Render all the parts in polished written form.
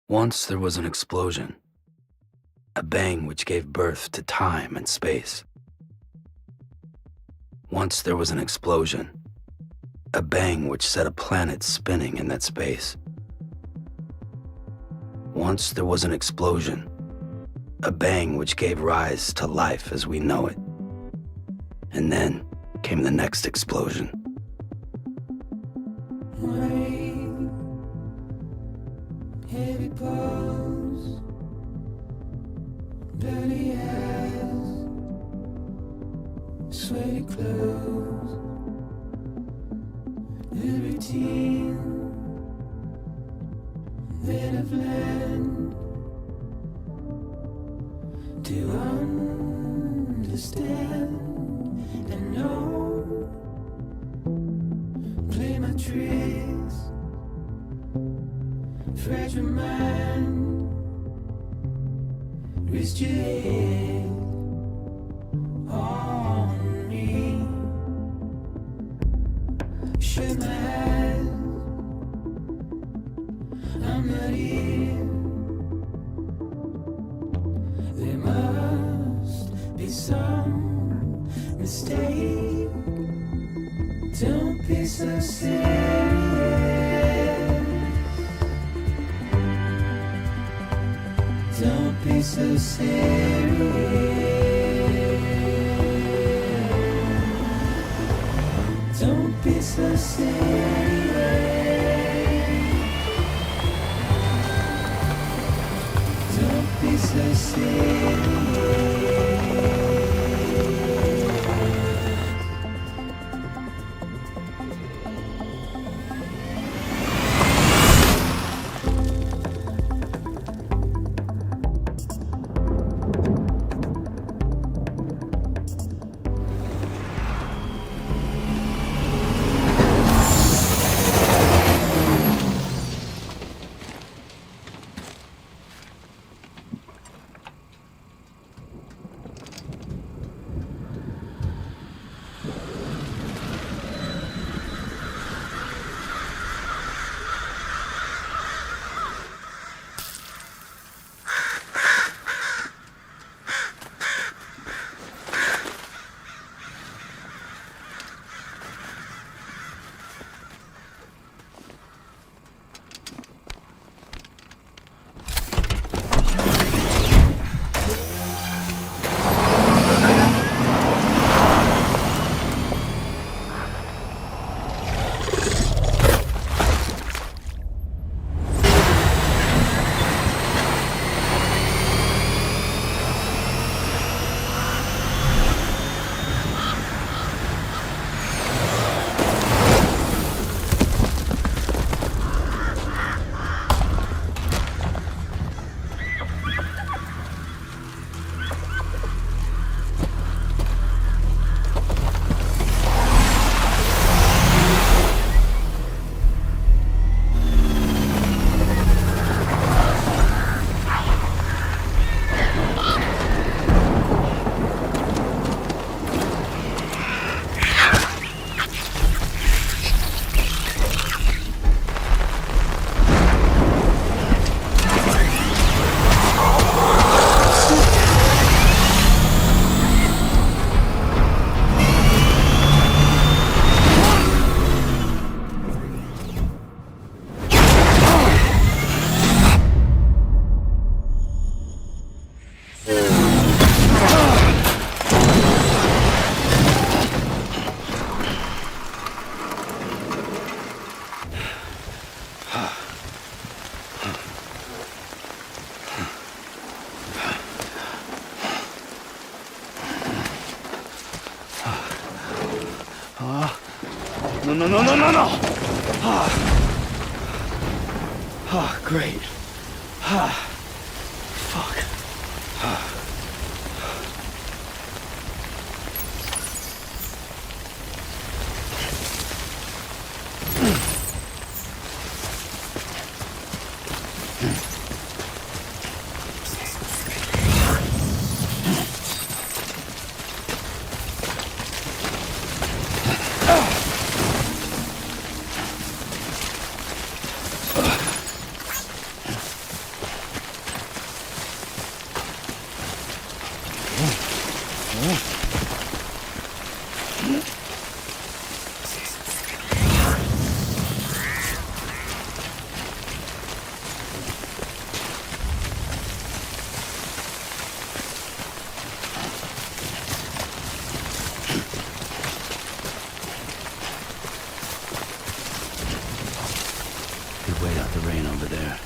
Once there was an explosion, a bang which gave birth to time and space. Once there was an explosion, a bang which set a planet spinning in that space. Once there was an explosion, a bang which gave rise to life as we know it. And then came the next explosion. Heavy pulse, dirty eyes, sweaty clothes, the routine that I've learned to understand and know. Play my tricks, fragile mind, rest your head on me. Shut my eyes, I'm not here. There must be some mistake. Don't be so serious. Don't be so serious. Don't be so serious. Don't be so serious. No. Great. Fuck. should wait out the rain over there.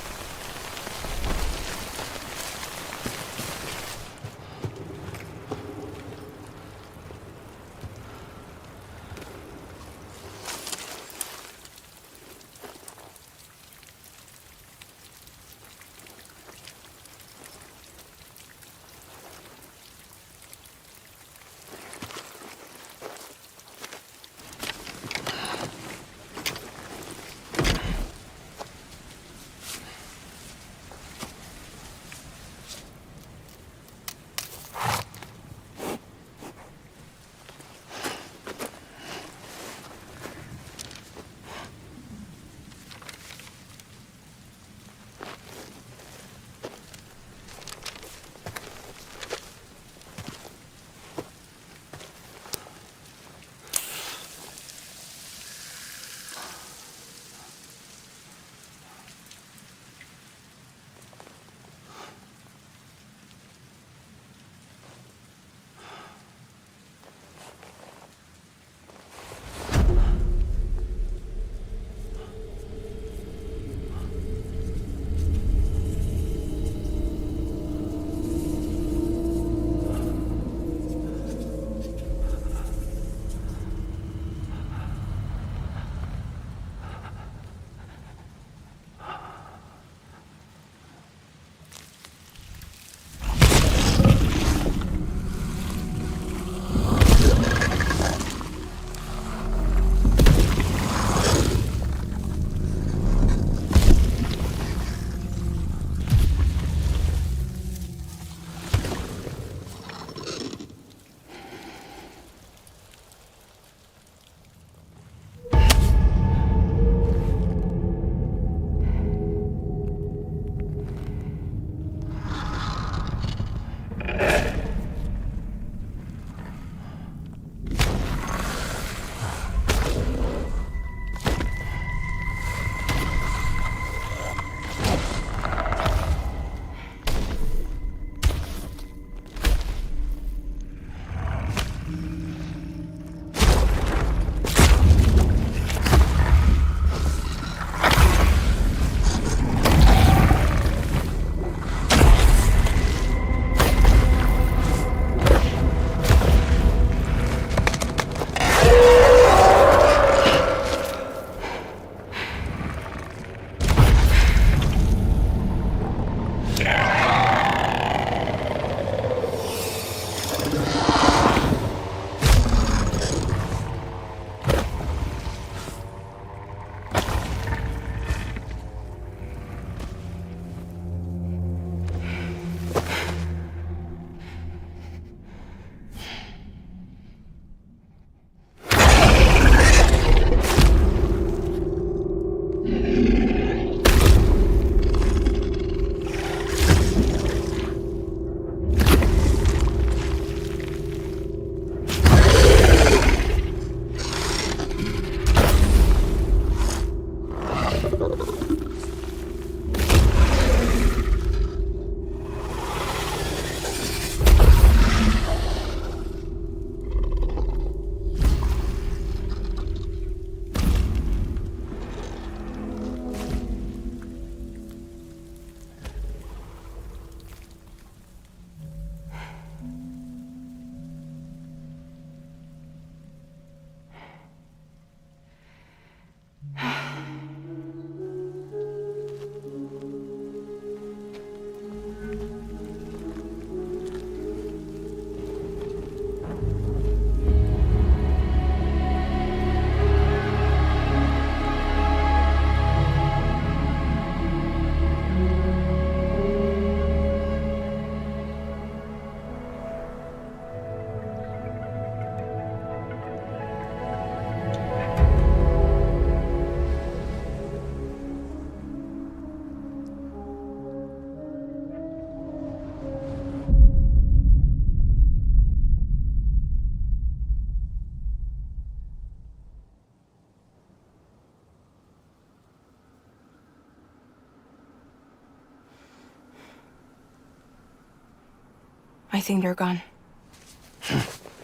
I think they're gone.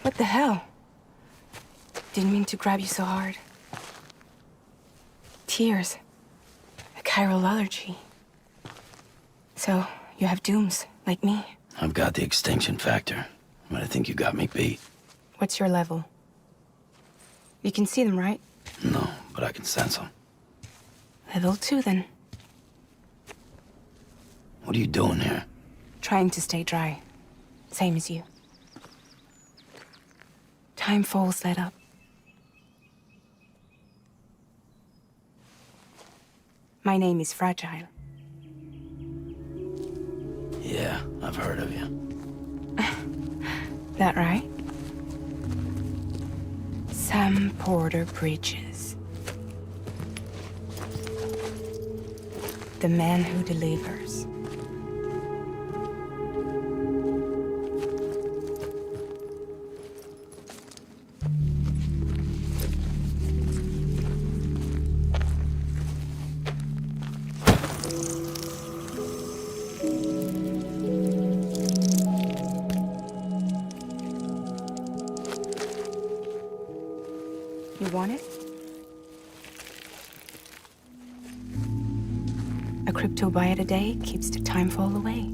What the hell? Didn't mean to grab you so hard. Tears. chiral allergy. So, you have dooms, like me. I've got the extinction factor, but I think you got me beat. What's your level? You can see them, right? No, but I can sense them. Level 2, then. What are you doing here? Trying to stay dry. Same as you. Timefall's let up. My name is Fragile. Yeah, I've heard of you. That right? Sam Porter Bridges. The man who delivers. You want it? A crypto byte a day keeps the timefall away.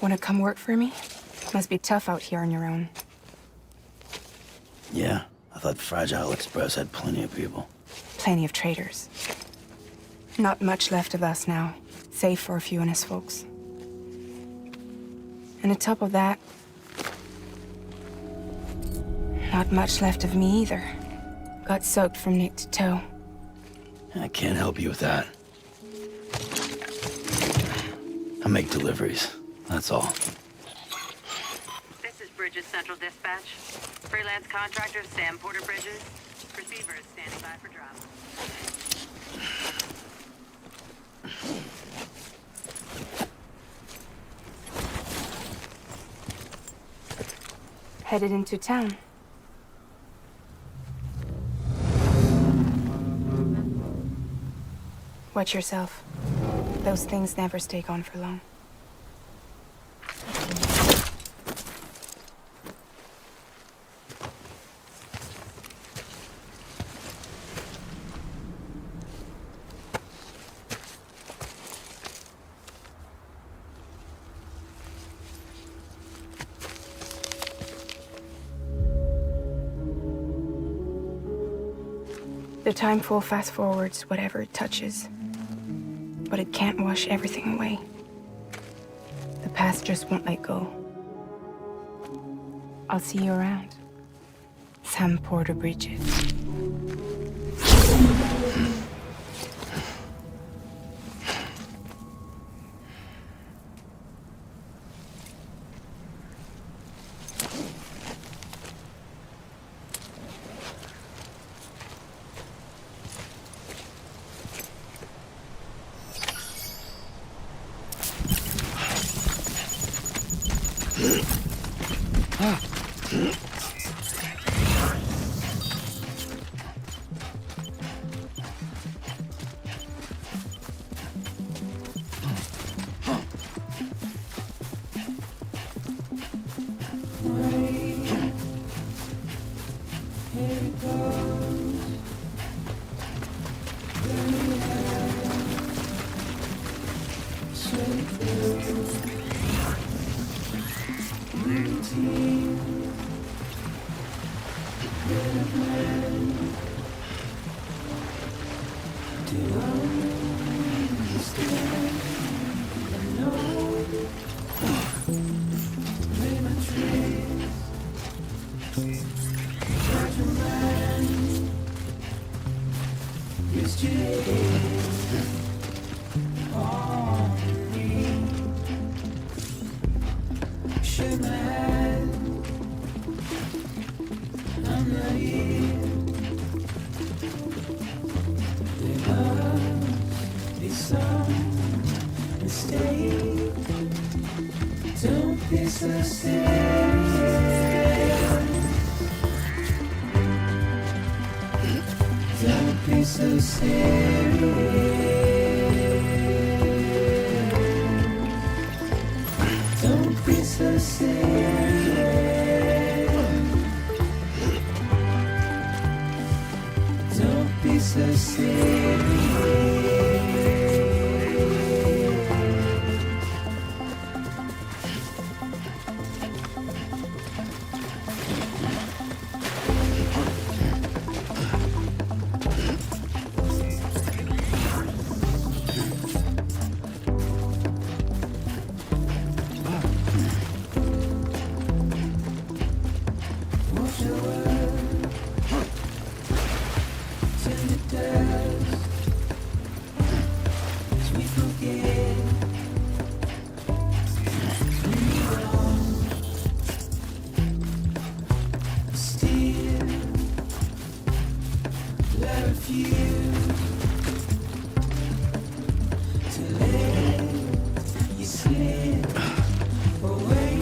Wanna come work for me? Must be tough out here on your own. Yeah, I thought Fragile Express had plenty of people. Plenty of traitors. Not much left of us now, save for a few honest folks. And on top of that, not much left of me either. Got soaked from neck to toe. I can't help you with that. I make deliveries, that's all. This is Bridges Central Dispatch. Freelance contractor Sam Porter Bridges. Receiver is standing by for drop. Headed into town. Watch yourself. Those things never stay gone for long. The timefall fast forwards whatever it touches, but it can't wash everything away. The past just won't let go. I'll see you around. Sam Porter Bridges. Don't be so serious. as we forget. Still, I refuse to let you slip away.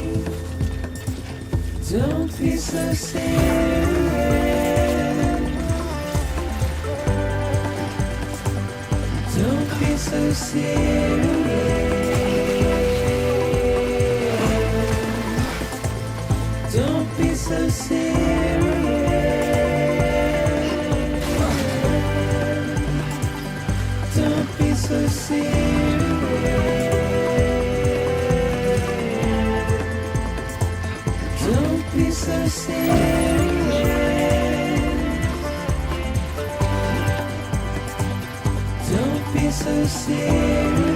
Don't be so serious. Don't be so serious. Don't be so serious. Don't be so serious. Don't be so serious. Don't be so serious.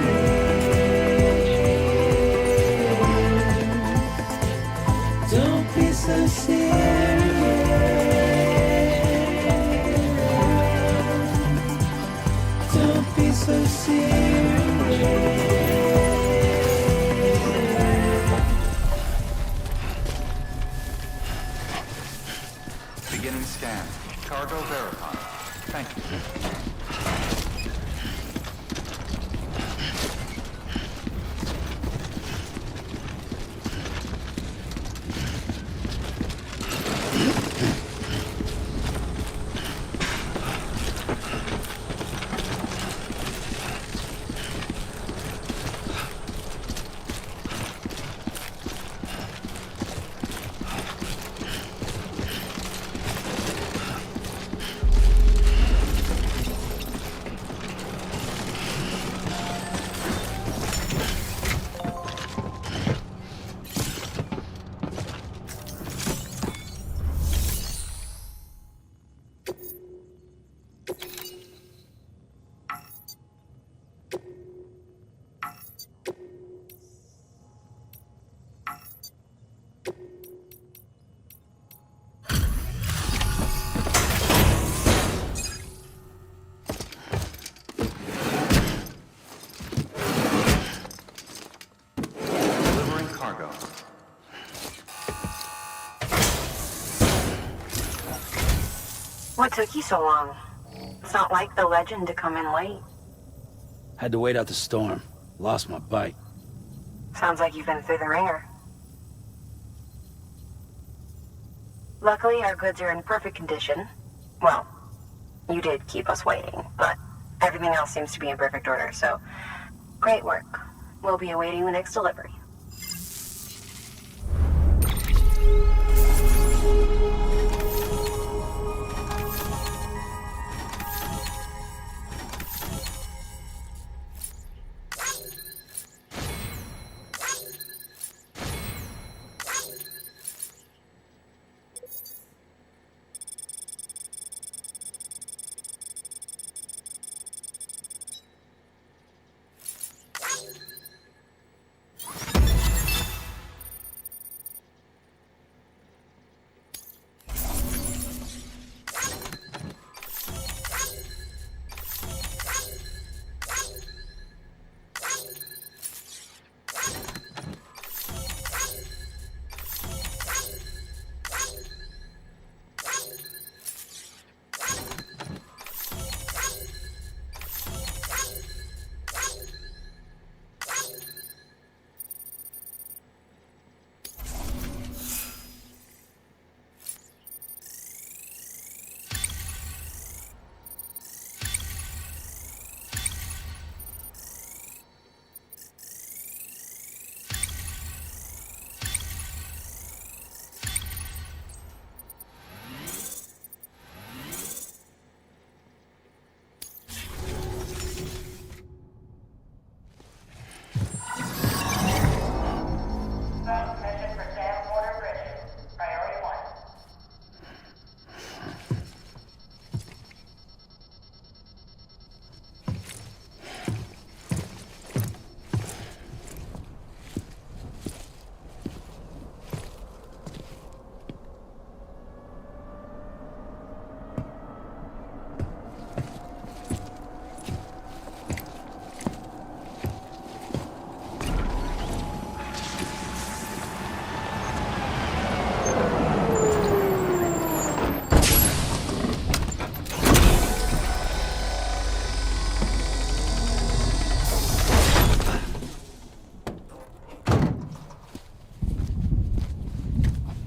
Don't be so serious. Don't be so serious. Beginning scan. Cargo verified. Thank you. Delivering cargo. What took you so long? It's not like the legend to come in late. Had to wait out the storm. Lost my bike. Sounds like you've been through the ringer. Luckily, our goods are in perfect condition. Well, you did keep us waiting, but everything else seems to be in perfect order, so great work. We'll be awaiting the next delivery.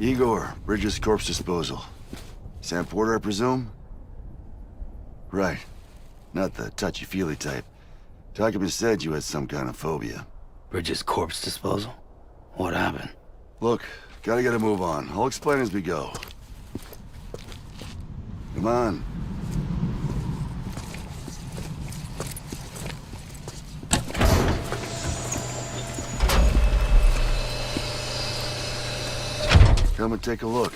Igor, Bridges Corpse Disposal. Sam Porter, I presume? Right. Not the touchy-feely type. Documents said you had some kind of phobia. Bridges corpse disposal? What happened? Look, gotta get a move on. I'll explain as we go. Come on. Come and take a look.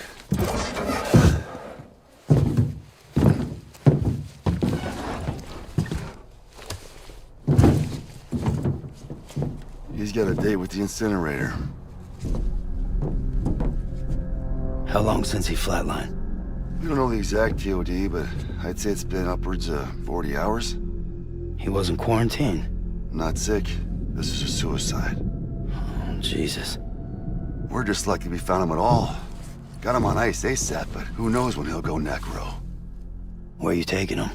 He's got a date with the incinerator. How long since he flatlined? We don't know the exact TOD, but I'd say it's been upwards of 40 hours. He wasn't quarantined. Not sick. This is a suicide. Oh, Jesus. We're just lucky we found him at all. Got him on ice ASAP, but who knows when he'll go necro. Where you taking him?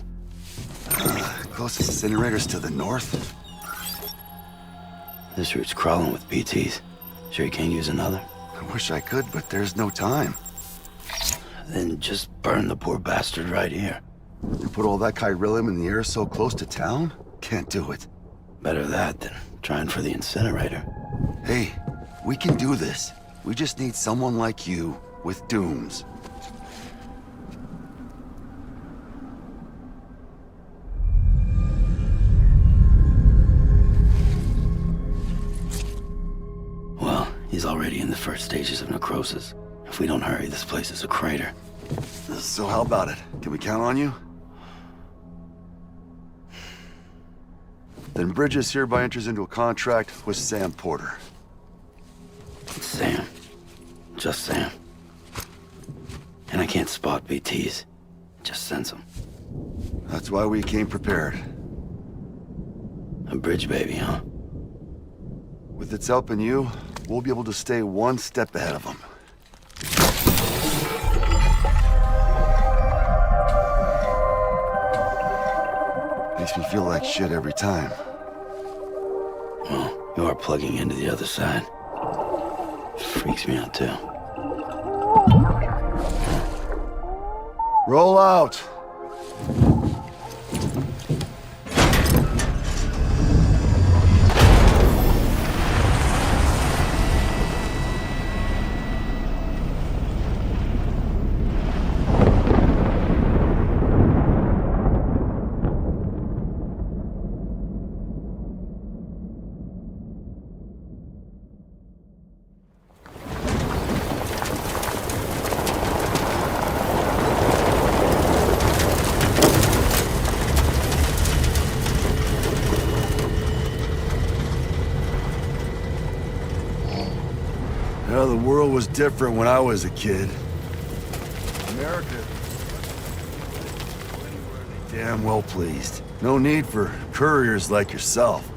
Closest incinerator's to the north. This route's crawling with BTs. Sure you can't use another? I wish I could, but there's no time. Then just burn the poor bastard right here. You put all that chiralium in the air so close to town? Can't do it. Better that than trying for the incinerator. Hey, we can do this. We just need someone like you with dooms. Well, he's already in the first stages of necrosis. If we don't hurry, this place is a crater. So how about it? Can we count on you? Then Bridges hereby enters into a contract with Sam Porter. Sam. Just Sam. And I can't spot BTs. Just sense them. That's why we came prepared. A bridge baby, huh? With its help and you, we'll be able to stay one step ahead of them. Makes me feel like shit every time. Well, you are plugging into the other side. Freaks me out, too. Roll out! Yeah, the world was different when I was a kid. America, anywhere they damn well pleased. No need for couriers like yourself.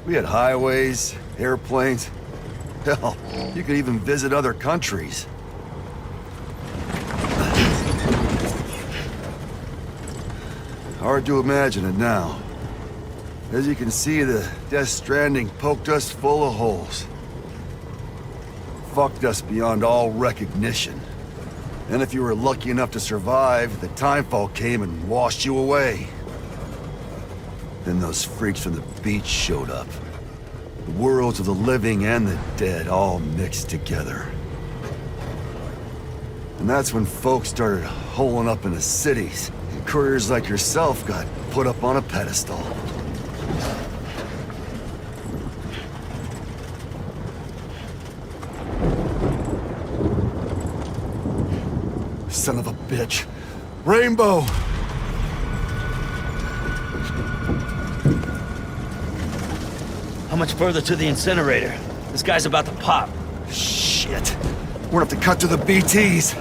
We had highways, airplanes. Hell, you could even visit other countries. Hard to imagine it now. As you can see, the Death Stranding poked us full of holes. Fucked us beyond all recognition. And if you were lucky enough to survive, the Timefall came and washed you away. Then those freaks from the beach showed up. The worlds of the living and the dead all mixed together. And that's when folks started holing up into cities, and couriers like yourself got put up on a pedestal. Son of a bitch. Rainbow! How much further to the incinerator? This guy's about to pop. Shit. We're gonna have to cut to the BTs.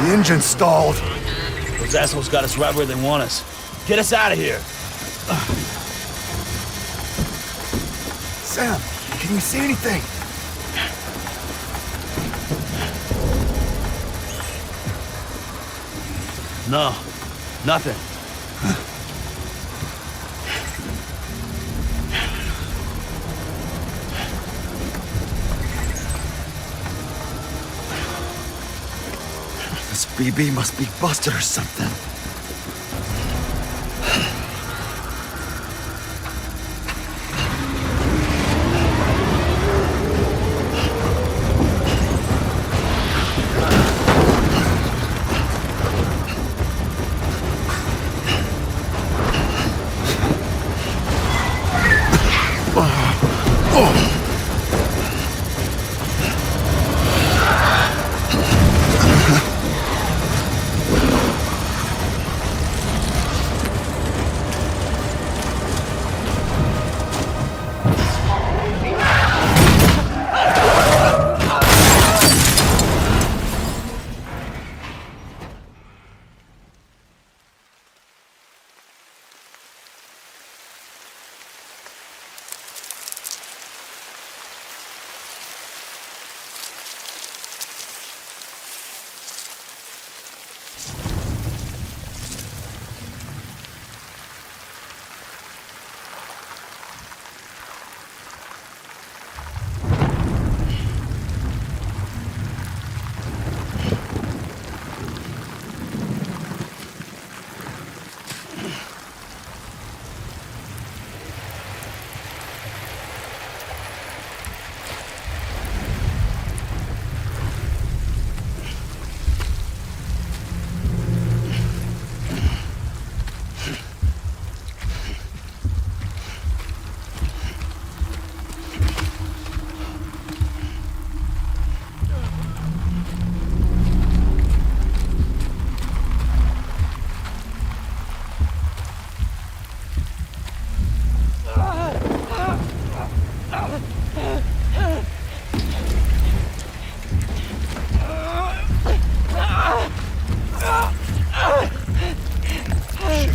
The engine's stalled. Those assholes got us right where they want us. Get us out of here! Sam, can you see anything? No, nothing. This BB must be busted or something.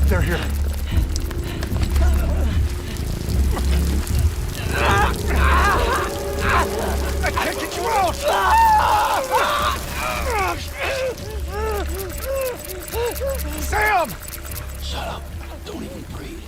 They're here. I can't get you out! Sam! Shut up. Don't even breathe.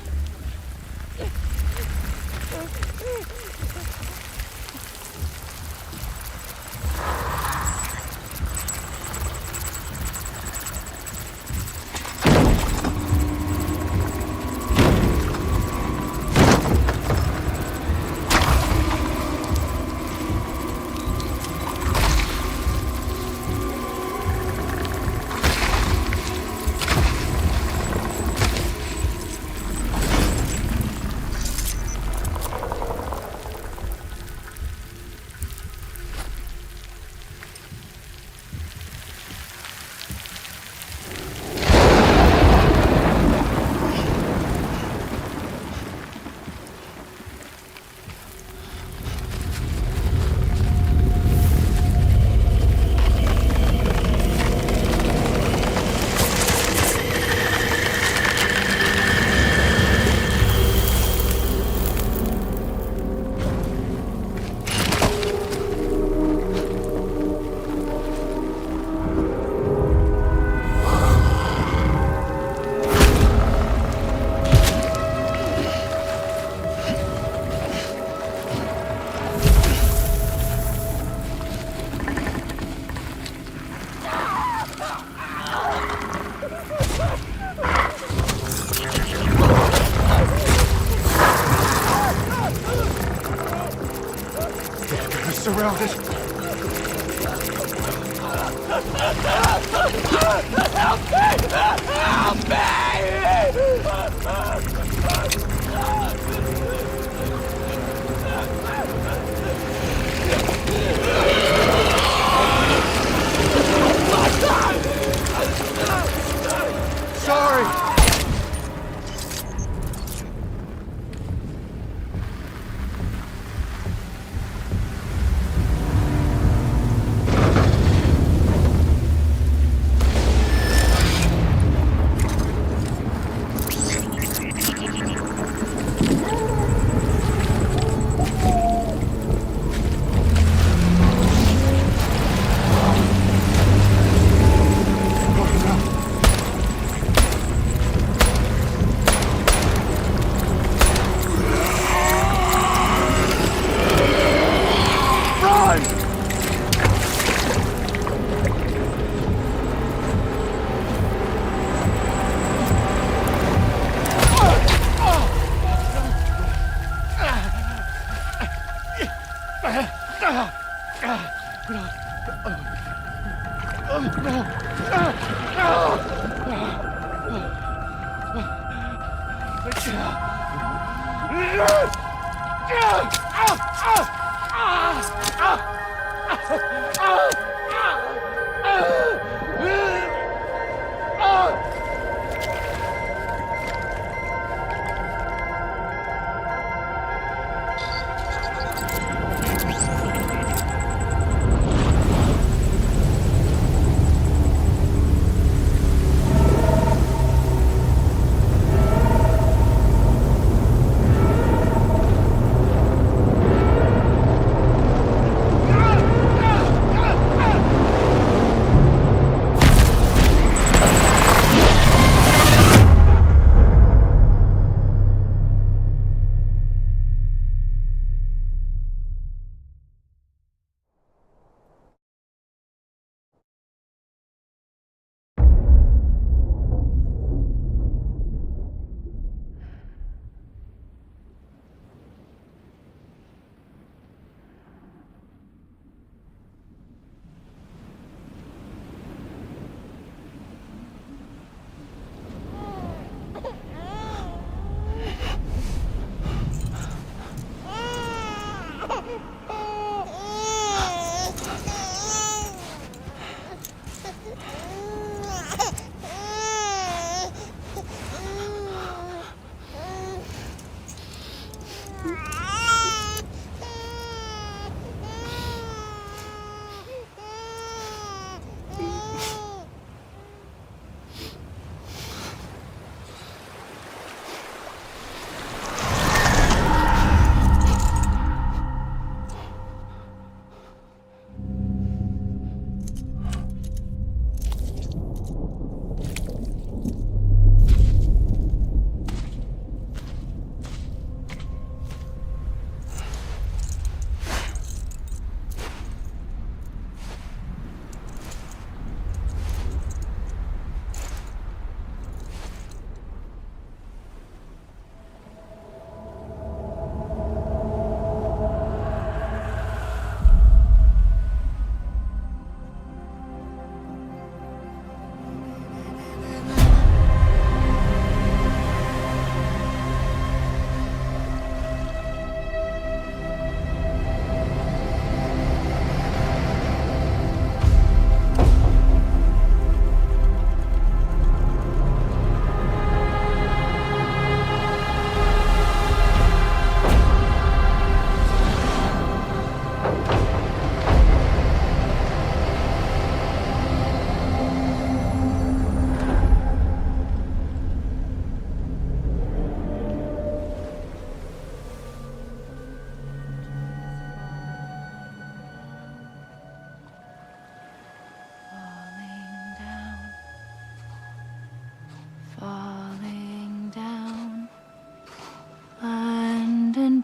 Surrounded. Sorry.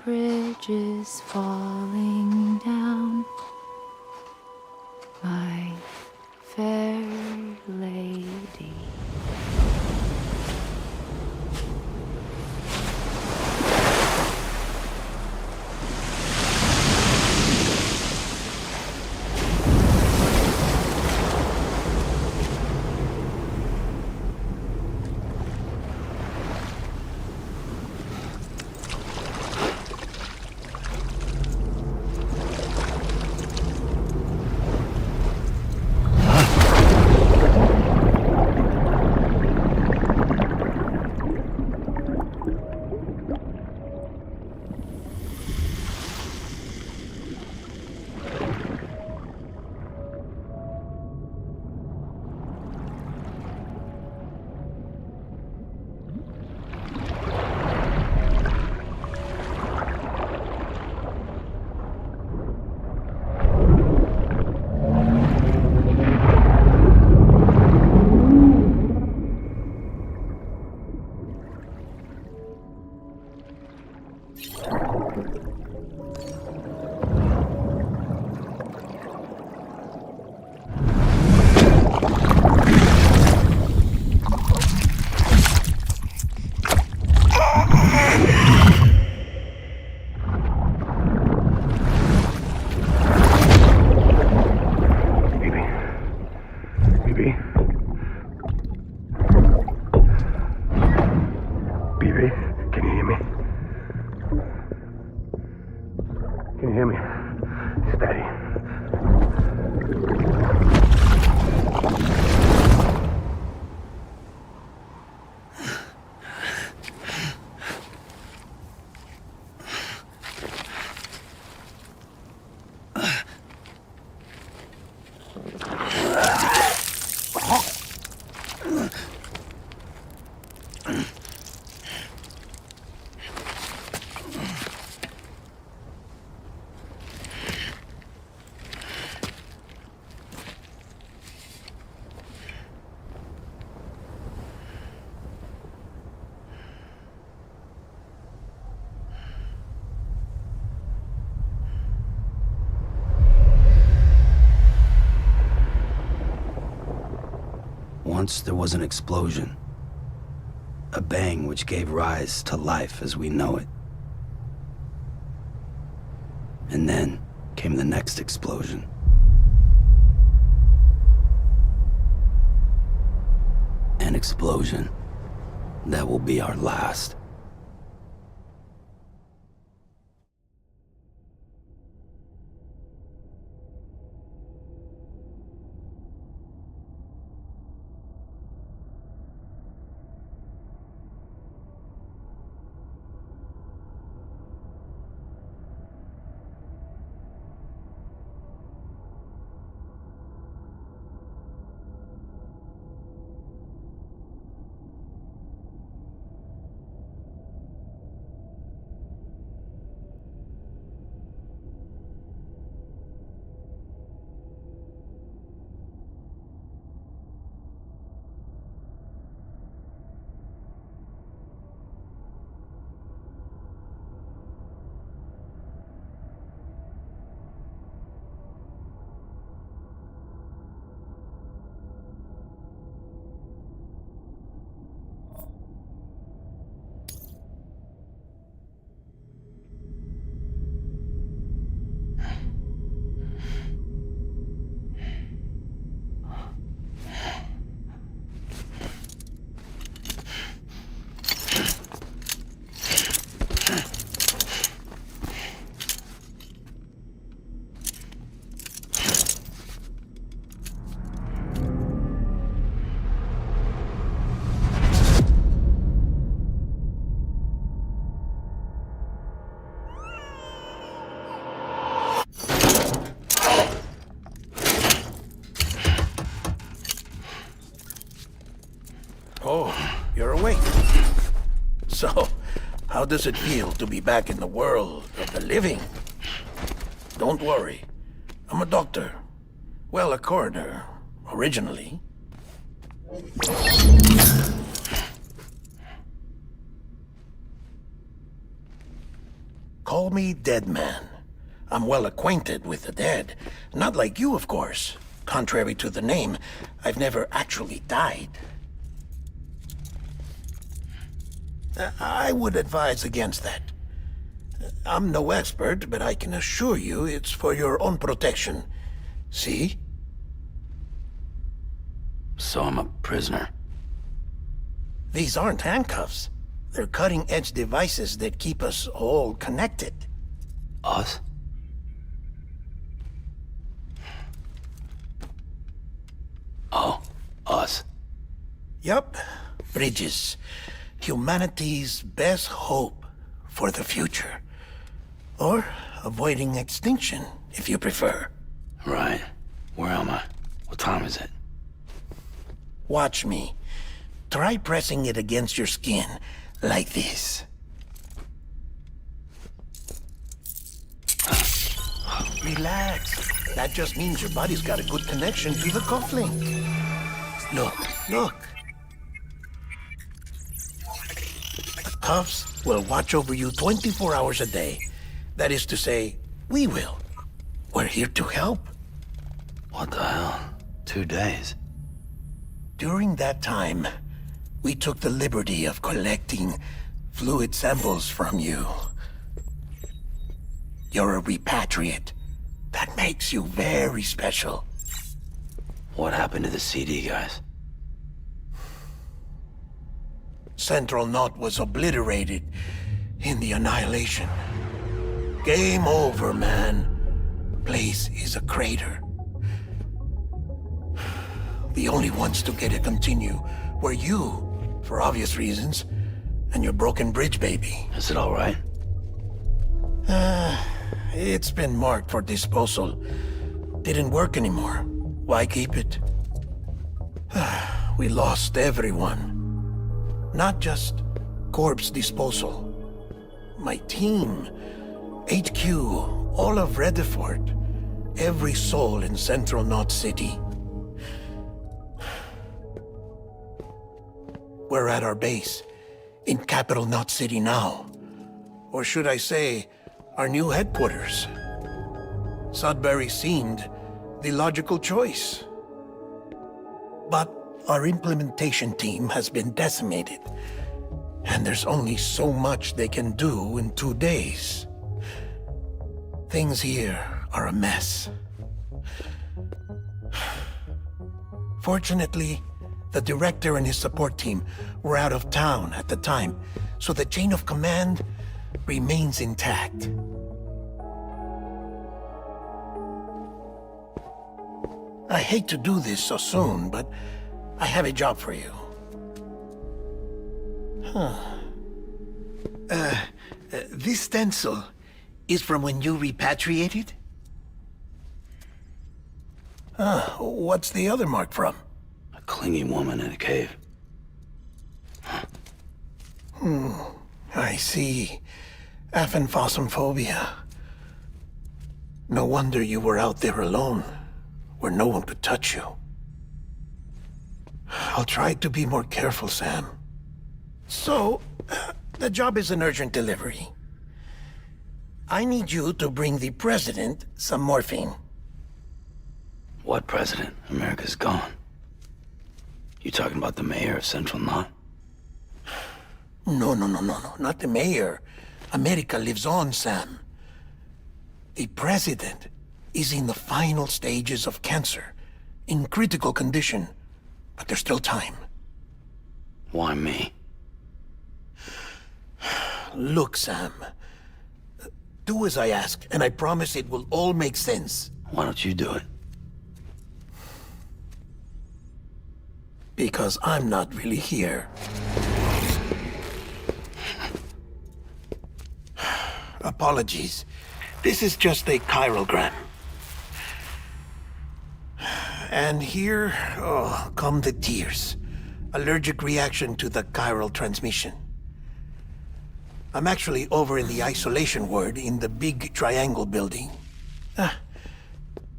bridges falling down, my fair lady. Once there was an explosion. A bang which gave rise to life as we know it. And then came the next explosion. An explosion that will be our last. Oh, you're awake. So, how does it feel to be back in the world of the living? Don't worry. I'm a doctor. Well, a coroner, originally. Call me Dead Man. I'm well acquainted with the dead. Not like you, of course. Contrary to the name, I've never actually died. I would advise against that. I'm no expert, but I can assure you it's for your own protection. See? So I'm a prisoner. These aren't handcuffs. They're cutting-edge devices that keep us all connected. Us? Oh, us. Yup. Bridges. Humanity's best hope for the future. Or avoiding extinction, if you prefer. Right. Where am I? What time is it? Watch me. Try pressing it against your skin, like this. Relax. That just means your body's got a good connection to the cufflink. Look, look. The cuffs will watch over you 24 hours a day. That is to say, we will. We're here to help. What the hell? 2 days? During that time, we took the liberty of collecting fluid samples from you. You're a repatriate. That makes you very special. What happened to the CD guys? Central Knot was obliterated in the Annihilation. Game over, man. Place is a crater. The only ones to get to continue were you, for obvious reasons, and your broken bridge baby. Is it all right? It's been marked for disposal. Didn't work anymore. Why keep it? We lost everyone. Not just corpse disposal. My team, HQ, all of Redefort, every soul in Central Knot City. We're at our base, in Capital Knot City now. Or should I say, our new headquarters. Sudbury seemed the logical choice. But our implementation team has been decimated. And there's only so much they can do in 2 days. Things here are a mess. Fortunately, the director and his support team were out of town at the time, so the chain of command remains intact. I hate to do this so soon, but I have a job for you. This stencil is from when you repatriated? What's the other mark from? A clingy woman in a cave. I see. Aphenphosmphobia. No wonder you were out there alone, where no one could touch you. I'll try to be more careful, Sam. So, the job is an urgent delivery. I need you to bring the president some morphine. What president? America's gone. You talking about the mayor of Central Knot? No, not the mayor. America lives on, Sam. The president is in the final stages of cancer, in critical condition, but there's still time. Why me? Look, Sam. Do as I ask, and I promise it will all make sense. Why don't you do it? Because I'm not really here. Apologies. This is just a chiralgram. And here, come the tears. Allergic reaction to the chiral transmission. I'm actually over in the isolation ward in the big triangle building.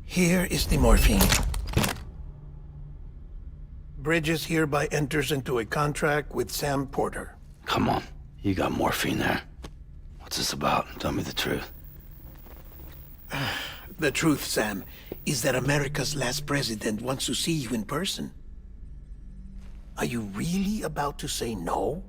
Here is the morphine. Bridges hereby enters into a contract with Sam Porter. Come on. You got morphine there. What's this about? Tell me the truth. The truth, Sam, is that America's last president wants to see you in person. Are you really about to say no?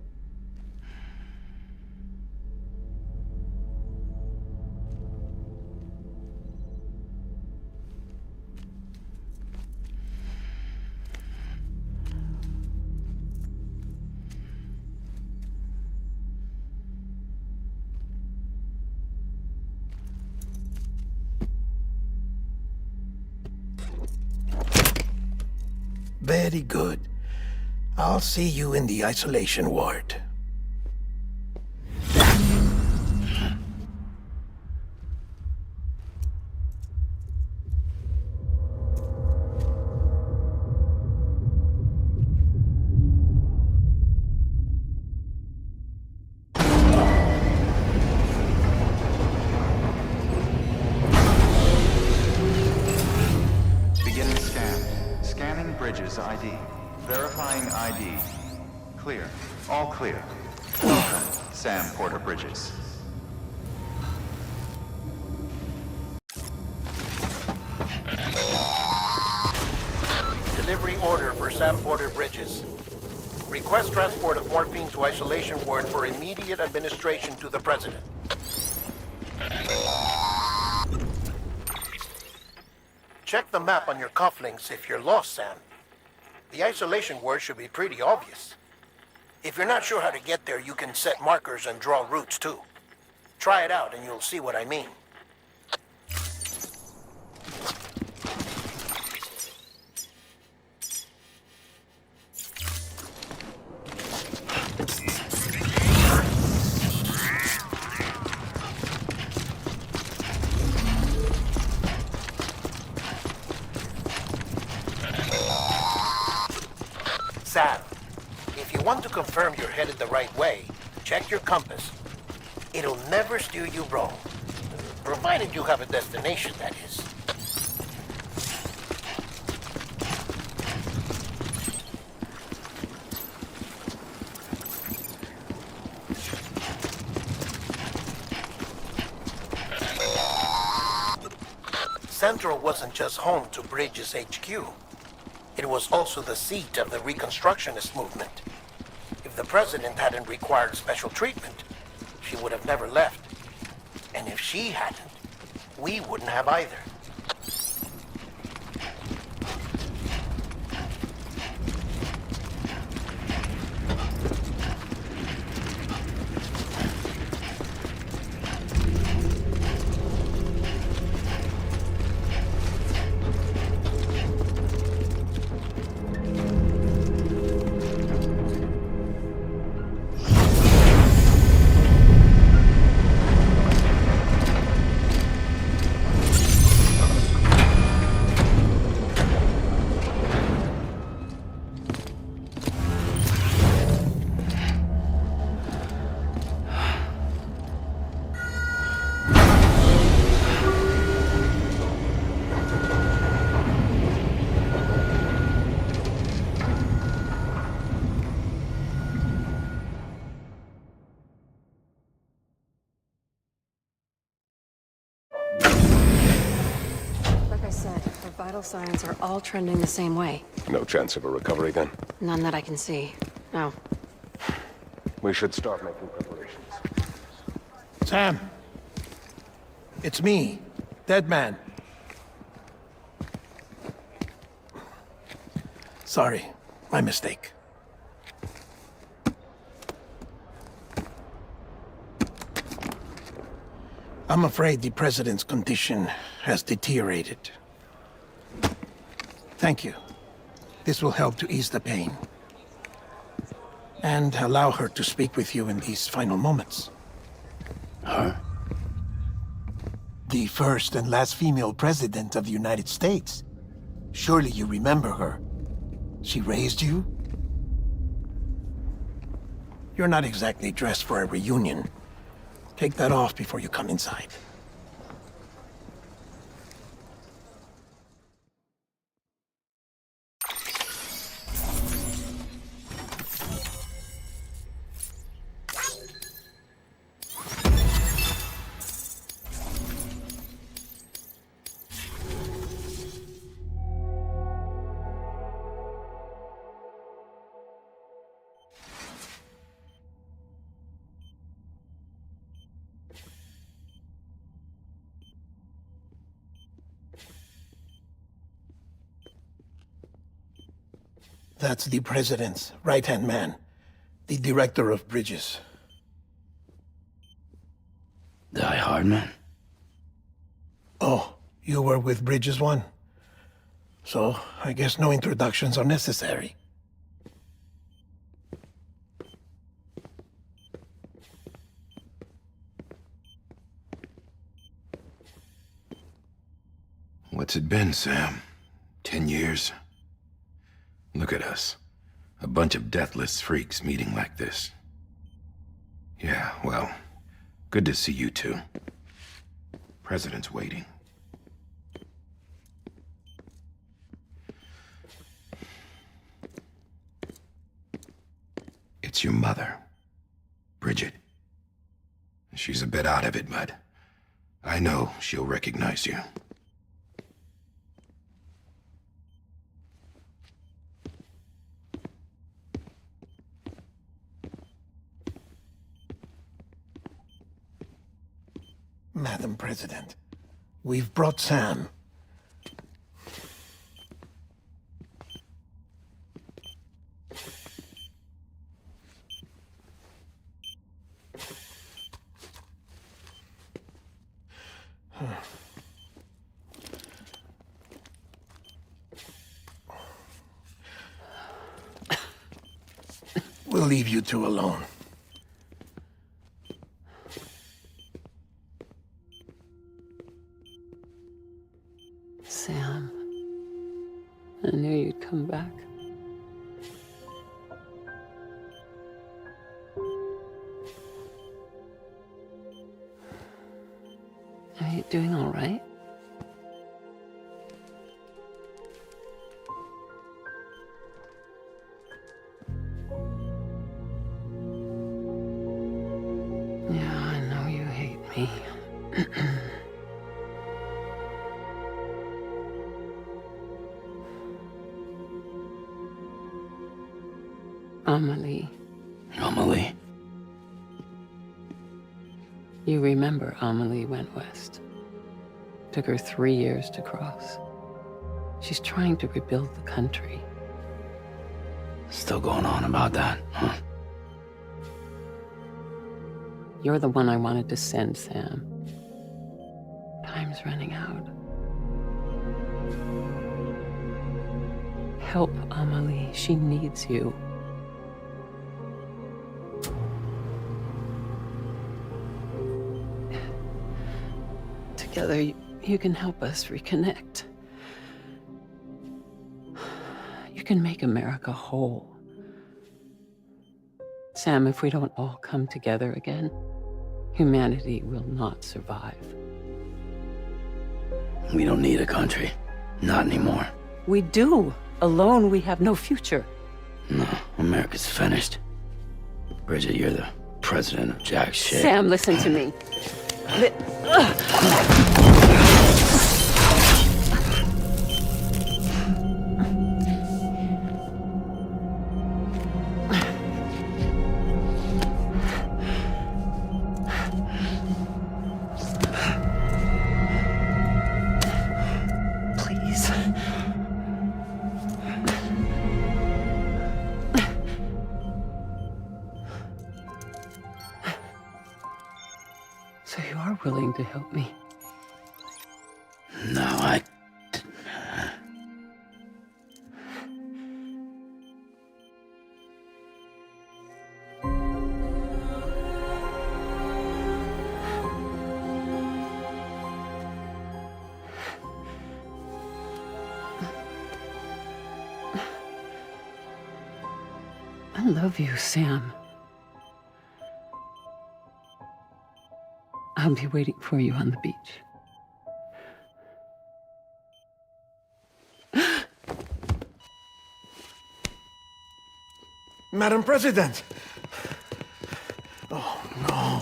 Very good. I'll see you in the isolation ward. Beginning scan. Scanning Bridges ID. Verifying ID. Clear. All clear. Welcome, Sam Porter Bridges. Delivery order for Sam Porter Bridges. Request transport of morphine to isolation ward for immediate administration to the president. Check the map on your cufflinks if you're lost, Sam. The isolation word should be pretty obvious. If you're not sure how to get there, you can set markers and draw routes too. Try it out and you'll see what I mean. Sam, if you want to confirm you're headed the right way, check your compass. It'll never steer you wrong. Provided you have a destination, that is. Central wasn't just home to Bridges HQ. It was also the seat of the Reconstructionist movement. If the president hadn't required special treatment, she would have never left. And if she hadn't, we wouldn't have either. Vital signs are all trending the same way. No chance of a recovery then? None that I can see. No. We should start making preparations. Sam! It's me, Dead Man. Sorry, my mistake. I'm afraid the president's condition has deteriorated. Thank you. This will help to ease the pain. And allow her to speak with you in these final moments. Her? The first and last female president of the United States. Surely you remember her. She raised you? You're not exactly dressed for a reunion. Take that off before you come inside. That's the president's right-hand man, the director of bridges. Die Hard Man? Oh, you were with Bridges 1? So, I guess no introductions are necessary. What's it been, Sam? 10 years? Look at us. A bunch of deathless freaks meeting like this. Yeah, well, good to see you two. President's waiting. It's your mother, Bridget. She's a bit out of it, but I know she'll recognize you. Madam President, we've brought Sam. We'll leave you two alone. Sam, I knew you'd come back. Are you doing all right? Yeah, I know you hate me. Amelie. Amelie? You remember Amelie went west. Took her 3 years to cross. She's trying to rebuild the country. Still going on about that, huh? You're the one I wanted to send, Sam. Time's running out. Help Amelie. She needs you. Together, you can help us reconnect. You can make America whole. Sam, if we don't all come together again, humanity will not survive. We don't need a country. Not anymore. We do. Alone, we have no future. No, America's finished. Bridget, you're the president of jack shit. Sam, listen to me. Please. So you are willing to help me? No, I love you, Sam. I'll be waiting for you on the beach. Madam President! Oh, no.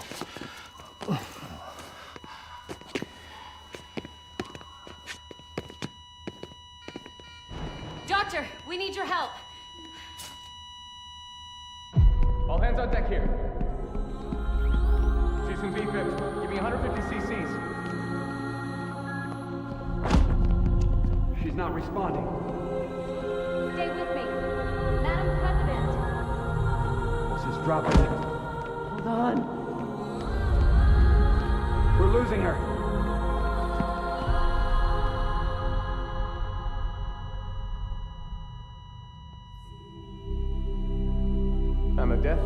Doctor, we need your help. All hands on deck here. She's in V-fib. Give me 150 cc's. She's not responding. Stay with me. Madam President. Pulse is dropping. Hold on. We're losing her. Time of death?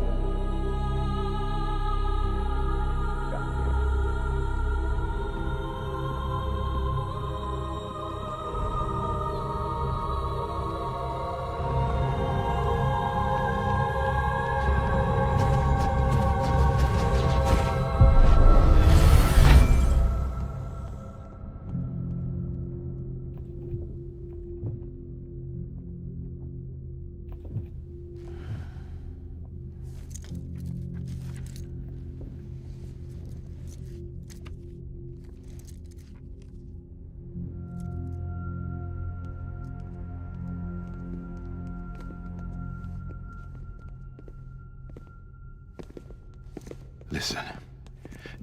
Listen,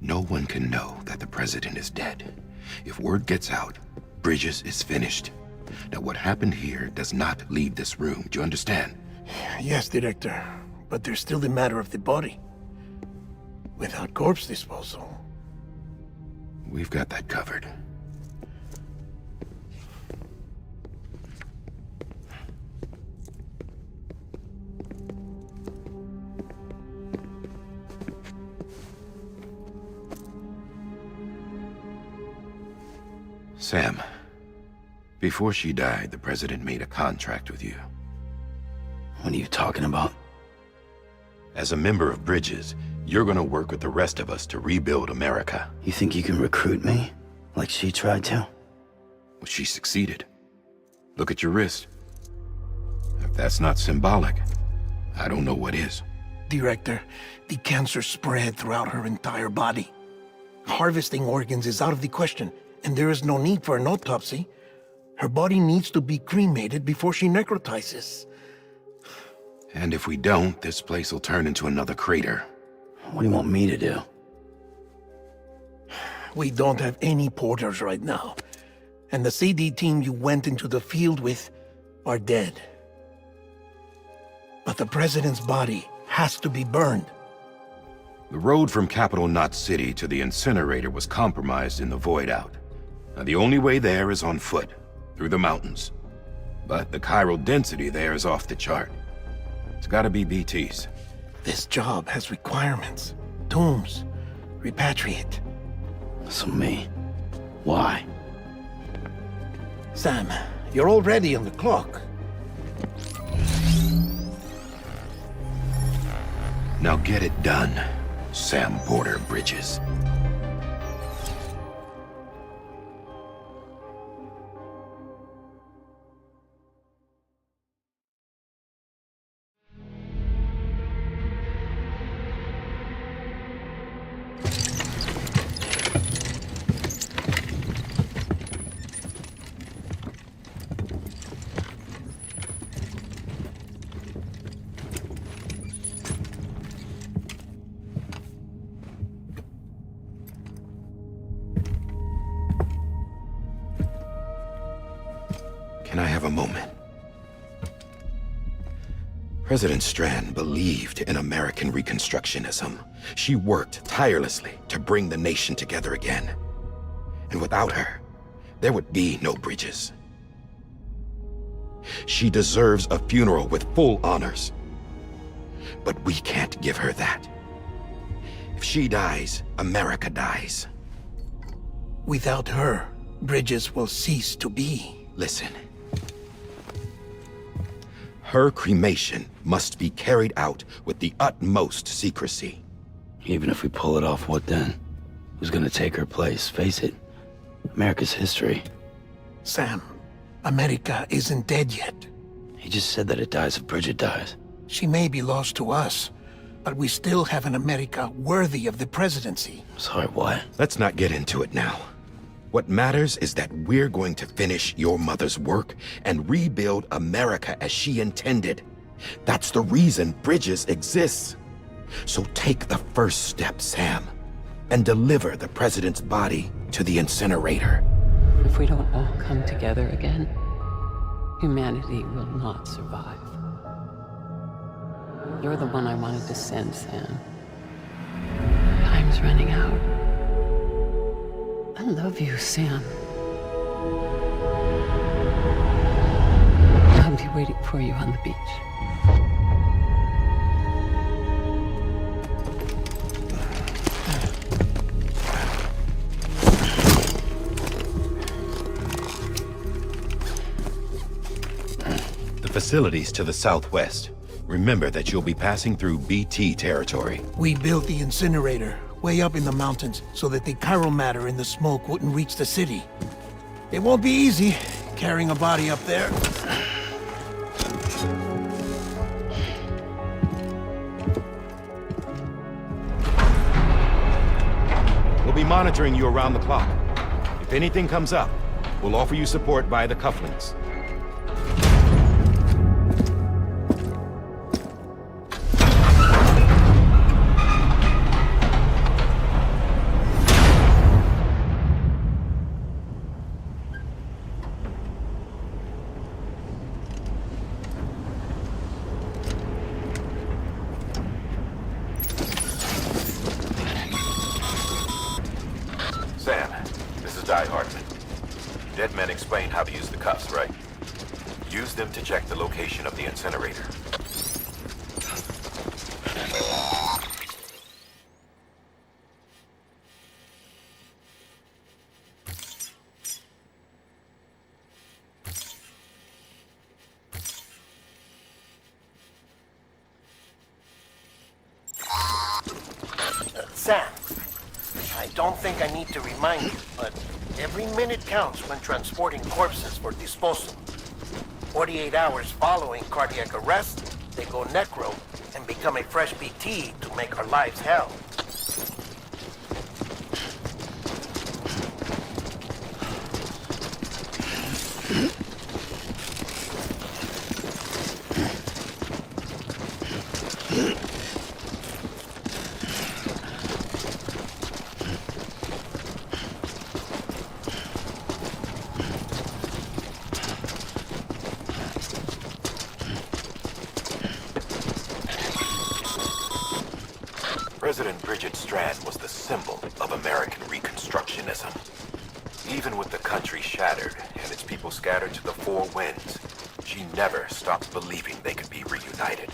no one can know that the president is dead. If word gets out, Bridges is finished. Now, what happened here does not leave this room. Do you understand? Yes, Director. But there's still the matter of the body. Without corpse disposal. We've got that covered. Sam, before she died, the president made a contract with you. What are you talking about? As a member of Bridges, you're gonna work with the rest of us to rebuild America. You think you can recruit me? Like she tried to? Well, she succeeded. Look at your wrist. If that's not symbolic, I don't know what is. Director, the cancer spread throughout her entire body. Harvesting organs is out of the question, and there is no need for an autopsy. Her body needs to be cremated before she necrotizes. And if we don't, this place will turn into another crater. What do you want me to do? We don't have any porters right now. And the CD team you went into the field with are dead. But the president's body has to be burned. The road from Capital Knot City to the incinerator was compromised in the void out. Now the only way there is on foot, through the mountains. But the chiral density there is off the chart. It's gotta be BT's. This job has requirements. Tombs. Repatriate. So me. Why? Sam, you're already on the clock. Now get it done, Sam Porter Bridges. Can I have a moment? President Strand believed in American Reconstructionism. She worked tirelessly to bring the nation together again. And without her, there would be no Bridges. She deserves a funeral with full honors. But we can't give her that. If she dies, America dies. Without her, Bridges will cease to be. Listen. Her cremation must be carried out with the utmost secrecy. Even if we pull it off, what then? Who's gonna take her place? Face it, America's history. Sam, America isn't dead yet. He just said that it dies if Bridget dies. She may be lost to us, but we still have an America worthy of the presidency. Sorry, what? Let's not get into it now. What matters is that we're going to finish your mother's work and rebuild America as she intended. That's the reason Bridges exists. So take the first step, Sam, and deliver the president's body to the incinerator. If we don't all come together again, humanity will not survive. You're the one I wanted to send, Sam. Time's running out. I love you, Sam. I'll be waiting for you on the beach. The facilities to the southwest. Remember that you'll be passing through BT territory. We built the incinerator way up in the mountains so that the chiral matter in the smoke wouldn't reach the city. It won't be easy carrying a body up there. We'll be monitoring you around the clock. If anything comes up, we'll offer you support via the cufflinks. Explain how to use the cuffs, right? Use them to check the location of the incinerator. Sam, I don't think I need to remind you, but every minute counts when transporting corpses for disposal. 48 hours following cardiac arrest, they go necro and become a fresh BT to make our lives hell. President Bridget Strand was the symbol of American Reconstructionism. Even with the country shattered and its people scattered to the four winds, she never stopped believing they could be reunited.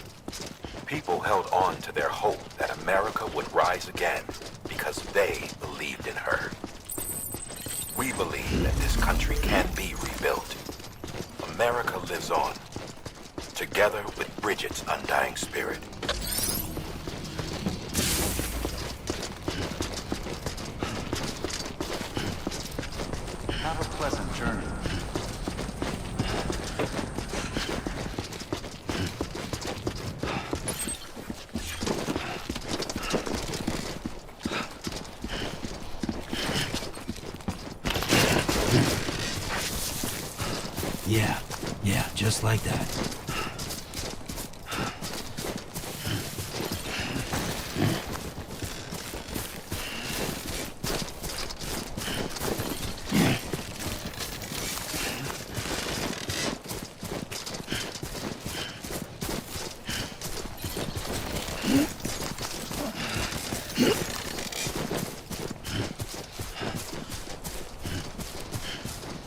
People held on to their hope that America would rise again because they believed in her. We believe that this country can be rebuilt. America lives on, together with Bridget's undying spirit. Have a pleasant journey. Yeah, just like that.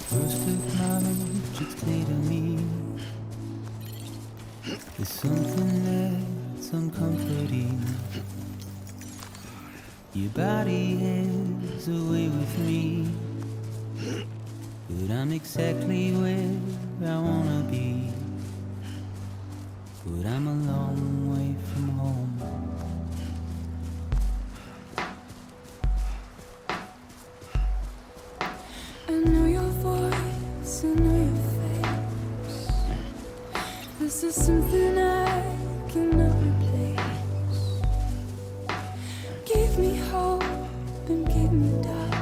First of March, it's clear to me there's something that's uncomforting. Your body is away with me, but I'm exactly where I wanna be. But I'm a long way from home. I know your voice, I know your face. This is something I cannot replace. Give me hope and give me doubt.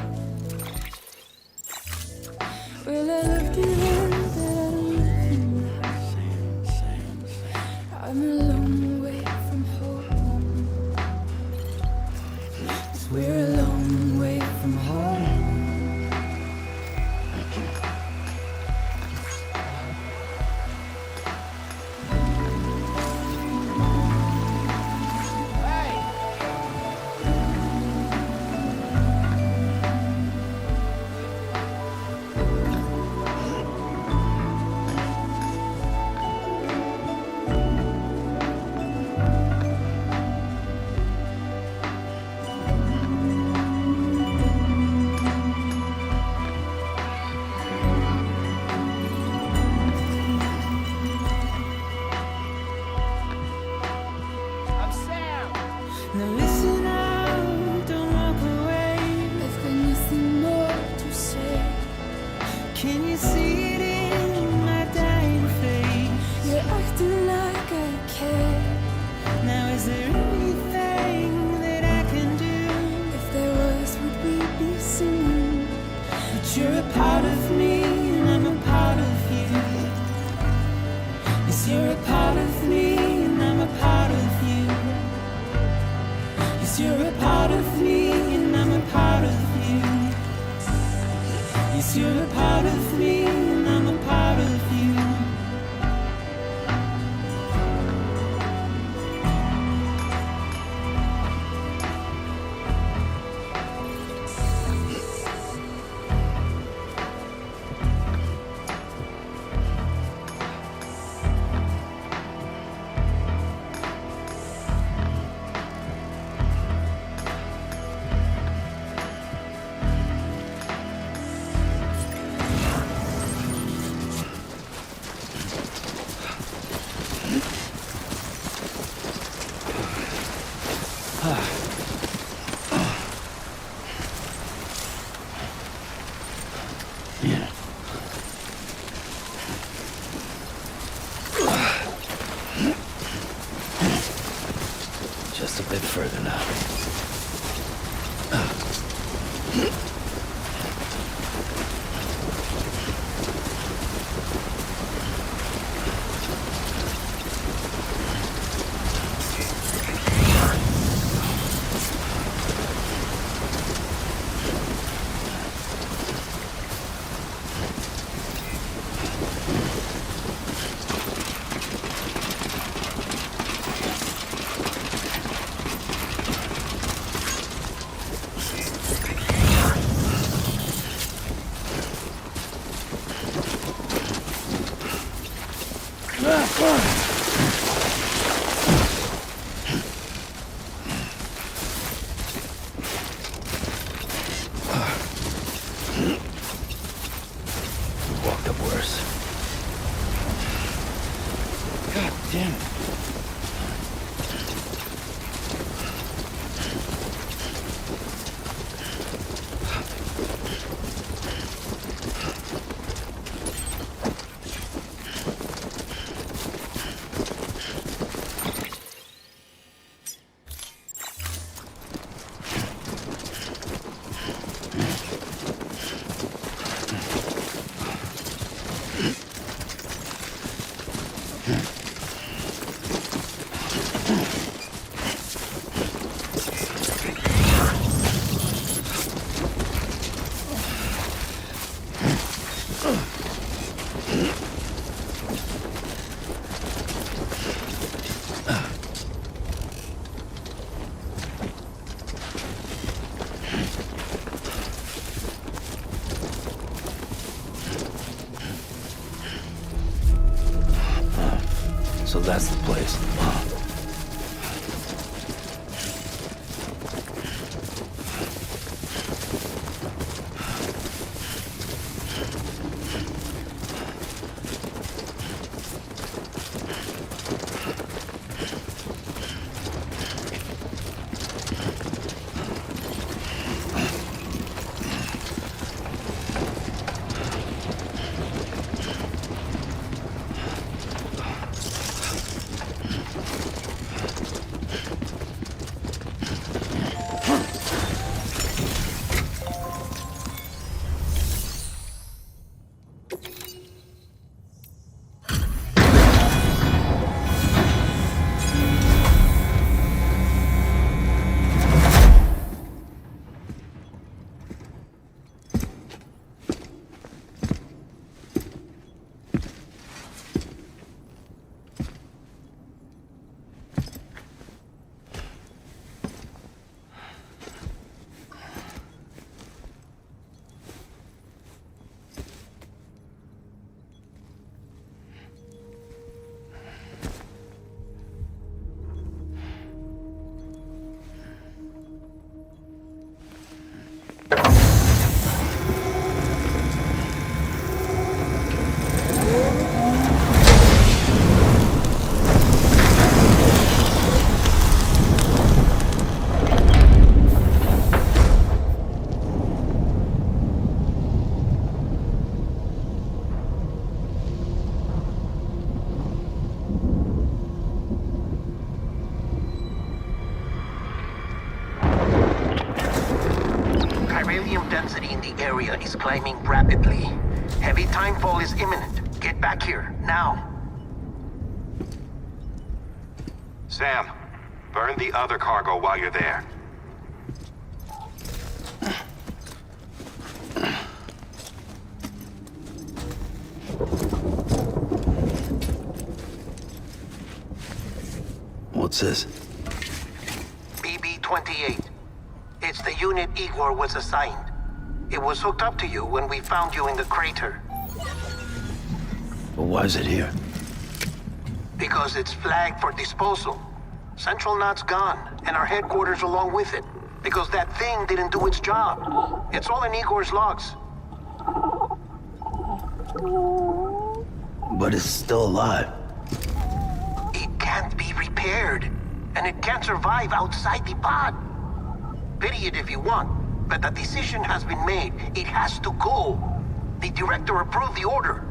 Well, I loved you then, but I don't love you now. I'm a long way from home. We're a long way from home. Now listen out, don't walk away. I've got nothing more to say. Can you see it in my dying face? You're acting like I care. Now is there anything that I can do? If there was, would we be singing? But you're a part of me and I'm a part of you. Yes, you're a part of me and I'm a part of you. Yes, you're a part of me and I'm a part of you. Yes, you're a part of me and I'm a part of you. Walked up worse. God damn it. So that's the place. Density in the area is climbing rapidly. Heavy timefall is imminent. Get back here, now. Sam, burn the other cargo while you're there. What's this? BB-28. It's the unit Igor was assigned. It was hooked up to you when we found you in the crater. But why is it here? Because it's flagged for disposal. Central Knot's gone, and our headquarters along with it. Because that thing didn't do its job. It's all in Igor's logs. But it's still alive. It can't be repaired, and it can't survive outside the pod. Pity it if you want, but the decision has been made. It has to go. The director approved the order.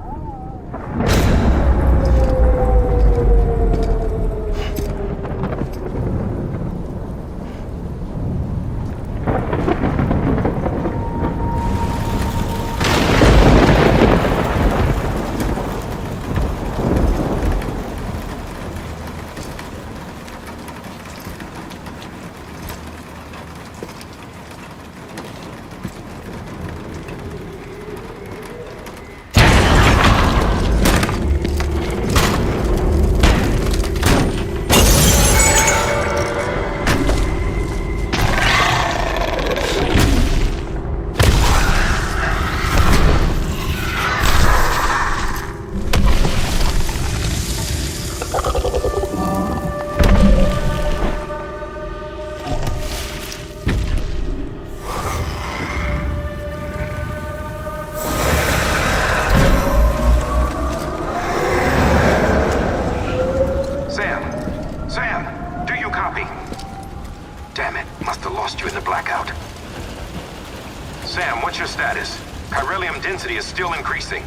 status? Chiralium density is still increasing.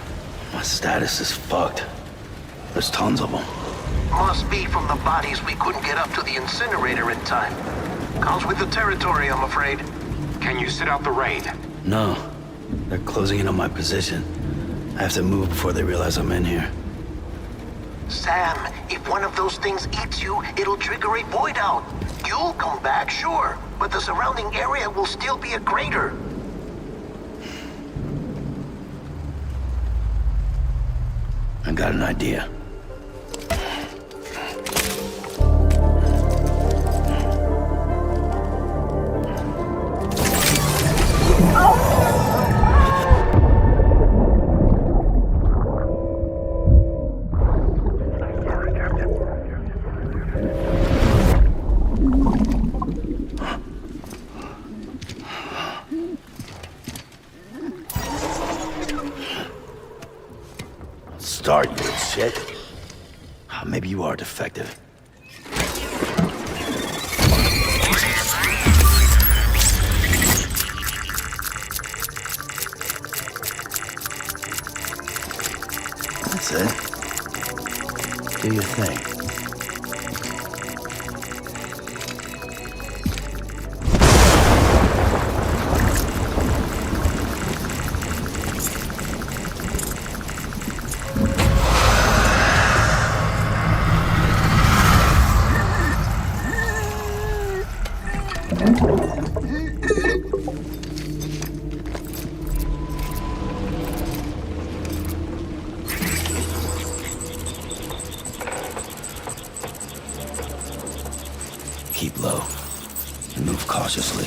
My status is fucked. There's tons of them. Must be from the bodies we couldn't get up to the incinerator in time. Comes with the territory, I'm afraid. Can you sit out the rain? No. They're closing in on my position. I have to move before they realize I'm in here. Sam, if one of those things eats you, it'll trigger a void out. You'll come back, sure, but the surrounding area will still be a crater. I got an idea. Start, you shit. Maybe you are defective. That's it. Do your thing. Keep low and move cautiously.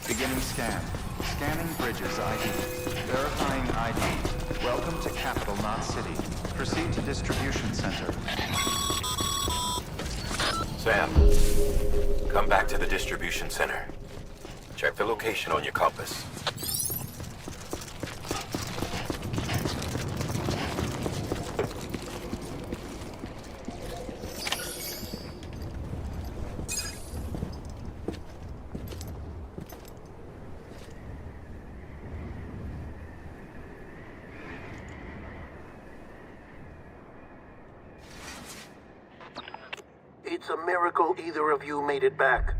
Beginning scan. Scanning bridges ID. Verifying ID. Welcome to capital, not city. Proceed to distribution center. Sam, come back to the distribution center. Check the location on your compass. It's a miracle either of you made it back.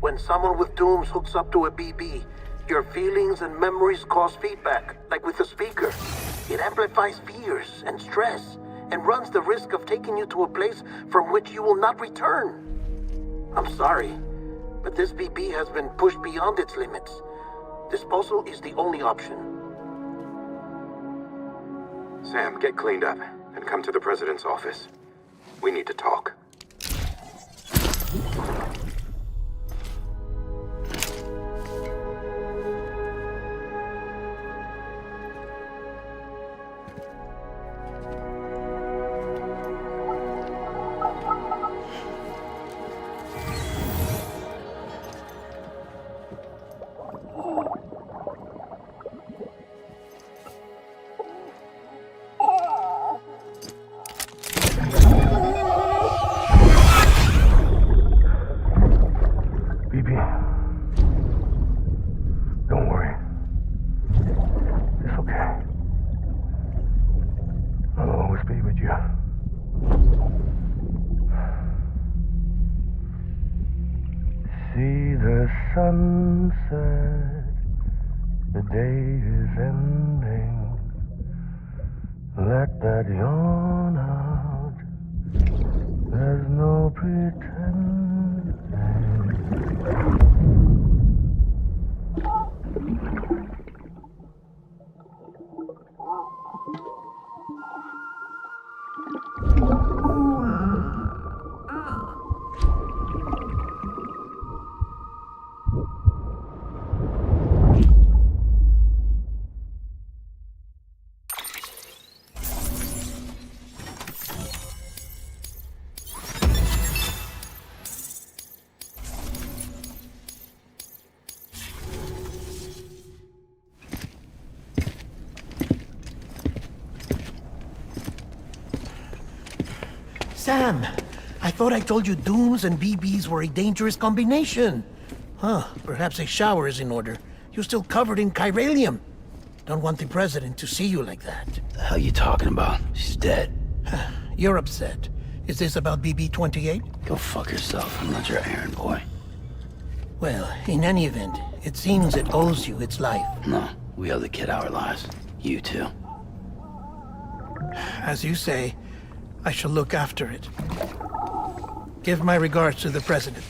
When someone with dooms hooks up to a BB, your feelings and memories cause feedback, like with a speaker. It amplifies fears and stress, and runs the risk of taking you to a place from which you will not return. I'm sorry, but this BB has been pushed beyond its limits. Disposal is the only option. Sam, get cleaned up and come to the president's office. We need to talk. see the sunset, the day is ending. Let that yawn out, there's no pretending. Sam, I thought I told you dooms and BBs were a dangerous combination. Huh, perhaps a shower is in order. You're still covered in chiralium. Don't want the president to see you like that. The hell you talking about? She's dead. You're upset. Is this about BB-28? Go fuck yourself. I'm not your errand boy. Well, in any event, it seems it owes you its life. No, we owe the kid our lives. You too. As you say, I shall look after it. Give my regards to the president.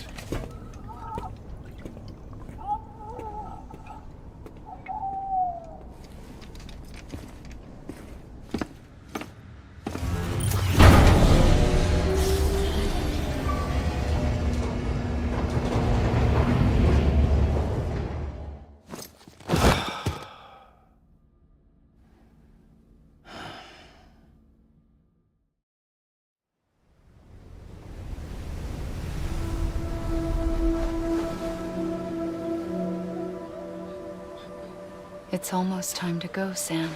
It's almost time to go, Sam.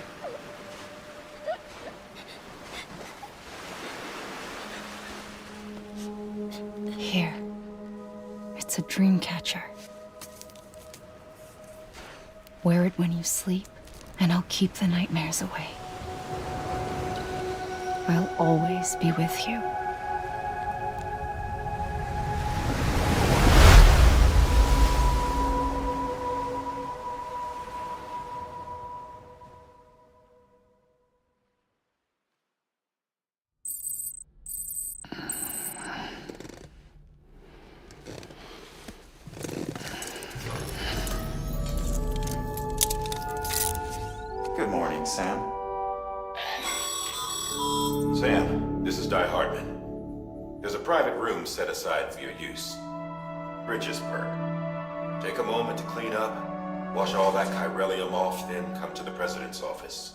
Here. It's a dream catcher. Wear it when you sleep, and I'll keep the nightmares away. I'll always be with you. Good morning, Sam. Sam, this is Di Hartman. There's a private room set aside for your use. Bridges perk. Take a moment to clean up, wash all that chiralium off, then come to the president's office.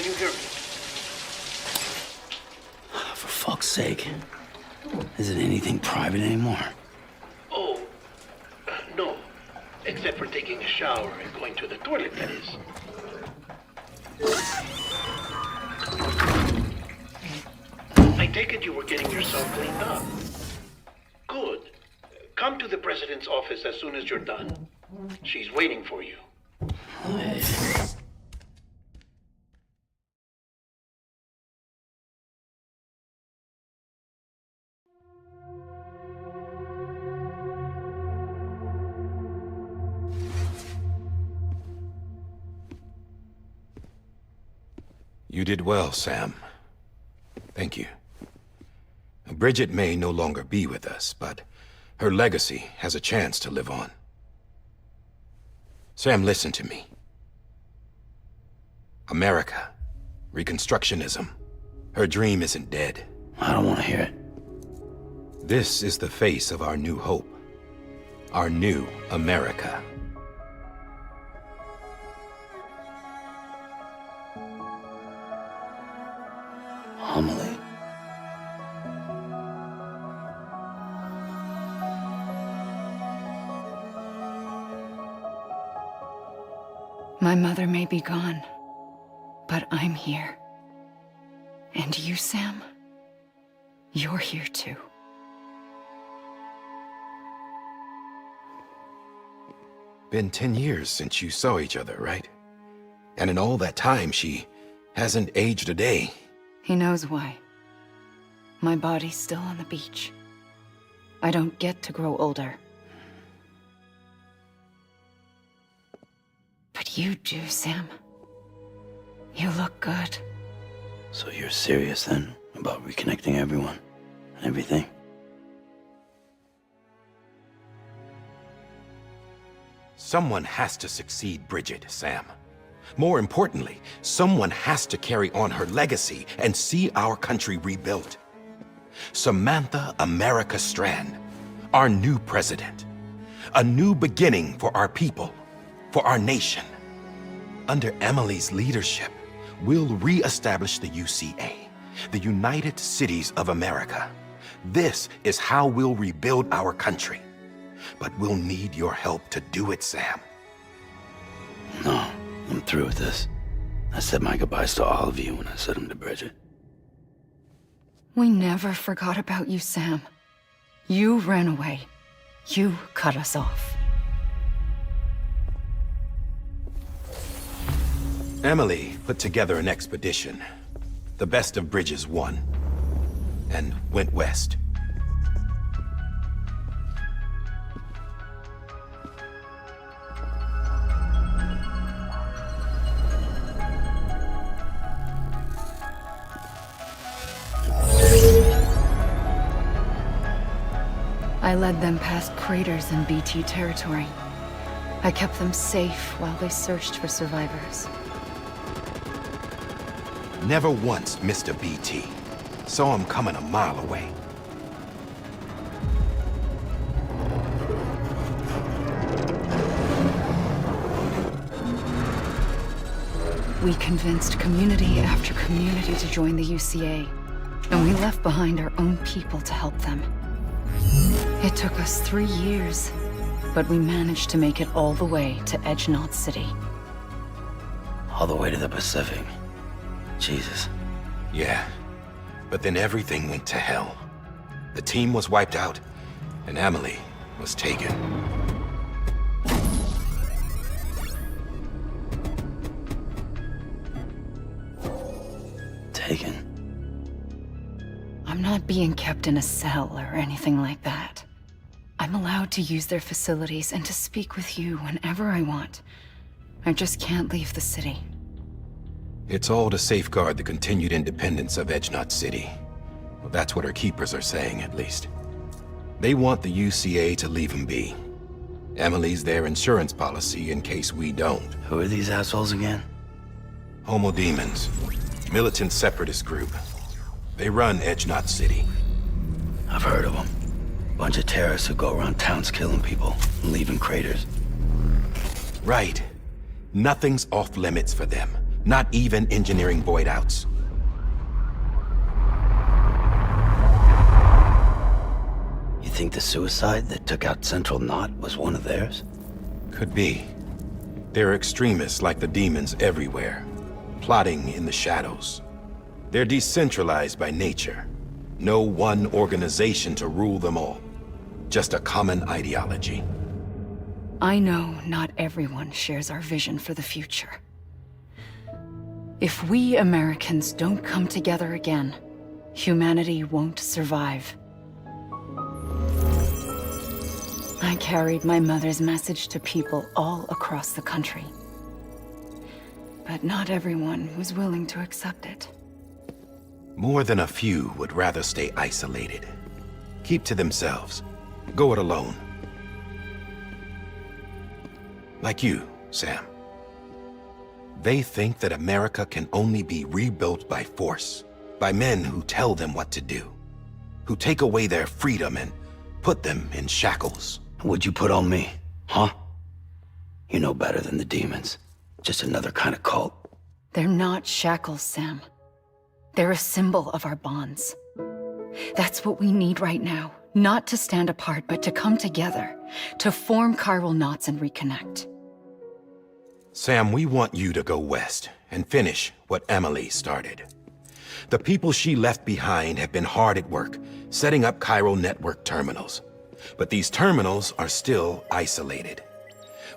Can you hear me? For fuck's sake. Isn't anything private anymore? Oh, no. Except for taking a shower and going to the toilet, that is. I take it you were getting yourself cleaned up. Good. Come to the president's office as soon as you're done. She's waiting for you. You did well, Sam. Thank you. Bridget may no longer be with us, but her legacy has a chance to live on. Sam, listen to me. America, Reconstructionism, her dream isn't dead. I don't want to hear it. This is the face of our new hope. Our new America. Homily. My mother may be gone, but I'm here. And you, Sam, you're here too. Been 10 years since you saw each other, right? And in all that time, she hasn't aged a day. He knows why. My body's still on the beach. I don't get to grow older. But you do, Sam. You look good. So you're serious then about reconnecting everyone and everything? Someone has to succeed Bridget, Sam. More importantly, someone has to carry on her legacy and see our country rebuilt. Samantha America Strand, our new president. A new beginning for our people, for our nation. Under Emily's leadership, we'll re-establish the UCA, the United Cities of America. This is how we'll rebuild our country. But we'll need your help to do it, Sam. No, I'm through with this. I said my goodbyes to all of you when I said them to Bridget. We never forgot about you, Sam. You ran away. You cut us off. Emily put together an expedition. The best of Bridges won. And went west. I led them past craters in BT territory. I kept them safe while they searched for survivors. Never once missed a BT. Saw him coming a mile away. We convinced community after community to join the UCA, and we left behind our own people to help them. It took us 3 years, but we managed to make it all the way to Edgenot City. All the way to the Pacific. Jesus. Yeah, but then everything went to hell. The team was wiped out, and Emily was taken. Taken? I'm not being kept in a cell or anything like that. I'm allowed to use their facilities and to speak with you whenever I want. I just can't leave the city. It's all to safeguard the continued independence of Edgenot City. Well, that's what our keepers are saying, at least. They want the UCA to leave him be. Emily's their insurance policy in case we don't. Who are these assholes again? Homo Demons. Militant separatist group. They run Edgenot City. I've heard of them. Bunch of terrorists who go around towns killing people and leaving craters. Right. Nothing's off limits for them. Not even engineering void outs. You think the suicide that took out Central Knot was one of theirs? Could be. There are extremists like the demons everywhere, plotting in the shadows. They're decentralized by nature. No one organization to rule them all. Just a common ideology. I know not everyone shares our vision for the future. If we Americans don't come together again, humanity won't survive. I carried my mother's message to people all across the country. But not everyone was willing to accept it. More than a few would rather stay isolated. Keep to themselves. Go it alone. Like you, Sam. They think that America can only be rebuilt by force, by men who tell them what to do, who take away their freedom and put them in shackles. What'd you put on me, huh? You know better than the demons. Just another kind of cult. They're not shackles, Sam. They're a symbol of our bonds. That's what we need right now. Not to stand apart, but to come together, to form chiral knots and reconnect. Sam, we want you to go west and finish what Emily started. The people she left behind have been hard at work, setting up chiral network terminals. But these terminals are still isolated.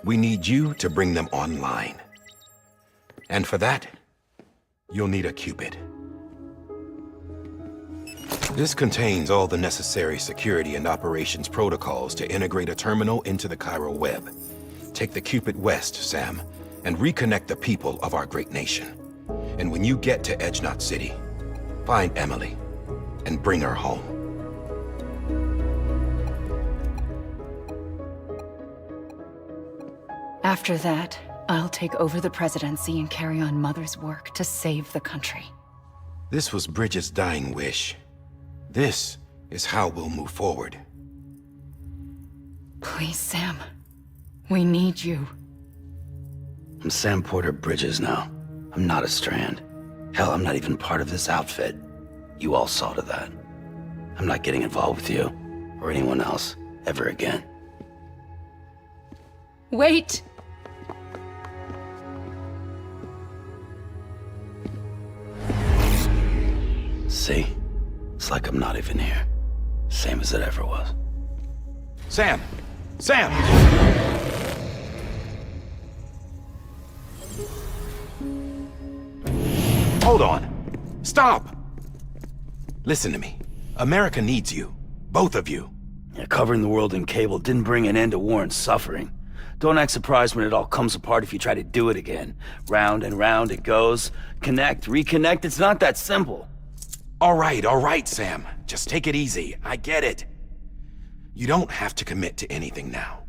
We need you to bring them online. And for that, you'll need a Cupid. This contains all the necessary security and operations protocols to integrate a terminal into the chiral web. Take the Cupid west, Sam, and reconnect the people of our great nation. And when you get to Edge Knot City, find Emily and bring her home. After that, I'll take over the presidency and carry on Mother's work to save the country. This was Bridget's dying wish. This is how we'll move forward. Please, Sam. We need you. I'm Sam Porter Bridges now. I'm not a Strand. Hell, I'm not even part of this outfit. You all saw to that. I'm not getting involved with you, or anyone else, ever again. Wait! See? It's like I'm not even here. Same as it ever was. Sam! Sam! Hold on. Stop! Listen to me. America needs you. Both of you. Yeah, covering the world in cable didn't bring an end to war and suffering. Don't act surprised when it all comes apart if you try to do it again. Round and round it goes. Connect, reconnect, it's not that simple. All right, Sam. Just take it easy. I get it. You don't have to commit to anything now.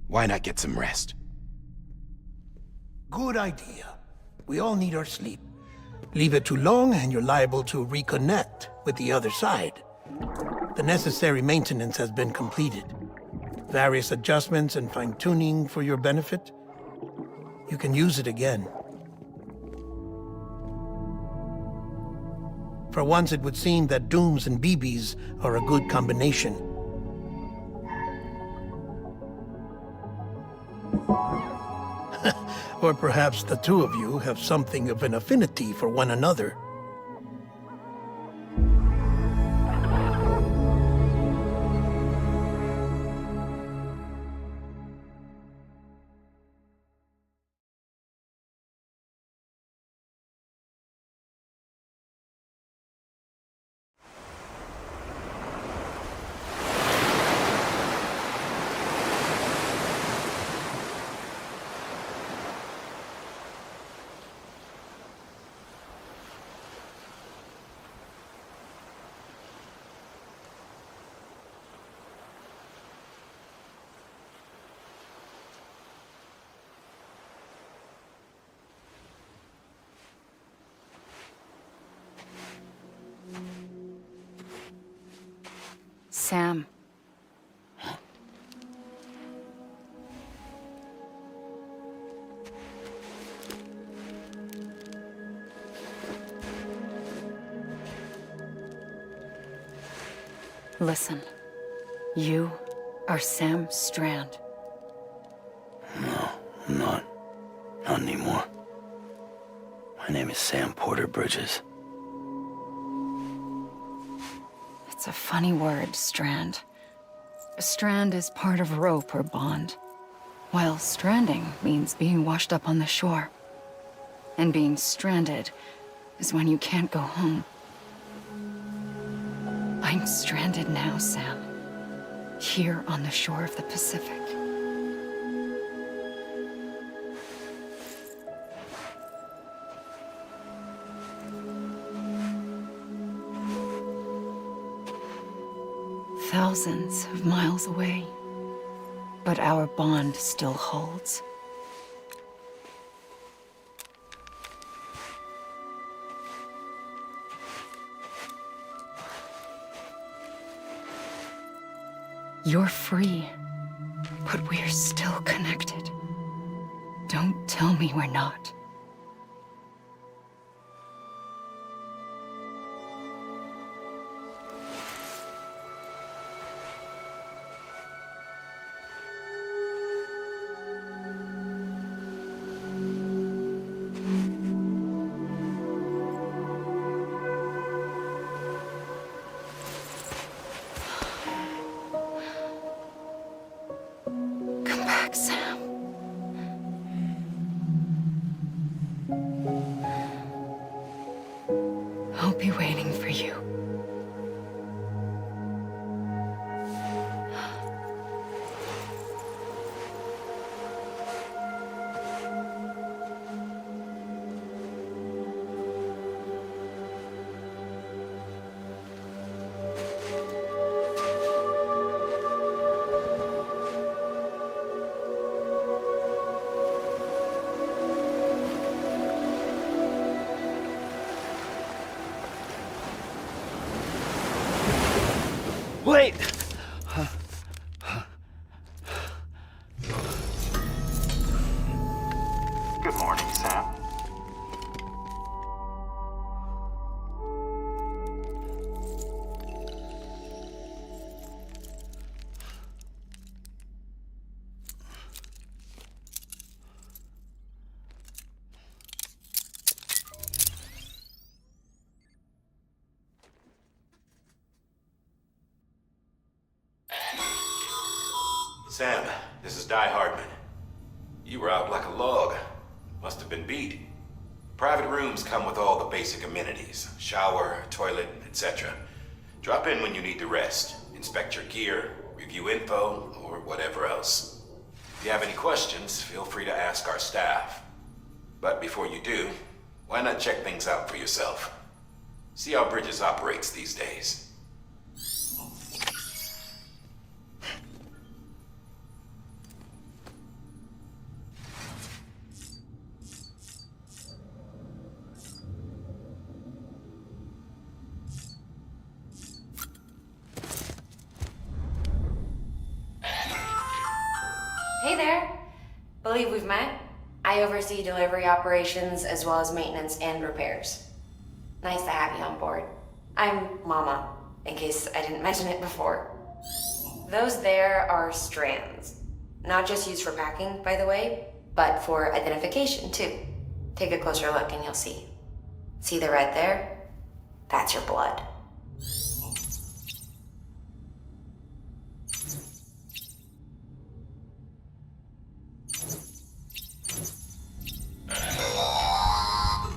Why not get some rest? Good idea. We all need our sleep. Leave it too long and you're liable to reconnect with the other side. The necessary maintenance has been completed. Various adjustments and fine-tuning for your benefit. You can use it again. For once, it would seem that Dooms and BBs are a good combination. Or perhaps the two of you have something of an affinity for one another. Sam. Listen. You are Sam Strand. No, I'm not. Not anymore. My name is Sam Porter Bridges. It's a funny word, Strand. A strand is part of rope or bond, while stranding means being washed up on the shore. And being stranded is when you can't go home. I'm stranded now, Sam. Here on the shore of the Pacific. Thousands of miles away, but our bond still holds. You're free, but we're still connected. Don't tell me we're not. Come back, Sam. I'll be waiting for you. Wait! Good morning, Sam. Sam, this is Die Hardman. You were out like a log. Must have been beat. Private rooms come with all the basic amenities. Shower, toilet, etc. Drop in when you need to rest. Inspect your gear, review info, or whatever else. If you have any questions, feel free to ask our staff. But before you do, why not check things out for yourself? See how Bridges operates these days. Hey there. Believe we've met. I oversee delivery operations as well as maintenance and repairs. Nice to have you on board. I'm Mama, in case I didn't mention it before. Those there are strands. Not just used for packing, by the way, but for identification too. Take a closer look and you'll see. See the red there? That's your blood.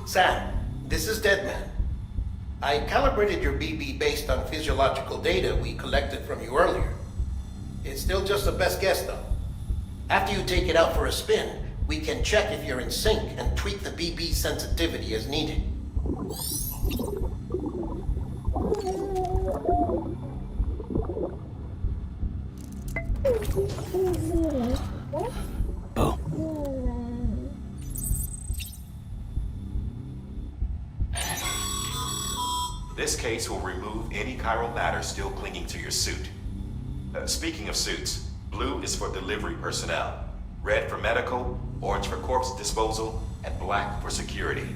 Sam, this is Deadman. I calibrated your BB based on physiological data we collected from you earlier. It's still just a best guess, though. After you take it out for a spin, we can check if you're in sync and tweak the BB sensitivity as needed. This case will remove any chiral matter still clinging to your suit. Speaking of suits, blue is for delivery personnel, red for medical, orange for corpse disposal, and black for security.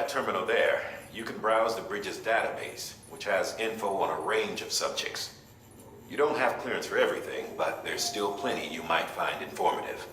that terminal there, you can browse the bridge's database, which has info on a range of subjects. You don't have clearance for everything, but there's still plenty you might find informative.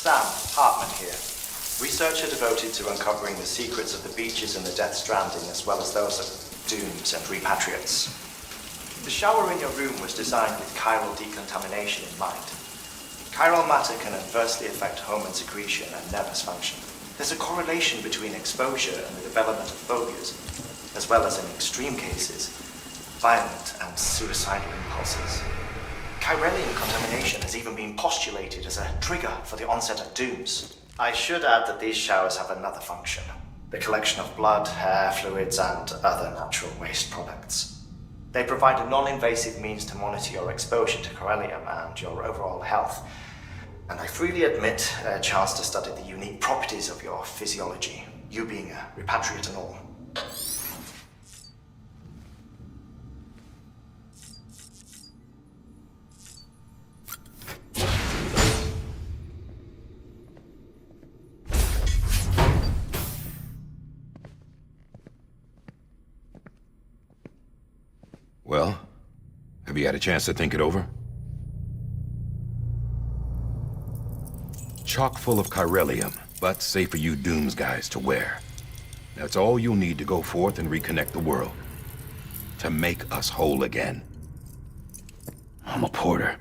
Sam, Hartman here. Researcher devoted to uncovering the secrets of the beaches in the Death Stranding, as well as those of dooms and repatriates. The shower in your room was designed with chiral decontamination in mind. Chiral matter can adversely affect hormone secretion and nervous function. There's a correlation between exposure and the development of phobias, as well as in extreme cases, violent and suicidal impulses. Chiralium contamination has even been postulated as a trigger for the onset of dooms. I should add that these showers have another function: the collection of blood, hair, fluids, and other natural waste products. They provide a non-invasive means to monitor your exposure to chiralium and your overall health, and I freely admit a chance to study the unique properties of your physiology, you being a repatriate and all. Well, have you had a chance to think it over? Chock full of chiralium, but safe for you Dooms guys to wear. That's all you'll need to go forth and reconnect the world. To make us whole again. I'm a porter.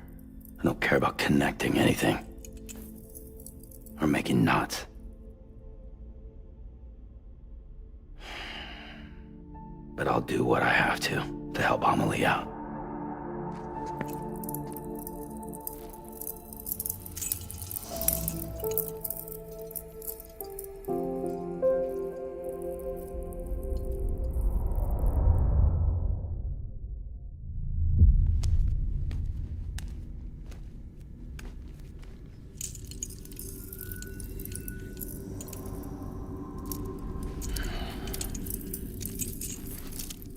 I don't care about connecting anything. Or making knots. But I'll do what I have to help Amelie out.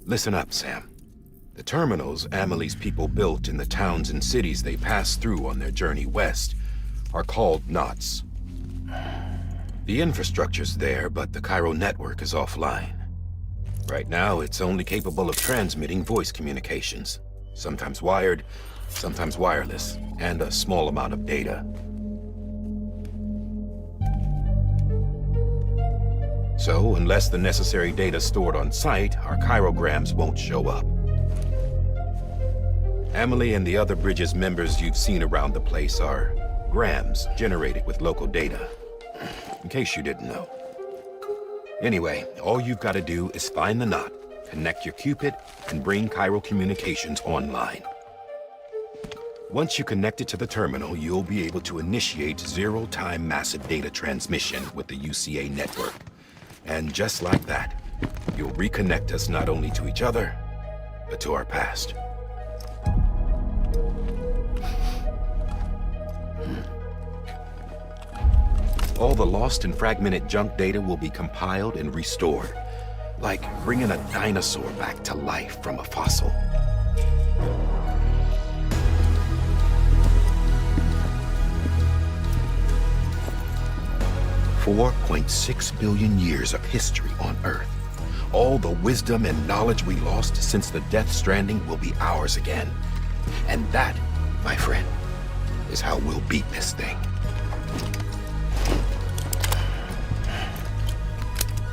Listen up, Sam. The terminals Amelie's people built in the towns and cities they passed through on their journey west are called knots. The infrastructure's there, but the Cairo network is offline. Right now, it's only capable of transmitting voice communications, sometimes wired, sometimes wireless, and a small amount of data. So, unless the necessary data stored on site, our chirograms won't show up. Amelie and the other Bridges members you've seen around the place are grams generated with local data, in case you didn't know. Anyway, all you've got to do is find the knot, connect your Cupid, and bring Cairo communications online. Once you connect it to the terminal, you'll be able to initiate zero-time massive data transmission with the UCA network. And just like that, you'll reconnect us not only to each other, but to our past. All the lost and fragmented junk data will be compiled and restored, like bringing a dinosaur back to life from a fossil. 4.6 billion years of history on Earth. All the wisdom and knowledge we lost since the Death Stranding will be ours again. And that, my friend, is how we'll beat this thing.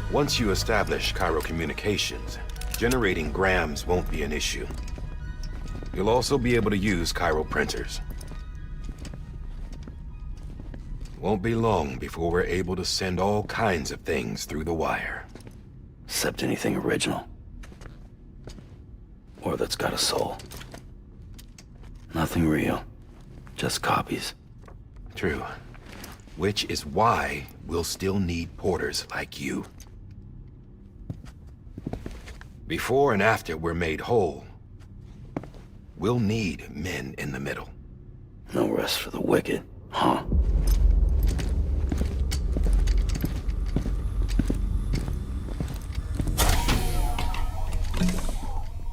Once you establish Cairo communications, generating grams won't be an issue. You'll also be able to use Cairo printers. Won't be long before we're able to send all kinds of things through the wire. Except anything original. Or that's got a soul. Nothing real. Just copies. True. Which is why we'll still need porters like you. Before and after we're made whole, we'll need men in the middle. No rest for the wicked, huh?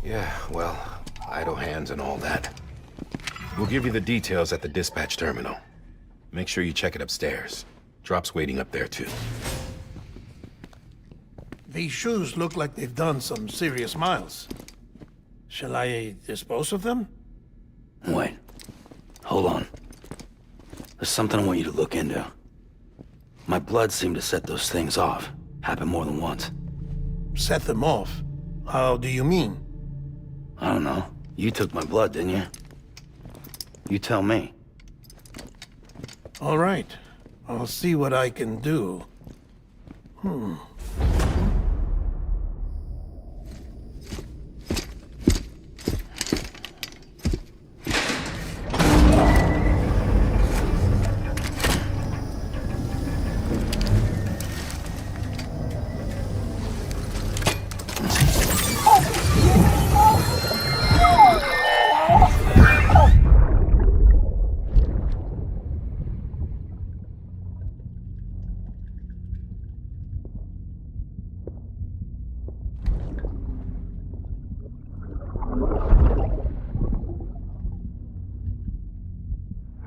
Yeah, well, idle hands and all that. We'll give you the details at the dispatch terminal. Make sure you check it upstairs. Drop's waiting up there, too. These shoes look like they've done some serious miles. Shall I dispose of them? Wait. Hold on. There's something I want you to look into. My blood seemed to set those things off. Happened more than once. Set them off? How do you mean? I don't know. You took my blood, didn't you? You tell me. All right. I'll see what I can do.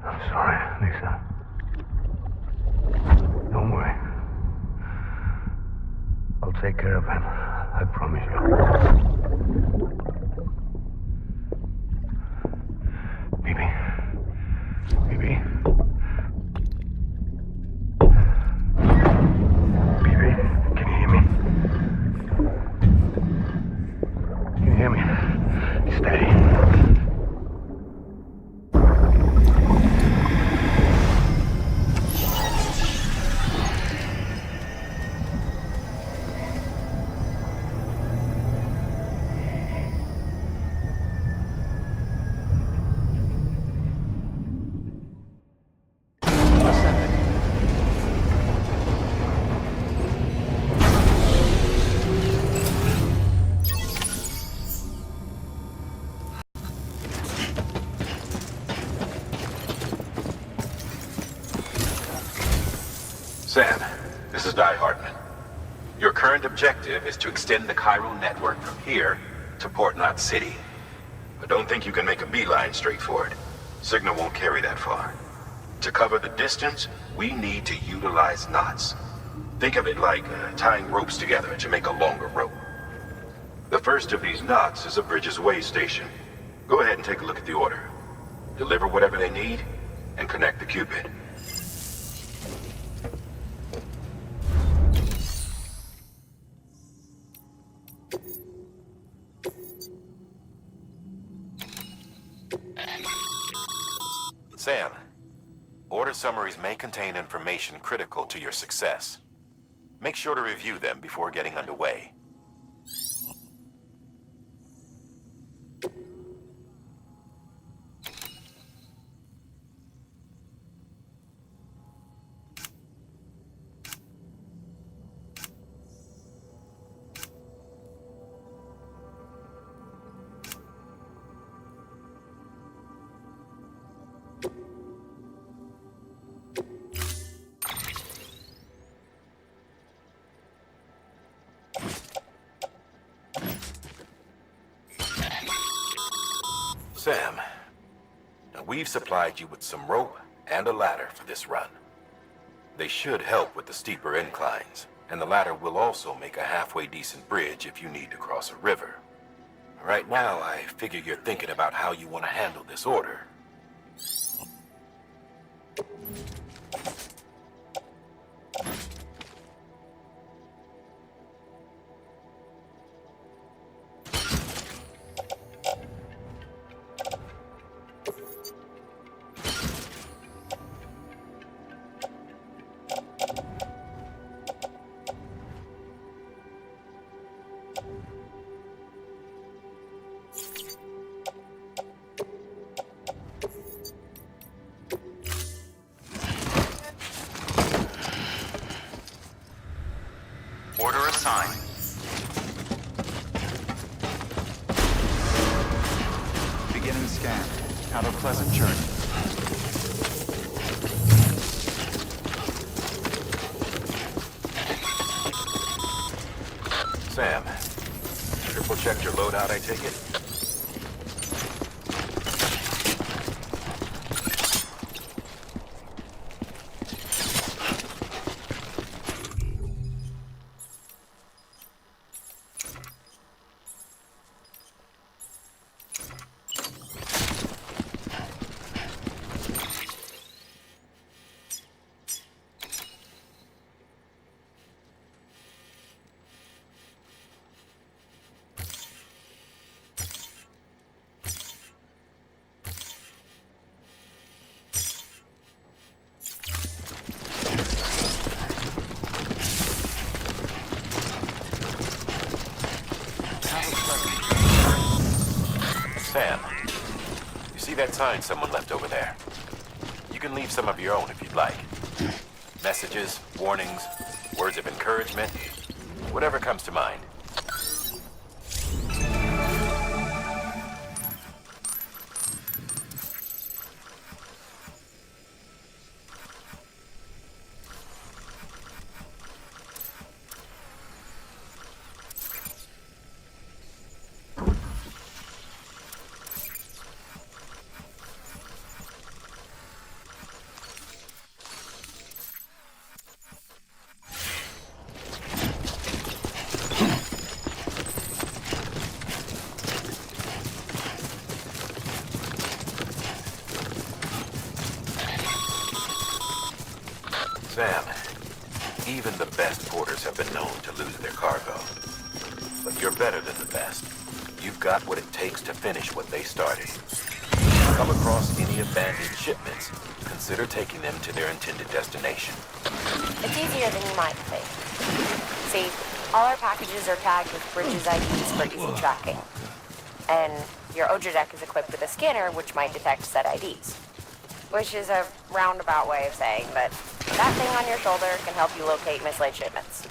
I'm sorry, Lisa. Don't worry. I'll take care of him. I promise you. Baby. Baby. Baby, can you hear me? Can you hear me? Steady. Sam, this is Hardman. Your current objective is to extend the Cairo network from here to Port Knot City. But don't think you can make a beeline straight for it. Signal won't carry that far. To cover the distance, we need to utilize knots. Think of it like tying ropes together to make a longer rope. The first of these knots is a Bridges Way station. Go ahead and take a look at the order. Deliver whatever they need, and connect the Cupid. Sam, now we've supplied you with some rope and a ladder for this run. They should help with the steeper inclines, and the latter will also make a halfway decent bridge if you need to cross a river. Right now, I figure you're thinking about how you want to handle this order. Order assigned. Beginning scan. Have a pleasant journey. Sam, triple checked your loadout, I take it? Sam, you see that sign someone left over there? You can leave some of your own if you'd like. Messages, warnings, words of encouragement, whatever comes to mind. Sam, even the best porters have been known to lose their cargo. But you're better than the best. You've got what it takes to finish what they started. Come across any abandoned shipments, consider taking them to their intended destination. It's easier than you might think. See, all our packages are tagged with Bridges IDs for easy tracking. And your Odra deck is equipped with a scanner which might detect said IDs. Which is a roundabout way of saying that that thing on your shoulder can help you locate mislaid shipments.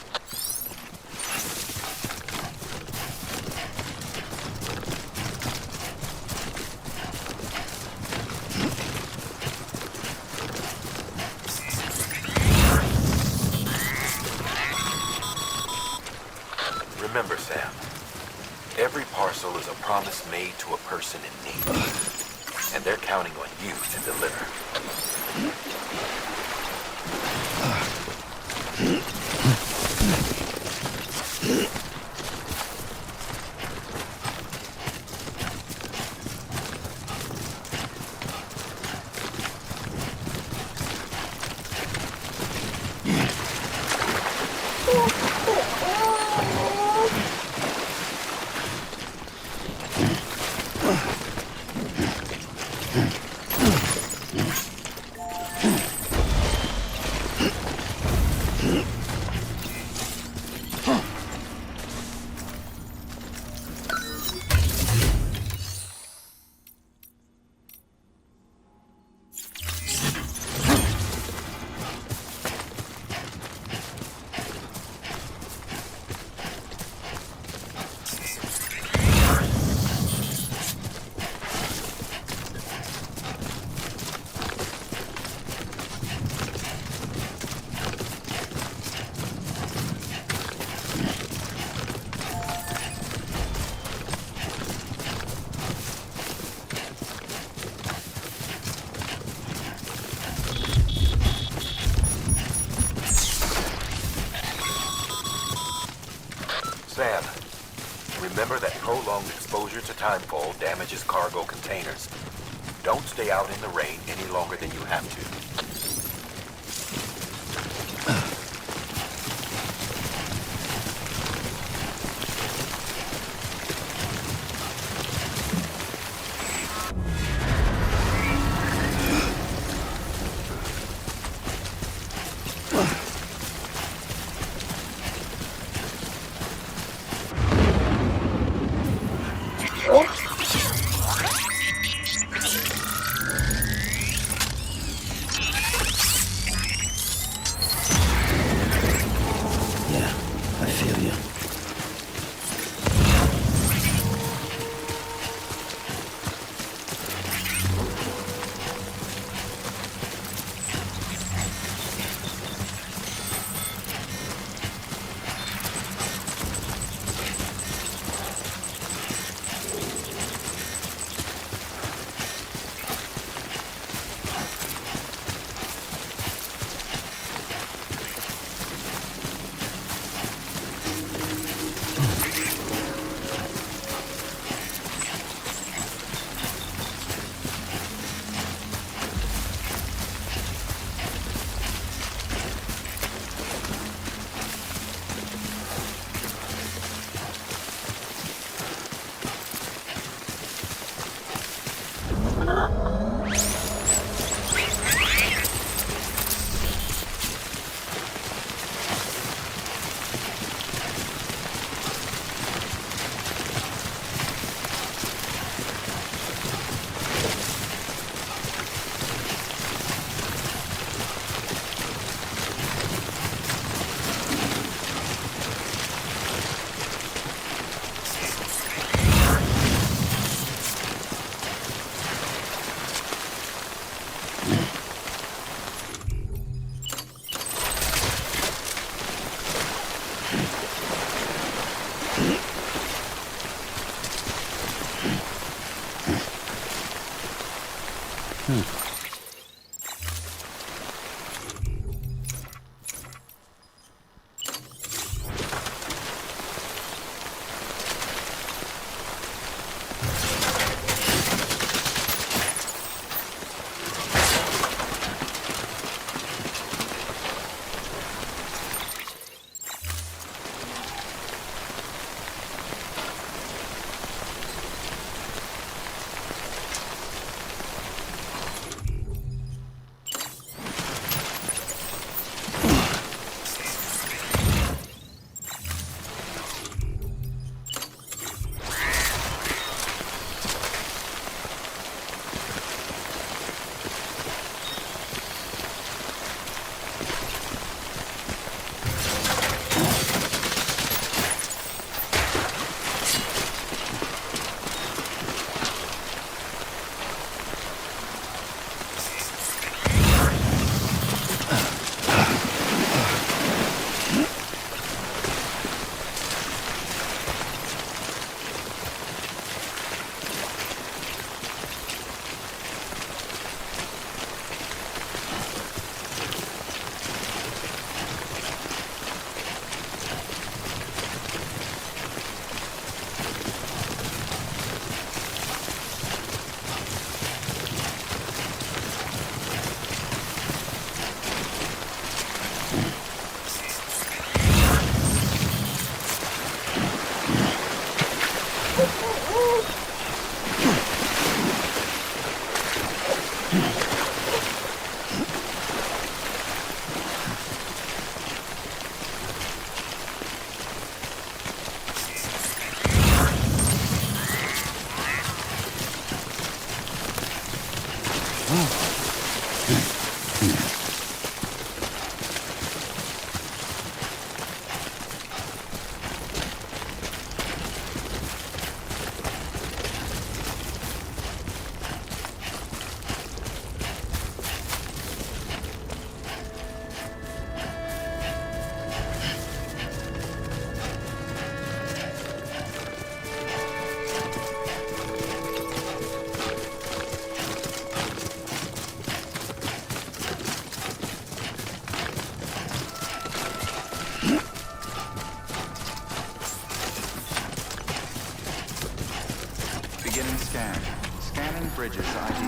Remember, Sam, every parcel is a promise made to a person in need. And they're counting on you to deliver. Remember that prolonged exposure to timefall damages cargo containers. Don't stay out in the rain any longer than you have to. Bridges ID.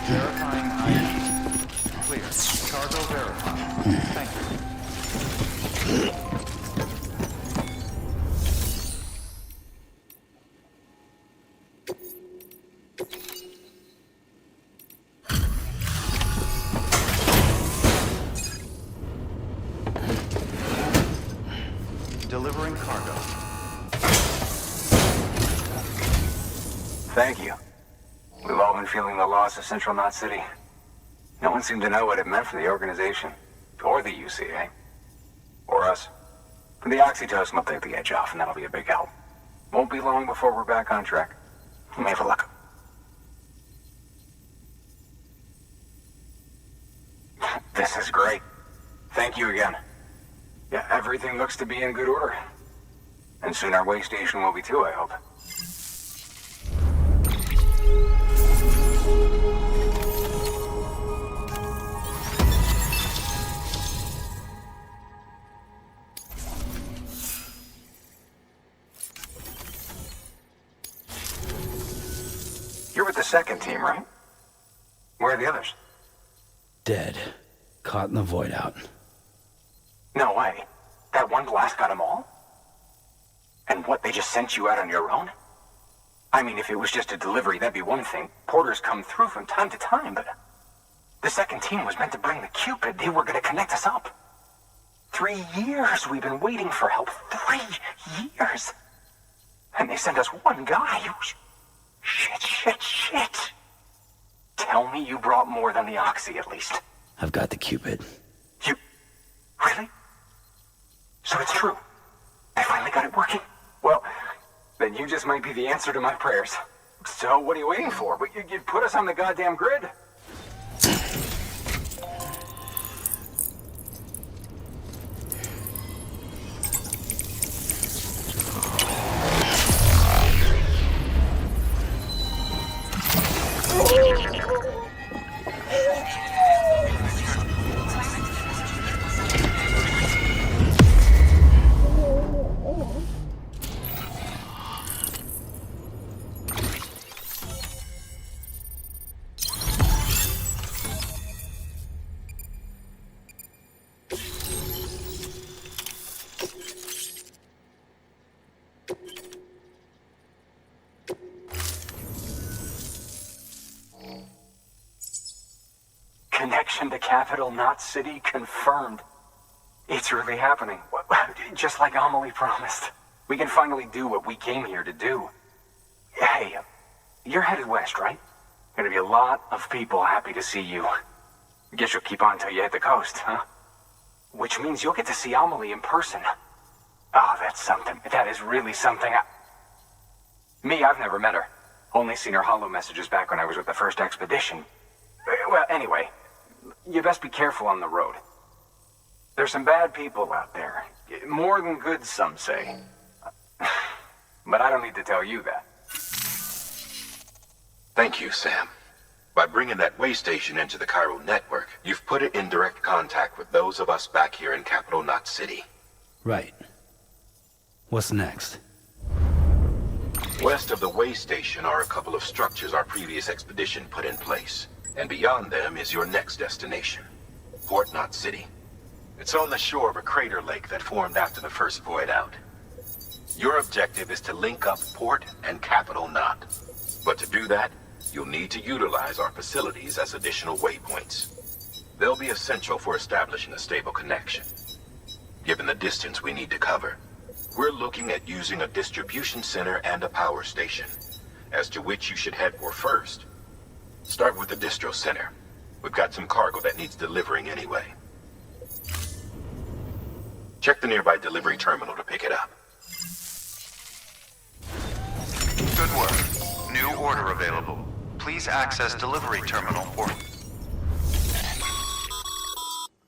Verifying ID. Clear. Cargo verified. Thank you. Delivering cargo. Thank you. We've all been feeling the loss of Central Knot City. No one seemed to know what it meant for the organization, or the UCA, or us. The oxytocin will take the edge off, and that'll be a big help. Won't be long before we're back on track. You may have a look. This is great. Thank you again. Yeah, everything looks to be in good order. And soon our way station will be too, I hope. You're with the second team, right? Where are the others? Dead. Caught in the void out. No way. That one blast got them all? And what, they just sent you out on your own? I mean, if it was just a delivery, that'd be one thing. Porters come through from time to time, but... The second team was meant to bring the Cupid. They were gonna connect us up. 3 years we've been waiting for help. 3 years! And they sent us one guy. Shit. Tell me you brought more than the Oxy, at least. I've got the Cupid. You... Really? So it's true. I finally got it working. Well, then you just might be the answer to my prayers. So what are you waiting for? You'd put us on the goddamn grid. Connection to Capital Knot City confirmed. It's really happening. Just like Amelie promised. We can finally do what we came here to do. Hey, you're headed west, right? Gonna be a lot of people happy to see you. Guess you'll keep on till you hit the coast, huh? Which means you'll get to see Amelie in person. Oh, that's something. That is really something. Me, I've never met her. Only seen her holo messages back when I was with the first expedition. Well, anyway, you best be careful on the road. There's some bad people out there. More than good, some say. But I don't need to tell you that. Thank you, Sam. By bringing that way station into the Cairo network, you've put it in direct contact with those of us back here in Capital Knot City. Right. What's next? West of the way station are a couple of structures our previous expedition put in place. And beyond them is your next destination, Port Knot City. It's on the shore of a crater lake that formed after the first void out. Your objective is to link up Port and Capital Knot. But to do that, you'll need to utilize our facilities as additional waypoints. They'll be essential for establishing a stable connection. Given the distance we need to cover, we're looking at using a distribution center and a power station, as to which you should head for first. Start with the distro center. We've got some cargo that needs delivering anyway. Check the nearby delivery terminal to pick it up. Good work. New order available. Please access delivery terminal or...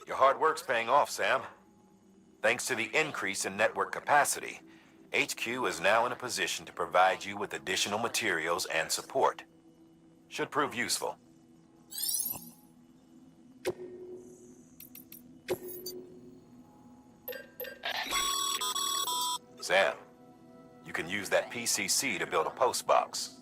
Your hard work's paying off, Sam. Thanks to the increase in network capacity, HQ is now in a position to provide you with additional materials and support. Should prove useful. Sam, you can use that PCC to build a post box.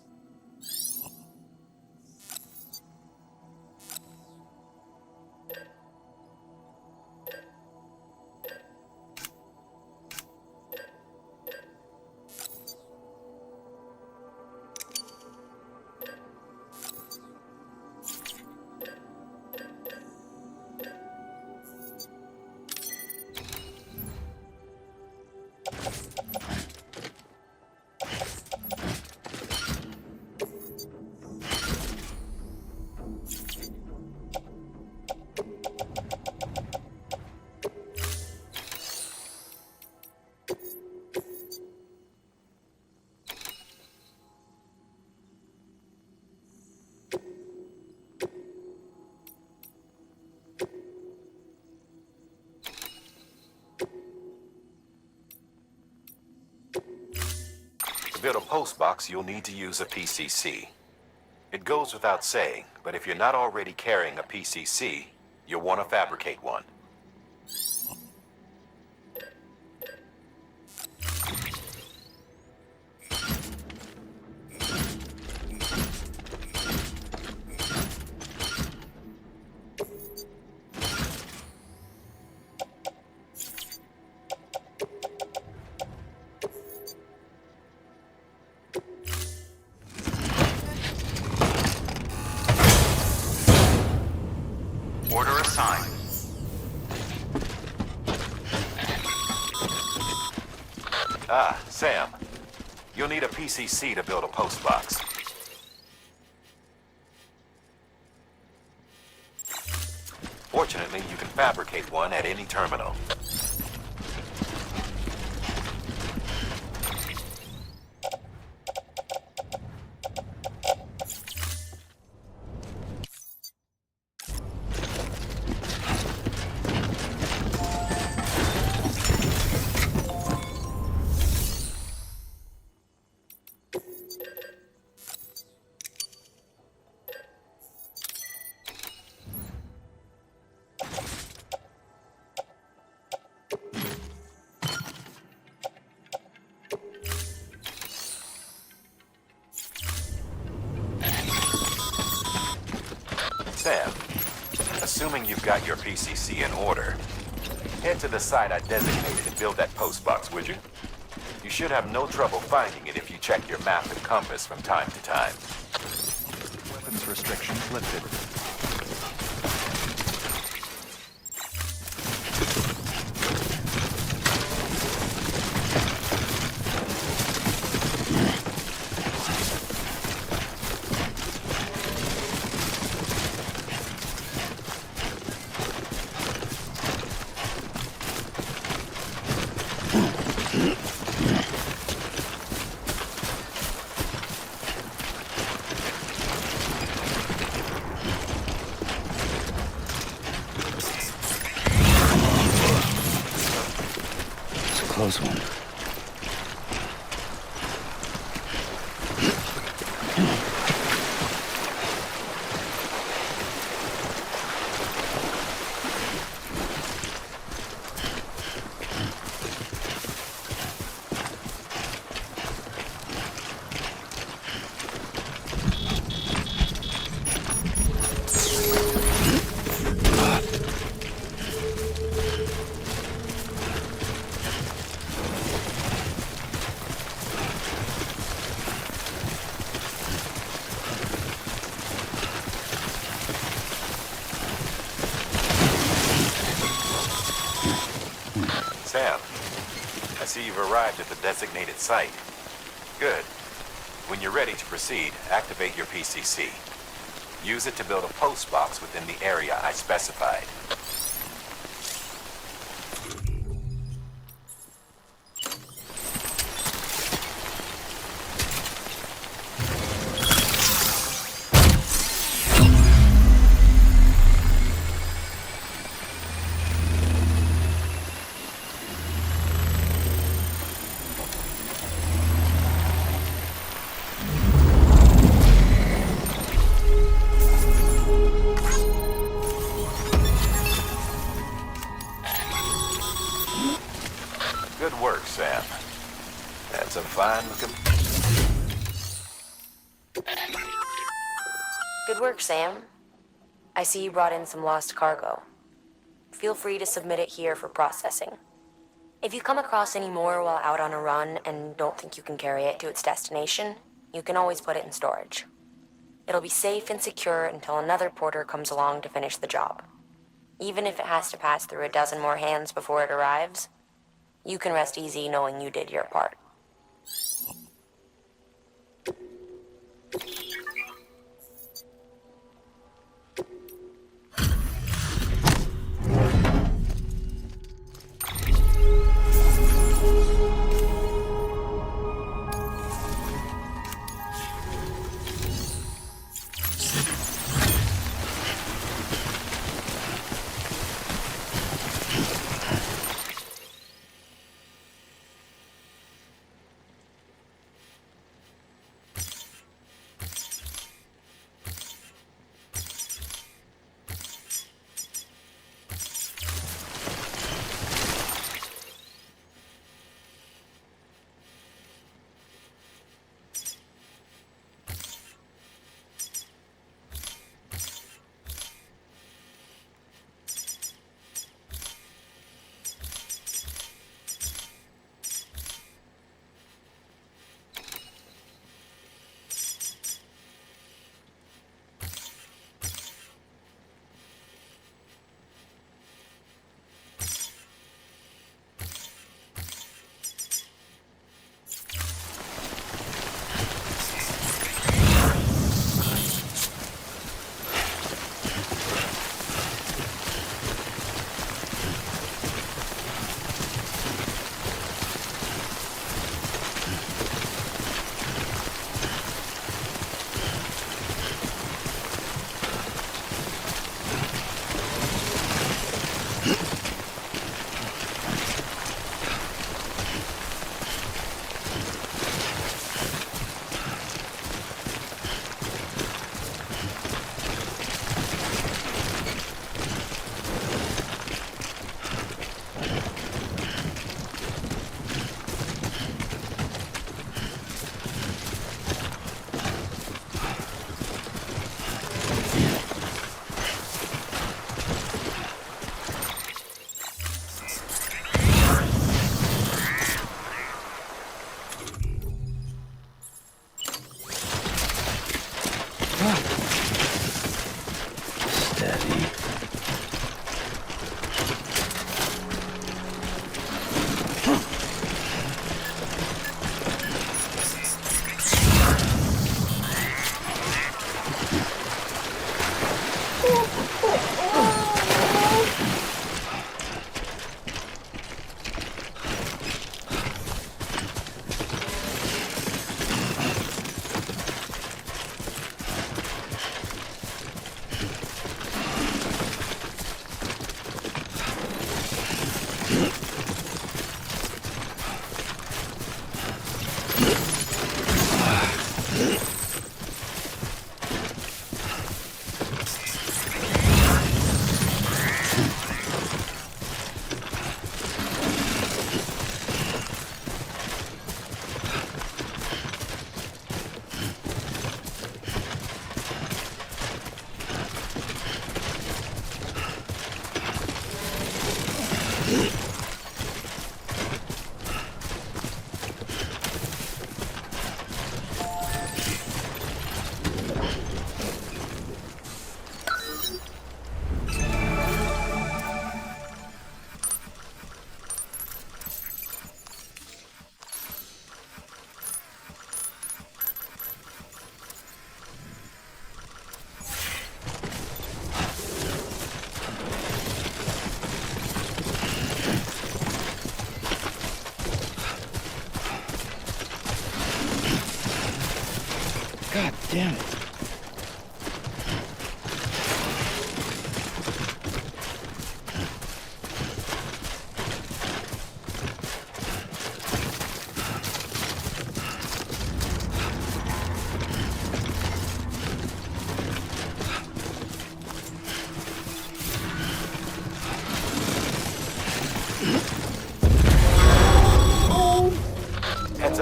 postbox, you'll need to use a PCC. It goes without saying, but if you're not already carrying a PCC, you'll want to fabricate one. Order assigned. Ah, Sam. You'll need a PCC to build a postbox. Fortunately, you can fabricate one at any terminal. Sam, assuming you've got your PCC in order, head to the site I designated and build that postbox, would you? You should have no trouble finding it if you check your map and compass from time to time. Weapons restrictions lifted. Close one. Sam, I see you've arrived at the designated site. Good. When you're ready to proceed, activate your PCC. Use it to build a postbox within the area I specified. Good work, Sam. That's a fine looking... Good work, Sam. I see you brought in some lost cargo. Feel free to submit it here for processing. If you come across any more while out on a run and don't think you can carry it to its destination, you can always put it in storage. It'll be safe and secure until another porter comes along to finish the job. Even if it has to pass through a dozen more hands before it arrives, you can rest easy knowing you did your part.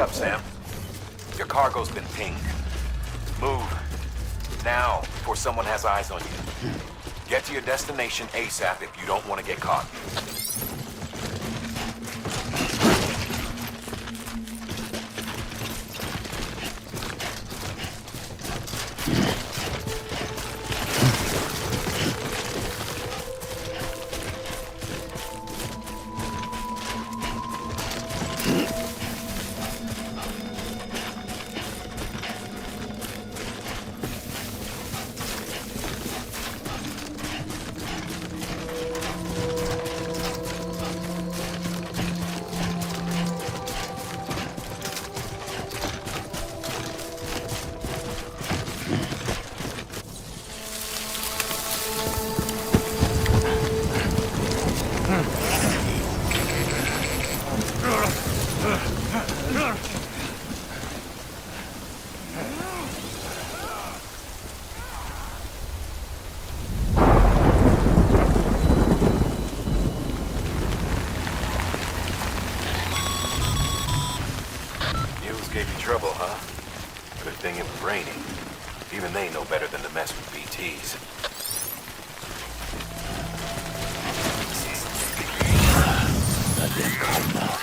up, Sam? Your cargo's been pinged. Move. Now, before someone has eyes on you. Get to your destination ASAP if you don't want to get caught. Gave you trouble, huh? Good thing it was raining. Even they know better than to mess with BTs. Goddamn cold now.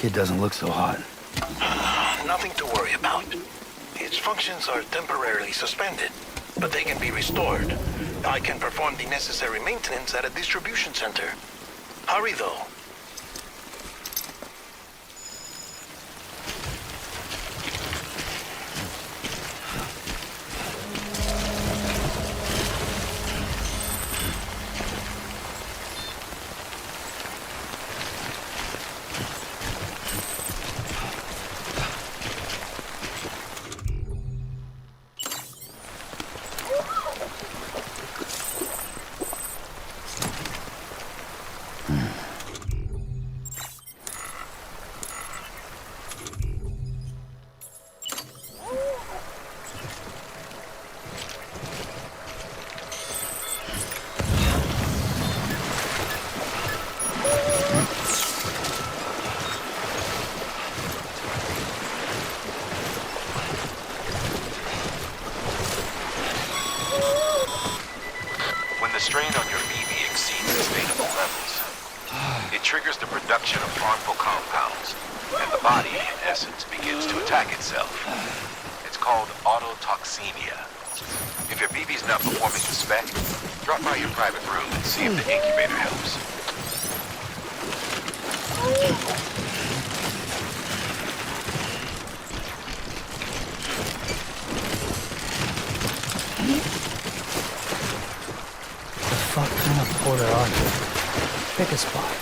Kid doesn't look so hot. Nothing to worry about. Its functions are temporarily suspended, but they can be restored. I can perform the necessary maintenance at a distribution center. Hurry, though. The strain on your BB exceeds sustainable levels. It triggers the production of harmful compounds, and the body, in essence, begins to attack itself. It's called autotoxemia. If your BB's not performing to spec, drop by your private room and see if the incubator helps. What kind of porter are you? Pick a spot.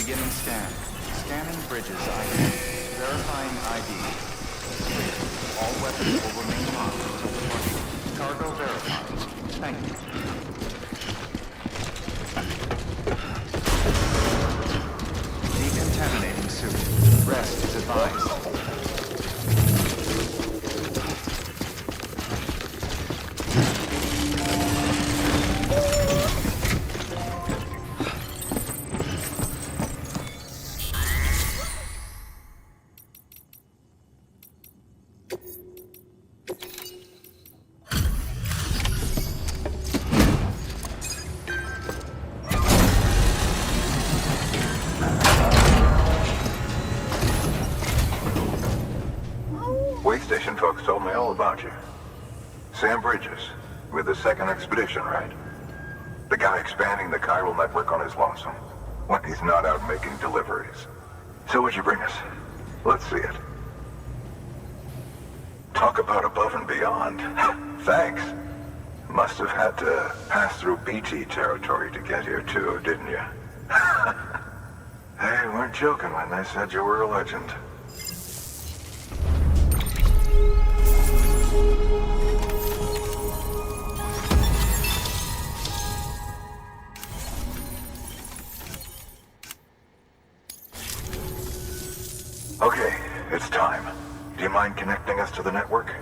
Beginning scan. Scanning bridges ID. Verifying ID. Clear. All weapons will remain locked until departure. Cargo verified. Thank you. Decontaminating suit. Rest is advised. Station folks told me all about you. Sam Bridges, with the second expedition, right? The guy expanding the chiral network on his lonesome, when he's not out making deliveries. So what'd you bring us? Let's see it. Talk about above and beyond. Thanks. Must have had to pass through BT territory to get here too, didn't you? They weren't joking when they said you were a legend. Okay, it's time. Do you mind connecting us to the network?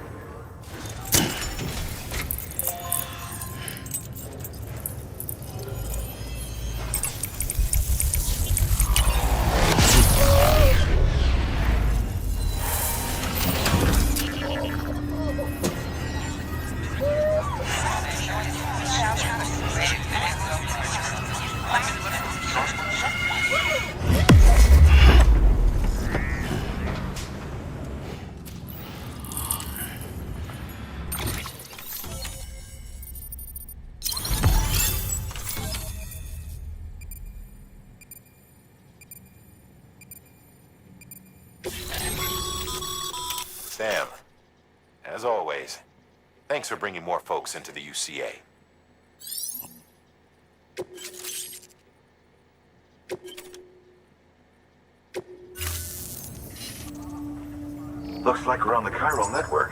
Sam, as always, thanks for bringing more folks into the UCA. Looks like we're on the chiral network.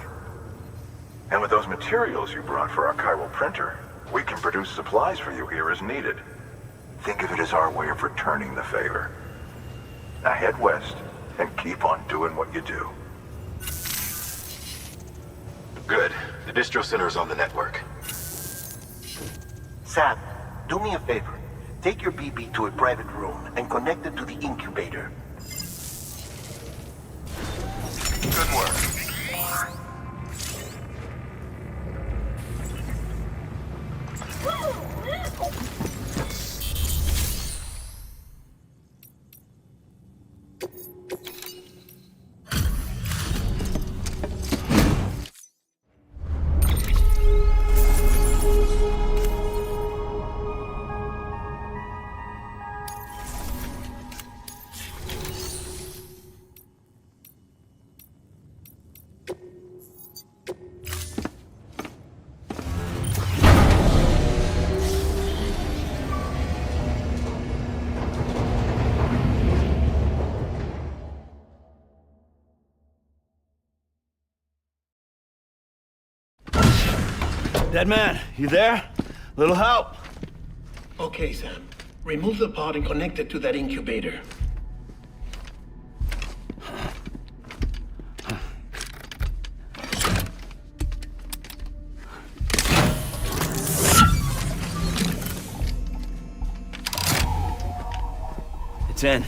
And with those materials you brought for our chiral printer, we can produce supplies for you here as needed. Think of it as our way of returning the favor. Now head west and keep on doing what you do. Good. The distro center is on the network. Sam, do me a favor. Take your BB to a private room and connect it to the incubator. Good work. Dead man, you there? Little help? Okay, Sam. Remove the pod and connect it to that incubator. It's in.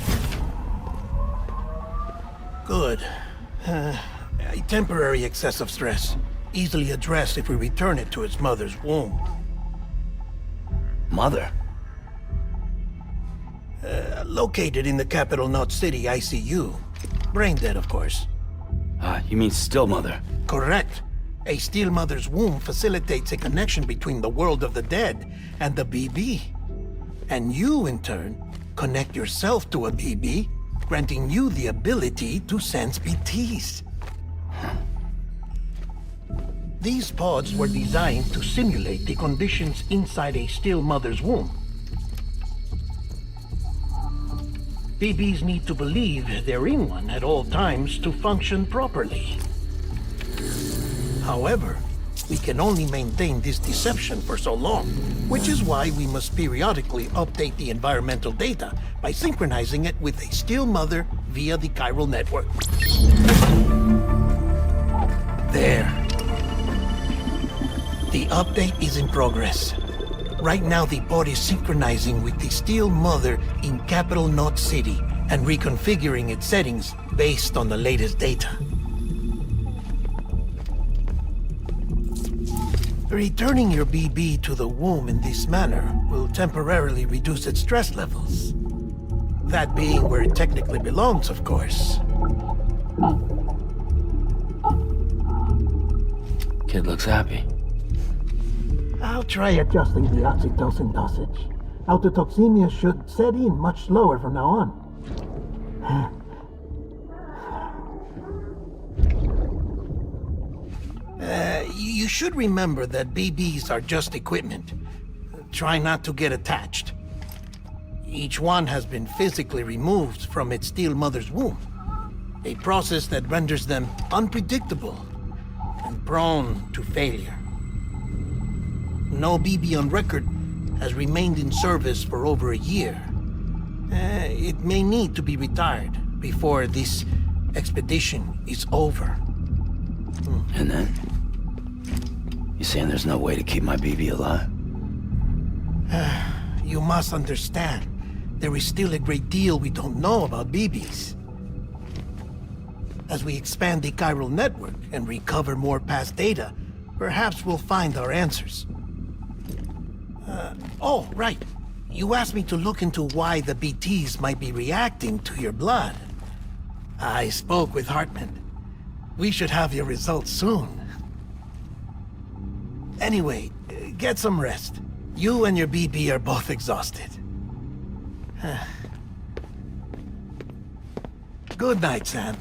Good. A temporary excessive stress. Easily addressed if we return it to its mother's womb. Mother? Located in the capital Knot City ICU. Brain dead, of course. You mean still mother? Correct. A still mother's womb facilitates a connection between the world of the dead and the BB. And you, in turn, connect yourself to a BB, granting you the ability to sense BTs. These pods were designed to simulate the conditions inside a still mother's womb. BBs need to believe they're in one at all times to function properly. However, we can only maintain this deception for so long, which is why we must periodically update the environmental data by synchronizing it with a still mother via the chiral network. There. The update is in progress. Right now, the pod is synchronizing with the still mother in capital Knot City and reconfiguring its settings based on the latest data. Returning your BB to the womb in this manner will temporarily reduce its stress levels. That being where it technically belongs, of course. Kid looks happy. I'll try adjusting the oxytocin dosage. Autotoxemia should set in much slower from now on. You should remember that BBs are just equipment. Try not to get attached. Each one has been physically removed from its still mother's womb. A process that renders them unpredictable and prone to failure. No BB on record has remained in service for over a year. It may need to be retired before this expedition is over. And then? You saying there's no way to keep my BB alive? You must understand, there is still a great deal we don't know about BBs. As we expand the chiral network and recover more past data, perhaps we'll find our answers. Oh, right. You asked me to look into why the BTs might be reacting to your blood. I spoke with Hartman. We should have your results soon. Anyway, get some rest. You and your BB are both exhausted. Good night, Sam.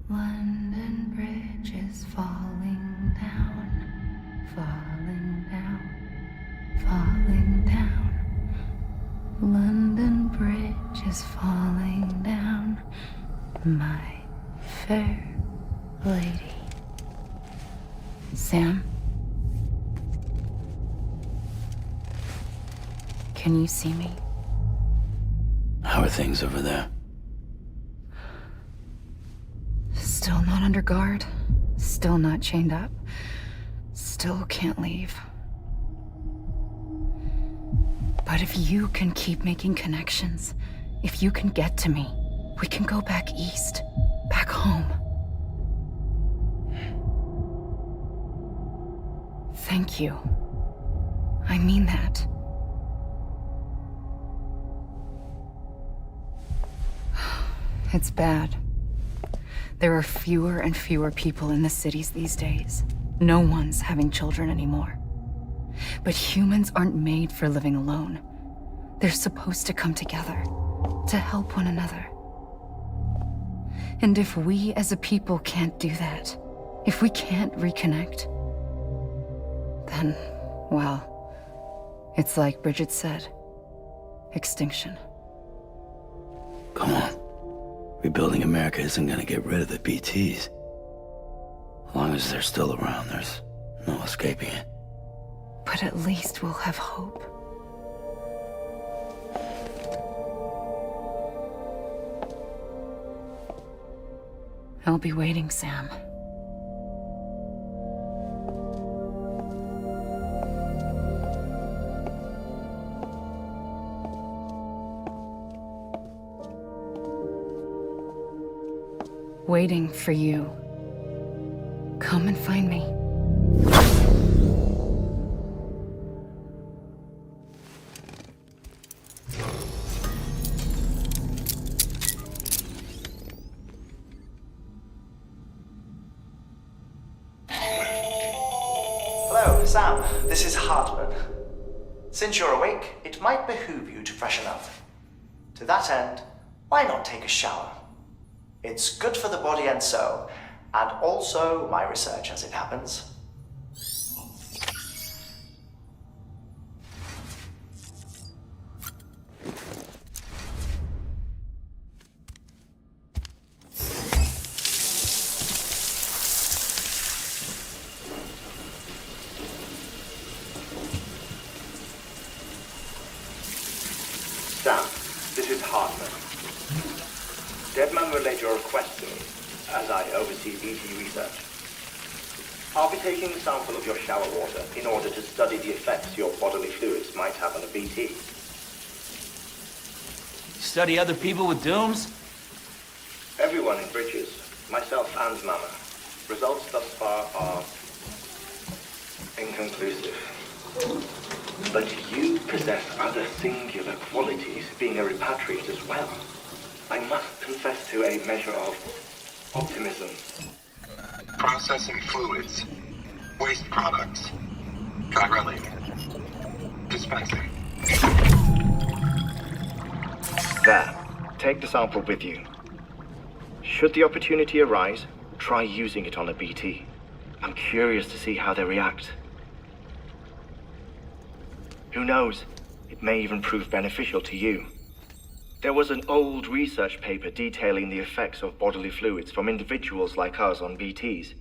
London Bridge is falling down, falling down, falling down. London Bridge is falling down, my fair lady. Sam? Can you see me? How are things over there? Still not under guard. Still not chained up. Still can't leave. But if you can keep making connections, if you can get to me, we can go back east. Back home. Thank you. I mean that. It's bad. There are fewer and fewer people in the cities these days. No one's having children anymore. But humans aren't made for living alone. They're supposed to come together, to help one another. And if we as a people can't do that, if we can't reconnect, then, well, it's like Bridget said, extinction. Come on. Rebuilding America isn't gonna get rid of the BTs. As long as they're still around, there's no escaping it. But at least we'll have hope. I'll be waiting, Sam. Waiting for you. Come and find me. Hello, Sam. This is Hartman. Since you're awake, it might behoove you to freshen up. To that end, why not take a shower? It's good for the body and soul, and also my research as it happens. Sam, this is Hartman. Deadman relayed your request to me, as I oversee BT research. I'll be taking a sample of your shower water in order to study the effects your bodily fluids might have on a BT. Study other people with dooms? Everyone in Bridges, myself and Mama. Results thus far are inconclusive. But you possess other singular qualities, being a repatriate as well. I must confess to a measure of optimism. Processing fluids. Waste products. Drilling. Dispensing. There. Take the sample with you. Should the opportunity arise, try using it on a BT. I'm curious to see how they react. Who knows? It may even prove beneficial to you. There was an old research paper detailing the effects of bodily fluids from individuals like us on BTs.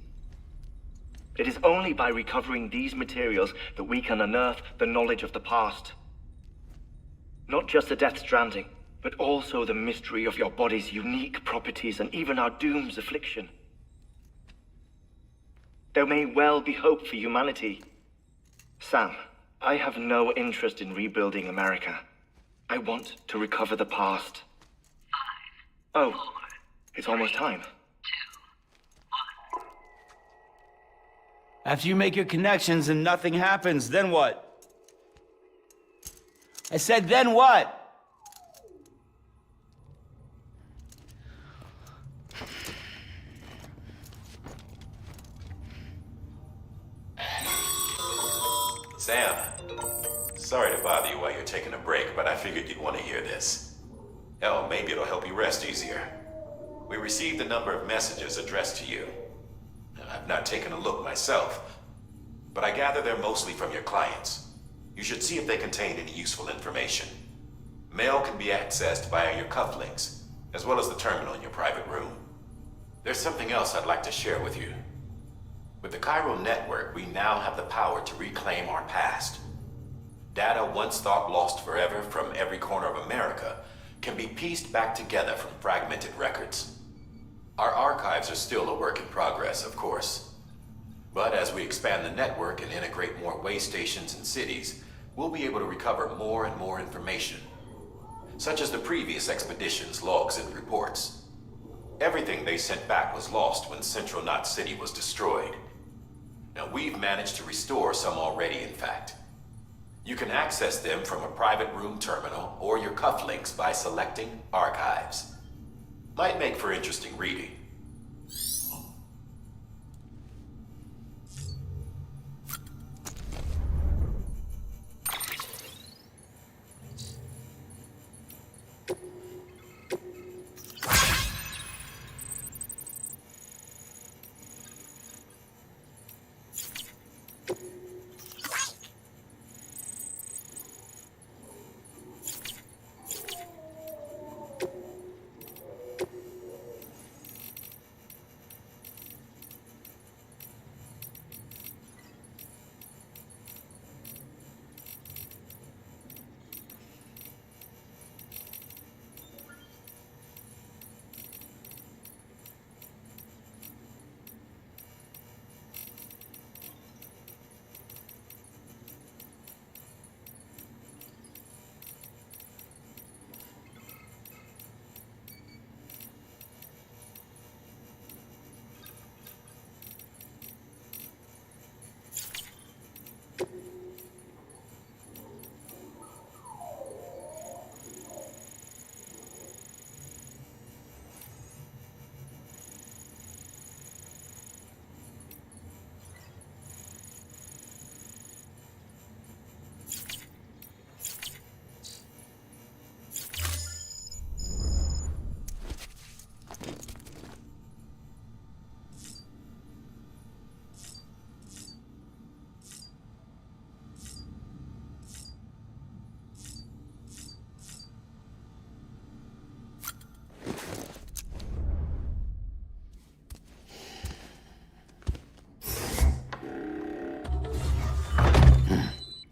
It is only by recovering these materials that we can unearth the knowledge of the past. Not just the Death Stranding, but also the mystery of your body's unique properties and even our doom's affliction. There may well be hope for humanity. Sam, I have no interest in rebuilding America. I want to recover the past. 5, 4, oh, it's almost time. 2, 1. After you make your connections and nothing happens, then what? I said, then what? Sam, sorry to bother you while you're taking a break, but I figured you'd want to hear this. Hell, maybe it'll help you rest easier. We received a number of messages addressed to you. I've not taken a look myself, but I gather they're mostly from your clients. You should see if they contain any useful information. Mail can be accessed via your cufflinks, as well as the terminal in your private room. There's something else I'd like to share with you. With the chiral network, we now have the power to reclaim our past. Data once thought lost forever from every corner of America can be pieced back together from fragmented records. Our archives are still a work in progress, of course. But as we expand the network and integrate more way stations and cities, we'll be able to recover more and more information, such as the previous expedition's logs and reports. Everything they sent back was lost when Central Knot City was destroyed. Now we've managed to restore some already, in fact. You can access them from a private room terminal or your cufflinks by selecting Archives. Might make for interesting reading.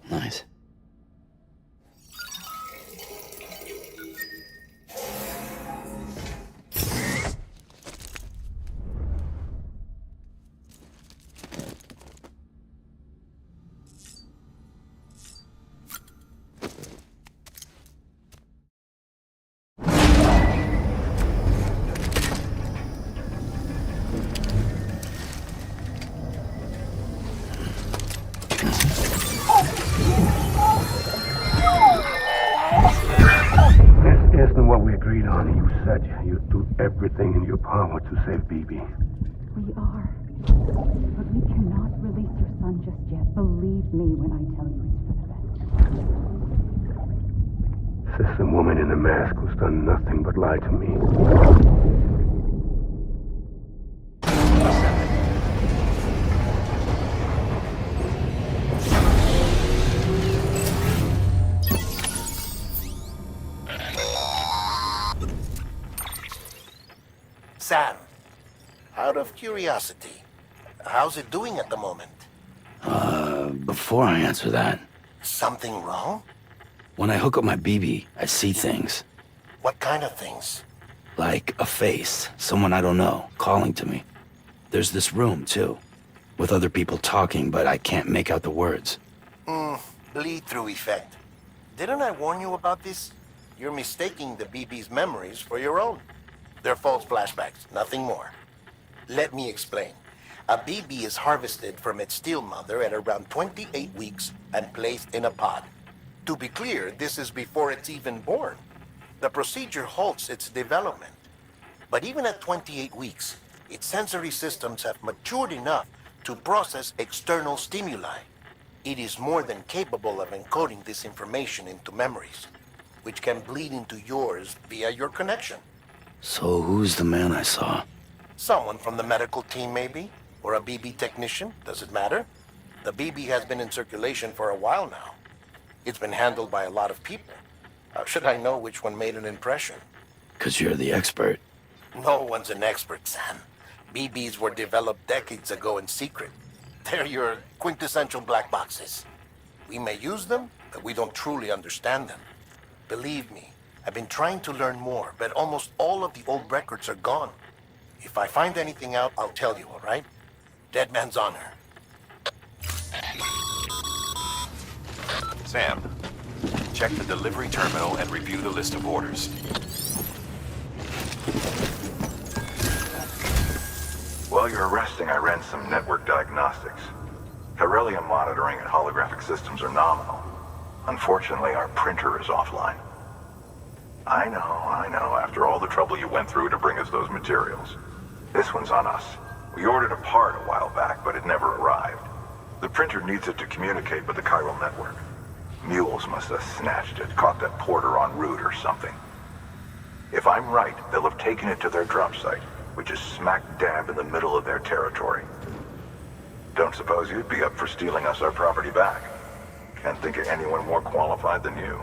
Nice. You'd do everything in your power to save BB. We are. But we cannot release your son just yet. Believe me when I tell you it's for the best. Sister woman in the mask who's done nothing but lie to me. Sam, out of curiosity, how's it doing at the moment? Before I answer that... Something wrong? When I hook up my BB, I see things. What kind of things? Like a face, someone I don't know, calling to me. There's this room, too, with other people talking, but I can't make out the words. Bleed-through effect. Didn't I warn you about this? You're mistaking the BB's memories for your own. They're false flashbacks, nothing more. Let me explain. A BB is harvested from its steel mother at around 28 weeks and placed in a pod. To be clear, this is before it's even born. The procedure halts its development. But even at 28 weeks, its sensory systems have matured enough to process external stimuli. It is more than capable of encoding this information into memories, which can bleed into yours via your connection. So who's the man I saw? Someone from the medical team, maybe? Or a BB technician? Does it matter? The BB has been in circulation for a while now. It's been handled by a lot of people. How should I know which one made an impression? 'Cause you're the expert. No one's an expert, Sam. BBs were developed decades ago in secret. They're your quintessential black boxes. We may use them, but we don't truly understand them. Believe me, I've been trying to learn more, but almost all of the old records are gone. If I find anything out, I'll tell you, all right? Dead man's honor. Sam, check the delivery terminal and review the list of orders. While you're resting, I ran some network diagnostics. Beryllium monitoring and holographic systems are nominal. Unfortunately, our printer is offline. I know, after all the trouble you went through to bring us those materials. This one's on us. We ordered a part a while back, but it never arrived. The printer needs it to communicate with the chiral network. Mules must have snatched it, caught that porter en route or something. If I'm right, they'll have taken it to their drop site, which is smack dab in the middle of their territory. Don't suppose you'd be up for stealing us our property back? Can't think of anyone more qualified than you.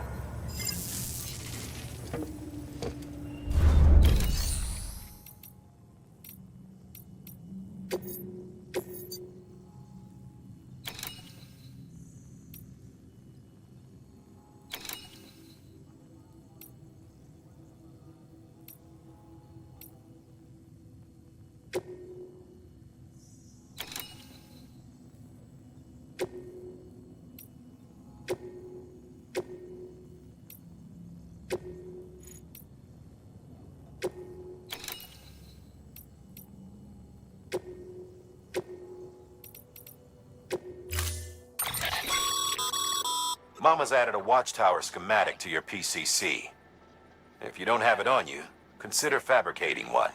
Mama's added a watchtower schematic to your PCC. If you don't have it on you, consider fabricating one.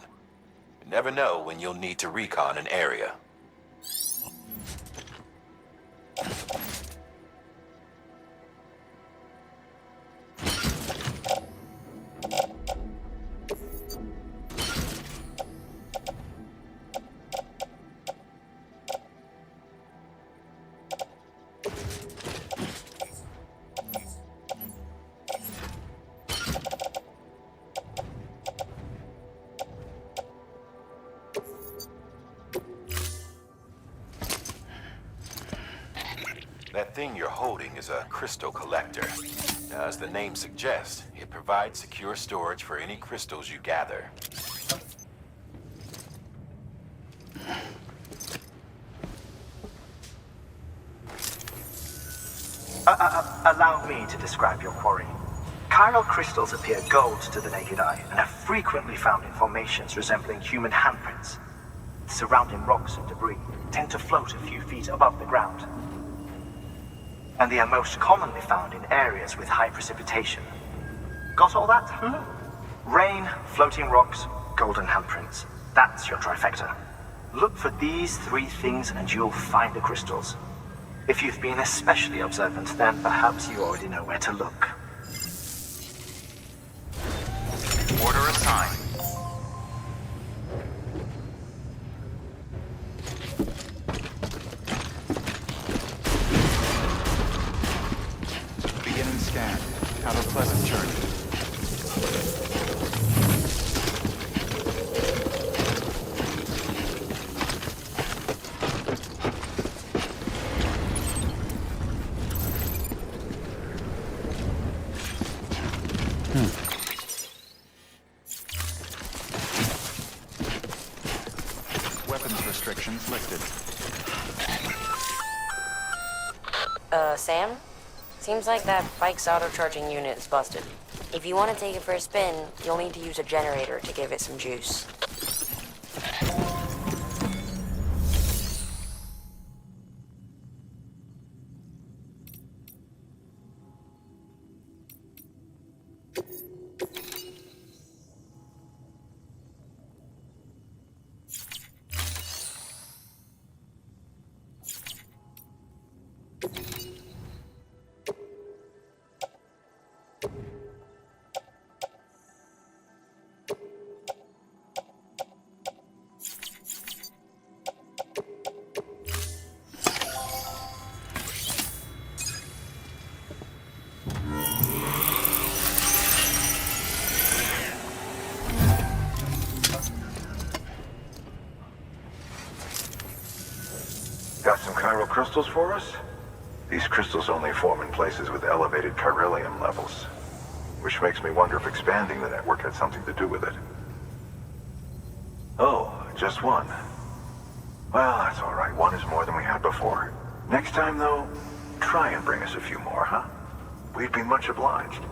You never know when you'll need to recon an area. That thing you're holding is a crystal collector. Now, as the name suggests, it provides secure storage for any crystals you gather. Allow me to describe your quarry. Chiral crystals appear gold to the naked eye and are frequently found in formations resembling human handprints. Surrounding rocks and debris tend to float a few feet above the ground. And they are most commonly found in areas with high precipitation. Got all that? Rain, floating rocks, golden handprints. That's your trifecta. Look for these three things and you'll find the crystals. If you've been especially observant, then perhaps you already know where to look. Order assigned. Beginning scan. Have a pleasant journey. Weapons restrictions lifted. Sam? Seems like that bike's auto-charging unit is busted. If you want to take it for a spin, you'll need to use a generator to give it some juice. Got some chiral crystals for us? These crystals only form in places with elevated chiralium levels, which makes me wonder if expanding the network had something to do with it. Oh, just one. Well, that's all right. One is more than we had before. Next time, though, try and bring us a few more, huh? We'd be much obliged.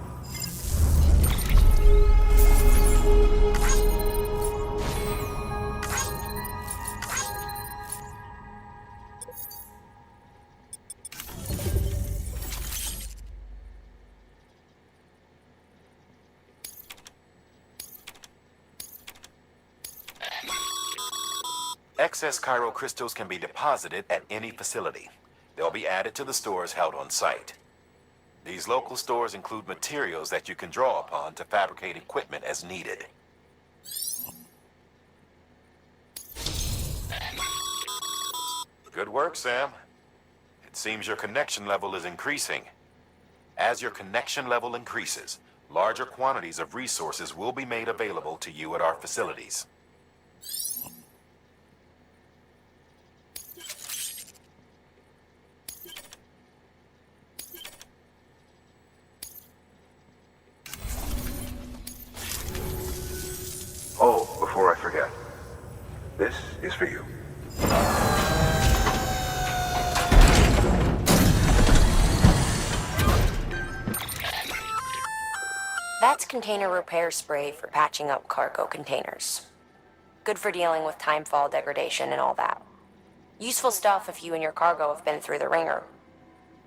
Excess chiral crystals can be deposited at any facility. They'll be added to the stores held on site. These local stores include materials that you can draw upon to fabricate equipment as needed. Good work, Sam. It seems your connection level is increasing. As your connection level increases, larger quantities of resources will be made available to you at our facilities. Oh, before I forget, this is for you. That's container repair spray for patching up cargo containers. Good for dealing with timefall degradation and all that. Useful stuff if you and your cargo have been through the ringer.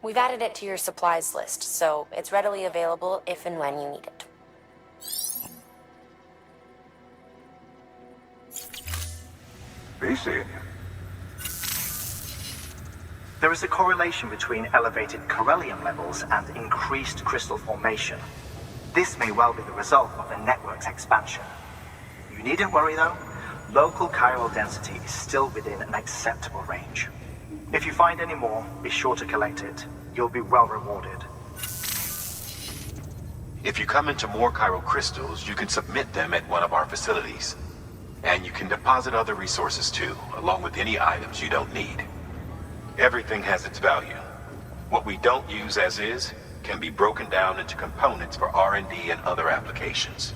We've added it to your supplies list, so it's readily available if and when you need it. Be seeing you. There is a correlation between elevated chiralium levels and increased crystal formation. This may well be the result of the network's expansion. You needn't worry though. Local chiral density is still within an acceptable range. If you find any more, be sure to collect it. You'll be well rewarded. If you come into more chiral crystals, you can submit them at one of our facilities. And you can deposit other resources too, along with any items you don't need. Everything has its value. What we don't use as is can be broken down into components for R&D and other applications.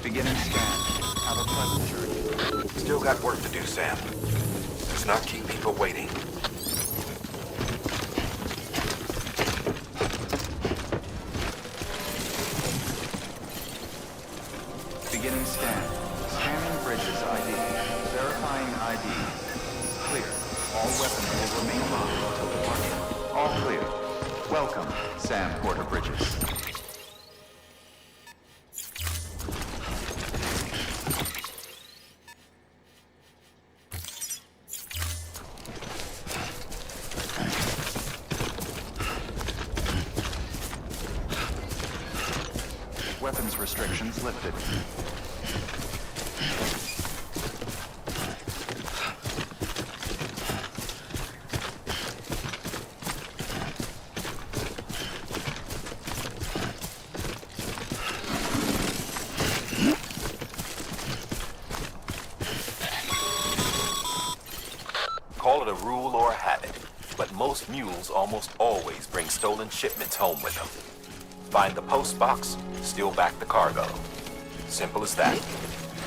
Beginning scan. Have a pleasant journey. Still got work to do, Sam. Let's not keep people waiting. Beginning scan. Scanning bridges ID. Verifying ID. Clear. All weapons will remain locked until departure. All clear. Welcome, Sam Porter Bridges. Weapons restrictions lifted. Call it a rule or a habit, but most mules almost always bring stolen shipments home with them. Find the post box, steal back the cargo. Simple as that.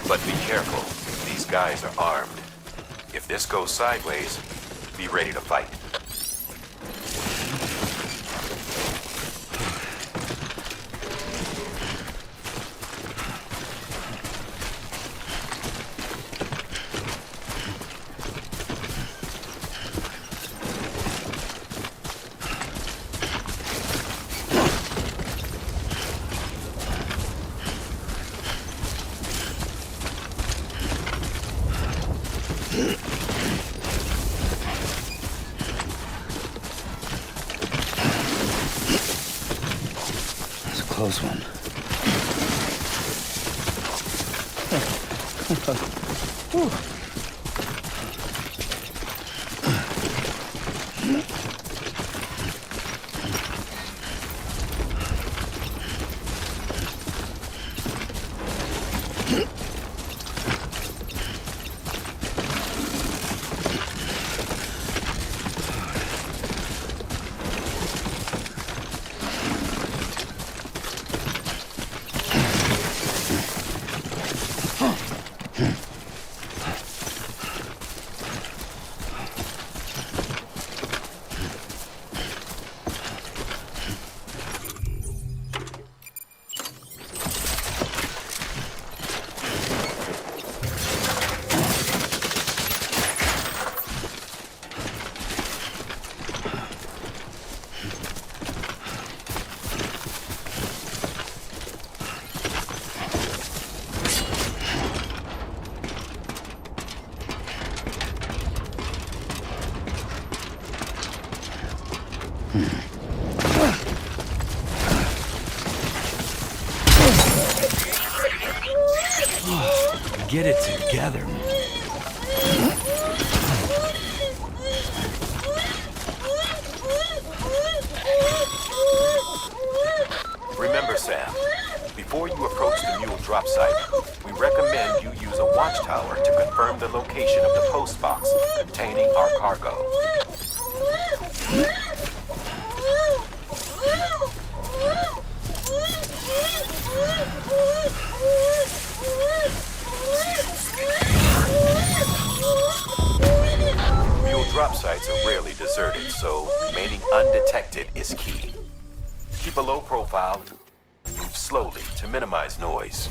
But be careful, these guys are armed. If this goes sideways, be ready to fight. close one. Get it together, man. Remember, Sam, before you approach the mule drop site, we recommend you use a watchtower to confirm the location of the post box containing our cargo. Mule drop sites are rarely deserted, so remaining undetected is key. Keep a low profile, move slowly to minimize noise.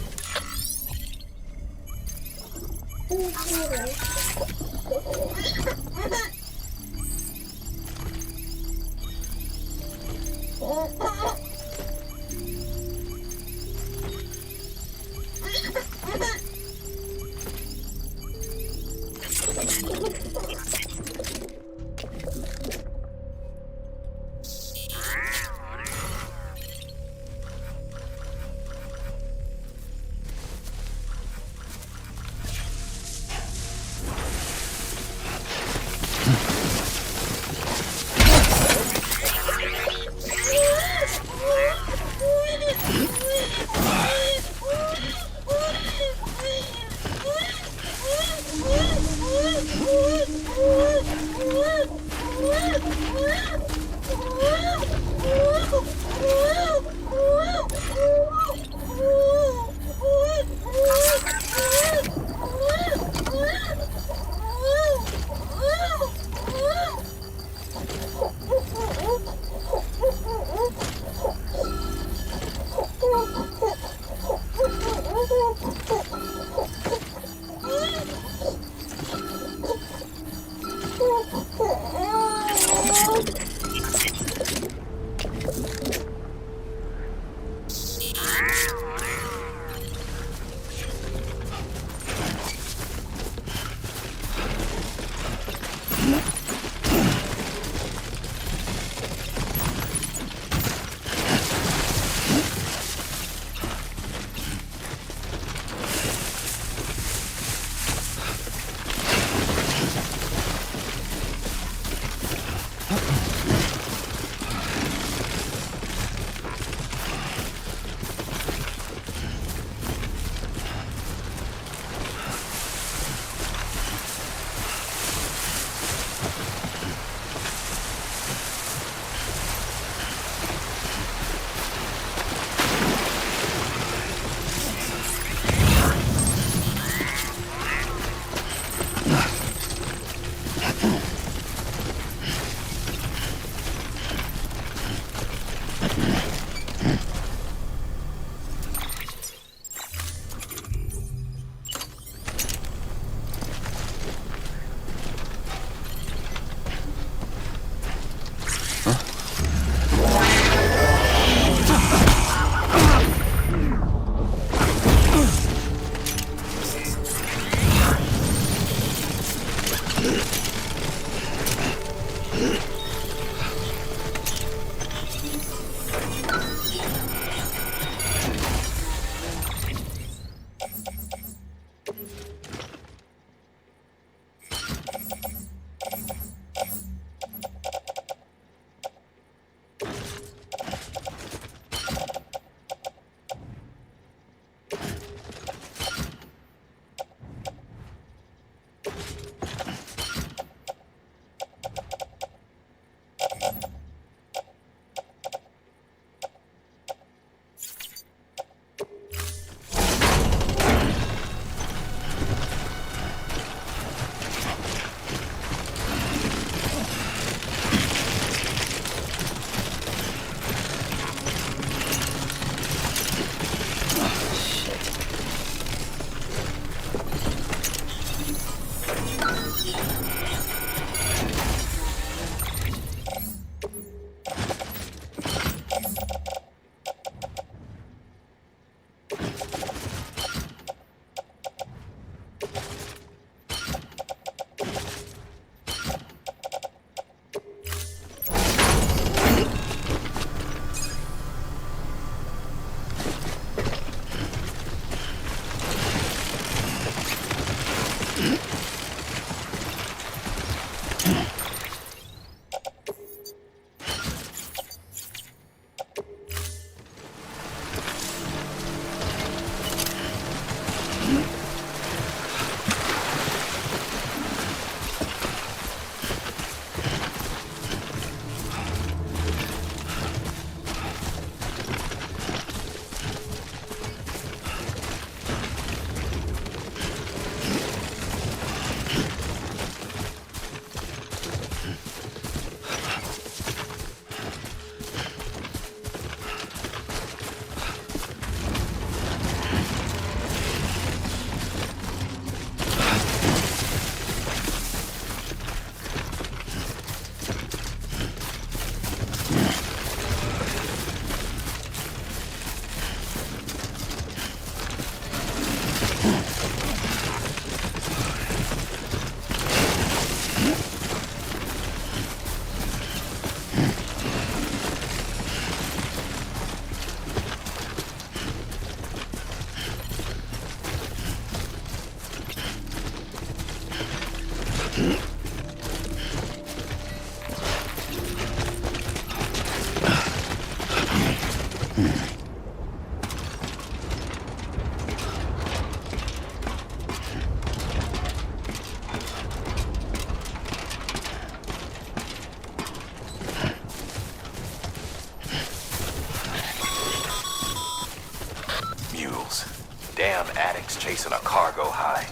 Damn addicts chasing a cargo high.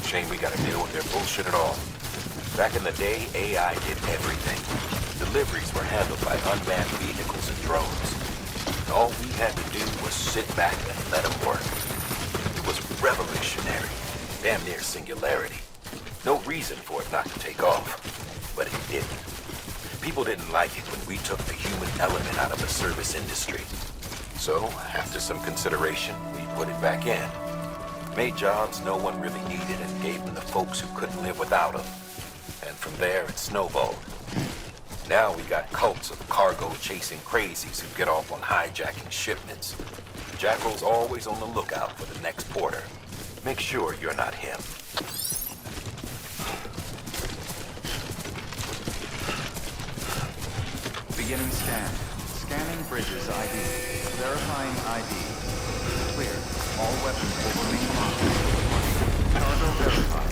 Shame we gotta deal with their bullshit at all. Back in the day, AI did everything. Deliveries were handled by unmanned vehicles and drones. All we had to do was sit back and let them work. It was revolutionary, damn near singularity. No reason for it not to take off, but it didn't. People didn't like it when we took the human element out of the service industry. So, after some consideration, we put it back in. Made jobs no one really needed and gave them to folks who couldn't live without them. And from there, it snowballed. Now we got cults of cargo-chasing crazies who get off on hijacking shipments. Jackal's always on the lookout for the next porter. Make sure you're not him. Beginning scan. Scanning bridges ID. Verifying ID. Clear. All weapons will remain locked. Cargo verified.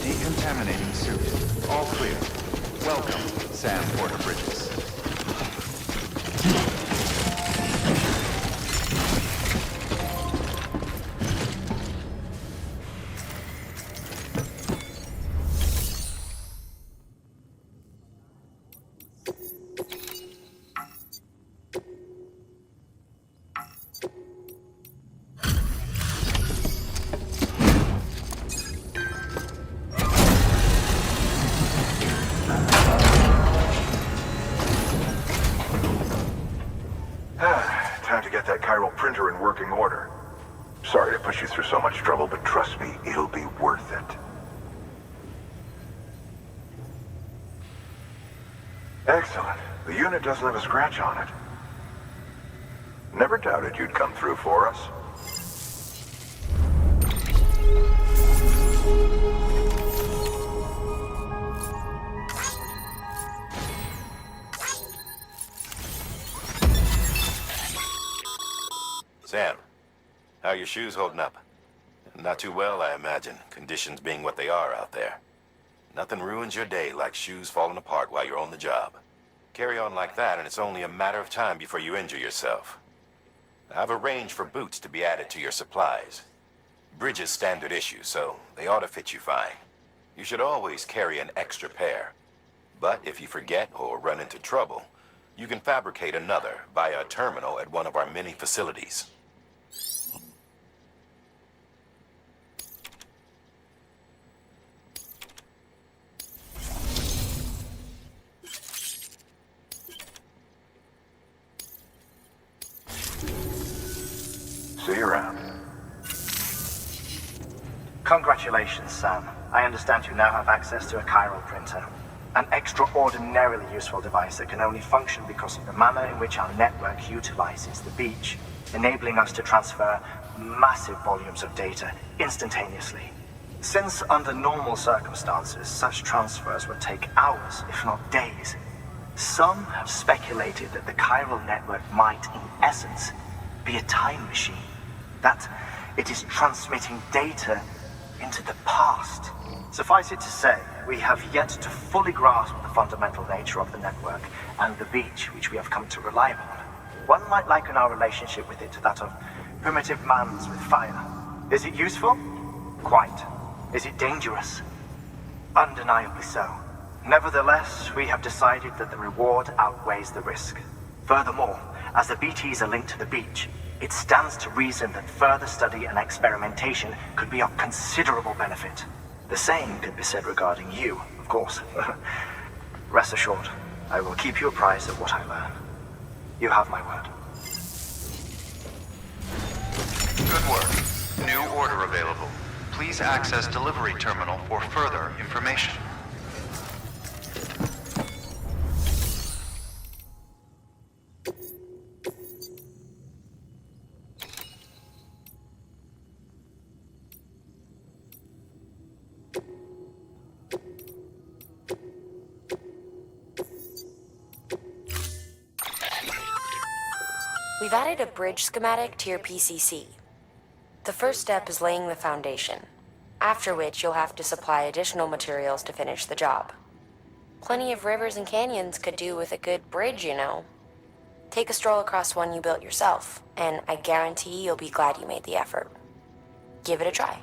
Decontaminating suit. All clear. Welcome, Sam Porter Bridges. Time to get that chiral printer in working order. Sorry to push you through so much trouble, but trust me, it'll be worth it. Excellent. The unit doesn't have a scratch on it. Never doubted you'd come through for us. Sam, how are your shoes holding up? Not too well, I imagine, conditions being what they are out there. Nothing ruins your day like shoes falling apart while you're on the job. Carry on like that and it's only a matter of time before you injure yourself. I've arranged for boots to be added to your supplies. Bridges standard issue, so they ought to fit you fine. You should always carry an extra pair. But if you forget or run into trouble, you can fabricate another via a terminal at one of our many facilities. See you around. Congratulations, Sam. I understand you now have access to a chiral printer. An extraordinarily useful device that can only function because of the manner in which our network utilizes the beach, enabling us to transfer massive volumes of data instantaneously. Since under normal circumstances, such transfers would take hours, if not days, some have speculated that the chiral network might, in essence, be a time machine. That it is transmitting data into the past. Suffice it to say, we have yet to fully grasp the fundamental nature of the network and the beach which we have come to rely upon. One might liken our relationship with it to that of primitive man's with fire. Is it useful? Quite. Is it dangerous? Undeniably so. Nevertheless, we have decided that the reward outweighs the risk. Furthermore, as the BTs are linked to the beach, it stands to reason that further study and experimentation could be of considerable benefit. The same could be said regarding you, of course. Rest assured, I will keep you apprised of what I learn. You have my word. Good work. New order available. Please access delivery terminal for further information. We've added a bridge schematic to your PCC. The first step is laying the foundation, after which you'll have to supply additional materials to finish the job. Plenty of rivers and canyons could do with a good bridge, you know. Take a stroll across one you built yourself, and I guarantee you'll be glad you made the effort. Give it a try.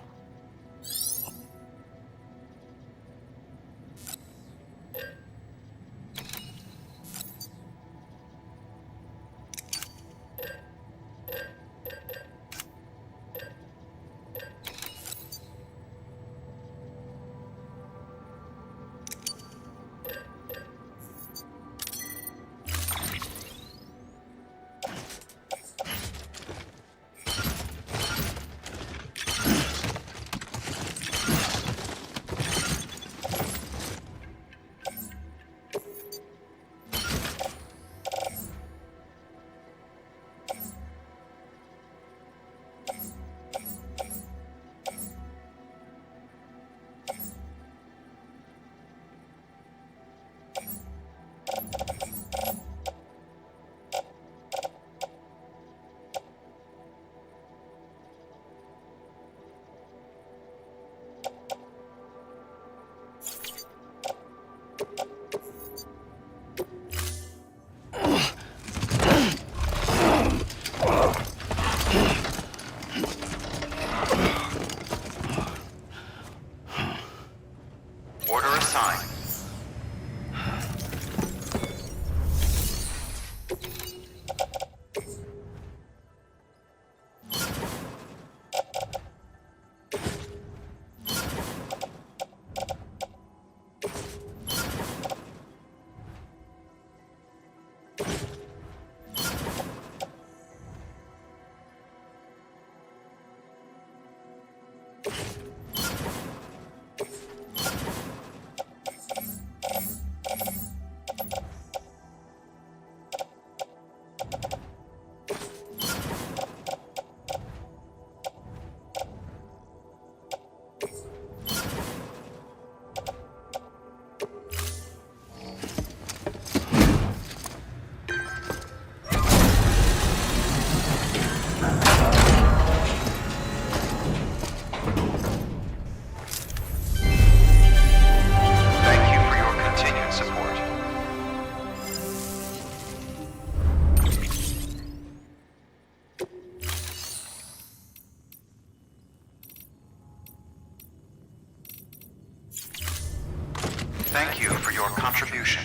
Order assigned. Thank you for your contribution.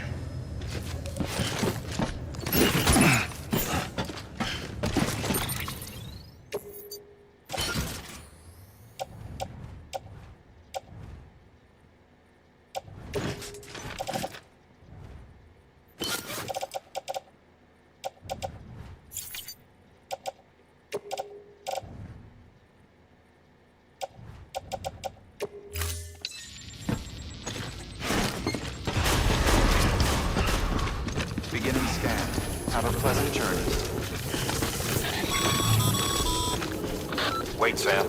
Beginning scan. Have a pleasant journey. Wait, Sam.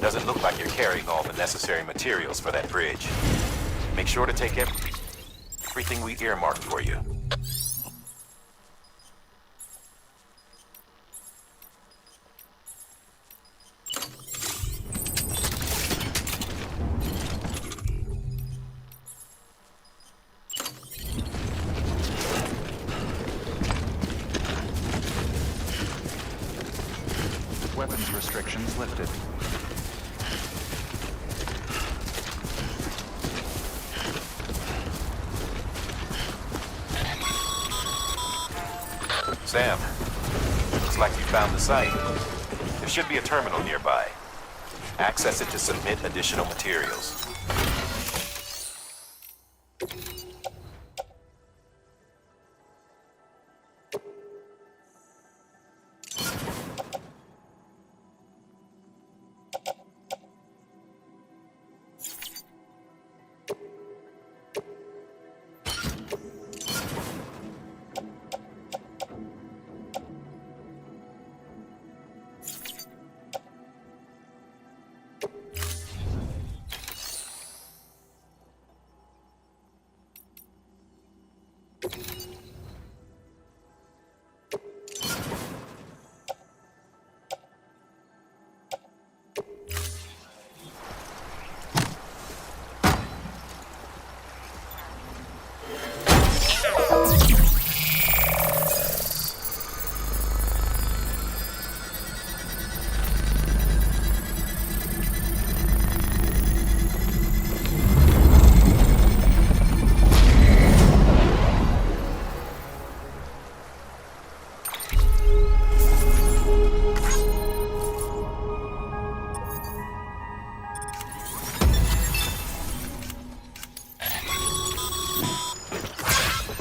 Doesn't look like you're carrying all the necessary materials for that bridge. Make sure to take everything we earmarked for you. Weapons restrictions lifted. Sam, looks like you found the site. There should be a terminal nearby. Access it to submit additional materials.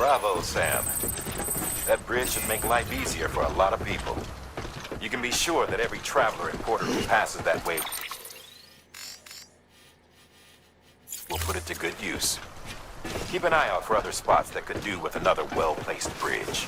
Bravo, Sam. That bridge should make life easier for a lot of people. You can be sure that every traveler and porter who passes that way will put it to good use. Keep an eye out for other spots that could do with another well-placed bridge.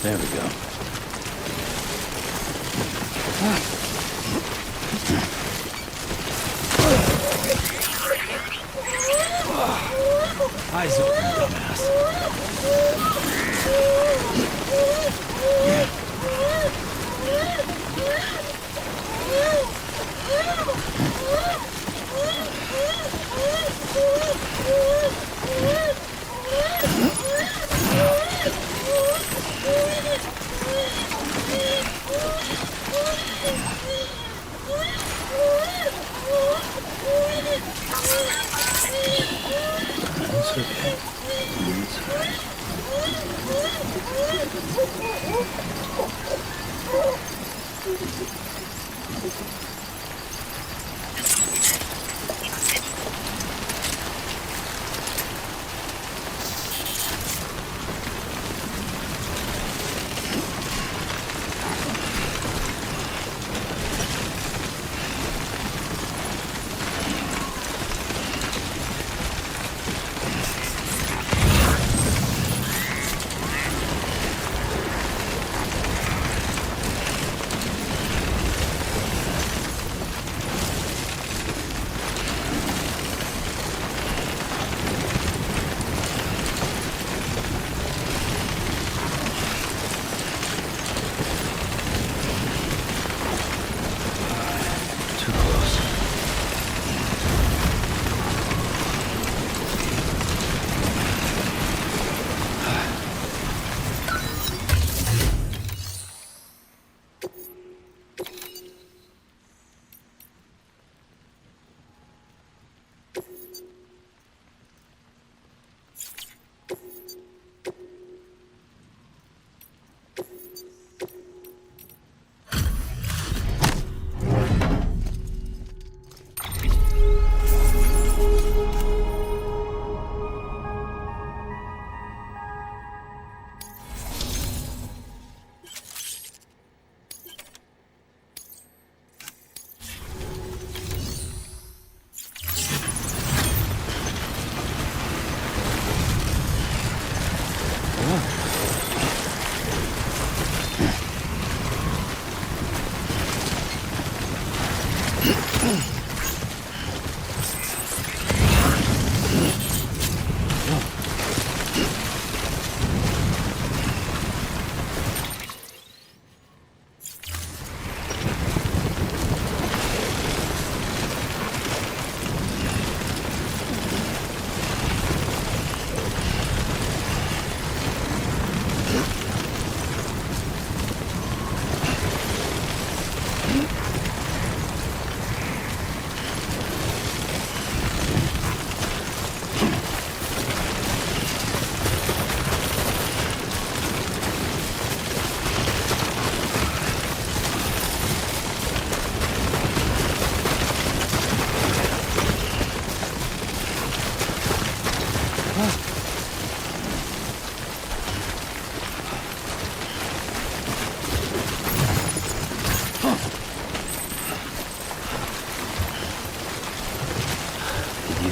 There we go. Eyes open, dumbass. That's okay.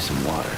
Some water.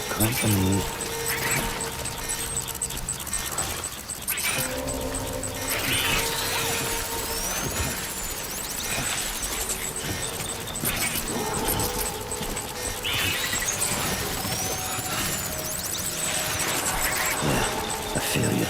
Company. I feel you.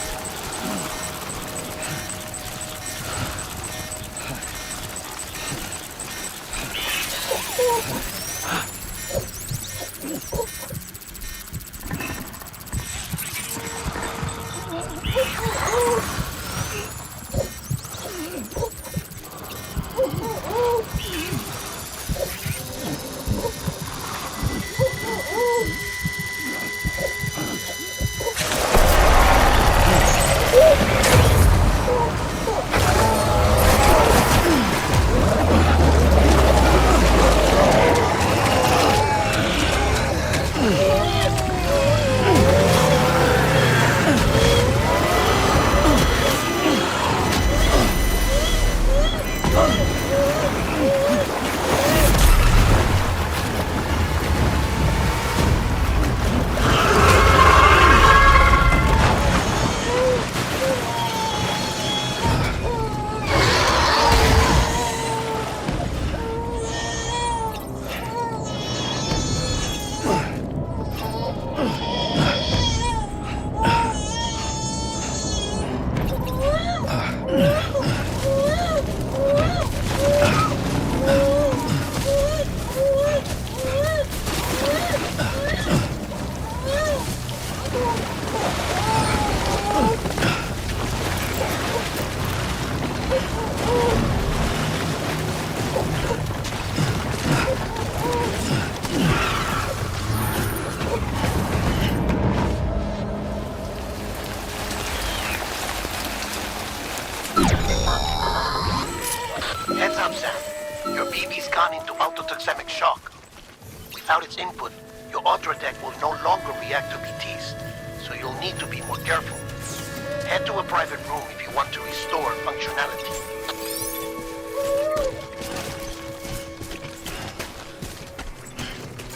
Heads up, Sam. Your BB's gone into autotoxemic shock. Without its input, your Ultra-Deck will no longer react to BTs, so you'll need to be more careful. Head to a private room if you want to restore functionality.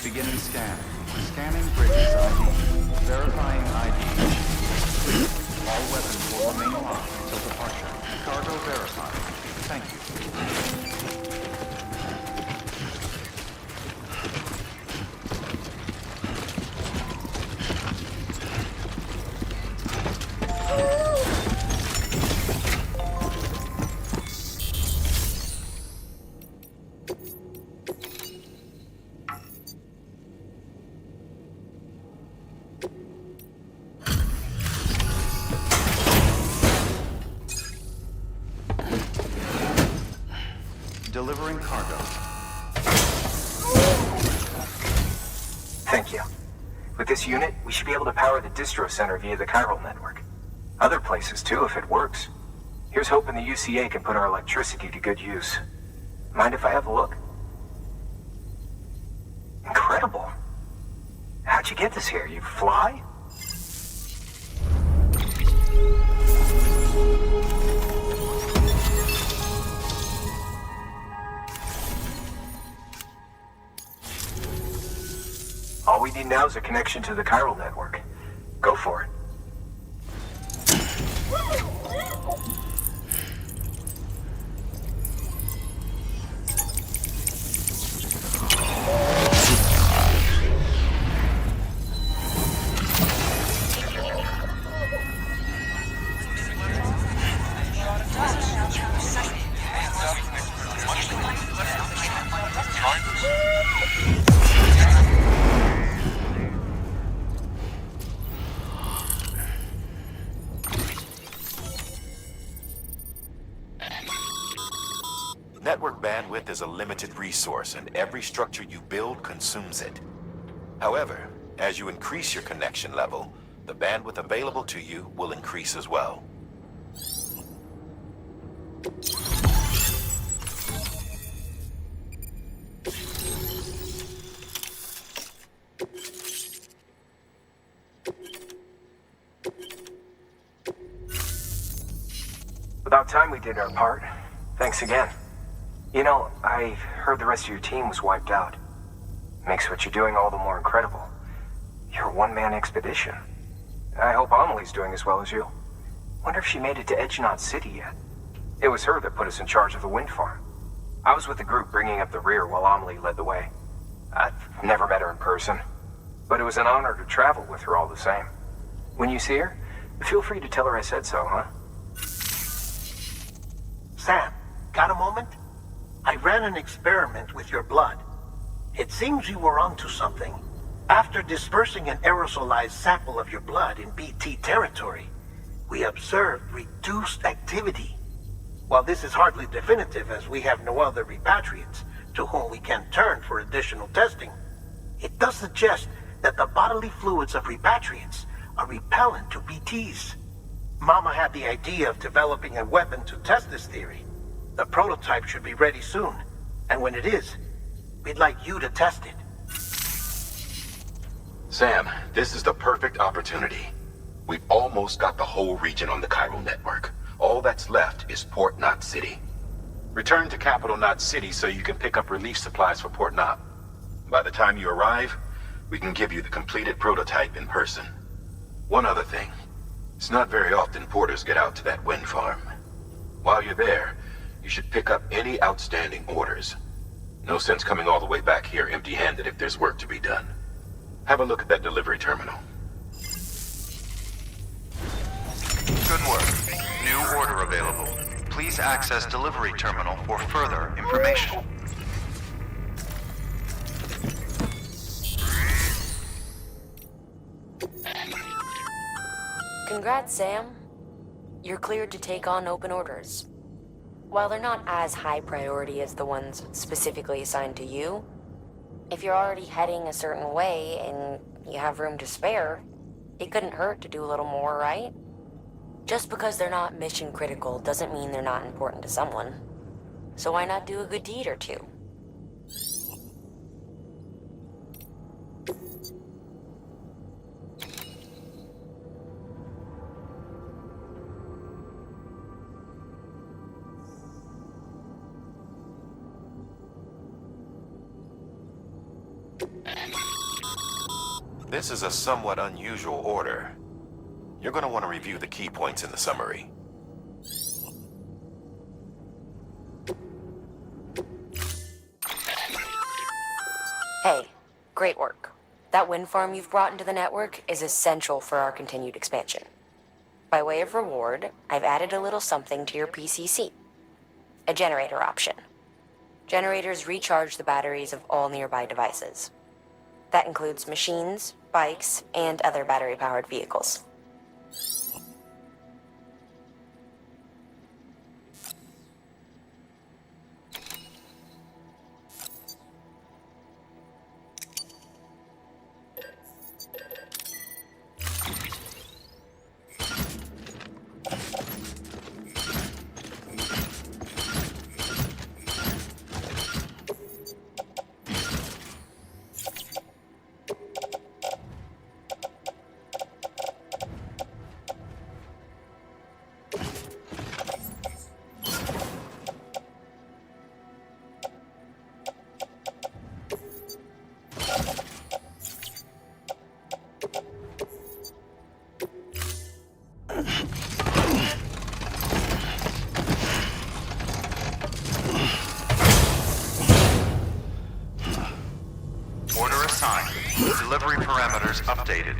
Beginning scan. Scanning bridges ID. Verifying ID. All weapons will remain locked until departure. Cargo verified. Thank you. Delivering cargo. Thank you. With this unit, we should be able to power the distro center via the chiral network. Other places too, if it works. Here's hoping the UCA can put our electricity to good use. Mind if I have a look? Incredible. How'd you get this here? You fly? All we need now is a connection to the chiral network. Go for it. Network bandwidth is a limited resource, and every structure you build consumes it. However, as you increase your connection level, the bandwidth available to you will increase as well. About time we did our part. Thanks again. You know, I heard the rest of your team was wiped out. Makes what you're doing all the more incredible. You're a one-man expedition. I hope Amelie's doing as well as you. Wonder if she made it to Edgenot City yet. It was her that put us in charge of the wind farm. I was with the group bringing up the rear while Amelie led the way. I've never met her in person, but it was an honor to travel with her all the same. When you see her, feel free to tell her I said so, huh? Sam, got a moment? I ran an experiment with your blood. It seems you were onto something. After dispersing an aerosolized sample of your blood in BT territory, we observed reduced activity. While this is hardly definitive, as we have no other repatriates to whom we can turn for additional testing, it does suggest that the bodily fluids of repatriates are repellent to BTs. Mama had the idea of developing a weapon to test this theory. The prototype should be ready soon, and when it is, we'd like you to test it. Sam, this is the perfect opportunity. We've almost got the whole region on the chiral network. All that's left is Port Knot City. Return to Capital Knot City so you can pick up relief supplies for Port Knot. By the time you arrive, we can give you the completed prototype in person. One other thing. It's not very often porters get out to that wind farm. While you're there, you should pick up any outstanding orders. No sense coming all the way back here empty-handed if there's work to be done. Have a look at that delivery terminal. Good work. New order available. Please access delivery terminal for further information. Congrats, Sam. You're cleared to take on open orders. While they're not as high priority as the ones specifically assigned to you, if you're already heading a certain way and you have room to spare, it couldn't hurt to do a little more, right? Just because they're not mission critical doesn't mean they're not important to someone. So why not do a good deed or two? This is a somewhat unusual order. You're going to want to review the key points in the summary. Hey, great work. That wind farm you've brought into the network is essential for our continued expansion. By way of reward, I've added a little something to your PCC. A generator option. Generators recharge the batteries of all nearby devices. That includes machines, bikes, and other battery-powered vehicles. Order assigned. Delivery parameters updated.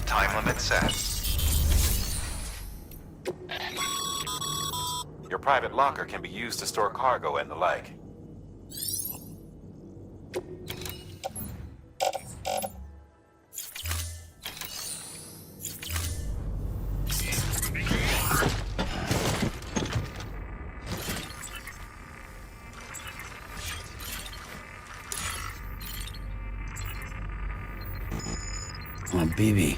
Time limit set. Your private locker can be used to store cargo and the like. Oh, BB.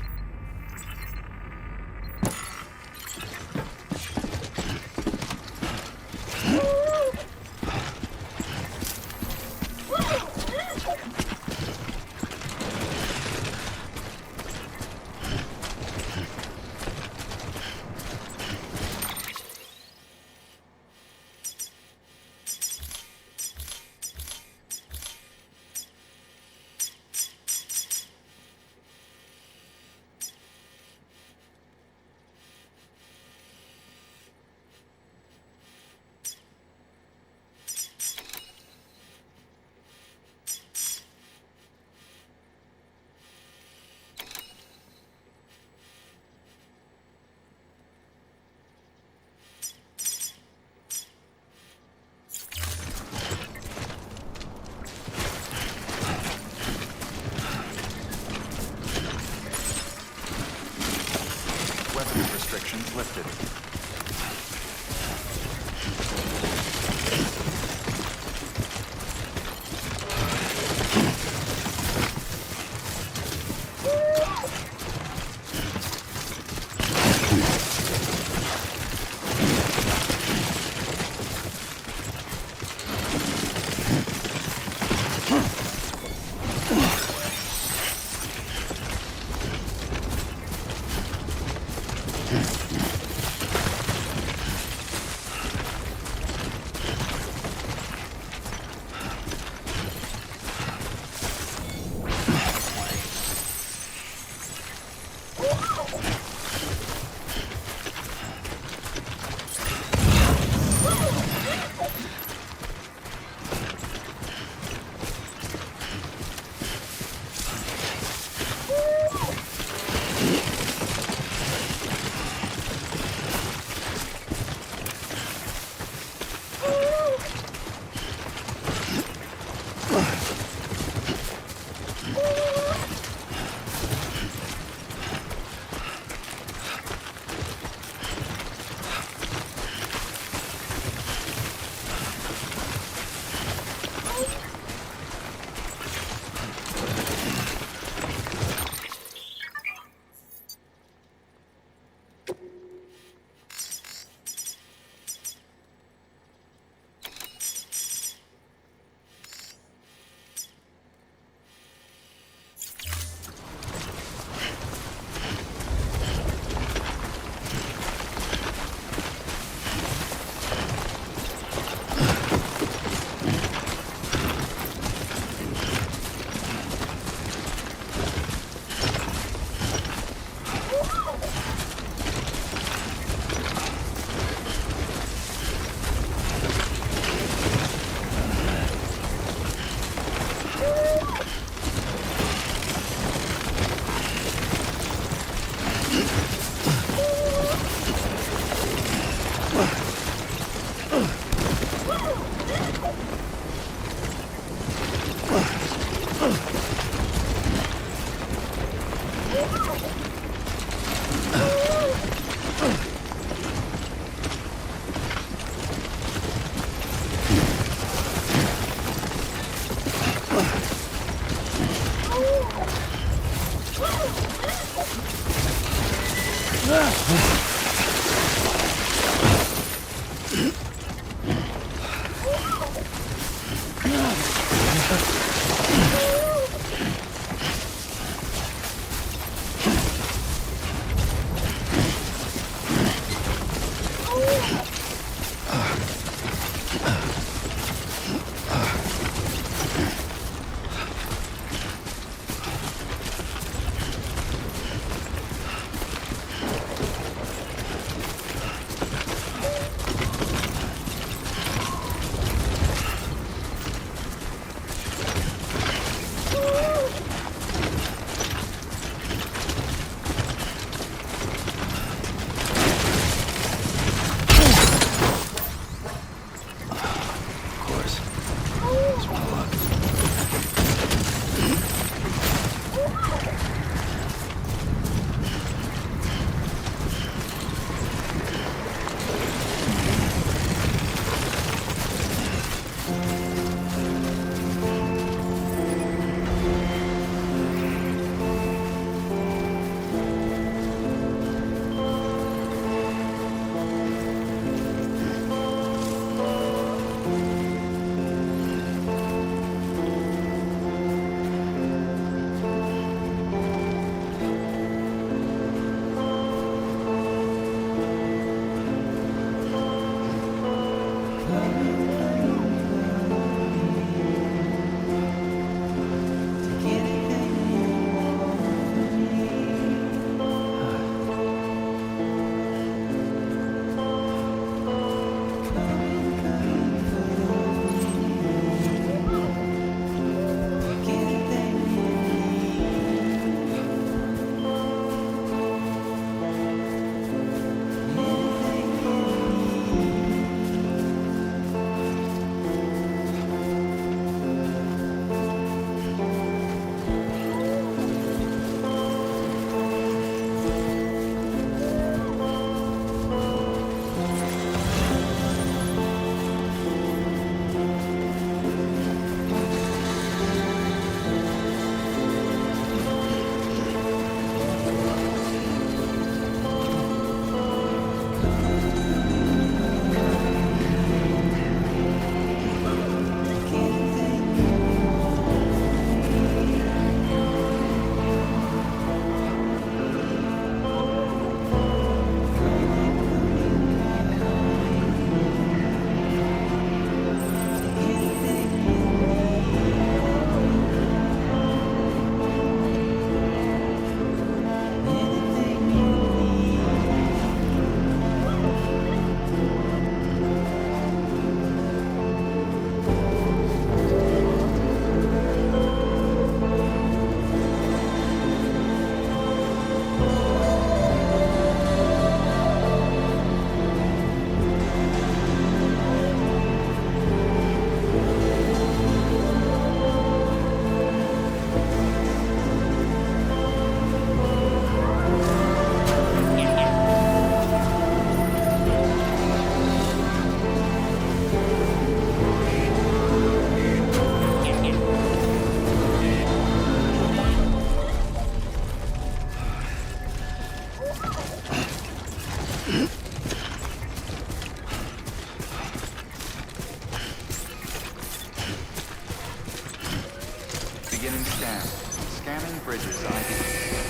Beginning scan. Scanning bridges ID.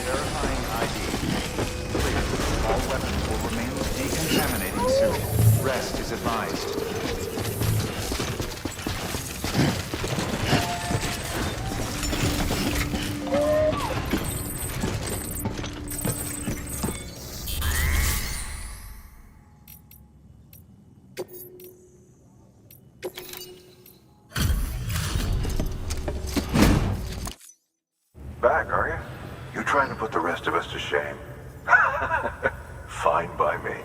Verifying ID. Clear. All weapons will remain decontaminating soon. Rest is advised. Back, are you? You trying to put the rest of us to shame? Fine by me.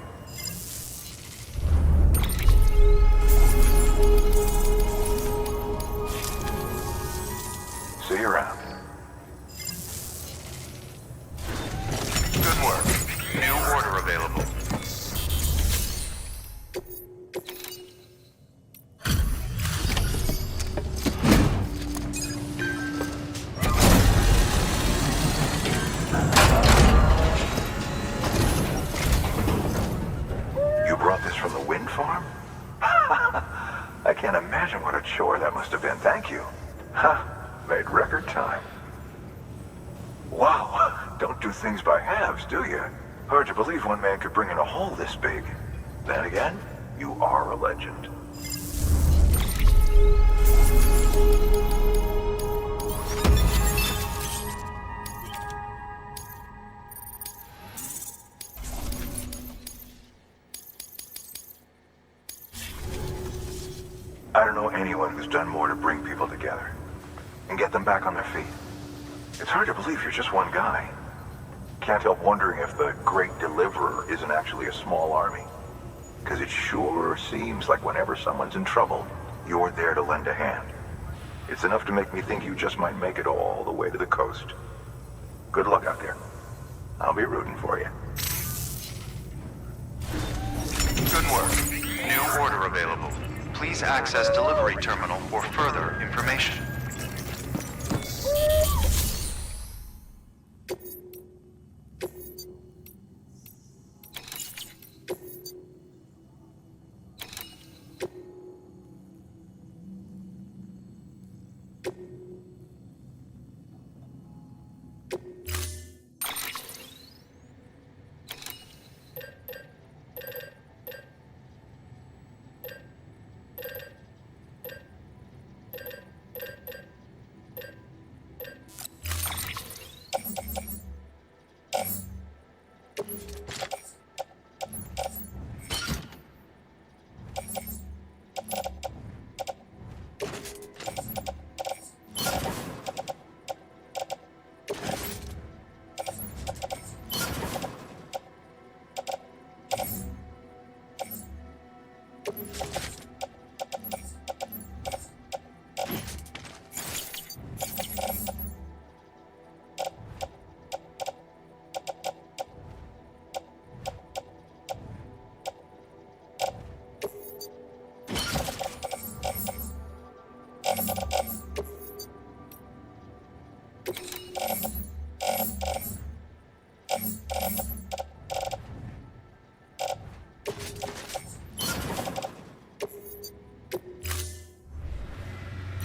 I can't imagine what a chore that must have been. Thank you. Huh. Made record time. Wow. Don't do things by halves, do you? Hard to believe one man could bring in a hole this big. Then again, you are a legend. I don't know anyone who's done more to bring people together and get them back on their feet. It's hard to believe you're just one guy. Can't help wondering if the Great Deliverer isn't actually a small army. Because it sure seems like whenever someone's in trouble, you're there to lend a hand. It's enough to make me think you just might make it all the way to the coast. Good luck out there. I'll be rooting for you. Good work. New order available. Please access delivery terminal for further information.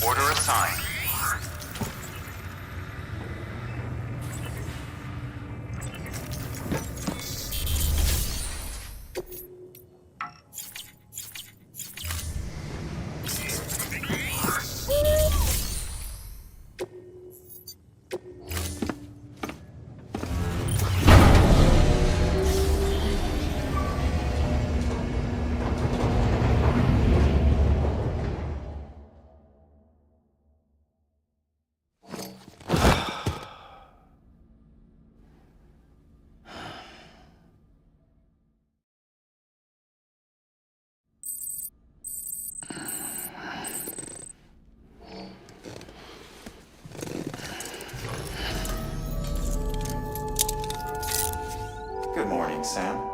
Order assigned. Good morning, Sam.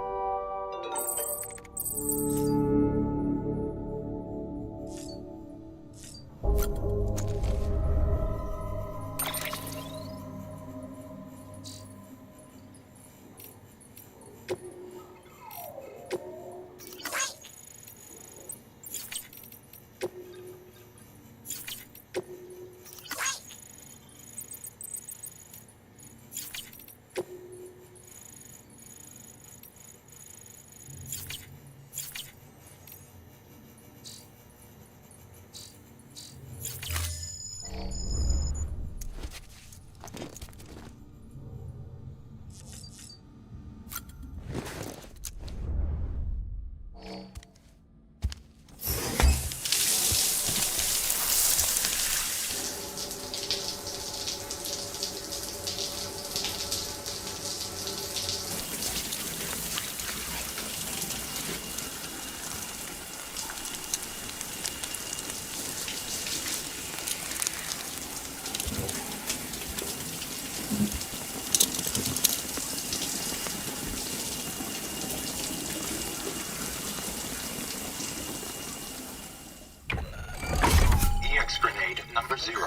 Grenade number 0.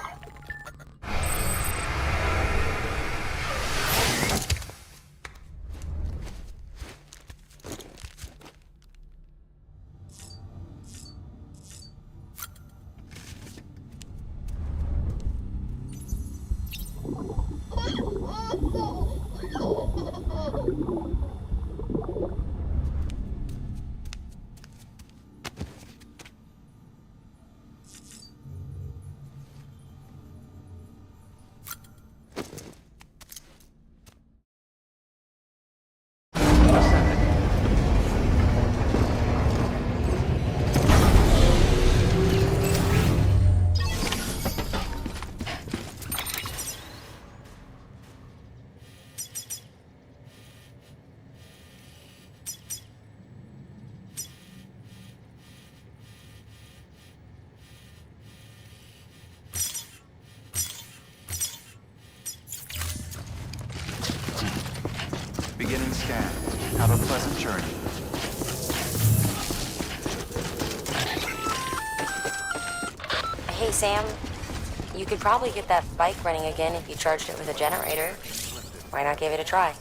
Beginning scan. Have a pleasant journey. Hey, Sam. You could probably get that bike running again if you charged it with a generator. Why not give it a try?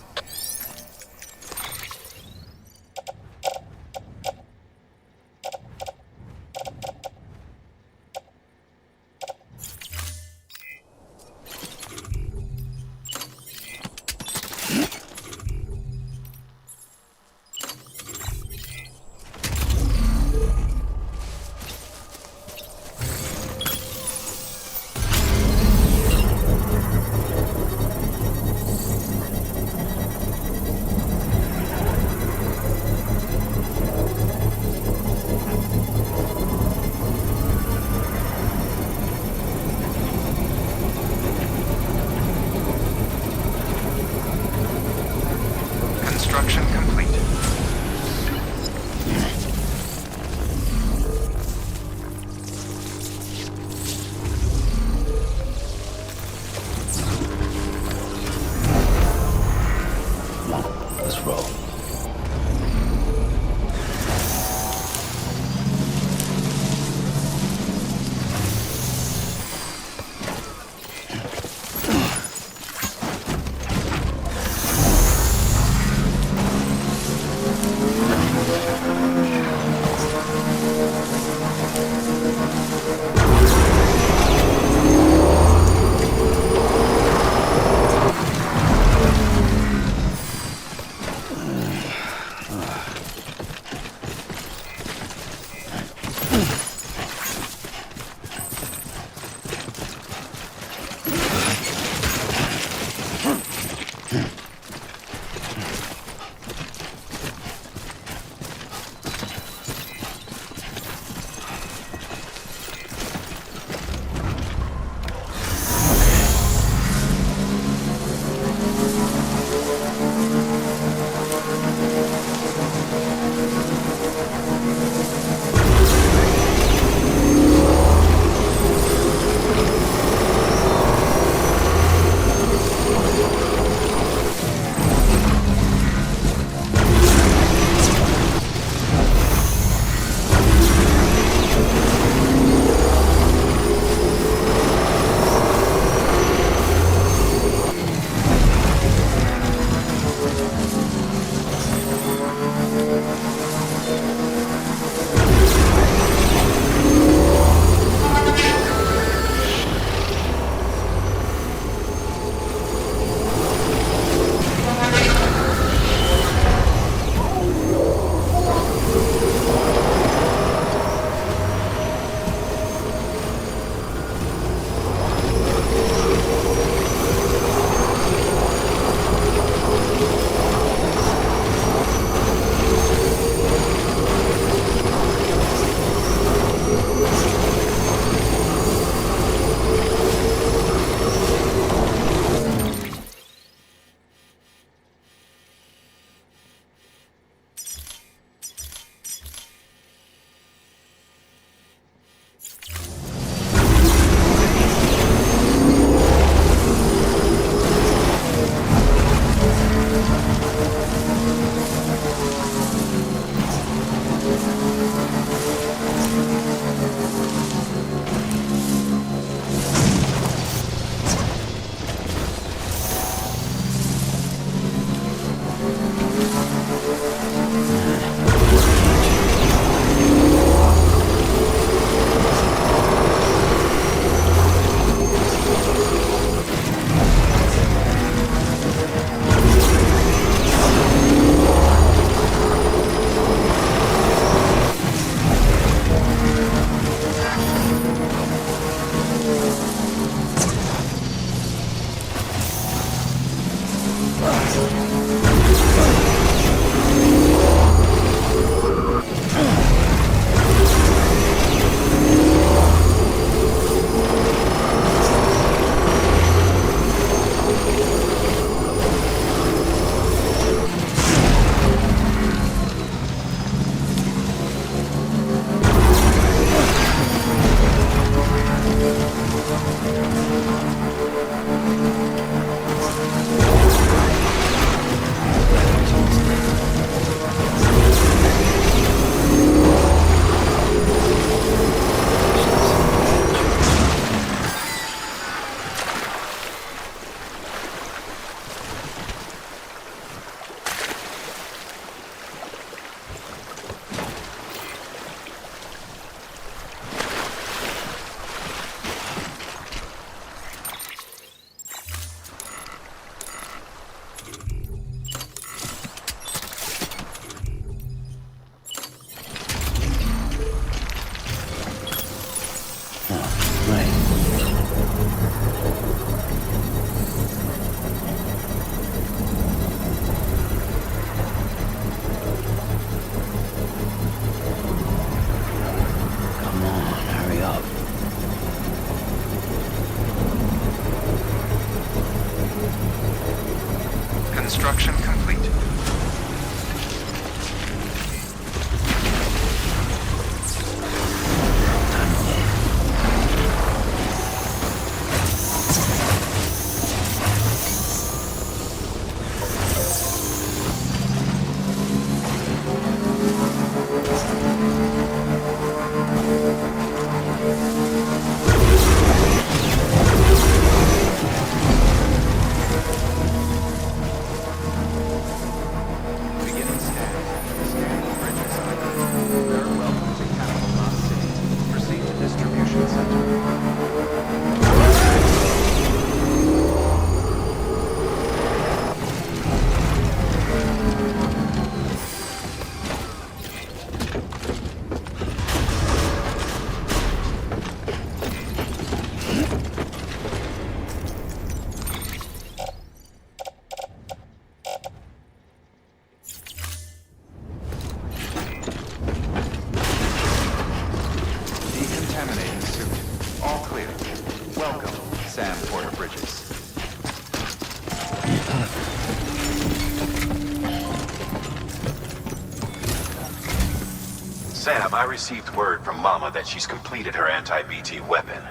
I received word from Mama that she's completed her anti-BT weapon.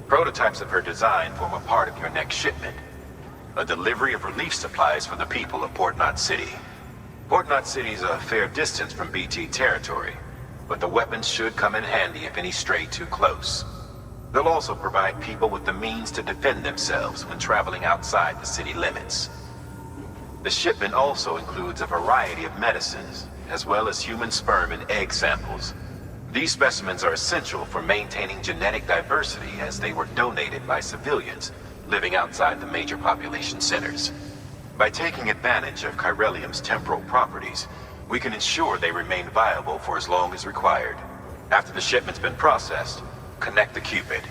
Prototypes of her design form a part of your next shipment. A delivery of relief supplies for the people of Port Knot City. Port Knot City is a fair distance from BT territory, but the weapons should come in handy if any stray too close. They'll also provide people with the means to defend themselves when traveling outside the city limits. The shipment also includes a variety of medicines, as well as human sperm and egg samples. These specimens are essential for maintaining genetic diversity as they were donated by civilians living outside the major population centers. By taking advantage of chiralium's temporal properties, we can ensure they remain viable for as long as required. After the shipment's been processed, connect the Cupid.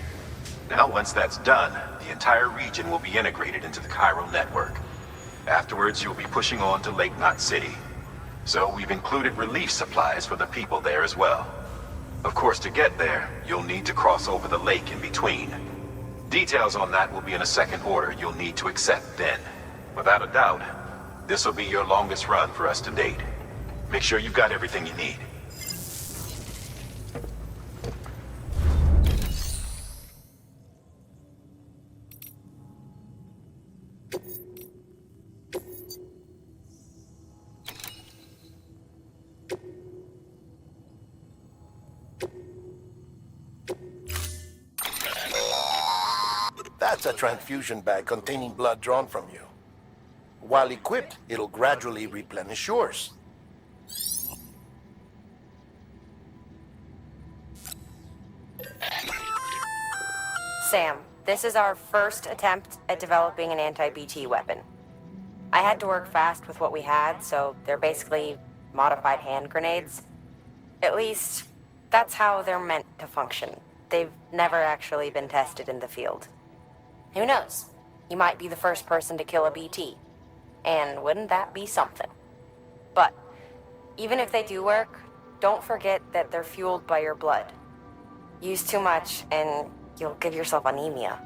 Now, once that's done, the entire region will be integrated into the chiral network. Afterwards, you'll be pushing on to Lake Knot City. So we've included relief supplies for the people there as well. Of course, to get there, you'll need to cross over the lake in between. Details on that will be in a second order you'll need to accept then. Without a doubt, this will be your longest run for us to date. Make sure you've got everything you need. That's a transfusion bag containing blood drawn from you. While equipped, it'll gradually replenish yours. Sam, this is our first attempt at developing an anti-BT weapon. I had to work fast with what we had, so they're basically modified hand grenades. At least, that's how they're meant to function. They've never actually been tested in the field. Who knows? You might be the first person to kill a BT. And wouldn't that be something? But, even if they do work, don't forget that they're fueled by your blood. Use too much, and you'll give yourself anemia.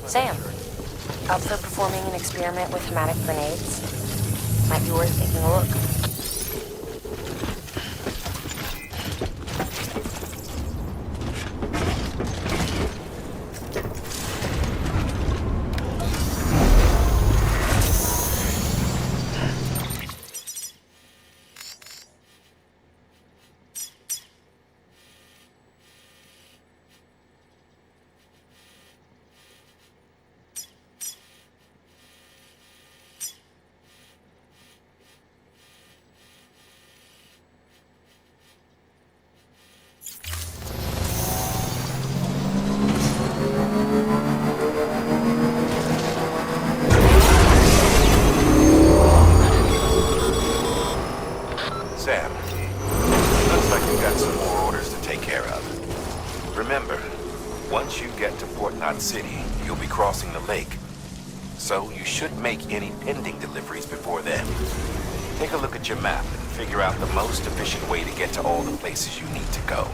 Sam, up for performing an experiment with hematic grenades? Might be worth taking a look. Marathon City, you'll be crossing the lake. So you shouldn't make any pending deliveries before then. Take a look at your map and figure out the most efficient way to get to all the places you need to go.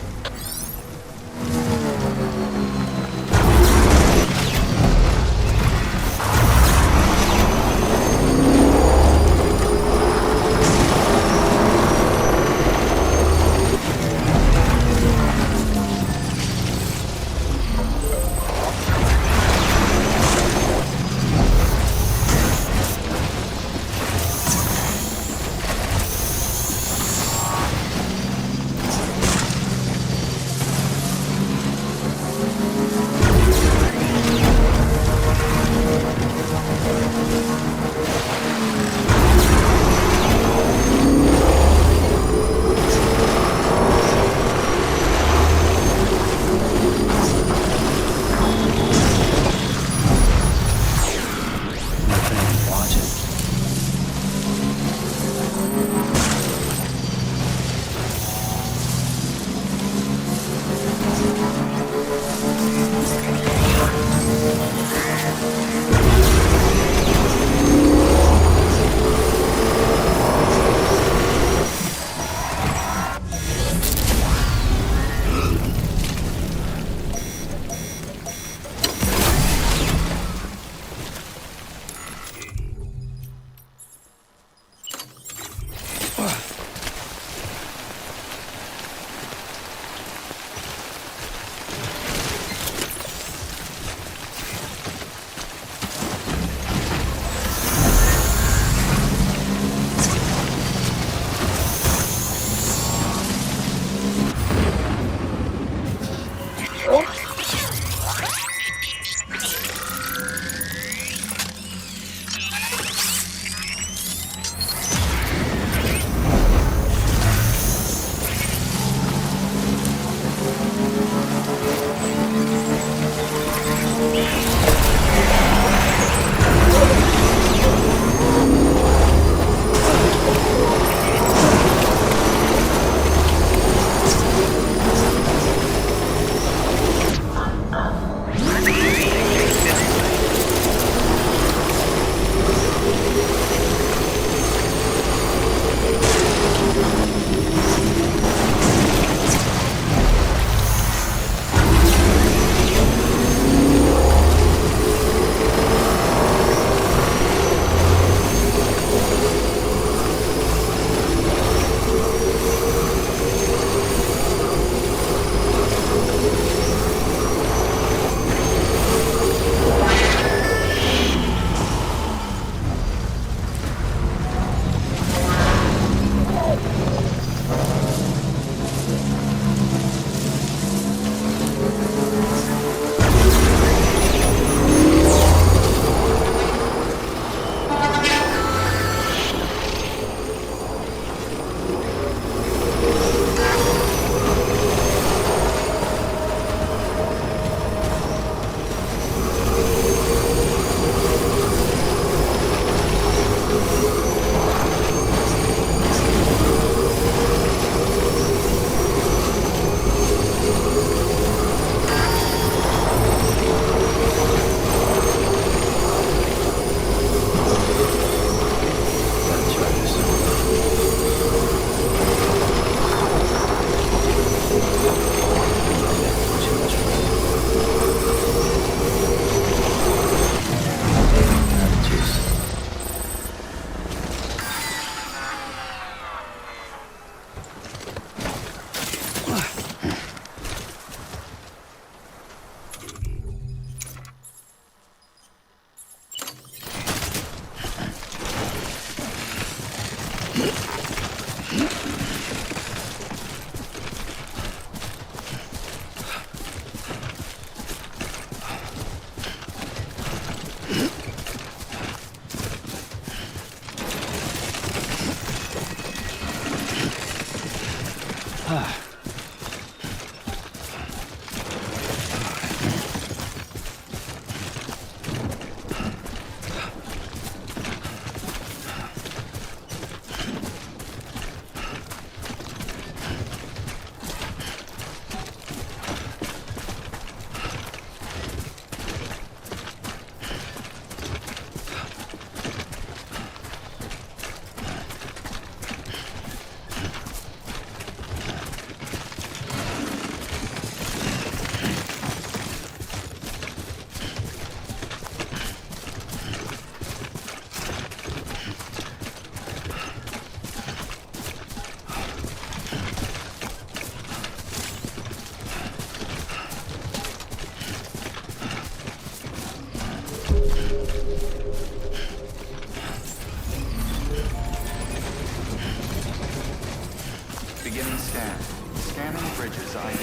Beginning scan. Scanning bridges ID.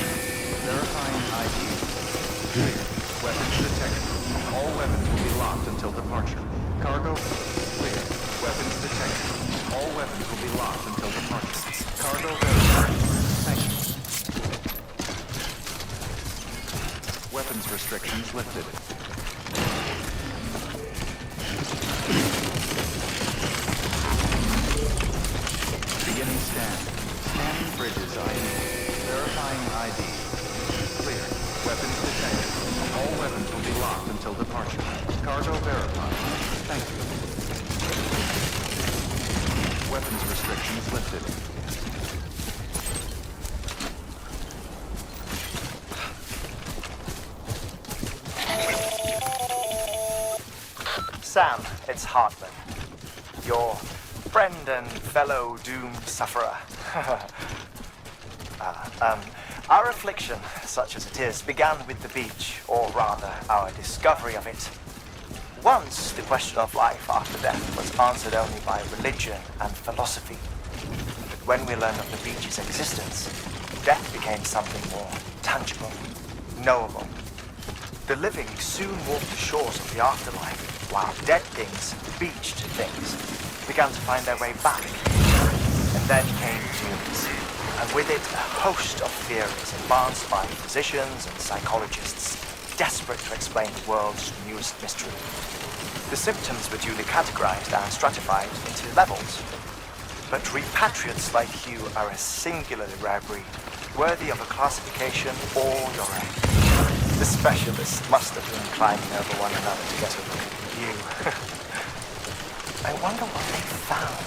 Verifying ID. Clear. Weapons detected. All weapons will be locked until departure. Cargo clear. Weapons detected. All weapons will be locked until departure. Cargo verified. Thank you. Weapons restrictions lifted. Beginning scan. Scanning bridges ID. Verifying ID. Clear. Weapons detected. All weapons will be locked until departure. Cargo verified. Thank you. Weapons restrictions lifted. Sam, it's Hartman. Your friend and fellow doom sufferer. Our affliction, such as it is, began with the beach, or rather, our discovery of it. Once, the question of life after death was answered only by religion and philosophy. But when we learned of the beach's existence, death became something more tangible, knowable. The living soon walked the shores of the afterlife, while dead things, beached things, began to find their way back. And then came dooms, and with it a host of theories advanced by physicians and psychologists, desperate to explain the world's newest mystery. The symptoms were duly categorized and stratified into levels. But repatriates like you are a singularly rare breed, worthy of a classification all your own. The specialists must have been climbing over one another to get a look at you. I wonder what they found.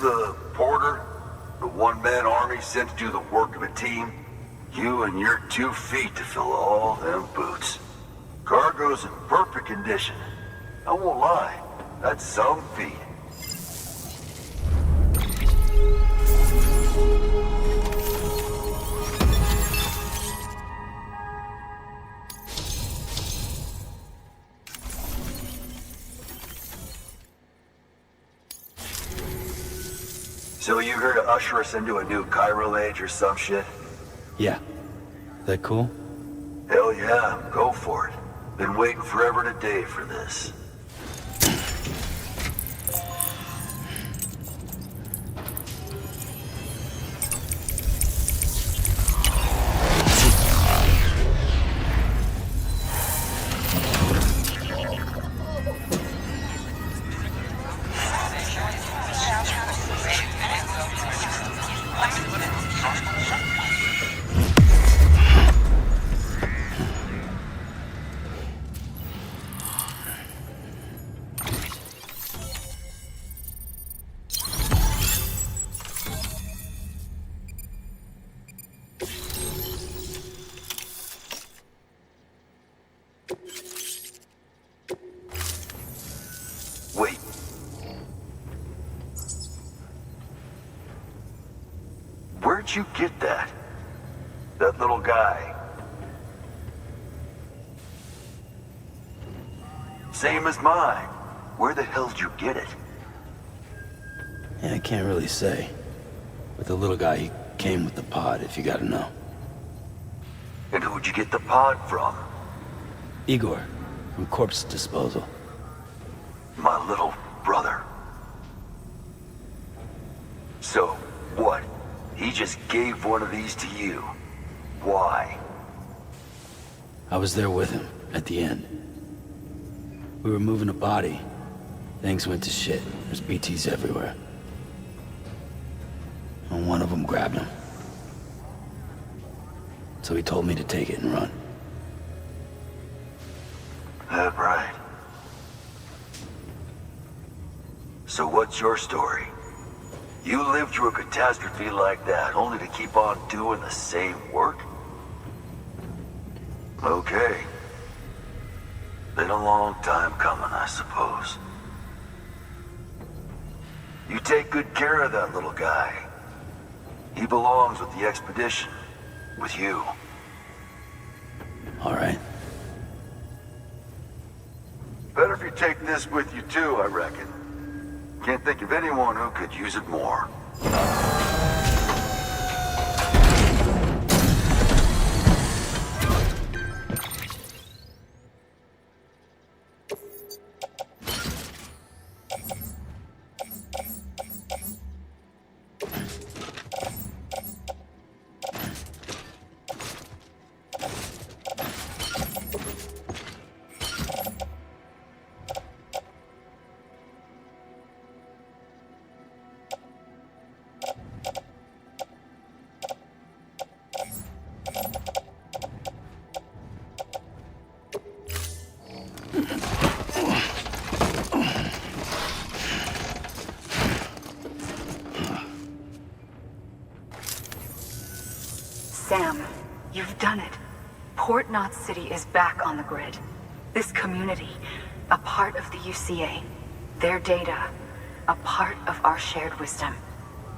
the porter? The one-man army sent to do the work of a team? You and your 2 feet to fill all them boots. Cargo's in perfect condition. I won't lie, that's some feat. So you here to usher us into a new chiral age or some shit? Yeah. That cool? Hell yeah, go for it. Been waiting forever and a day for this. Wait. Where'd you get that? That little guy? Same as mine. Where the hell did you get it? Yeah, I can't really say. But the little guy, he came with the pod, if you gotta know. And who'd you get the pod from? Igor, from Corpse Disposal. My little brother. So, what? He just gave one of these to you. Why? I was there with him, at the end. We were moving a body. Things went to shit. There's BTs everywhere. And one of them grabbed him. So he told me to take it and run. That right. So what's your story? You lived through a catastrophe like that, only to keep on doing the same work? Okay. Been a long time coming, I suppose. You take good care of that little guy. He belongs with the expedition. With you. All right. Better if you take this with you too, I reckon. Can't think of anyone who could use it more. Sam, you've done it. Port Knot City is back on the grid. This community, a part of the UCA. Their data, a part of our shared wisdom.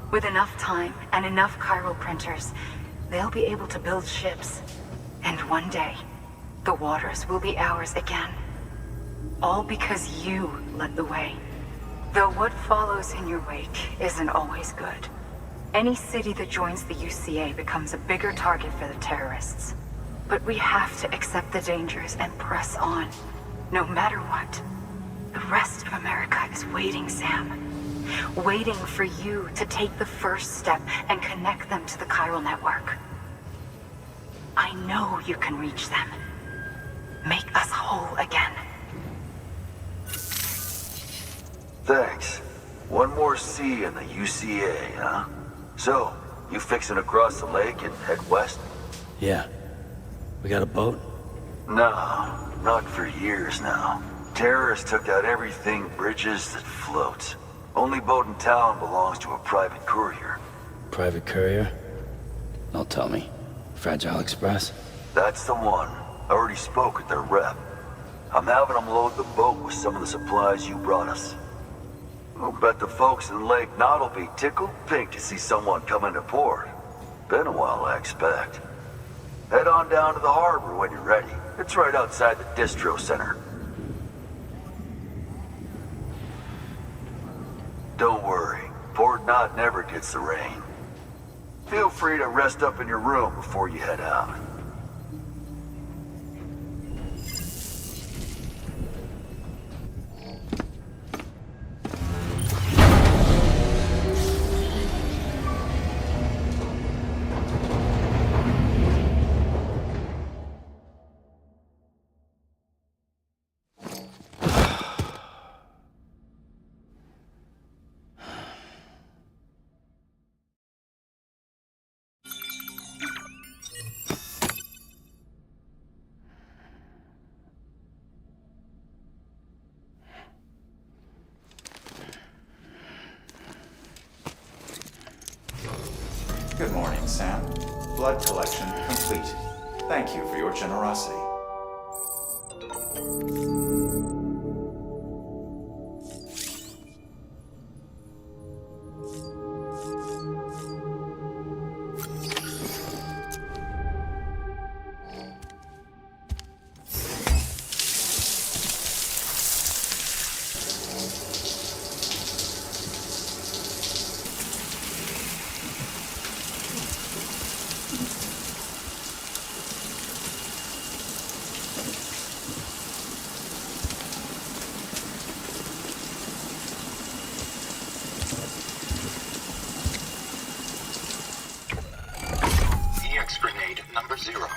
With enough time and enough chiral printers, they'll be able to build ships. And one day, the waters will be ours again. All because you led the way. Though what follows in your wake isn't always good. Any city that joins the UCA becomes a bigger target for the terrorists. But we have to accept the dangers and press on, no matter what. The rest of America is waiting, Sam. Waiting for you to take the first step and connect them to the chiral network. I know you can reach them. Make us whole again. Thanks. One more C in the UCA, huh? So, you fixing to cross the lake and head west? Yeah. We got a boat? No, not for years now. Terrorists took out everything bridges that floats. Only boat in town belongs to a private courier. Private courier? Don't tell me. Fragile Express? That's the one. I already spoke with their rep. I'm having them load the boat with some of the supplies you brought us. I'll bet the folks in Lake Knot will be tickled pink to see someone come into port. Been a while, I expect. Head on down to the harbor when you're ready. It's right outside the distro center. Don't worry, Port Knot never gets the rain. Feel free to rest up in your room before you head out. Good morning, Sam. Blood collection complete. Thank you for your generosity. Grenade number 0.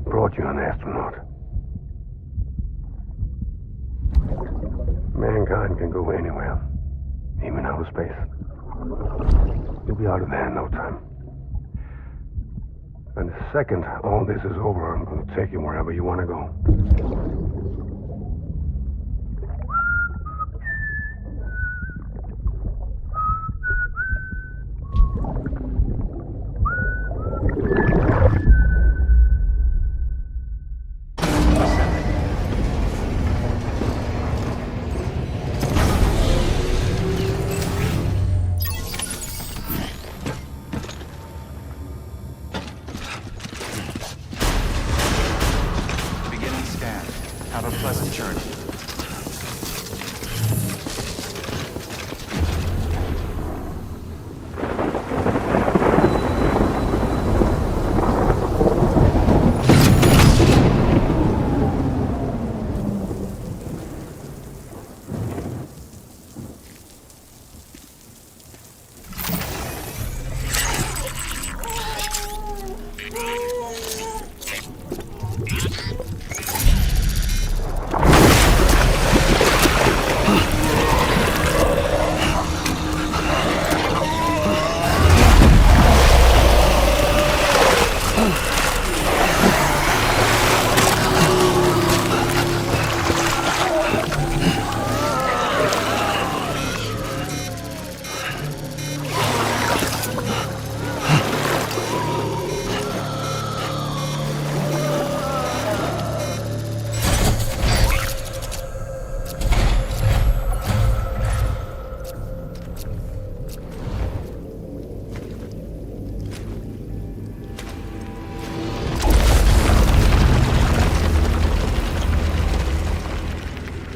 Brought you an astronaut. Mankind can go anywhere, even outer space. You'll be out of there in no time. And the second all this is over, I'm going to take you wherever you want to go. Have a pleasant journey.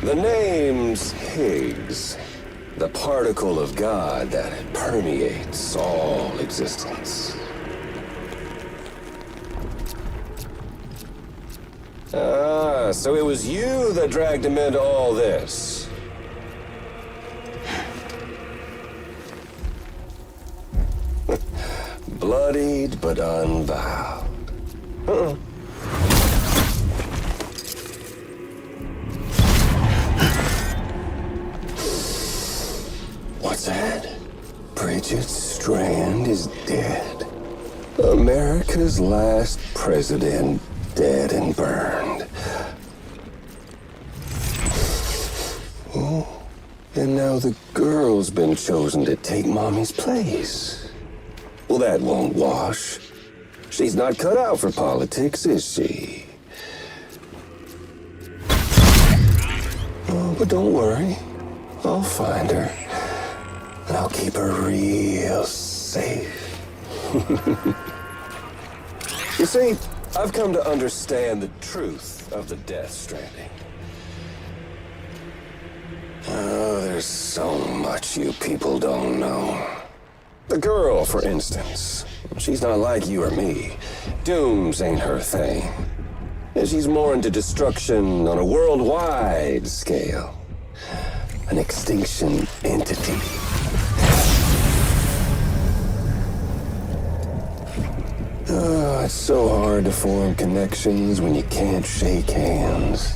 The name's Higgs, the particle of God that permeates all existence. Ah, so it was you that dragged him into all this. Bloodied but unbowed. What's that? Bridget Strand is dead. America's last president dead and burned. Oh, and now the girl's been chosen to take Mommy's place. Well, that won't wash. She's not cut out for politics, is she? Oh, but don't worry. I'll find her. And I'll keep her real safe. You see, I've come to understand the truth of the Death Stranding. Oh, there's so much you people don't know. The girl, for instance, she's not like you or me. Dooms ain't her thing. And she's more into destruction on a worldwide scale. An extinction entity. Oh, it's so hard to form connections when you can't shake hands.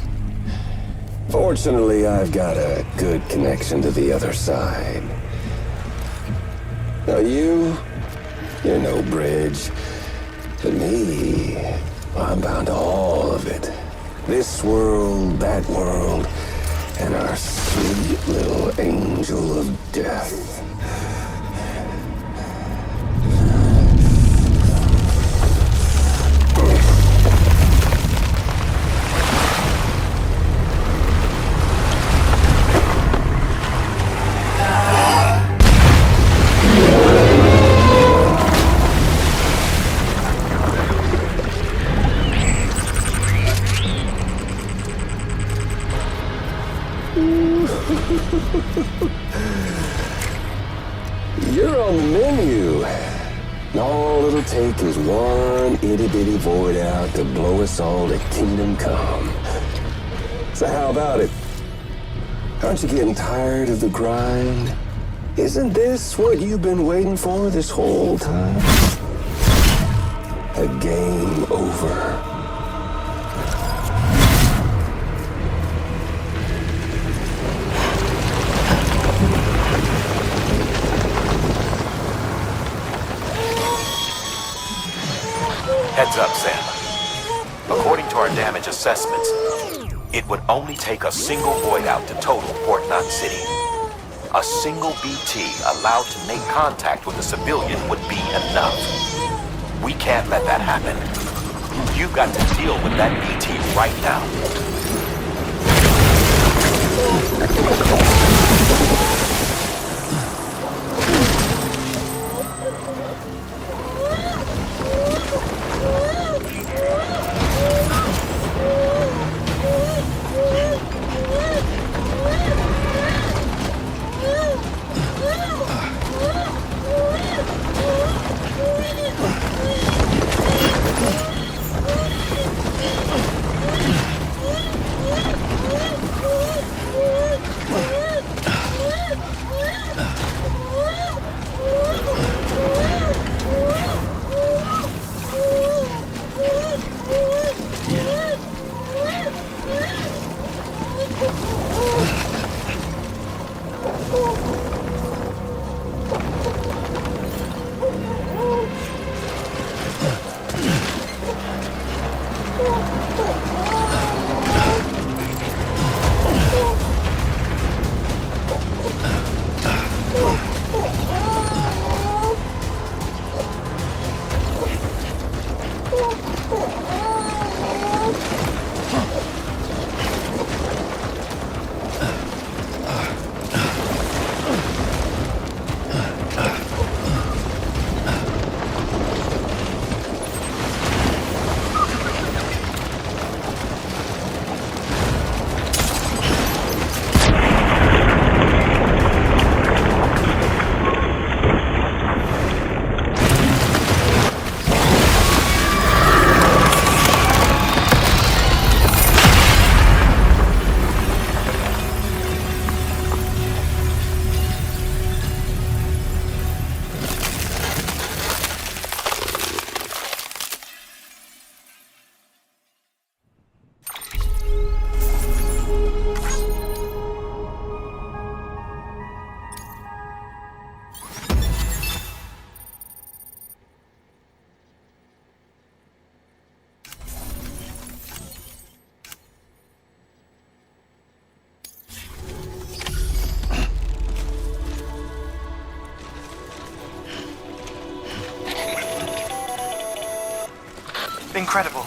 Fortunately, I've got a good connection to the other side. Now you're no bridge. But me, I'm bound to all of it. This world, that world, and our sweet little angel of death. You're on the menu. All it'll take is one itty-bitty void out to blow us all to kingdom come. So how about it? Aren't you getting tired of the grind? Isn't this what you've been waiting for this whole time? A game over. Heads up, Sam. According to our damage assessments, it would only take a single void out to total Port Knot City. A single BT allowed to make contact with a civilian would be enough. We can't let that happen. You've got to deal with that BT right now. Incredible.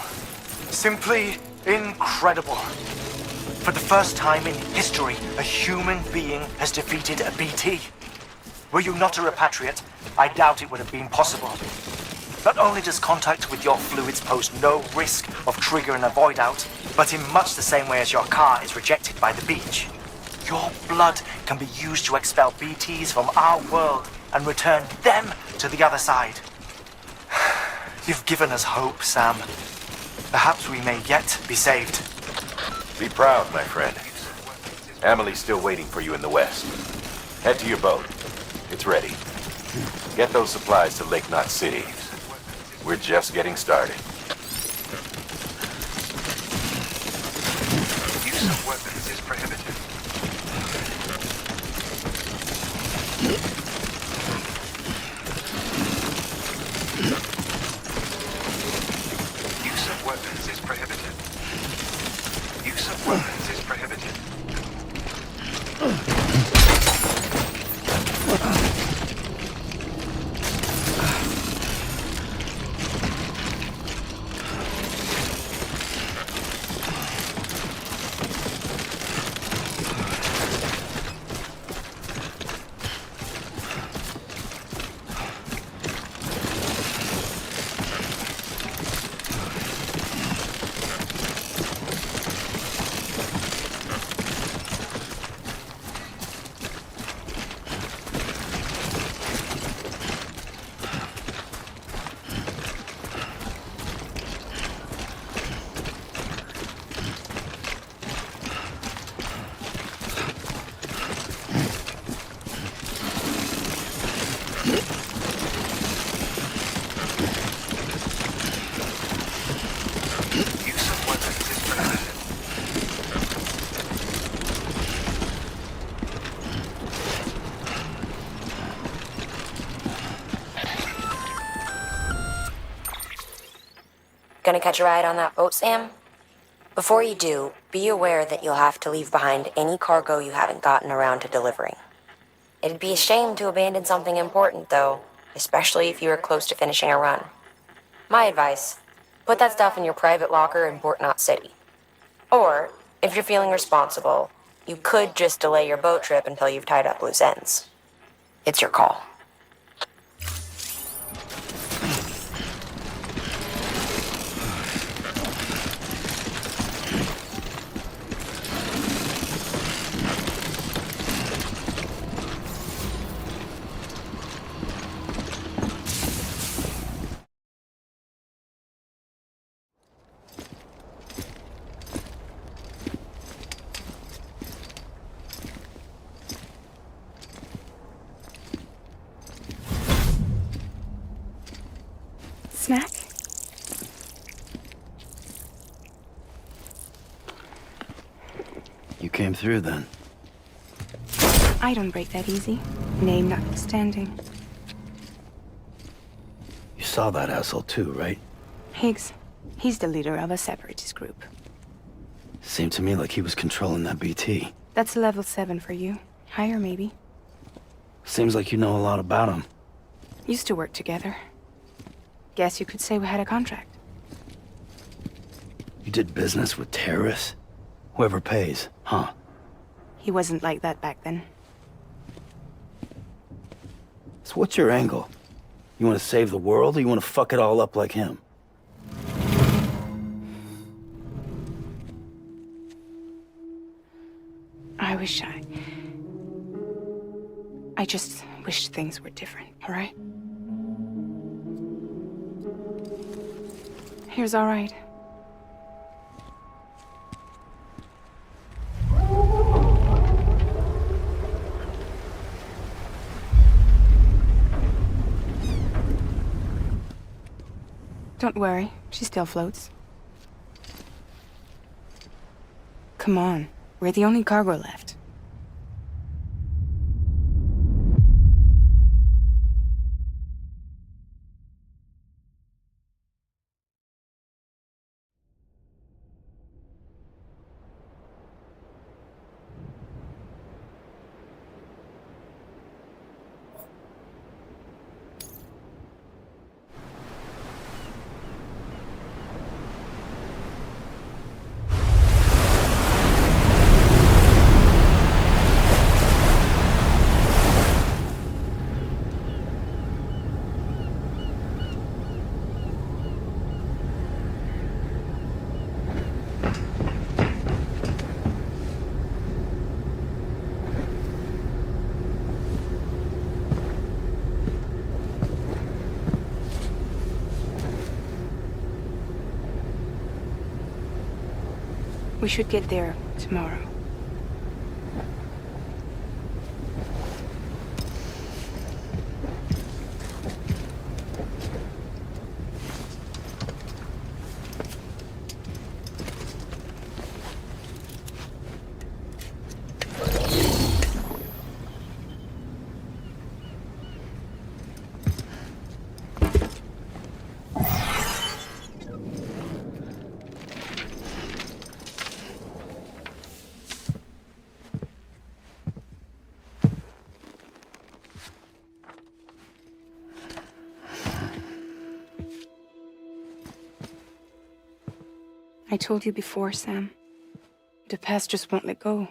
Simply incredible. For the first time in history, a human being has defeated a BT. Were you not a repatriate, I doubt it would have been possible. Not only does contact with your fluids pose no risk of triggering a void out, but in much the same way as your car is rejected by the beach. Your blood can be used to expel BTs from our world and return them to the other side. You've given us hope, Sam. Perhaps we may yet be saved. Be proud, my friend. Amelie's still waiting for you in the west. Head to your boat. It's ready. Get those supplies to Lake Knot City. We're just getting started. Use of weapons is prohibited. Use of weapons is prohibited. Use of weapons is prohibited. Gonna catch a ride on that boat, Sam? Before you do, be aware that you'll have to leave behind any cargo you haven't gotten around to delivering. It'd be a shame to abandon something important, though, especially if you are close to finishing a run. My advice, put that stuff in your private locker in Port Knot City. Or, if you're feeling responsible, you could just delay your boat trip until you've tied up loose ends. It's your call. Snack? You came through then. I don't break that easy. Name notwithstanding. You saw that asshole too, right? Higgs. He's the leader of a separatist group. Seemed to me like he was controlling that BT. That's level 7 for you. Higher, maybe. Seems like you know a lot about him. Used to work together. Guess you could say we had a contract. You did business with terrorists? Whoever pays, huh? He wasn't like that back then. So what's your angle? You want to save the world, or you want to fuck it all up like him? I just wished things were different, all right? Here's all right. Don't worry, she still floats. Come on, we're the only cargo left. We should get there tomorrow. I told you before, Sam. The past just won't let go.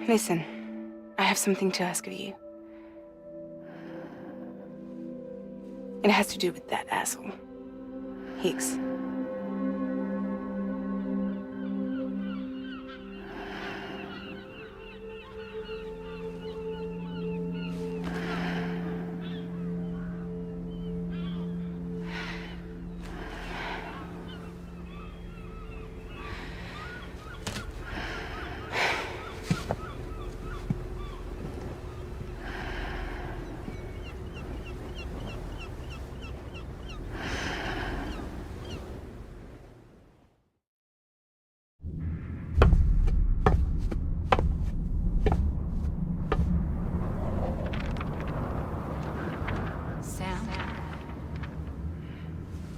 Listen, I have something to ask of you. It has to do with that asshole, Higgs.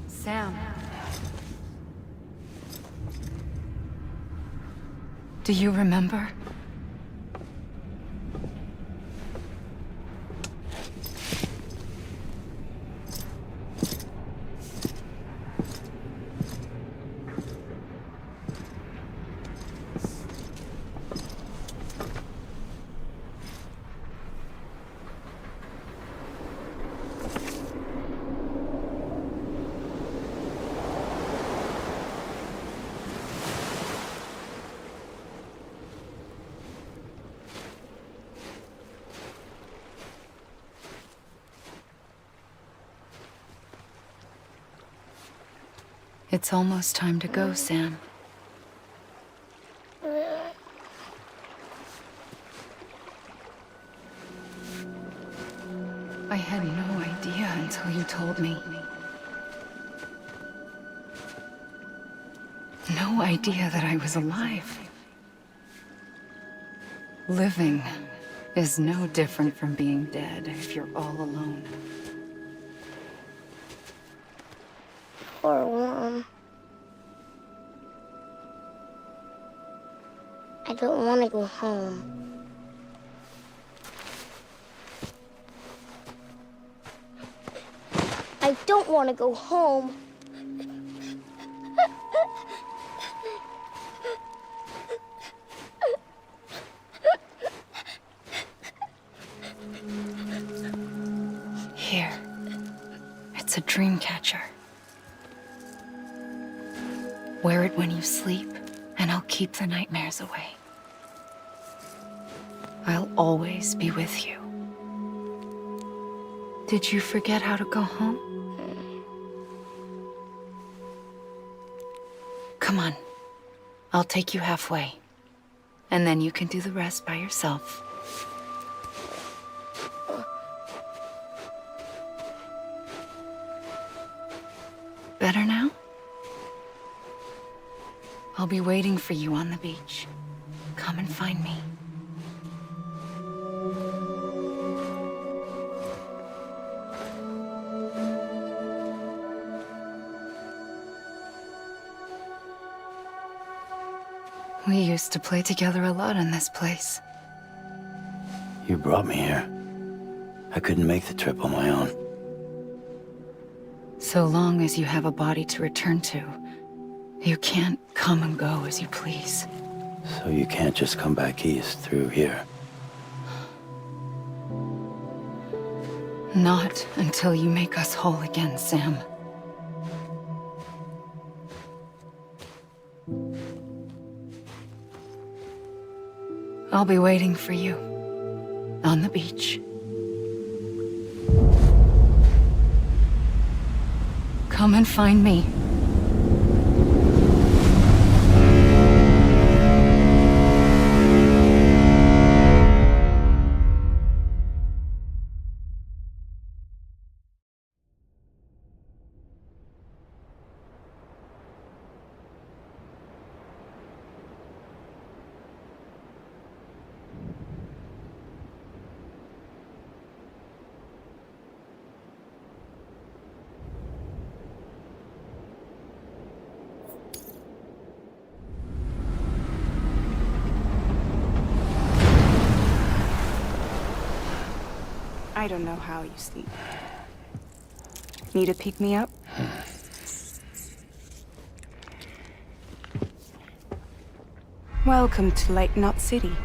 Sam. Do you remember? It's almost time to go, Sam. I had no idea until you told me. No idea that I was alive. Living is no different from being dead if you're all alone. Poor Worm. I don't want to go home. I don't want to go home. Here. It's a dream catcher. Wear it when you sleep, and I'll keep the nightmares away. I'll always be with you. Did you forget how to go home? Come on. I'll take you halfway. And then you can do the rest by yourself. Better now? I'll be waiting for you on the beach. Come and find me. We used to play together a lot in this place. You brought me here. I couldn't make the trip on my own. So long as you have a body to return to, you can't come and go as you please. So you can't just come back east through here? Not until you make us whole again, Sam. I'll be waiting for you. On the beach. Come and find me. I don't know how you sleep. Need to pick me up? Welcome to Lake Knot City.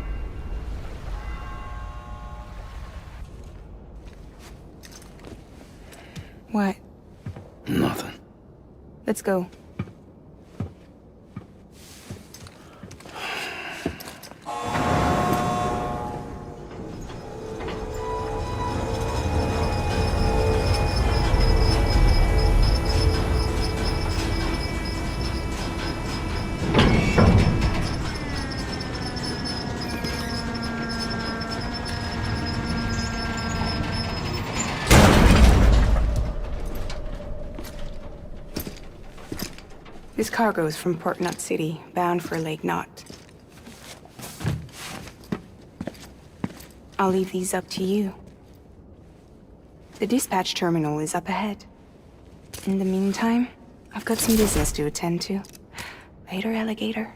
What? Nothing. Let's go. This cargo is from Port Knot City, bound for Lake Knot. I'll leave these up to you. The dispatch terminal is up ahead. In the meantime, I've got some business to attend to. Later, alligator.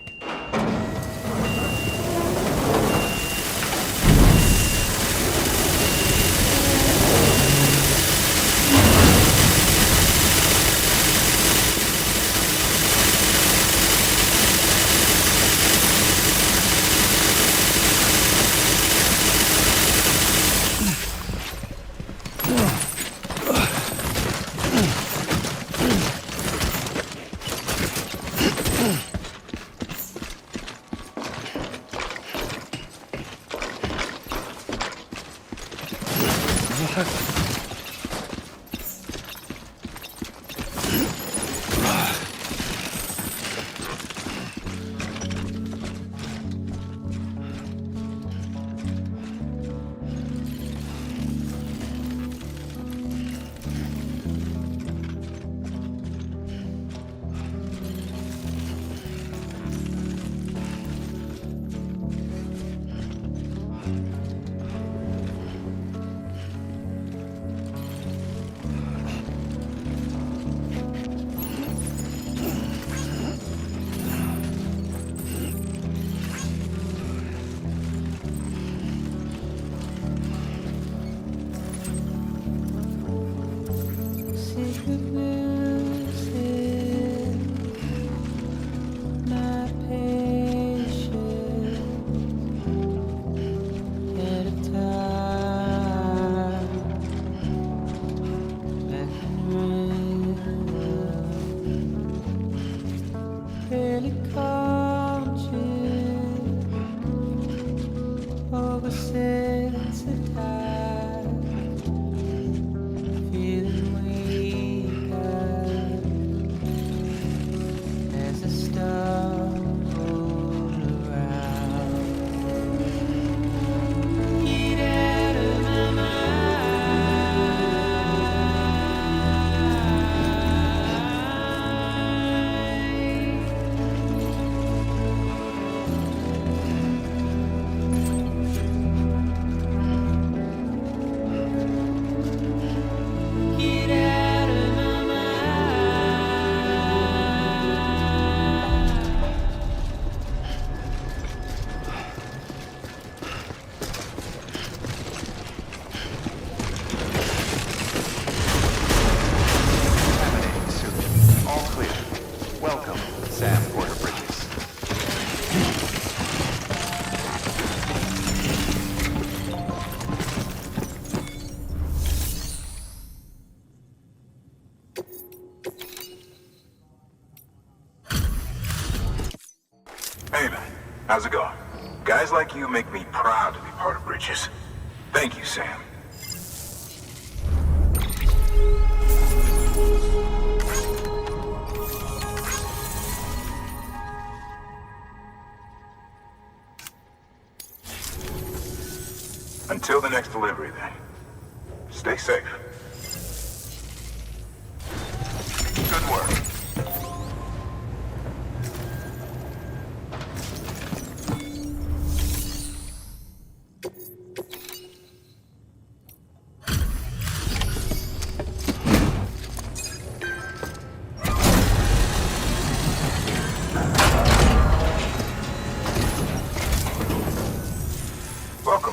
How's it going? Guys like you make me proud to be part of Bridges. Thank you, Sam. Until the next delivery, then. Stay safe. Good work.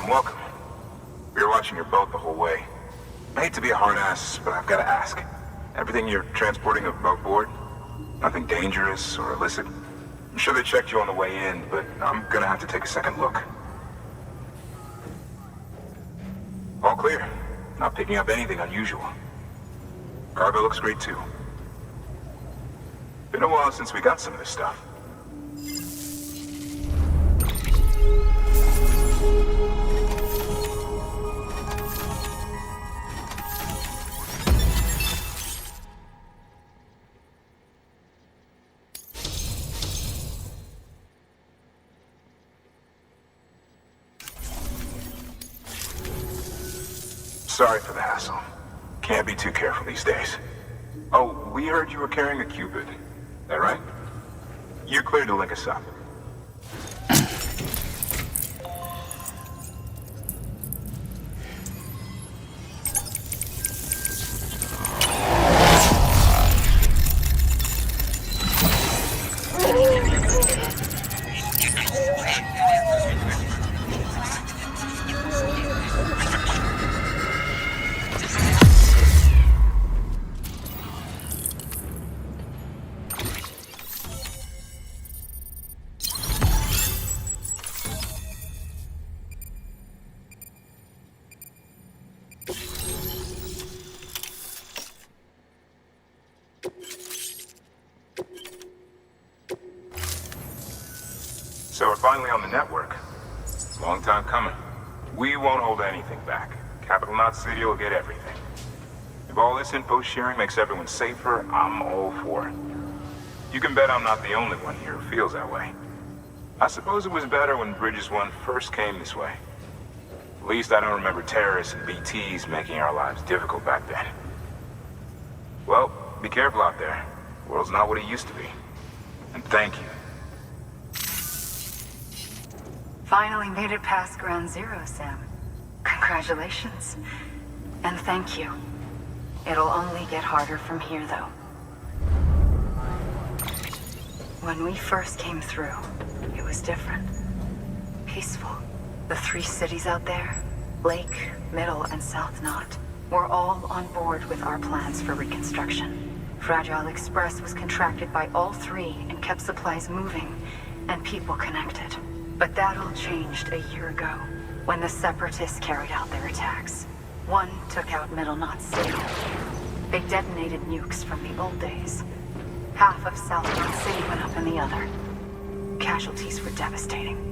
Welcome. We were watching your boat the whole way. I hate to be a hard ass, but I've got to ask. Everything you're transporting above board? Nothing dangerous or illicit? I'm sure they checked you on the way in, but I'm gonna have to take a second look. All clear. Not picking up anything unusual. Cargo looks great too. Been a while since we got some of this stuff. Sorry for the hassle. Can't be too careful these days. Oh, we heard you were carrying a Cupid. That right? You're clear to link us up. So we're finally on the network. Long time coming. We won't hold anything back. Capital Knot City will get everything. If all this info sharing makes everyone safer, I'm all for it. You can bet I'm not the only one here who feels that way. I suppose it was better when Bridges 1 first came this way. At least I don't remember terrorists and BTs making our lives difficult back then. Well, be careful out there. The world's not what it used to be. And thank you. Finally made it past Ground Zero, Sam. Congratulations. And thank you. It'll only get harder from here, though. When we first came through, it was different. Peaceful. The 3 cities out there, Lake, Middle, and South Knot, were all on board with our plans for reconstruction. Fragile Express was contracted by all 3 and kept supplies moving and people connected. But that all changed a year ago, when the Separatists carried out their attacks. One took out Middle Knot City. They detonated nukes from the old days. Half of South Knot City went up in the other. Casualties were devastating.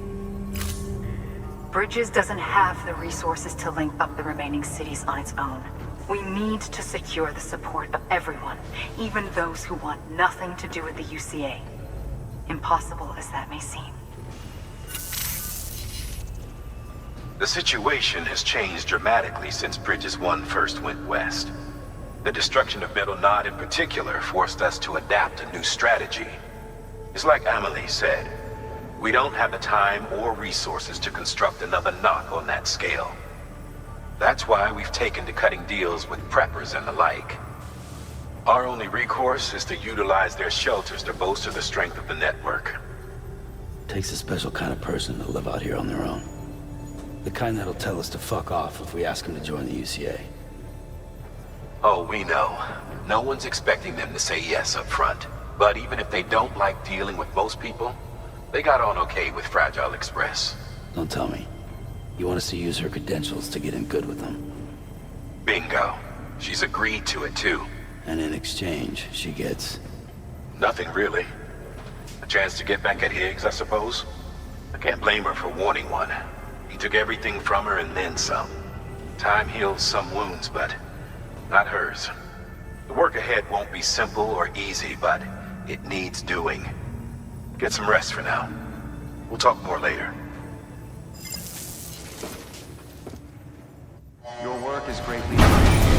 Bridges doesn't have the resources to link up the remaining cities on its own. We need to secure the support of everyone, even those who want nothing to do with the UCA. Impossible as that may seem. The situation has changed dramatically since Bridges 1 first went west. The destruction of Middle Knot in particular forced us to adapt a new strategy. It's like Amelie said, we don't have the time or resources to construct another knot on that scale. That's why we've taken to cutting deals with preppers and the like. Our only recourse is to utilize their shelters to bolster the strength of the network. Takes a special kind of person to live out here on their own. The kind that'll tell us to fuck off if we ask them to join the UCA. Oh, we know. No one's expecting them to say yes up front. But even if they don't like dealing with most people, they got on okay with Fragile Express. Don't tell me. You want us to use her credentials to get in good with them? Bingo. She's agreed to it too. And in exchange, she gets... Nothing really. A chance to get back at Higgs, I suppose? I can't blame her for wanting one. He took everything from her and then some. Time heals some wounds, but not hers. The work ahead won't be simple or easy, but it needs doing. Get some rest for now. We'll talk more later. Your work is greatly appreciated.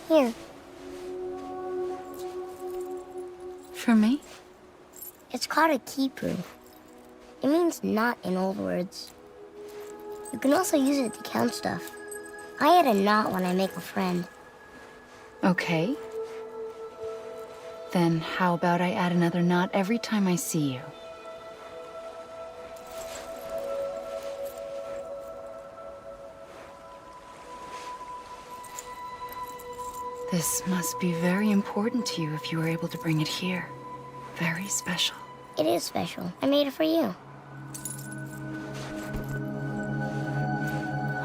Here. For me? It's called a keeper. It means knot in old words. You can also use it to count stuff. I add a knot when I make a friend. Okay. Then how about I add another knot every time I see you? This must be very important to you if you were able to bring it here. Very special. It is special. I made it for you.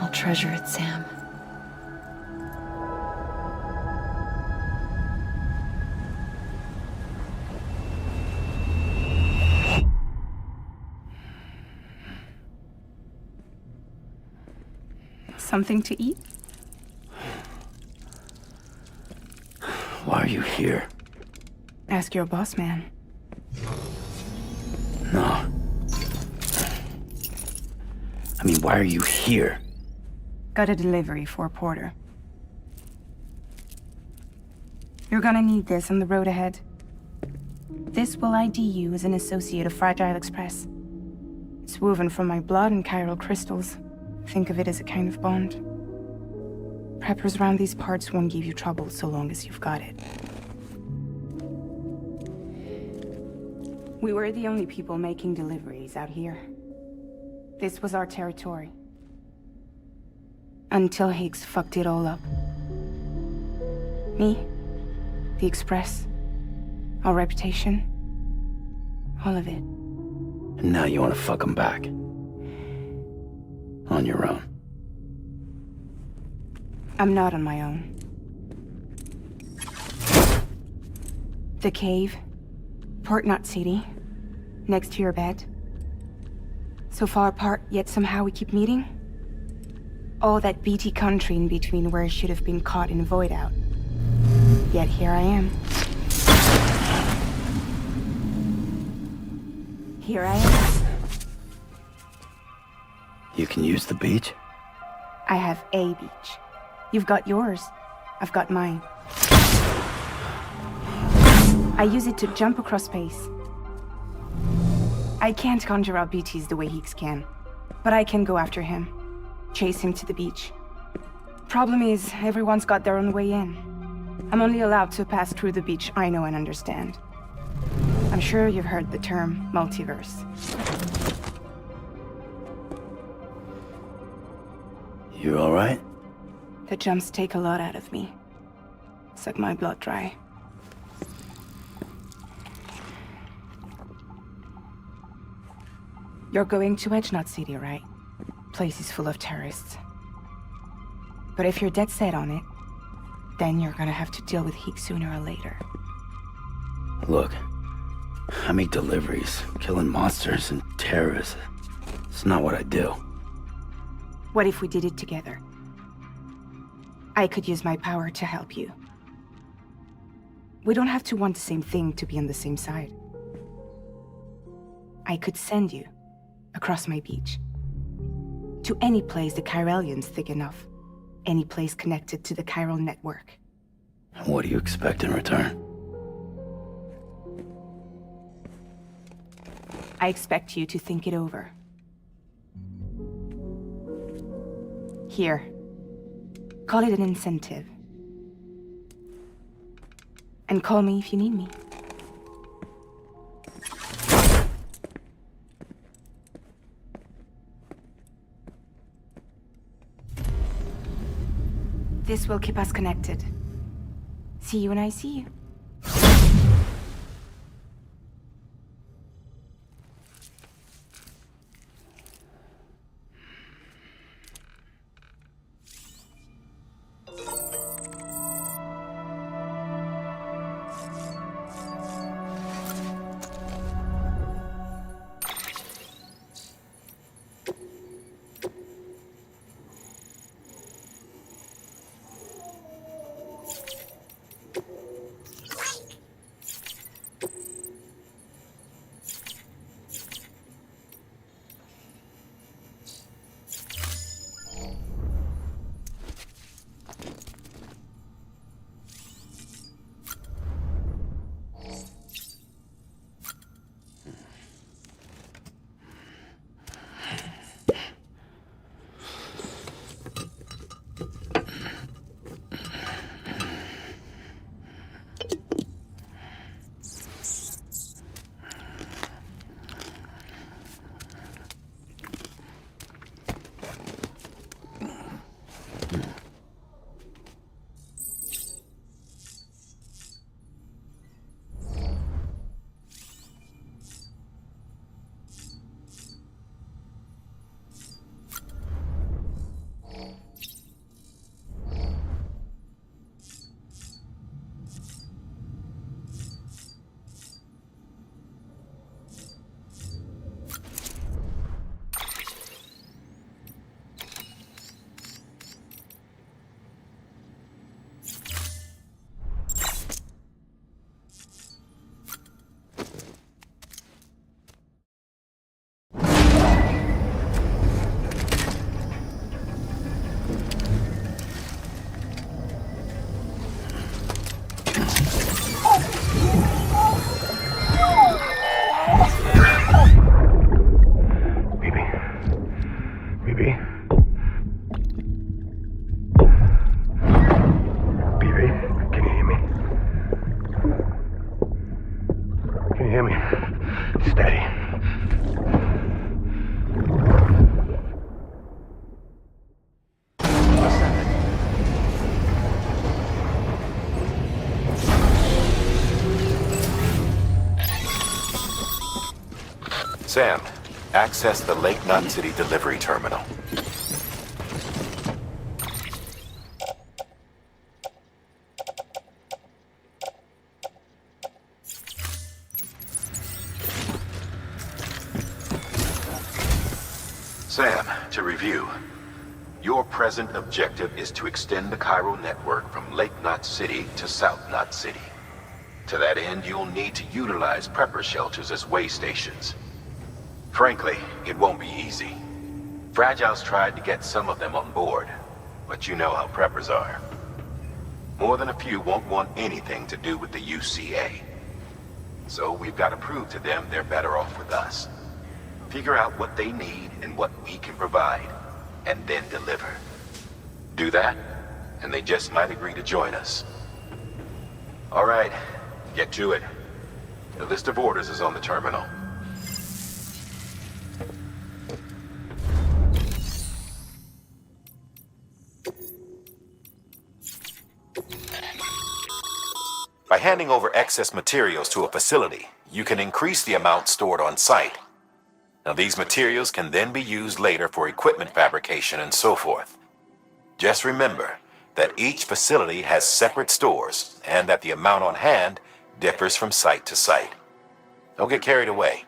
I'll treasure it, Sam. Something to eat? Why are you here? Ask your boss man. No. I mean, why are you here? Got a delivery for Porter. You're gonna need this on the road ahead. This will ID you as an associate of Fragile Express. It's woven from my blood and chiral crystals. Think of it as a kind of bond. Preppers around these parts won't give you trouble so long as you've got it. We were the only people making deliveries out here. This was our territory. Until Higgs fucked it all up. Me, the Express, our reputation, all of it. And now you want to fuck him back. On your own. I'm not on my own. The cave, Port Knot City, next to your bed. So far apart, yet somehow we keep meeting. All that BT country in between where I should have been caught in a void out. Yet here I am. Here I am. You can use the beach? I have a beach. You've got yours. I've got mine. I use it to jump across space. I can't conjure up BTs the way Higgs can, but I can go after him. Chase him to the beach. Problem is, everyone's got their own way in. I'm only allowed to pass through the beach I know and understand. I'm sure you've heard the term multiverse. You all right? The jumps take a lot out of me. Suck my blood dry. You're going to Edge Knot City, right? Place is full of terrorists. But if you're dead set on it, then you're gonna have to deal with Higgs sooner or later. Look, I make deliveries, killing monsters and terrorists. It's not what I do. What if we did it together? I could use my power to help you. We don't have to want the same thing to be on the same side. I could send you across my beach. To any place the Chiralian's thick enough. Any place connected to the chiral network. What do you expect in return? I expect you to think it over. Here. Call it an incentive. And call me if you need me. This will keep us connected. See you when I see you. Sam, access the Lake Knot City delivery terminal. Sam, to review. Your present objective is to extend the chiral network from Lake Knot City to South Knot City. To that end, you'll need to utilize prepper shelters as way stations. Frankly, it won't be easy. Fragile's tried to get some of them on board, but you know how preppers are. More than a few won't want anything to do with the UCA. So we've got to prove to them they're better off with us. Figure out what they need and what we can provide, and then deliver. Do that, and they just might agree to join us. All right, get to it. The list of orders is on the terminal. By handing over excess materials to a facility, you can increase the amount stored on site. Now, these materials can then be used later for equipment fabrication and so forth. Just remember that each facility has separate stores and that the amount on hand differs from site to site. Don't get carried away.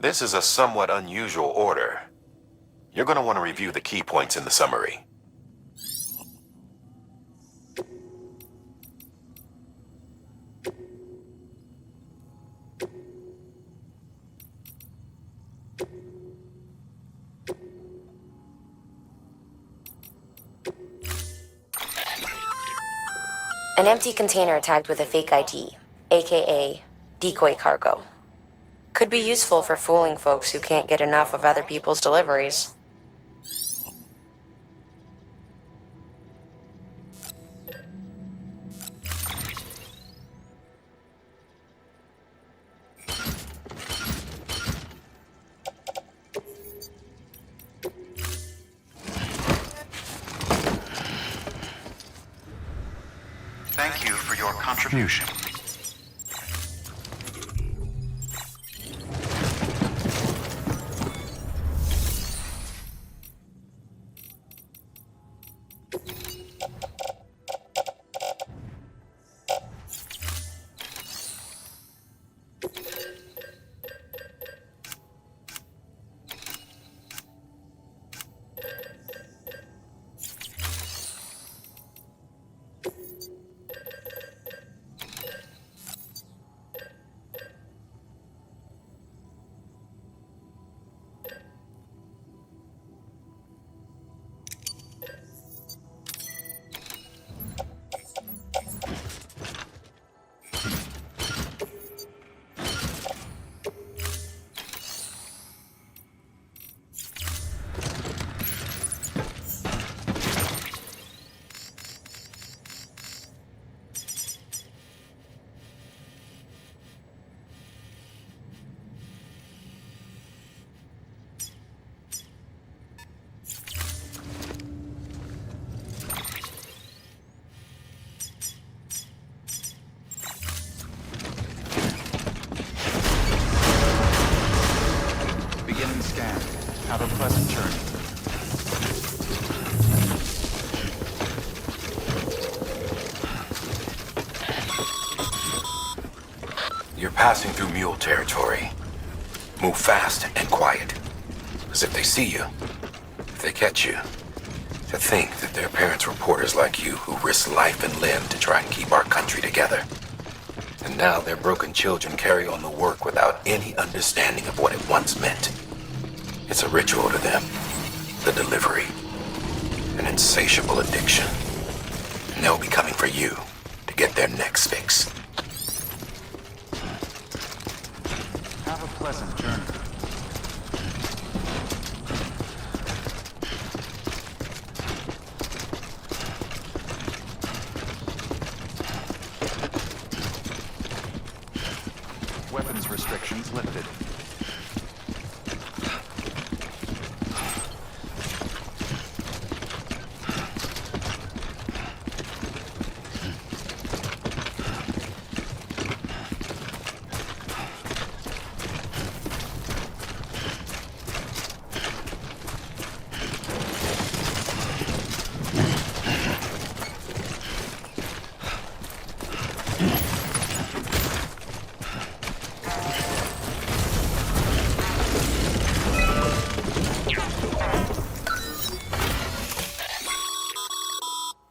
This is a somewhat unusual order. You're going to want to review the key points in the summary. An empty container tagged with a fake ID, aka decoy cargo. Could be useful for fooling folks who can't get enough of other people's deliveries. Thank you for your contribution. Have a pleasant journey. You're passing through mule territory. Move fast and quiet. As if they see you. If they catch you. To think that their parents were porters like you who risked life and limb to try and keep our country together. And now their broken children carry on the work without any understanding of what it once meant. It's a ritual to them. The delivery. An insatiable addiction. And they'll be coming for you to get their next fix. Have a pleasant journey. Weapons restrictions lifted.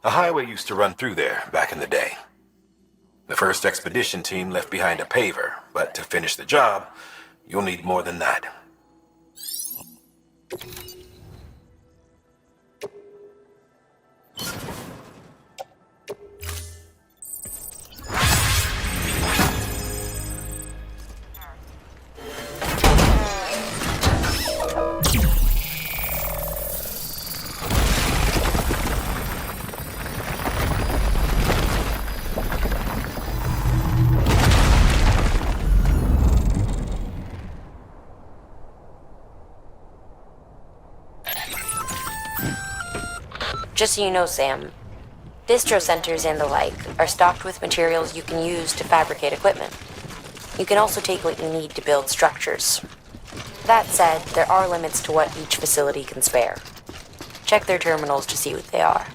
A highway used to run through there back in the day. The first expedition team left behind a paver, but to finish the job, you'll need more than that. Just so you know, Sam, distro centers and the like are stocked with materials you can use to fabricate equipment. You can also take what you need to build structures. That said, there are limits to what each facility can spare. Check their terminals to see what they are.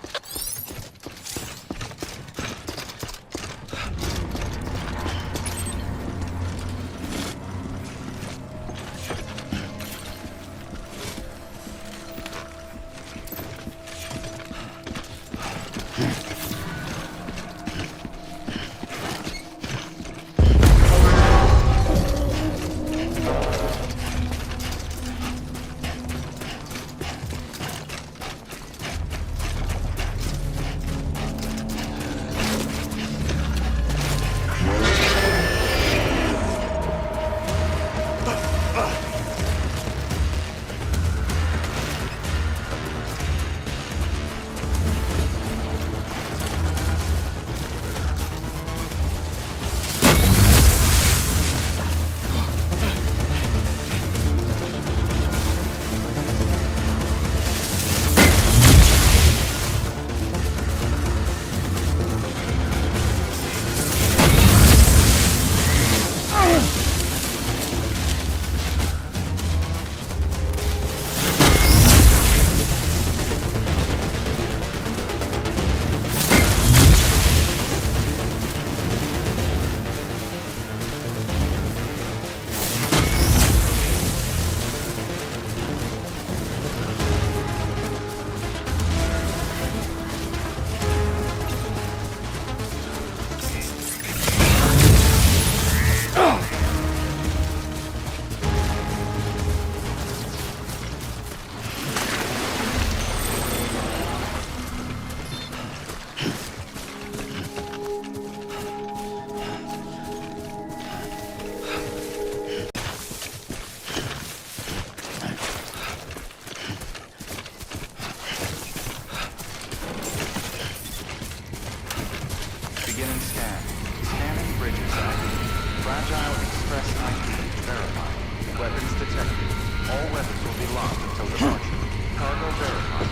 Fragile Express ID verified. Weapons detected. All weapons will be locked until departure. Cargo verified.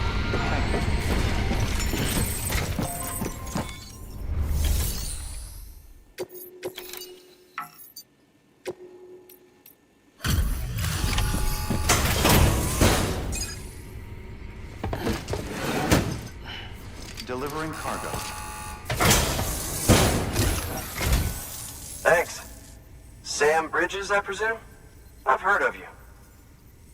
Thank you. Delivering cargo. Thanks. Sam Bridges, I presume? I've heard of you.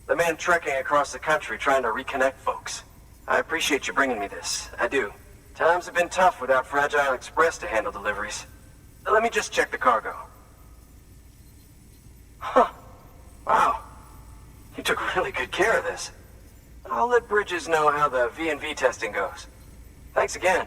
The man trekking across the country trying to reconnect folks. I appreciate you bringing me this. I do. Times have been tough without Fragile Express to handle deliveries. Let me just check the cargo. Huh. Wow. You took really good care of this. I'll let Bridges know how the V&V testing goes. Thanks again.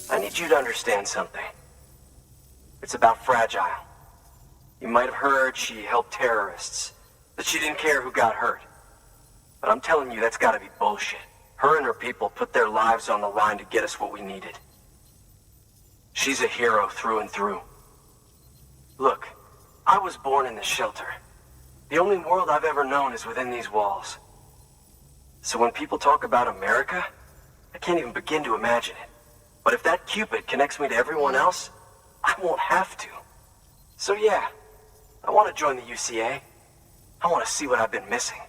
I need you to understand something. It's about Fragile. You might have heard she helped terrorists, that she didn't care who got hurt. But I'm telling you, that's gotta be bullshit. Her and her people put their lives on the line to get us what we needed. She's a hero through and through. Look, I was born in this shelter. The only world I've ever known is within these walls. So when people talk about America, I can't even begin to imagine it. But if that Cupid connects me to everyone else, I won't have to. So yeah, I want to join the UCA. I want to see what I've been missing.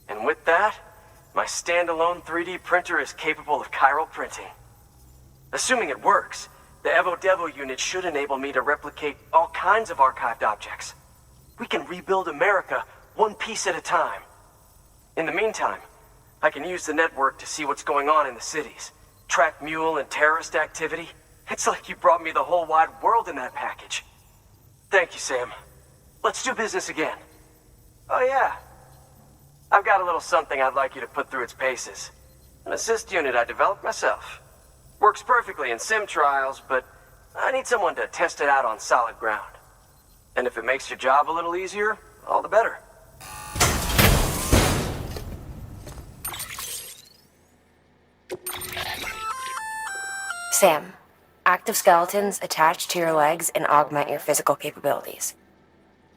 And with that, my standalone 3D printer is capable of chiral printing. Assuming it works, the Evo Devo unit should enable me to replicate all kinds of archived objects. We can rebuild America one piece at a time. In the meantime, I can use the network to see what's going on in the cities, track mule and terrorist activity. It's like you brought me the whole wide world in that package. Thank you, Sam. Let's do business again. Oh yeah. I've got a little something I'd like you to put through its paces. An assist unit I developed myself. Works perfectly in sim trials, but I need someone to test it out on solid ground. And if it makes your job a little easier, all the better. Sam, active skeletons attach to your legs and augment your physical capabilities.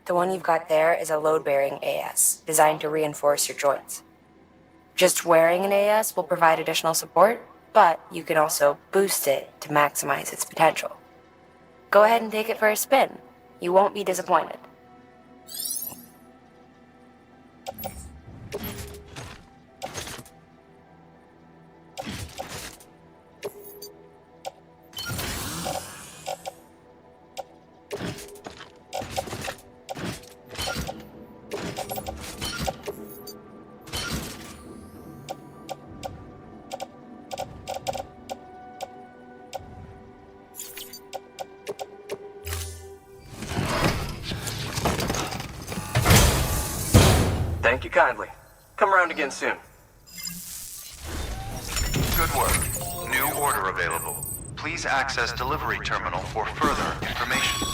The one you've got there is a load-bearing AS, designed to reinforce your joints. Just wearing an AS will provide additional support, but you can also boost it to maximize its potential. Go ahead and take it for a spin. You won't be disappointed. Thank you kindly. Come around again soon. Good work. New order available. Please access delivery terminal for further information.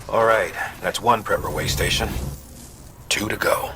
All right, that's one prepper way station. 2 to go.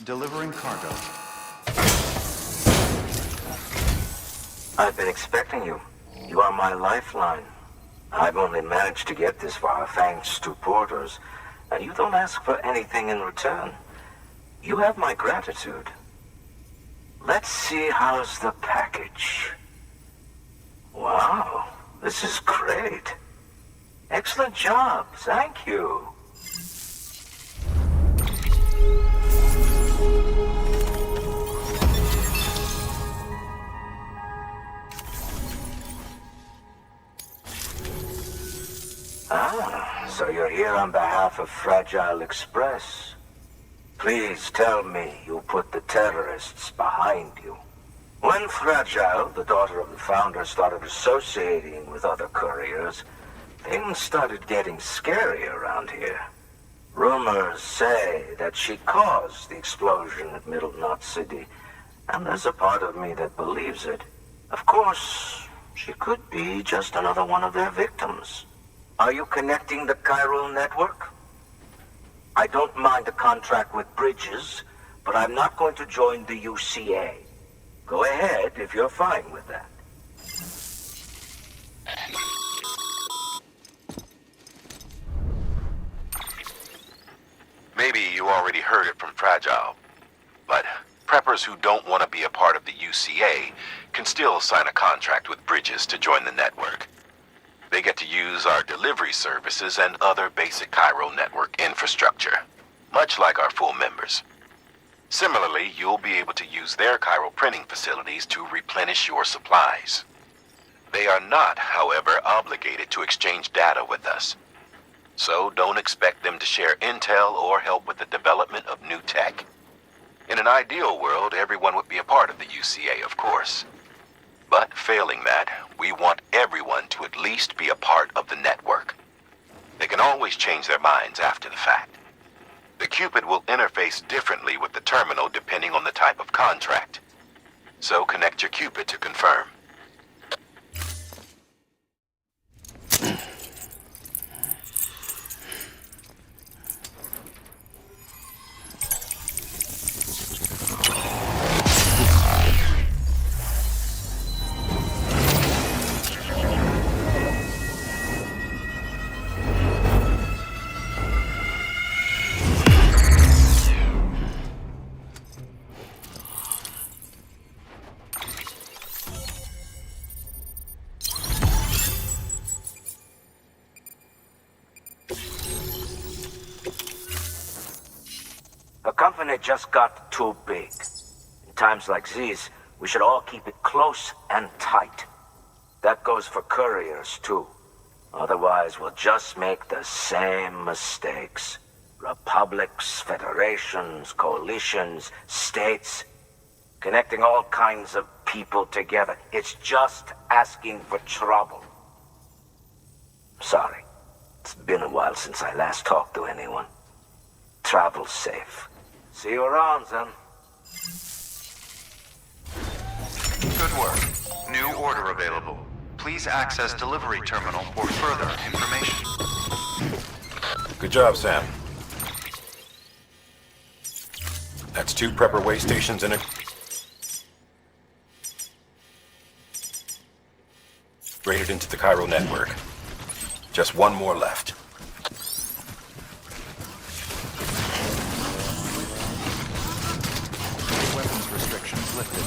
Delivering cargo. I've been expecting you. You are my lifeline. I've only managed to get this far thanks to porters, and you don't ask for anything in return. You have my gratitude. Let's see how's the package. Wow, this is great. Excellent job, thank you. Ah, so you're here on behalf of Fragile Express. Please tell me you put the terrorists behind you. When Fragile, the daughter of the founder, started associating with other couriers, things started getting scary around here. Rumors say that she caused the explosion at Middle Knot City, And there's a part of me that believes it. Of course, she could be just another one of their victims. Are you connecting the chiral network? I don't mind a contract with Bridges, but I'm not going to join the UCA. Go ahead if you're fine with that. Maybe you already heard it from Fragile, but preppers who don't want to be a part of the UCA can still sign a contract with Bridges to join the network. They get to use our delivery services and other basic chiral network infrastructure, much like our full members. Similarly, you'll be able to use their chiral printing facilities to replenish your supplies. They are not, however, obligated to exchange data with us. So don't expect them to share intel or help with the development of new tech. In an ideal world, everyone would be a part of the UCA, of course. But failing that, we want everyone to at least be a part of the network. They can always change their minds after the fact. The Cupid will interface differently with the terminal depending on the type of contract. So connect your Cupid to confirm. The company just got too big. In times like these, we should all keep it close and tight. That goes for couriers, too. Otherwise, we'll just make the same mistakes. Republics, federations, coalitions, states, connecting all kinds of people together. It's just asking for trouble. Sorry. It's been a while since I last talked to anyone. Travel safe. See you around, then. Good work. New order available. Please access delivery terminal for further information. Good job, Sam. That's 2 prepper way stations integrated into the chiral network. Just 1 more left. Weapons restrictions lifted.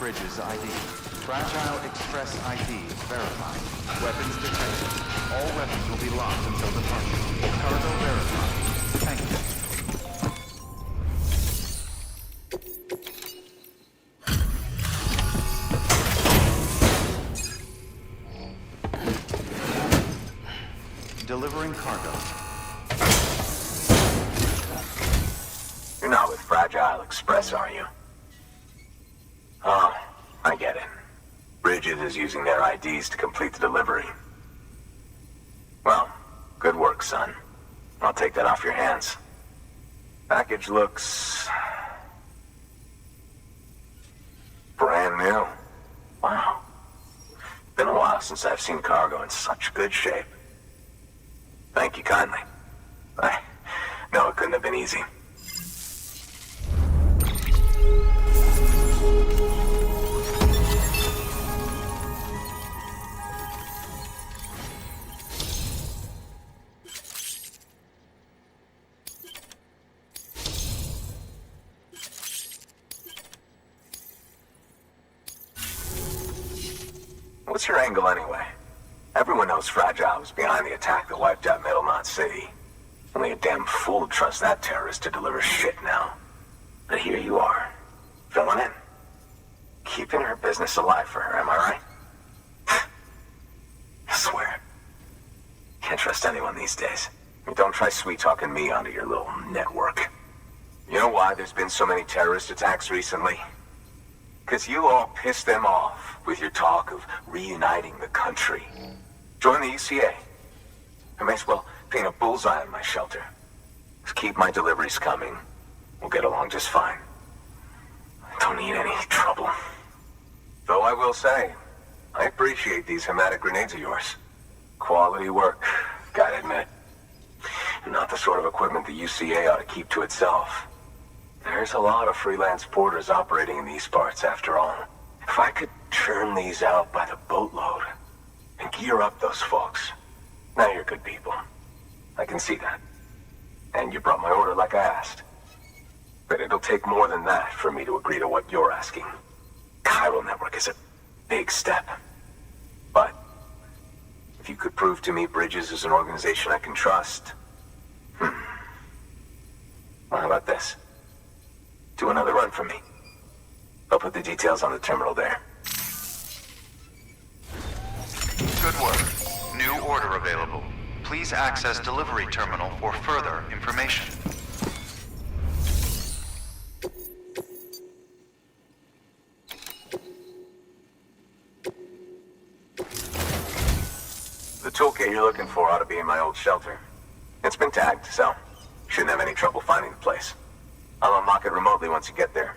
Bridges ID. Fragile Express ID verified. Weapons detected. All weapons will be locked until departure. Cargo verified. Thank you. Delivering cargo. You're not with Fragile Express, are you? Oh, I get it. Bridges is using their IDs to complete the delivery. Well, good work, son. I'll take that off your hands. Package looks... brand new. Wow. Been a while since I've seen cargo in such good shape. Thank you kindly. I know it couldn't have been easy. What's your angle anyway? Everyone knows Fragile was behind the attack that wiped out Middlemont City. Only a damn fool would trust that terrorist to deliver shit now. But here you are, filling in. Keeping her business alive for her, am I right? I swear. Can't trust anyone these days. Don't try sweet-talking me onto your little network. You know why there's been so many terrorist attacks recently? Because you all pissed them off with your talk of reuniting the country. Join the UCA. I may as well paint a bullseye on my shelter. Just keep my deliveries coming. We'll get along just fine. I don't need any trouble. Though I will say, I appreciate these hematic grenades of yours. Quality work, gotta admit. Not the sort of equipment the UCA ought to keep to itself. There's a lot of freelance porters operating in these parts, after all. If I could churn these out by the boatload and gear up those folks. Now you're good people. I can see that. And you brought my order like I asked. But it'll take more than that for me to agree to what you're asking. Chiral Network is a big step. But if you could prove to me Bridges is an organization I can trust... Well, how about this? Do another run for me. I'll put the details on the terminal there. Good work. New order available. Please access delivery terminal for further information. The toolkit you're looking for ought to be in my old shelter. It's been tagged, so shouldn't have any trouble finding the place. I'll unlock it remotely once you get there.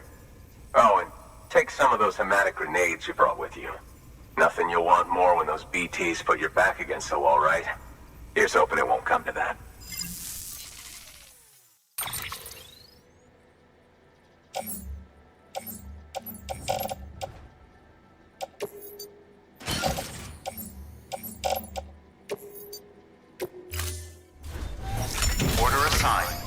Oh, and take some of those hematic grenades you brought with you. Nothing you'll want more when those BTs put your back against the wall, right? Here's hoping it won't come to that. Order assigned.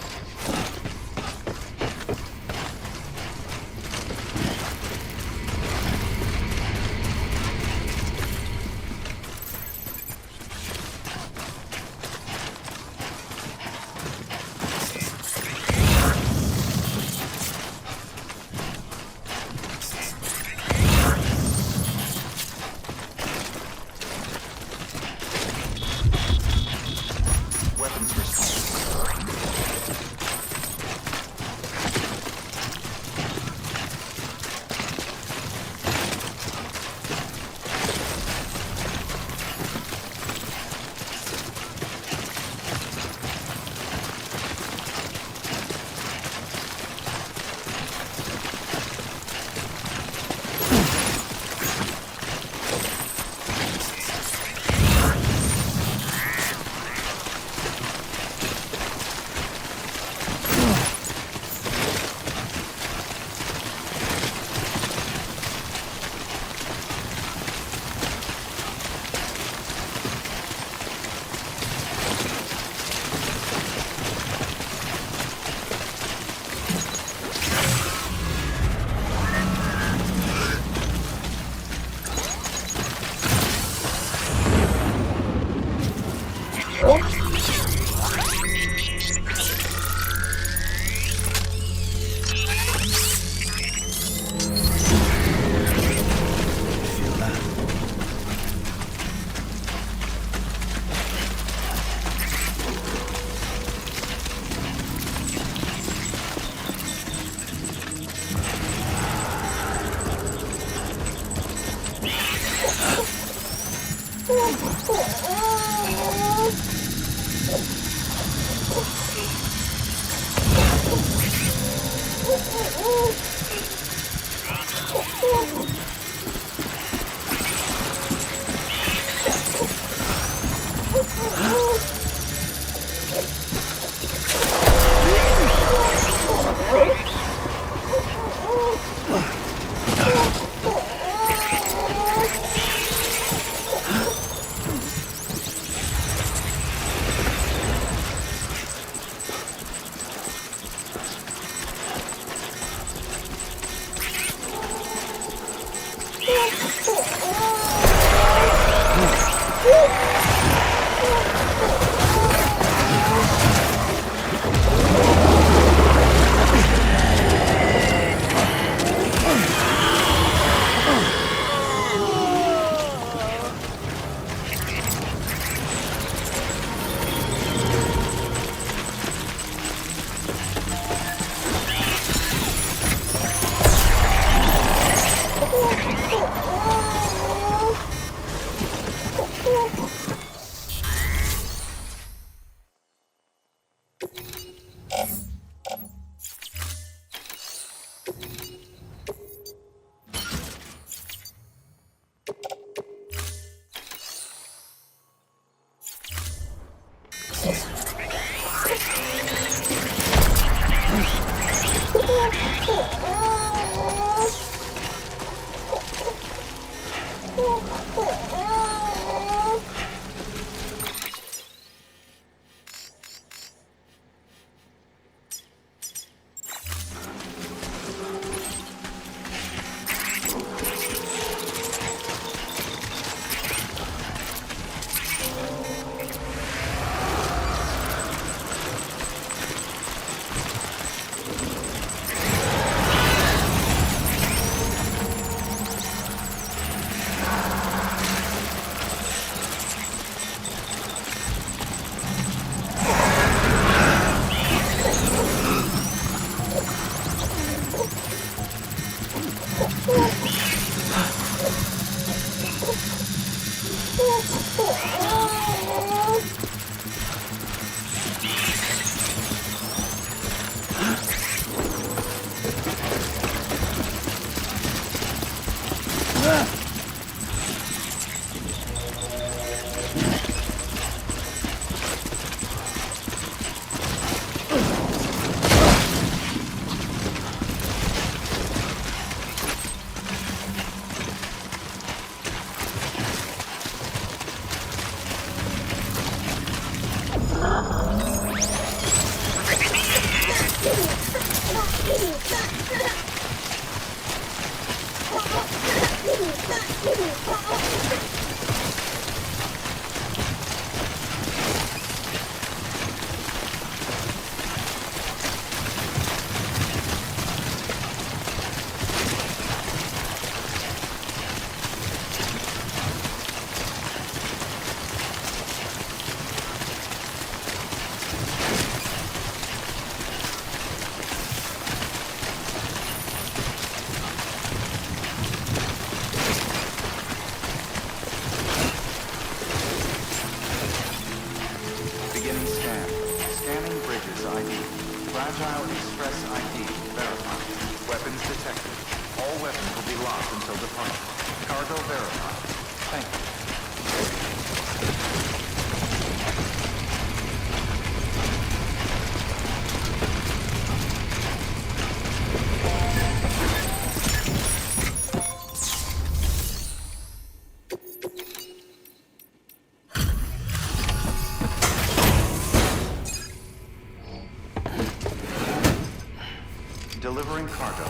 Delivering cargo.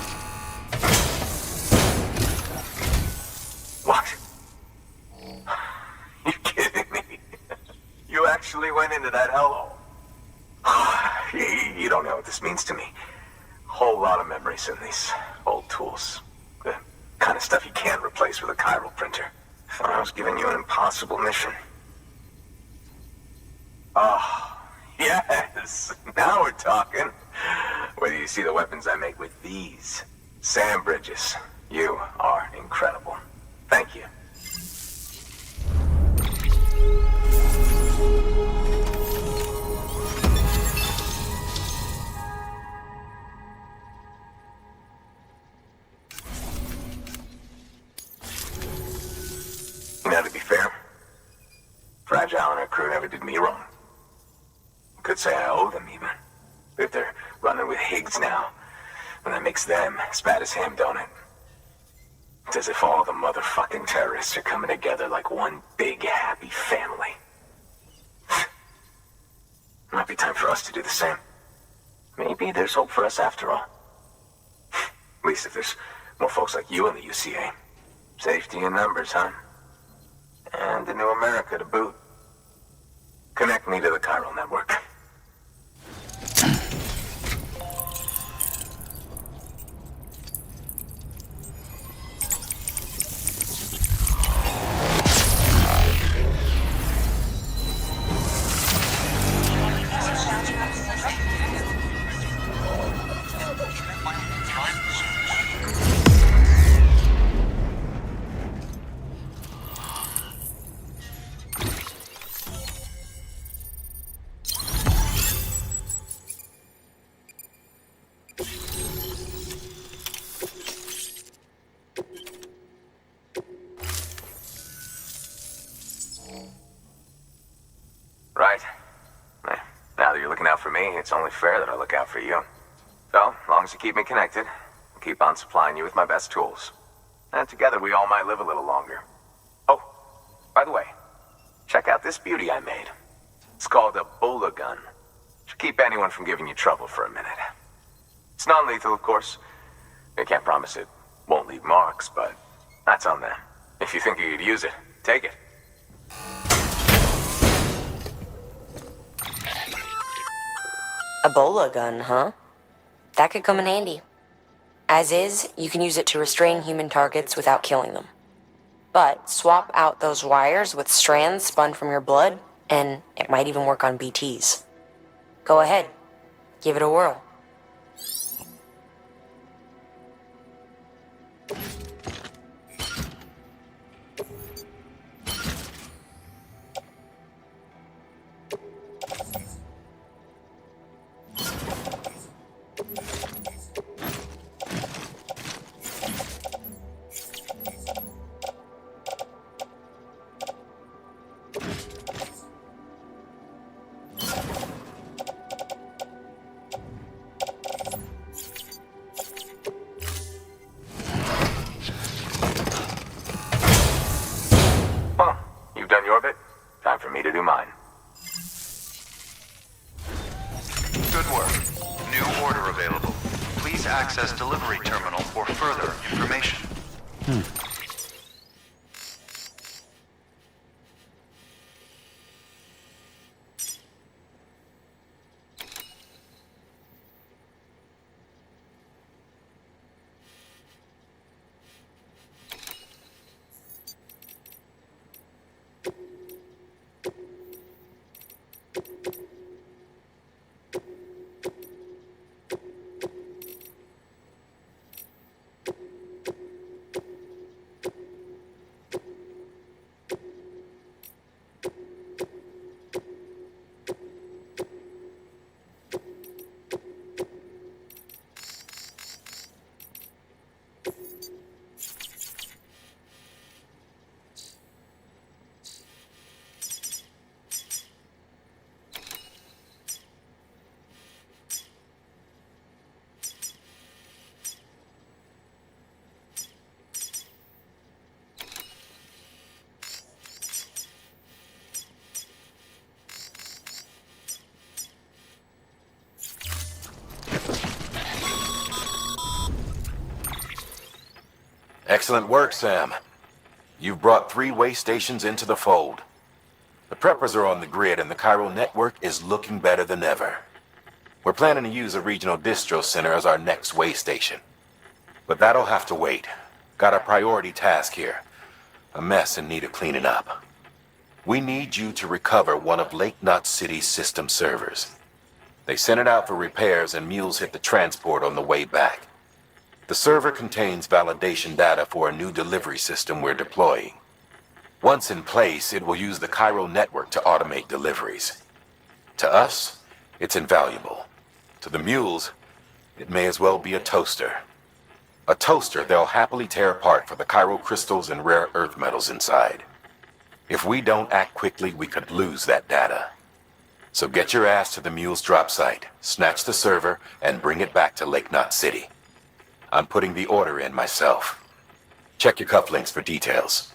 What? You kidding me? You actually went into that hellhole? You don't know what this means to me. Whole lot of memories in these old tools. The kind of stuff you can't replace with a chiral printer. I was giving you an impossible mission. Oh, yes. Now we're talking. Whether you see the weapons I make with these. Sam Bridges, you are incredible. Thank you. Now, to be fair, Fragile and her crew never did me wrong. Could say I owe them, even. If they're running with Higgs now, and that makes them as bad as him, don't it? It's as if all the motherfucking terrorists are coming together like one big happy family. Might be time for us to do the same. Maybe there's hope for us after all. At least if there's more folks like you in the UCA. Safety in numbers, huh? And a new America to boot. Connect me to the chiral network. Right. Now that you're looking out for me, it's only fair that I look out for you. So, as long as you keep me connected, I'll keep on supplying you with my best tools. And together we all might live a little longer. Oh, by the way, check out this beauty I made. It's called a Bola gun. Should keep anyone from giving you trouble for a minute. It's non-lethal, of course. I can't promise it won't leave marks, but that's on them. If you think you could use it, take it. A Bola gun, huh? That could come in handy. As is, you can use it to restrain human targets without killing them. But swap out those wires with strands spun from your blood, and it might even work on BTs. Go ahead. Give it a whirl. Access delivery terminal for further information. Excellent work, Sam. You've brought 3 way stations into the fold. The preppers are on the grid and the chiral network is looking better than ever. We're planning to use a regional distro center as our next way station. But that'll have to wait. Got a priority task here. A mess in need of cleaning up. We need you to recover one of Lake Knot City's system servers. They sent it out for repairs and mules hit the transport on the way back. The server contains validation data for a new delivery system we're deploying. Once in place, it will use the chiral network to automate deliveries. To us, it's invaluable. To the mules, it may as well be a toaster. A toaster they'll happily tear apart for the chiral crystals and rare earth metals inside. If we don't act quickly, we could lose that data. So get your ass to the mule's drop site, snatch the server, and bring it back to Lake Knot City. I'm putting the order in myself. Check your cufflinks for details.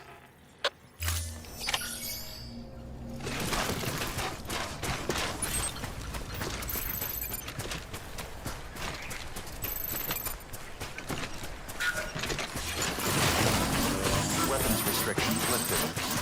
restrictions lifted.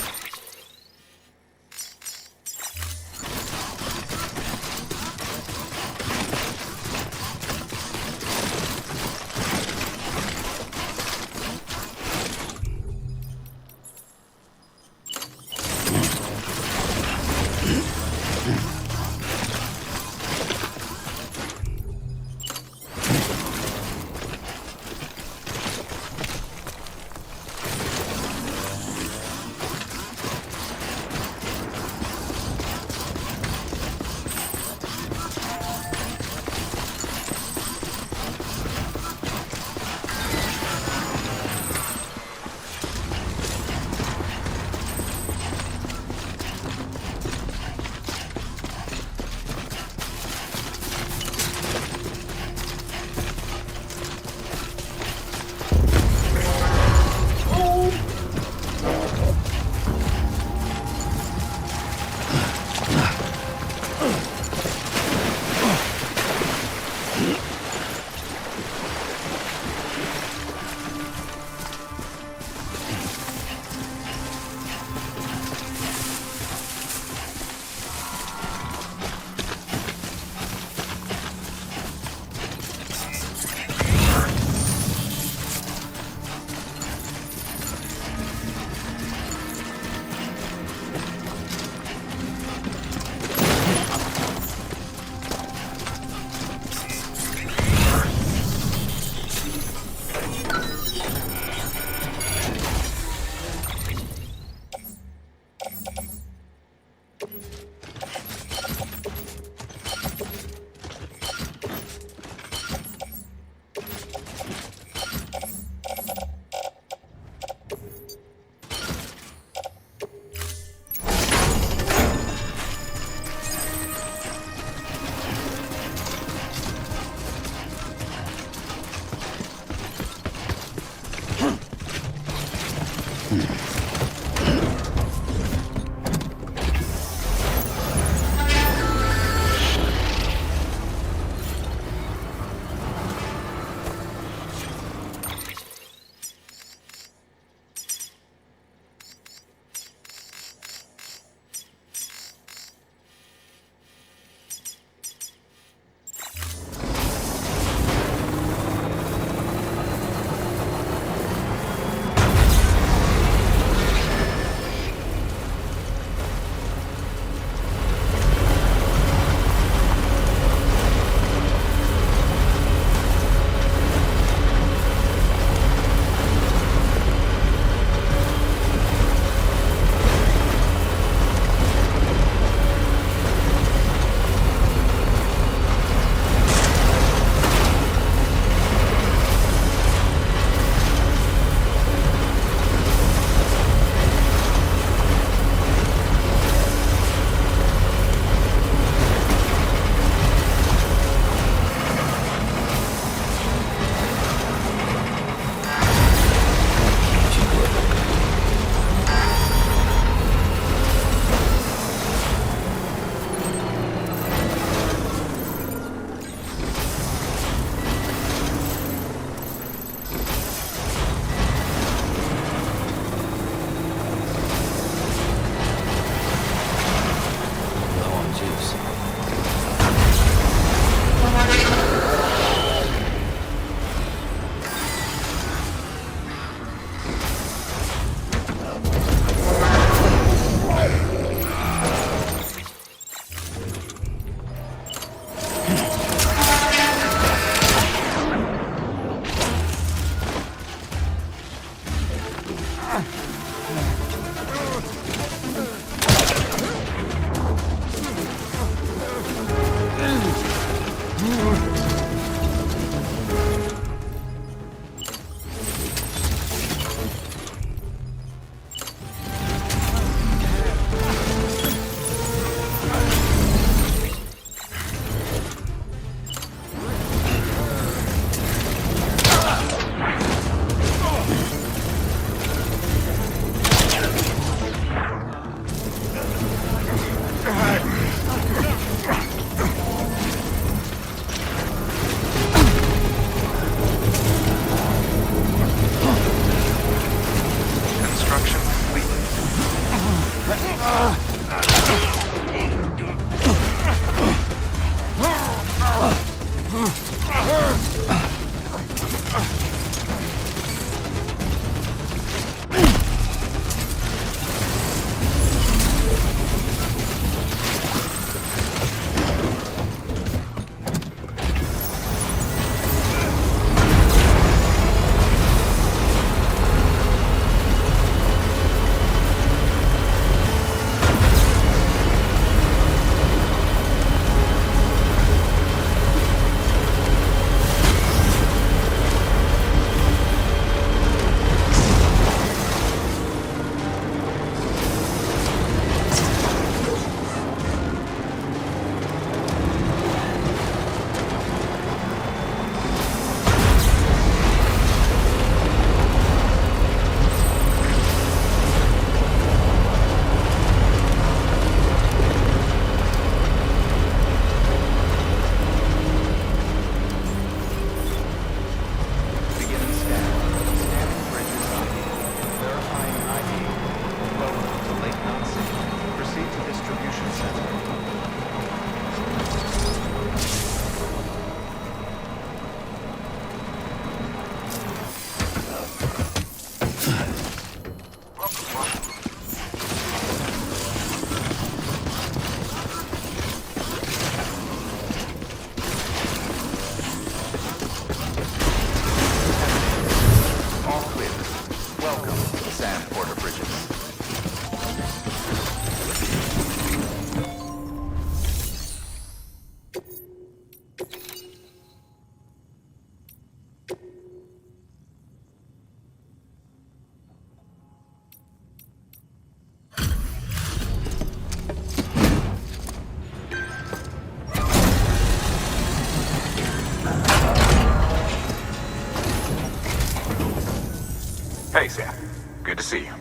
Good to see you.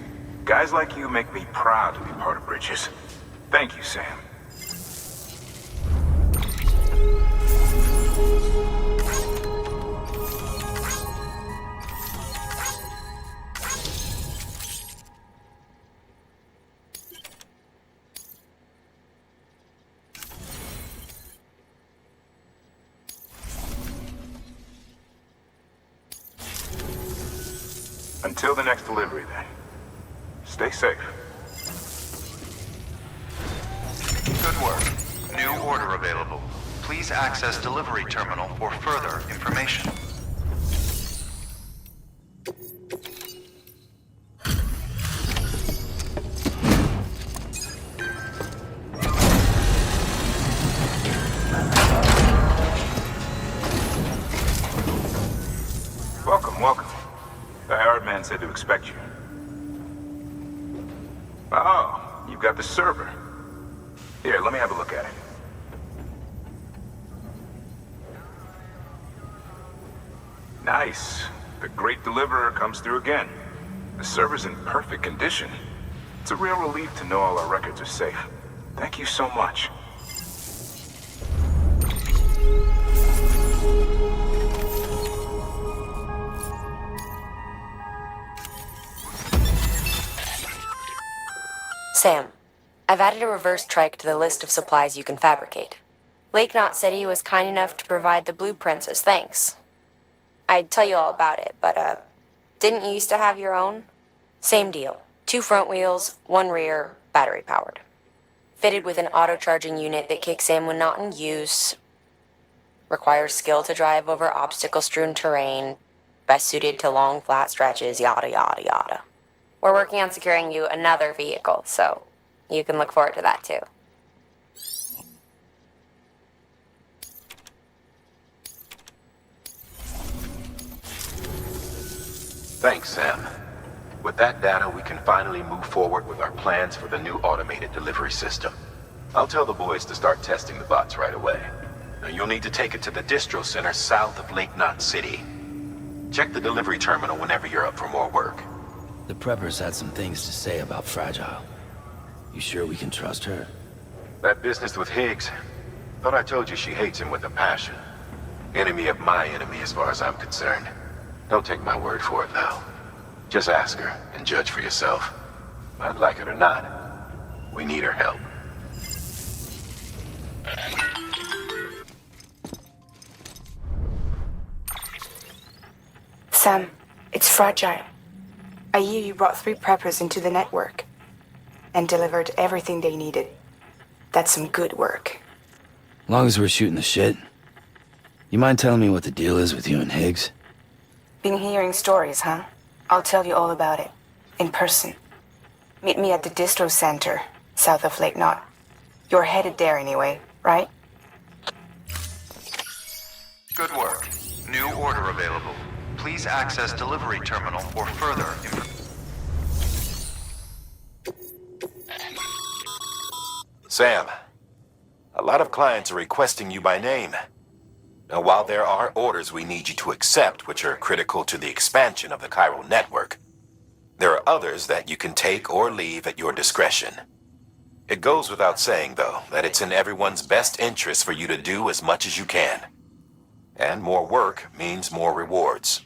Guys like you make me proud to be part of Bridges. Thank you, Sam. Until the next delivery, then. Stay safe. Good work. New order available. Please access delivery terminal for further information. Welcome, welcome. The hired man said to expect you. Oh, you've got the server. Here, let me have a look at it. Nice. The great deliverer comes through again. The server's in perfect condition. It's a real relief to know all our records are safe. Thank you so much. Sam, I've added a reverse trike to the list of supplies you can fabricate. Lake Knot said he was kind enough to provide the blueprints as thanks. I'd tell you all about it, but, didn't you used to have your own? Same deal. 2 front wheels, 1 rear, battery powered. Fitted with an auto-charging unit that kicks in when not in use. Requires skill to drive over obstacle-strewn terrain. Best suited to long, flat stretches, yada yada yada. We're working on securing you another vehicle, so you can look forward to that too. Thanks, Sam. With that data, we can finally move forward with our plans for the new automated delivery system. I'll tell the boys to start testing the bots right away. Now, you'll need to take it to the distro center south of Lake Knot City. Check the delivery terminal whenever you're up for more work. The preppers had some things to say about Fragile. You sure we can trust her? That business with Higgs, thought I told you she hates him with a passion. Enemy of my enemy as far as I'm concerned. Don't take my word for it, though. Just ask her and judge for yourself. I'd like it or not. We need her help. Sam, it's Fragile. I hear you brought 3 preppers into the network and delivered everything they needed. That's some good work. Long as we're shooting the shit. You mind telling me what the deal is with you and Higgs? Been hearing stories, huh? I'll tell you all about it. In person. Meet me at the distro center, south of Lake Knot. You're headed there anyway, right? Good work. New order available. Please access delivery terminal for further information. Sam, a lot of clients are requesting you by name. Now, while there are orders we need you to accept, which are critical to the expansion of the chiral network, there are others that you can take or leave at your discretion. It goes without saying, though, that it's in everyone's best interest for you to do as much as you can. And more work means more rewards.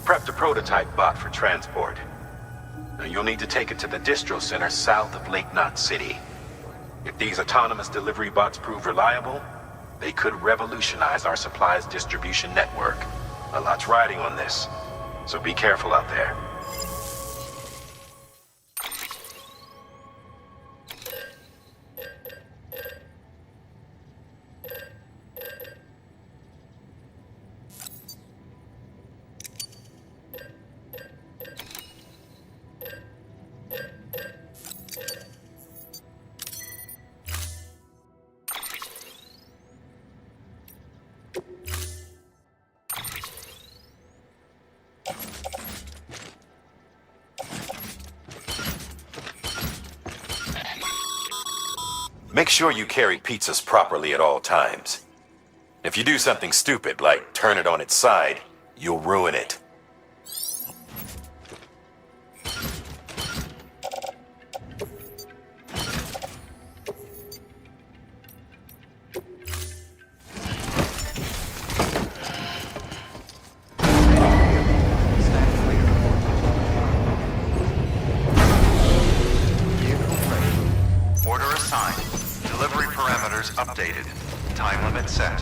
Prepped a prototype bot for transport. Now, you'll need to take it to the distro center south of Lake Knot City. If these autonomous delivery bots prove reliable, they could revolutionize our supplies distribution network. A lot's riding on this, so be careful out there. Make sure you carry pizzas properly at all times. If you do something stupid, like turn it on its side, you'll ruin it. Order assigned. Delivery parameters updated. Time limit set.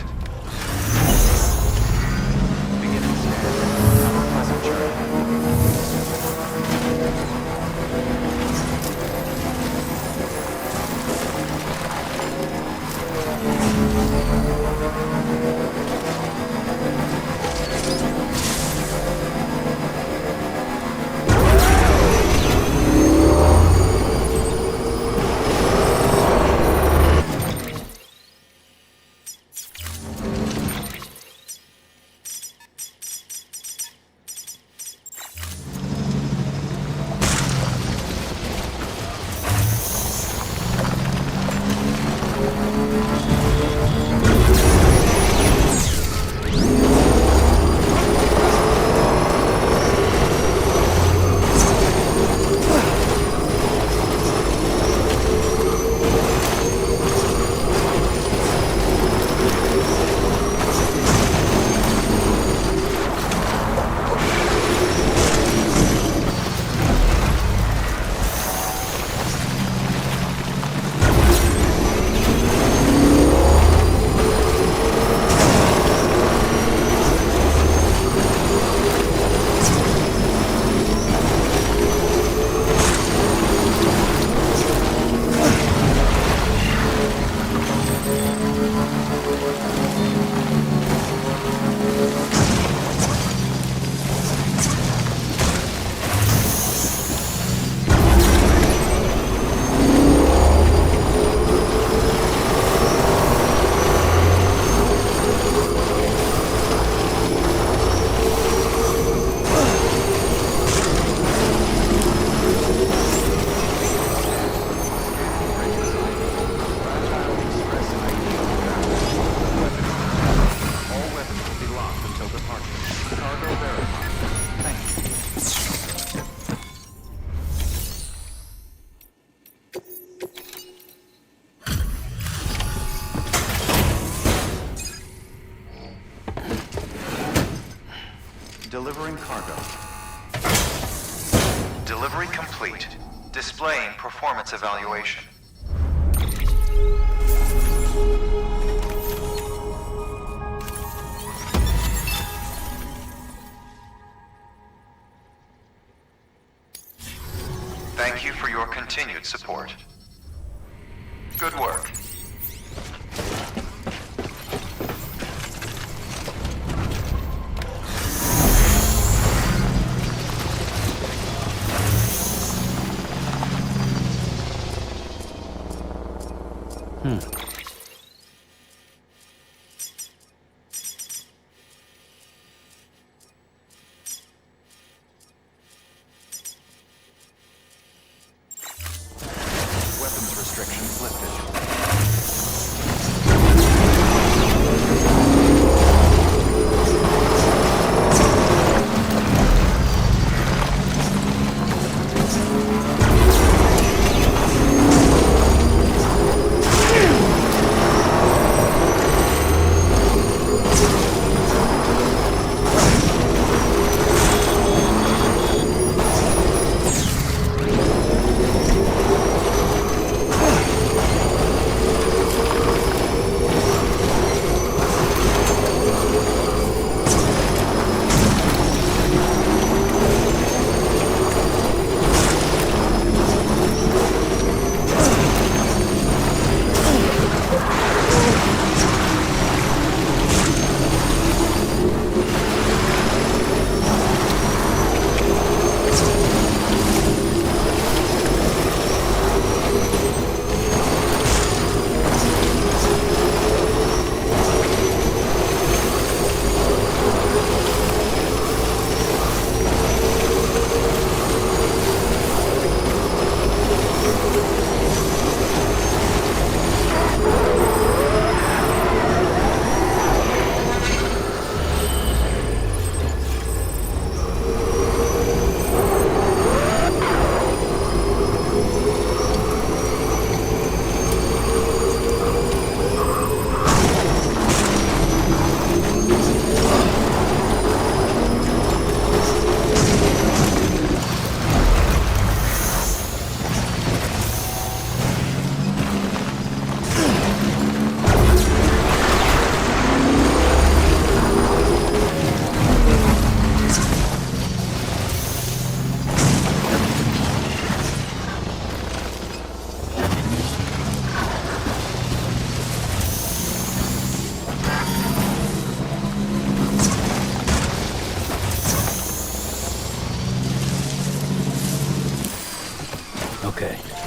Beginning scan. Have a pleasant Delivering cargo. Delivery complete. Displaying performance evaluation. Thank you for your continued support. Good work. Weapons restrictions lifted. Okay.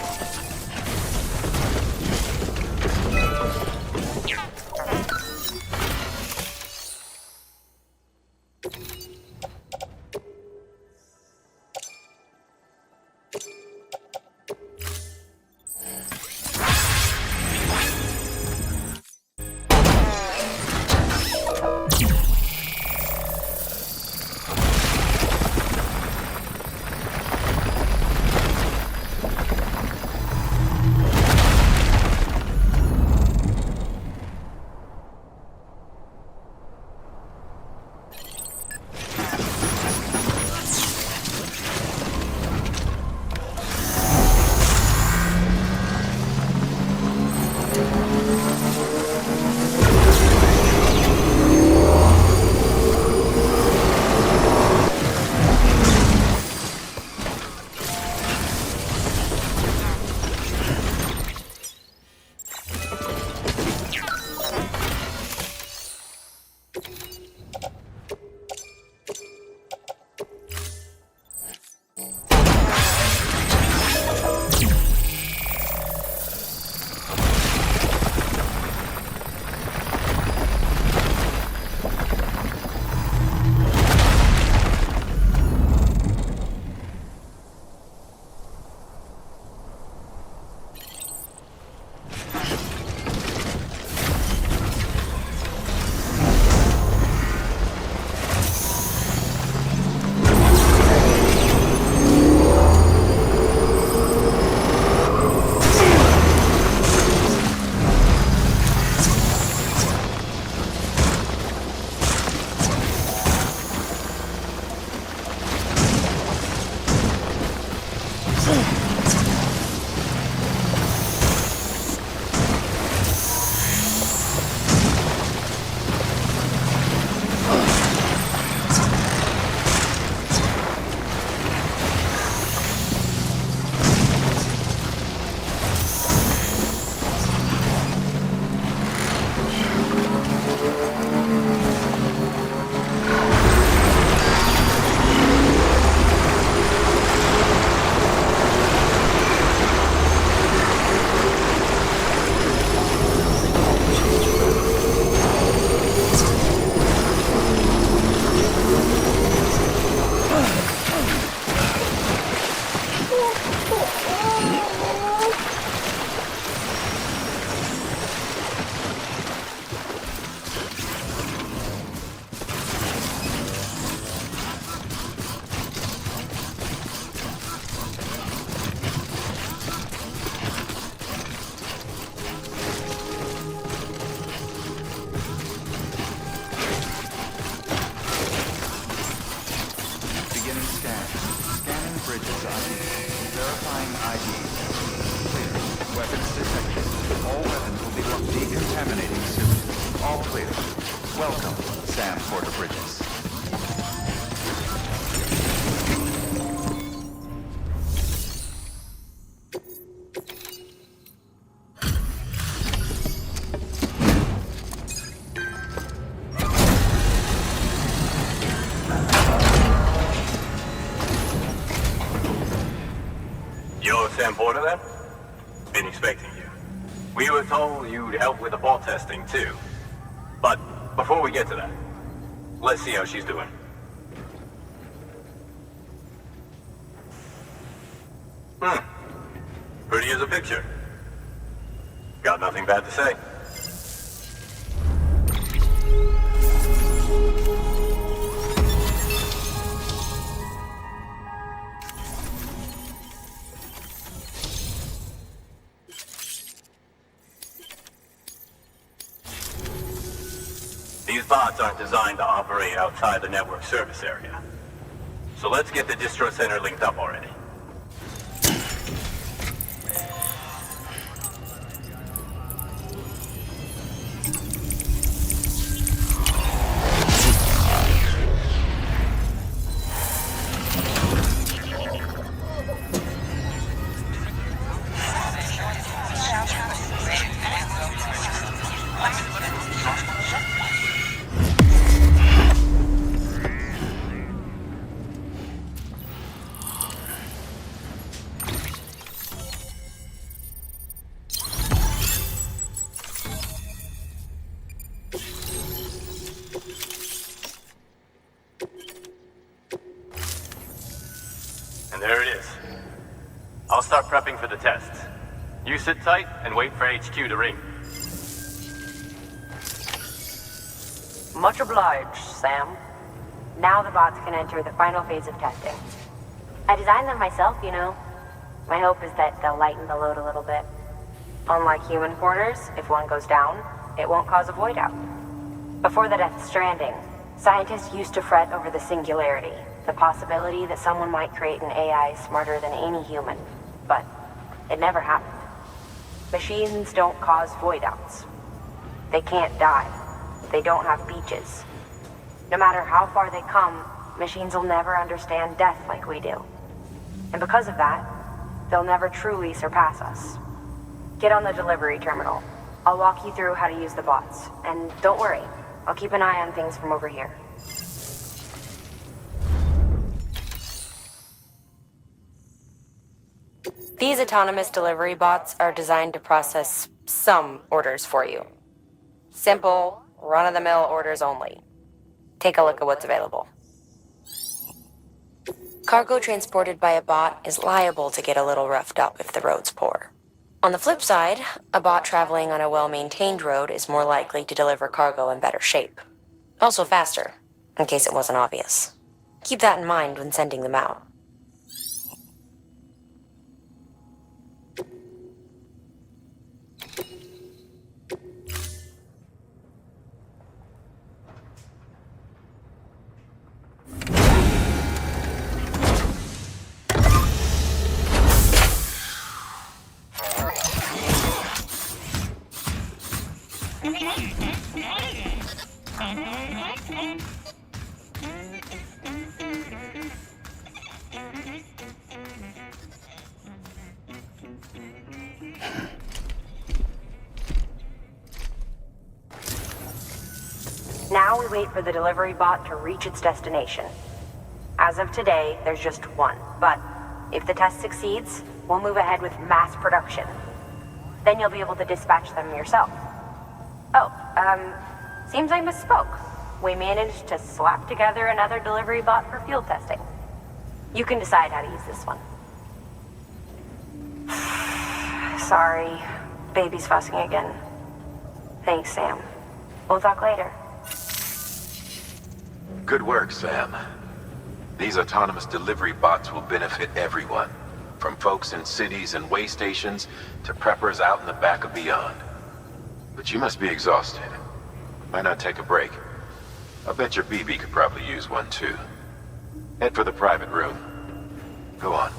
Sam Porter then? Been expecting you. We were told you'd help with the bot testing too. But before we get to that, let's see how she's doing. Pretty as a picture. Got nothing bad to say. These bots aren't designed to operate outside the network service area. So let's get the distro center linked up already. And there it is. I'll start prepping for the test. You sit tight and wait for HQ to ring. Much obliged, Sam. Now the bots can enter the final phase of testing. I designed them myself, you know. My hope is that they'll lighten the load a little bit. Unlike human porters, if one goes down, it won't cause a void out. Before the Death Stranding, scientists used to fret over the singularity, the possibility that someone might create an AI smarter than any human. But it never happened. Machines don't cause void outs. They can't die. They don't have beaches. No matter how far they come, machines will never understand death like we do. And because of that, they'll never truly surpass us. Get on the delivery terminal. I'll walk you through how to use the bots. And don't worry, I'll keep an eye on things from over here. These autonomous delivery bots are designed to process some orders for you. Simple, run-of-the-mill orders only. Take a look at what's available. Cargo transported by a bot is liable to get a little roughed up if the road's poor. On the flip side, a bot traveling on a well-maintained road is more likely to deliver cargo in better shape. Also faster, in case it wasn't obvious. Keep that in mind when sending them out. Now we wait for the delivery bot to reach its destination. As of today, there's just one, but if the test succeeds, we'll move ahead with mass production. Then you'll be able to dispatch them yourself. Oh, seems I misspoke. We managed to slap together another delivery bot for field testing. You can decide how to use this one. Sorry, baby's fussing again. Thanks, Sam. We'll talk later. Good work, Sam. These autonomous delivery bots will benefit everyone, from folks in cities and way stations to preppers out in the back of beyond. But you must be exhausted. Why not take a break? I bet your BB could probably use one too. Head for the private room. Go on.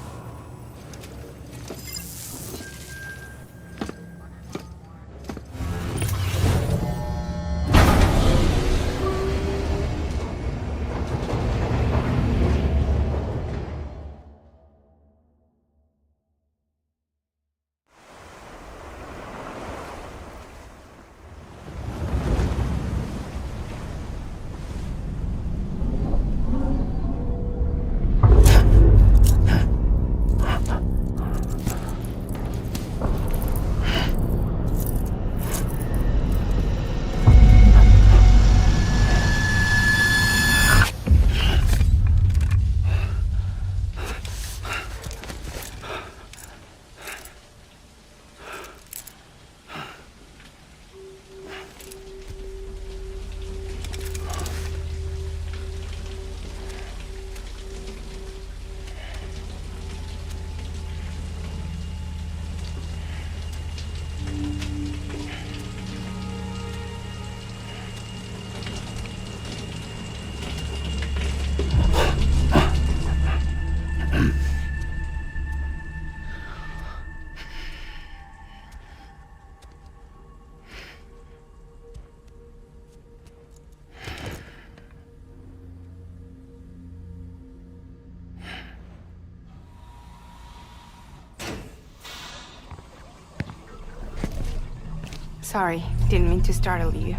Sorry, didn't mean to startle you.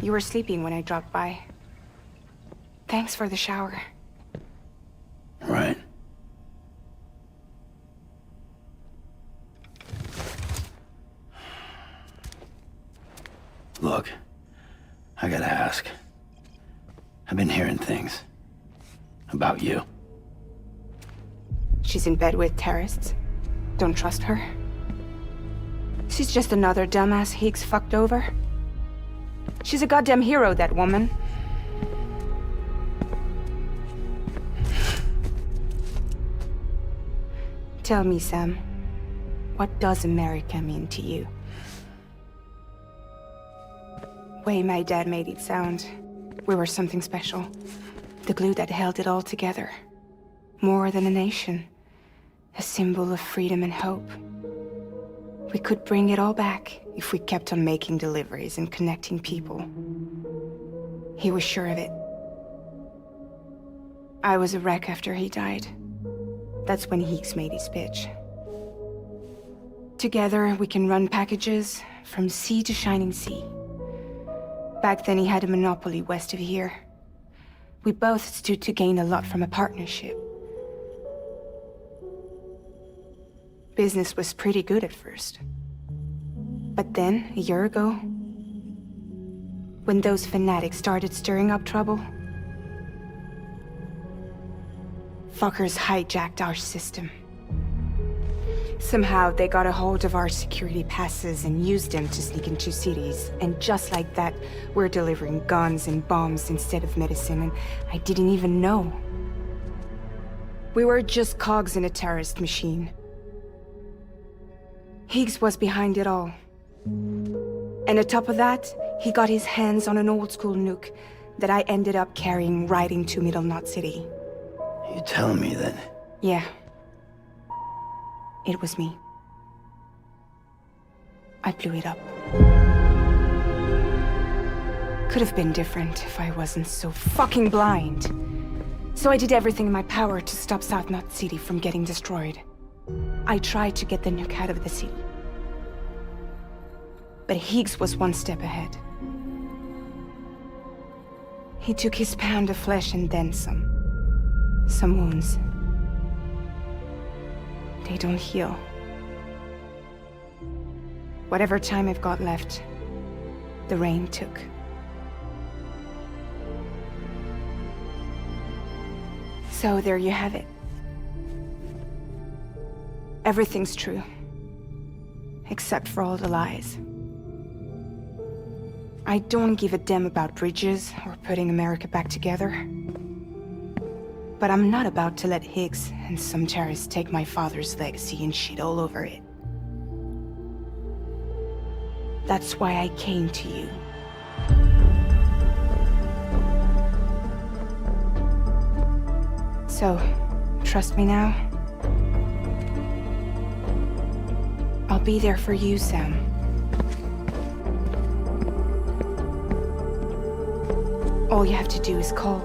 You were sleeping when I dropped by. Thanks for the shower. Right. Look, I gotta ask. I've been hearing things about you. She's in bed with terrorists. Don't trust her. She's just another dumbass Higgs fucked over. She's a goddamn hero, that woman. Tell me, Sam, what does America mean to you? Way my dad made it sound, we were something special. The glue that held it all together. More than a nation. A symbol of freedom and hope. We could bring it all back if we kept on making deliveries and connecting people. He was sure of it. I was a wreck after he died. That's when Higgs made his pitch. Together, we can run packages from sea to shining sea. Back then, he had a monopoly west of here. We both stood to gain a lot from a partnership. Business was pretty good at first. But then, a year ago, when those fanatics started stirring up trouble, fuckers hijacked our system. Somehow, they got a hold of our security passes and used them to sneak into cities. And just like that, we're delivering guns and bombs instead of medicine, and I didn't even know. We were just cogs in a terrorist machine. Higgs was behind it all. And on top of that, he got his hands on an old-school nuke that I ended up carrying right into Middle Knot City. You telling me that? Yeah. It was me. I blew it up. Could have been different if I wasn't so fucking blind. So I did everything in my power to stop South Knot City from getting destroyed. I tried to get the nuke out of the city. But Higgs was one step ahead. He took his pound of flesh and then some. Some wounds. They don't heal. Whatever time I've got left, the rain took. So there you have it. Everything's true. Except for all the lies. I don't give a damn about bridges or putting America back together. But I'm not about to let Higgs and some terrorists take my father's legacy and shit all over it. That's why I came to you. So, trust me now? I'll be there for you, Sam. All you have to do is call.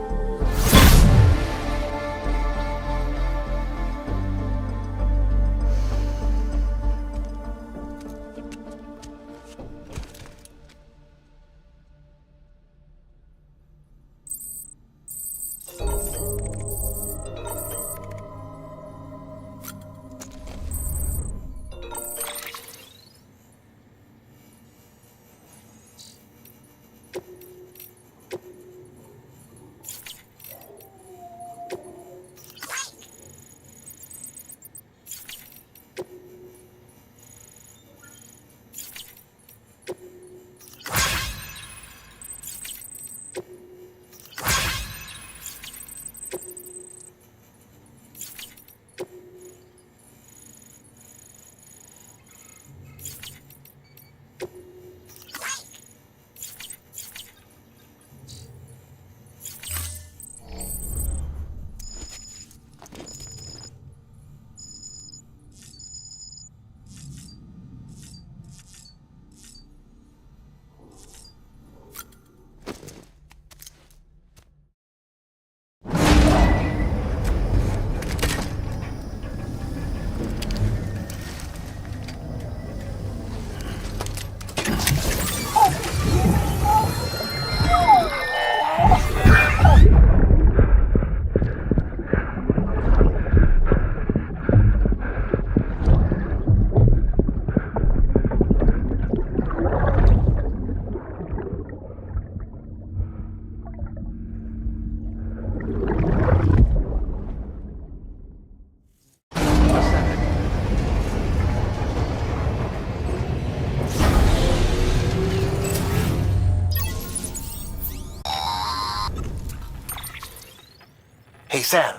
Sam,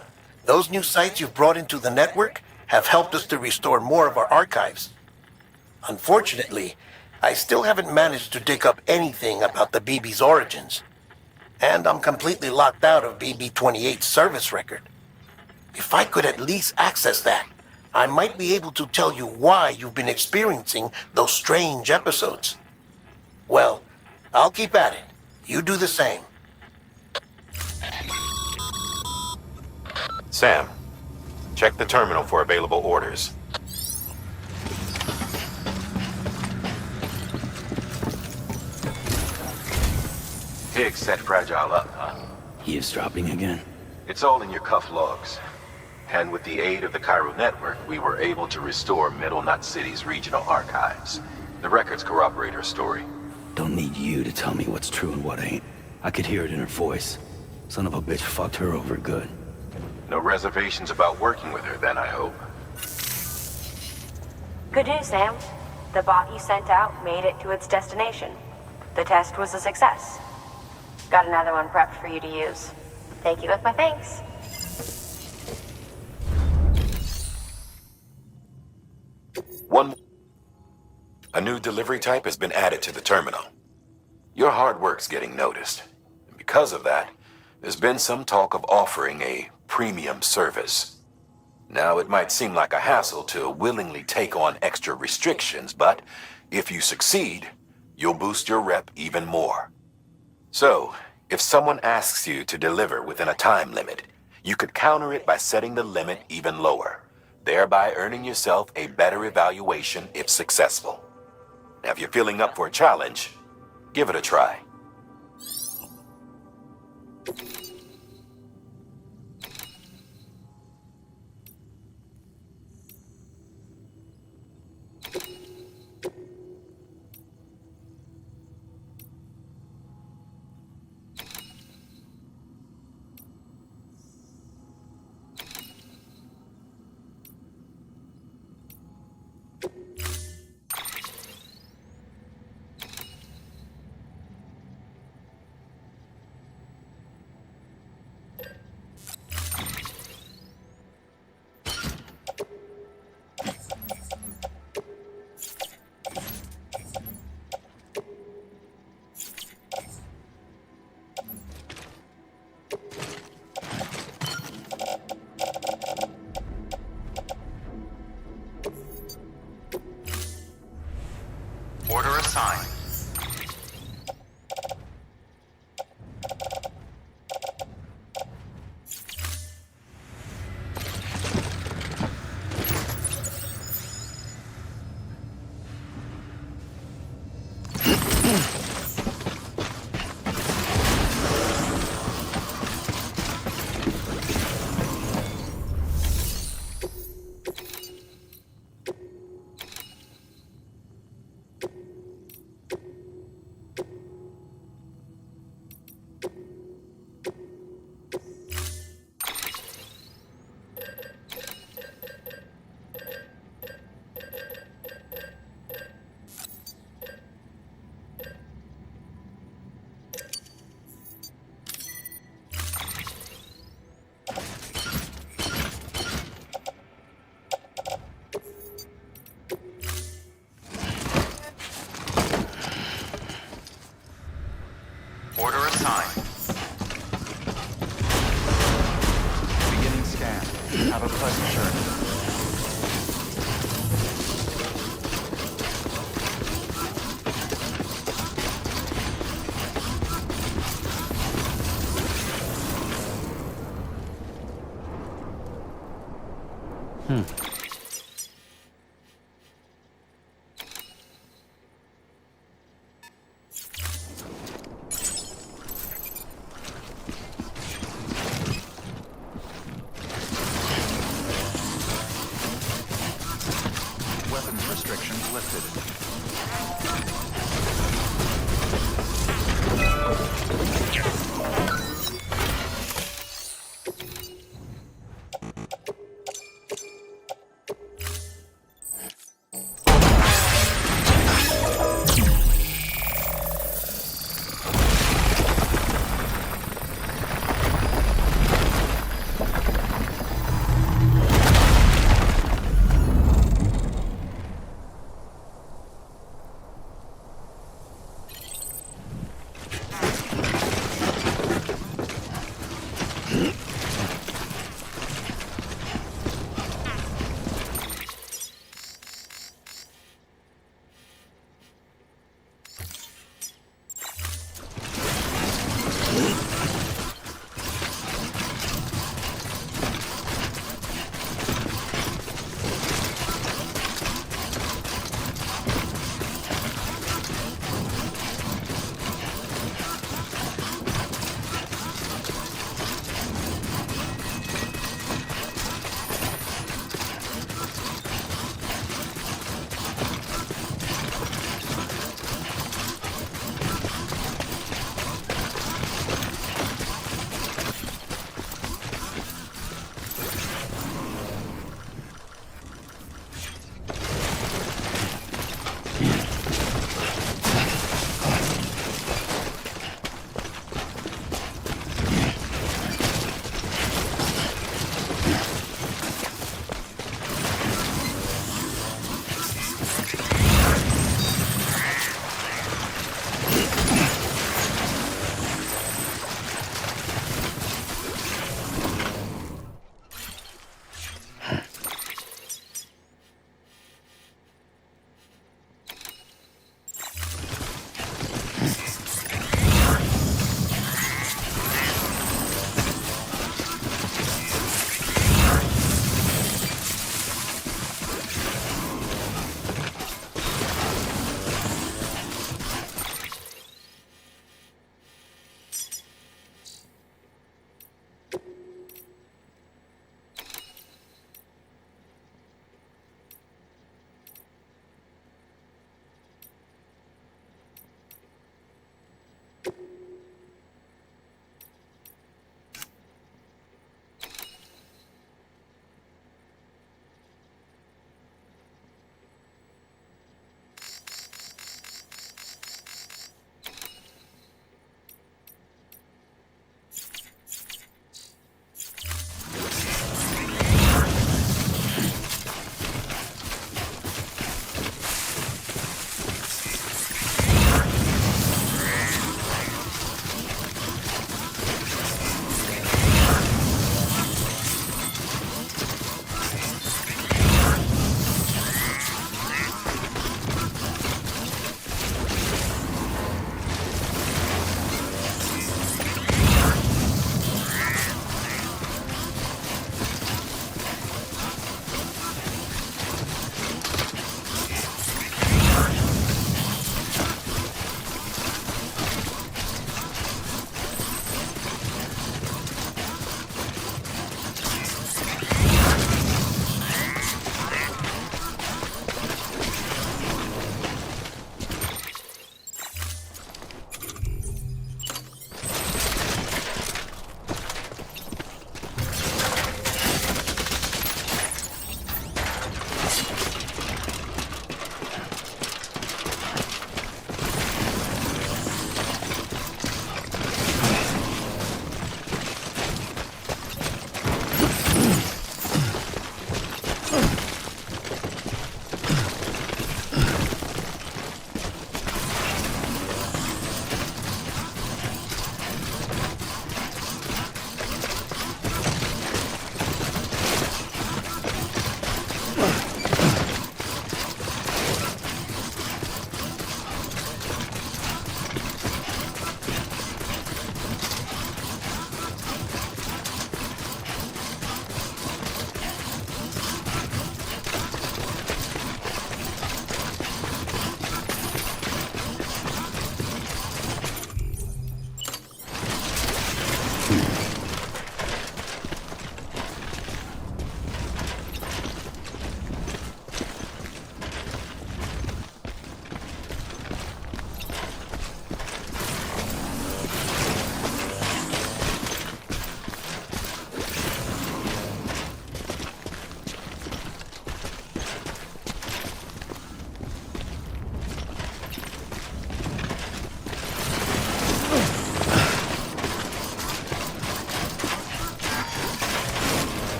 those new sites you've brought into the network have helped us to restore more of our archives. Unfortunately, I still haven't managed to dig up anything about the BB's origins. And I'm completely locked out of BB-28's service record. If I could at least access that, I might be able to tell you why you've been experiencing those strange episodes. Well, I'll keep at it. You do the same. Sam, check the terminal for available orders. Higgs set Fragile up, huh? Eavesdropping again? It's all in your cuff logs. And with the aid of the Cairo network, we were able to restore Middle Knot City's regional archives. The records corroborate her story. Don't need you to tell me what's true and what ain't. I could hear it in her voice. Son of a bitch fucked her over good. No reservations about working with her then, I hope. Good news, Sam. The bot you sent out made it to its destination. The test was a success. Got another one prepped for you to use. Take you with my thanks. A new delivery type has been added to the terminal. Your hard work's getting noticed. And because of that, there's been some talk of offering a premium service. Now, it might seem like a hassle to willingly take on extra restrictions, but if you succeed, you'll boost your rep even more. So, if someone asks you to deliver within a time limit, you could counter it by setting the limit even lower, thereby earning yourself a better evaluation if successful. Now, if you're feeling up for a challenge, give it a try. Order assigned. Order assigned. Beginning scan. Have a pleasant journey. Weapons restrictions lifted.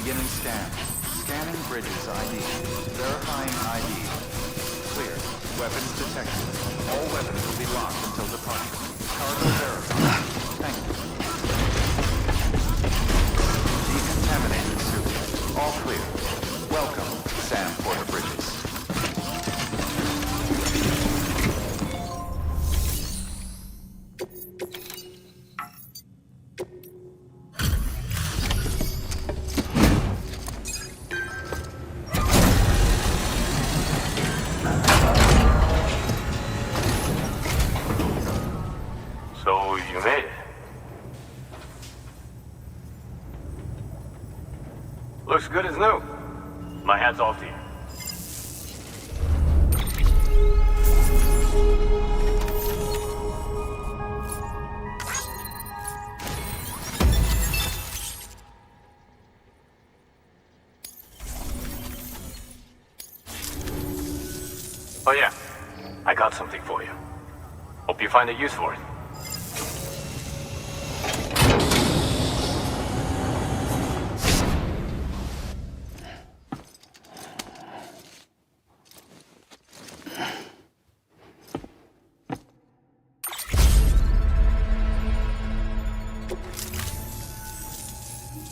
Beginning scan. Scanning bridges ID. Verifying ID. Clear. Weapons detected. All weapons will be locked until departure. Cargo verified. Thank you. Decontaminated suit. All clear. Welcome, Sam Porter Bridges. So, you made it. Looks good as new. My hat's off to you. Oh yeah, I got something for you. Hope you find a use for it.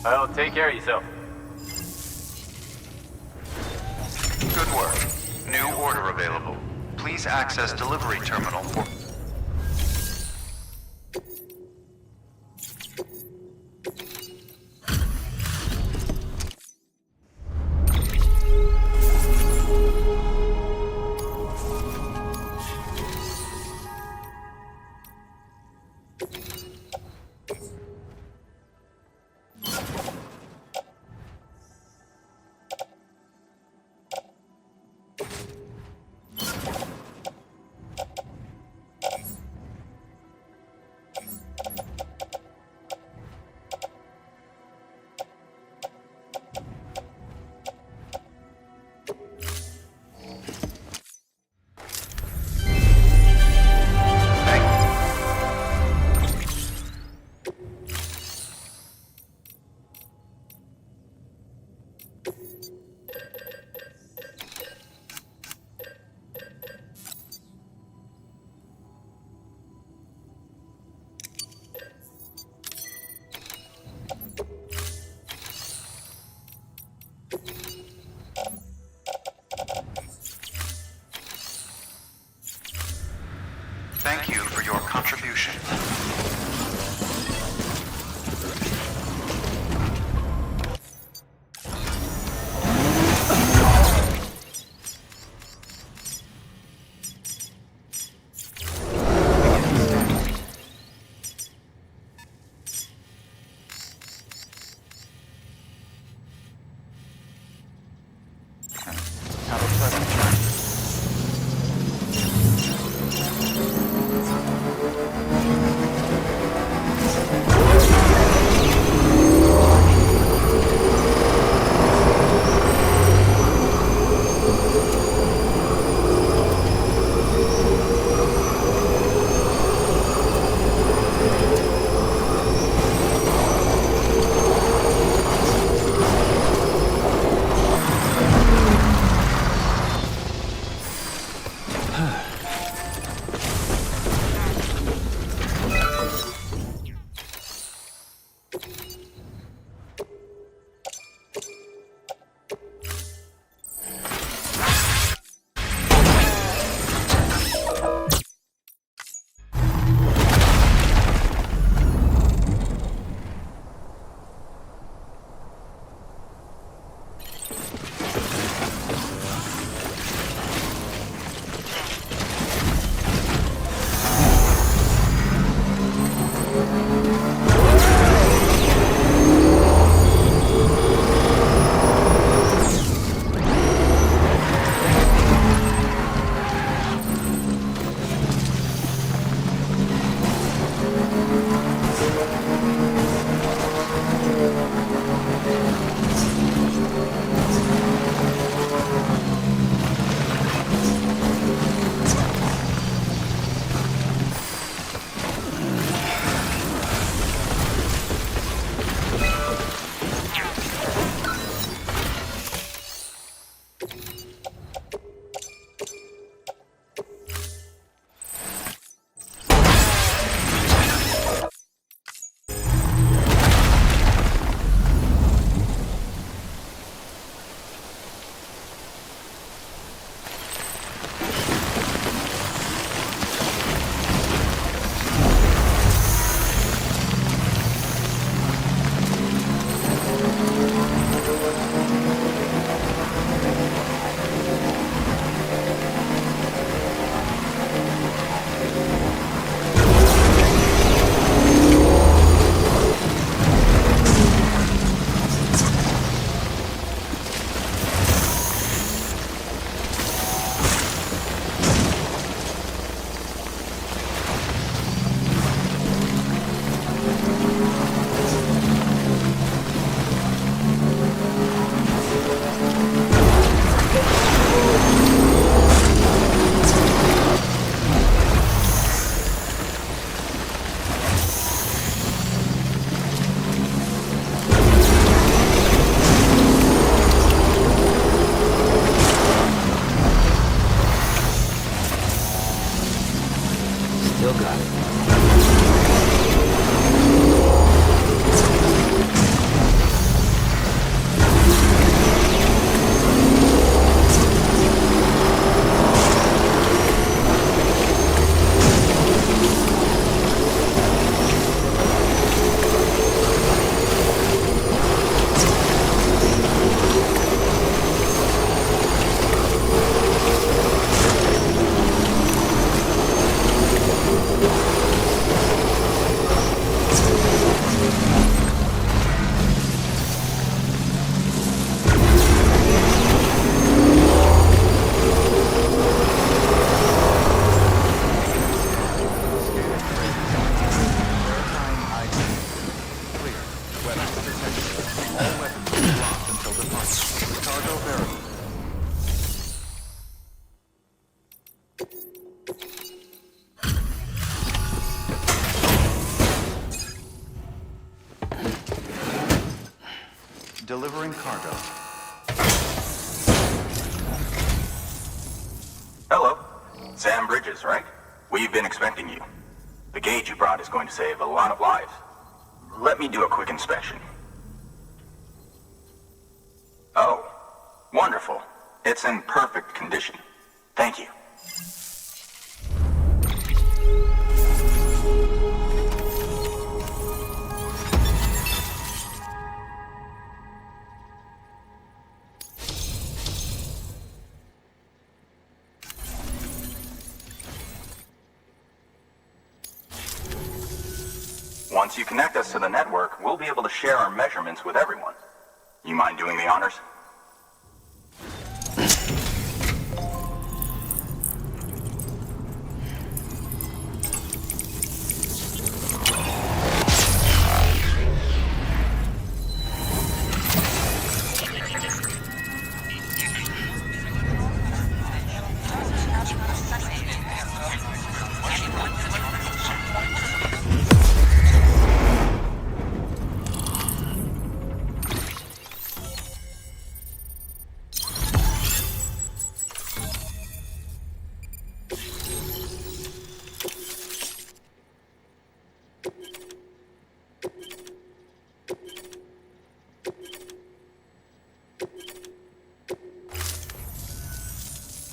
Well, take care of yourself. Good work. New order available. Please access delivery terminal for... All weapons will be locked until departure. Cargo verified. Delivering cargo. Hello. Sam Bridges, right? We've been expecting you. The gauge you brought is going to save a lot of lives. Let me do a quick inspection. Oh, wonderful. It's in perfect condition. Thank you. Once you connect us to the network, we'll be able to share our measurements with everyone. You mind doing the honors?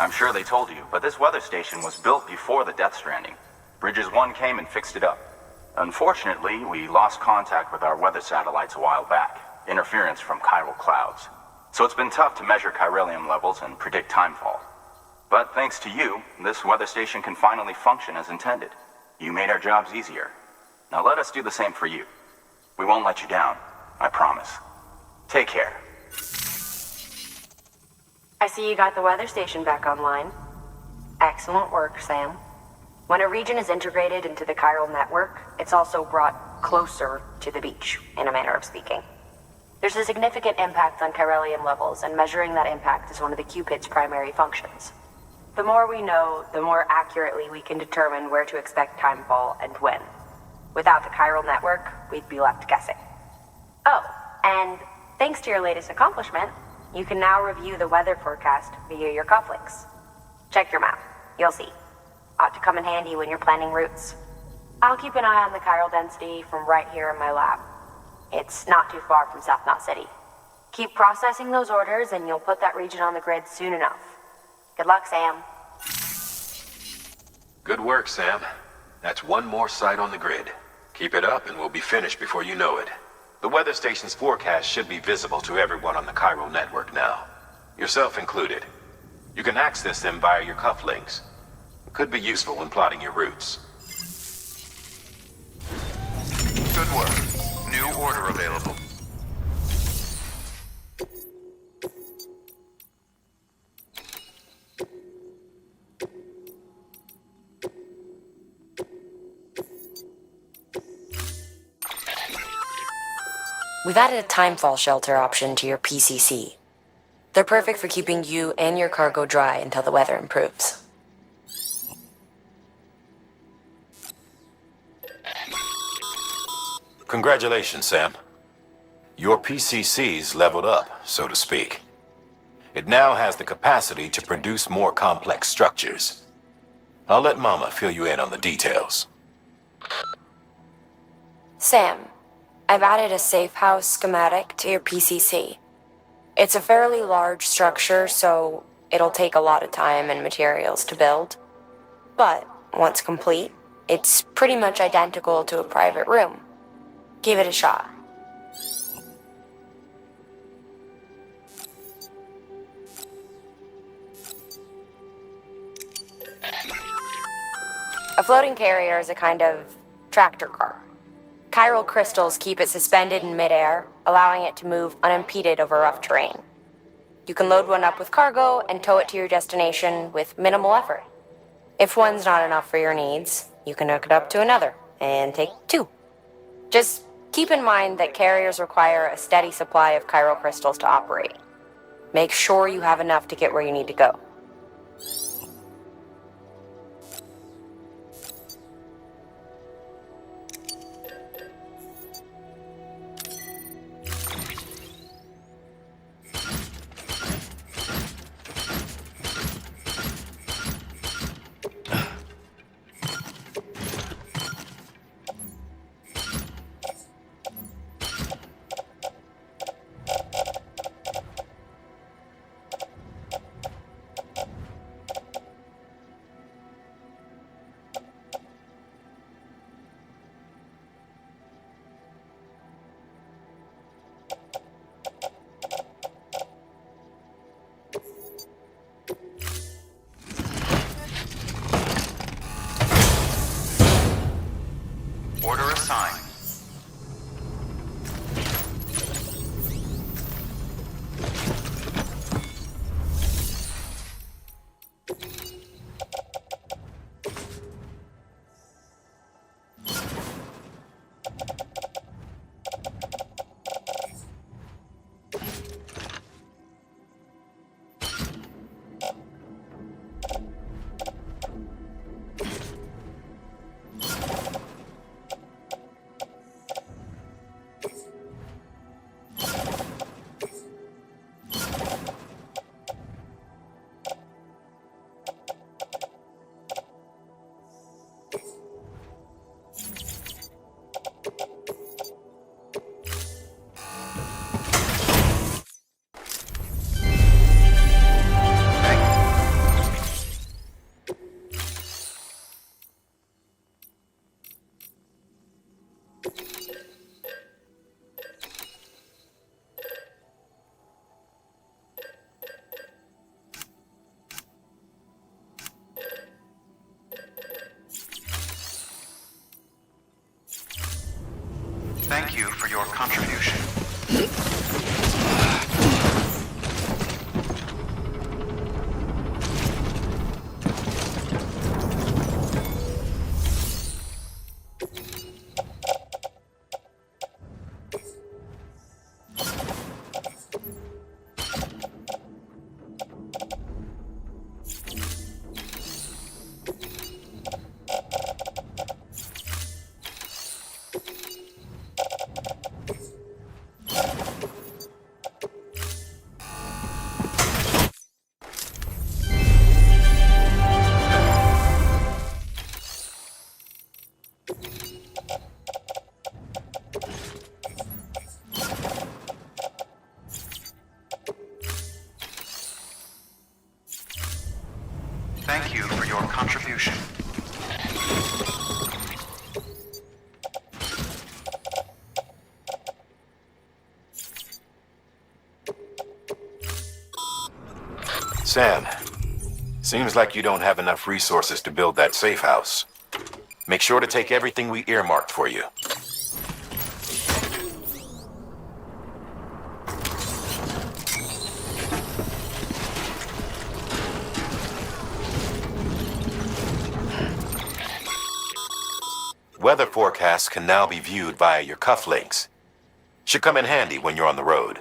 I'm sure they told you, but this weather station was built before the Death Stranding. Bridges 1 came and fixed it up. Unfortunately, we lost contact with our weather satellites a while back. Interference from chiral clouds. So it's been tough to measure chiralium levels and predict timefall. But thanks to you, this weather station can finally function as intended. You made our jobs easier. Now let us do the same for you. We won't let you down, I promise. Take care. I see you got the weather station back online. Excellent work, Sam. When a region is integrated into the chiral network, it's also brought closer to the beach, in a manner of speaking. There's a significant impact on chiralium levels, and measuring that impact is one of the Cupid's primary functions. The more we know, the more accurately we can determine where to expect timefall and when. Without the chiral network, we'd be left guessing. Oh, and thanks to your latest accomplishment, you can now review the weather forecast via your cufflinks. Check your map. You'll see. Ought to come in handy when you're planning routes. I'll keep an eye on the chiral density from right here in my lab. It's not too far from South Knot City. Keep processing those orders and you'll put that region on the grid soon enough. Good luck, Sam. Good work, Sam. That's one more site on the grid. Keep it up and we'll be finished before you know it. The weather station's forecast should be visible to everyone on the chiral network now, yourself included. You can access them via your cufflinks. It could be useful when plotting your routes. Good work. New order available. We've added a timefall shelter option to your PCC. They're perfect for keeping you and your cargo dry until the weather improves. Congratulations, Sam. Your PCC's leveled up, so to speak. It now has the capacity to produce more complex structures. I'll let Mama fill you in on the details. Sam, I've added a safe house schematic to your PCC. It's a fairly large structure, so it'll take a lot of time and materials to build. But once complete, it's pretty much identical to a private room. Give it a shot. A floating carrier is a kind of tractor car. Chiral crystals keep it suspended in midair, allowing it to move unimpeded over rough terrain. You can load one up with cargo and tow it to your destination with minimal effort. If one's not enough for your needs, you can hook it up to another and take two. Just Keep in mind that carriers require a steady supply of chiral crystals to operate. Make sure you have enough to get where you need to go. Order assigned. Thank you for your contribution. Thank you for your contribution. Sam, seems like you don't have enough resources to build that safe house. Make sure to take everything we earmarked for you. Weather forecasts can now be viewed via your cufflinks. Should come in handy when you're on the road.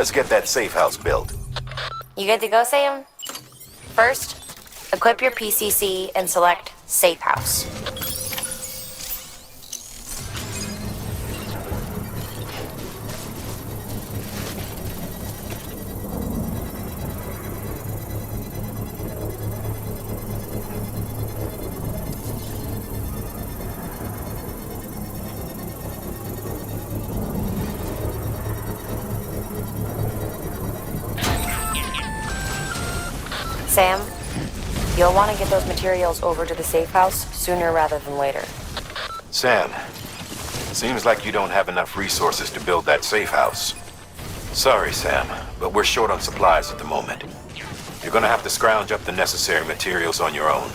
Let's get that safe house built. You good to go, Sam? First, equip your PCC and select Safe House. Sam, you'll want to get those materials over to the safe house sooner rather than later. Sam, seems like you don't have enough resources to build that safe house. Sorry, Sam, but we're short on supplies at the moment. You're gonna have to scrounge up the necessary materials on your own.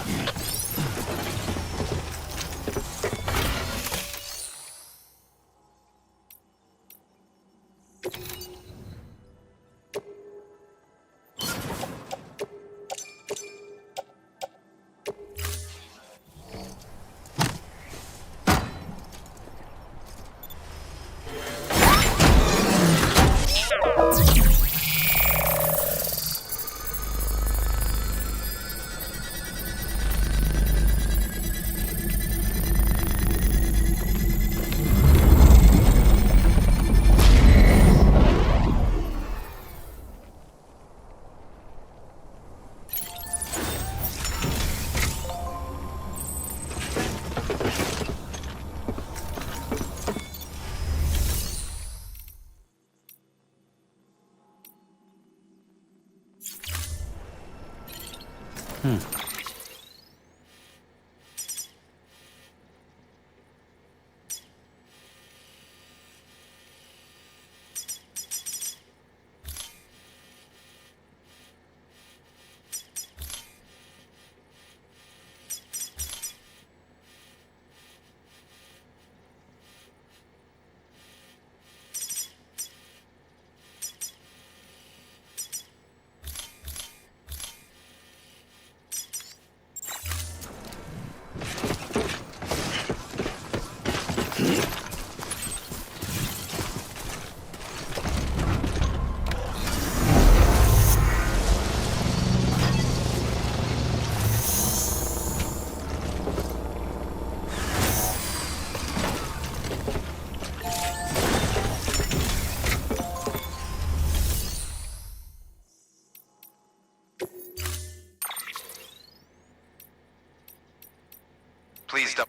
Please don't.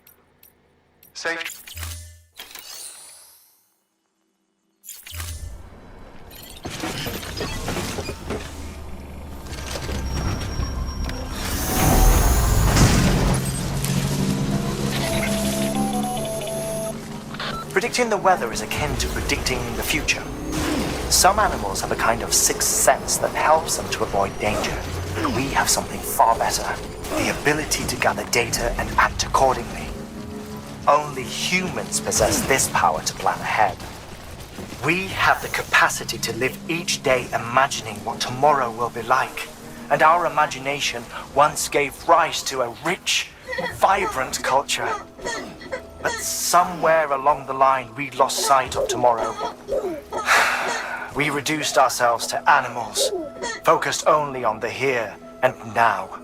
Safe. Predicting the weather is akin to predicting the future. Some animals have a kind of sixth sense that helps them to avoid danger. But we have something far better. The ability to gather data and act accordingly. Only humans possess this power to plan ahead. We have the capacity to live each day imagining what tomorrow will be like. And our imagination once gave rise to a rich, vibrant culture. But somewhere along the line, we lost sight of tomorrow. We reduced ourselves to animals, focused only on the here and now.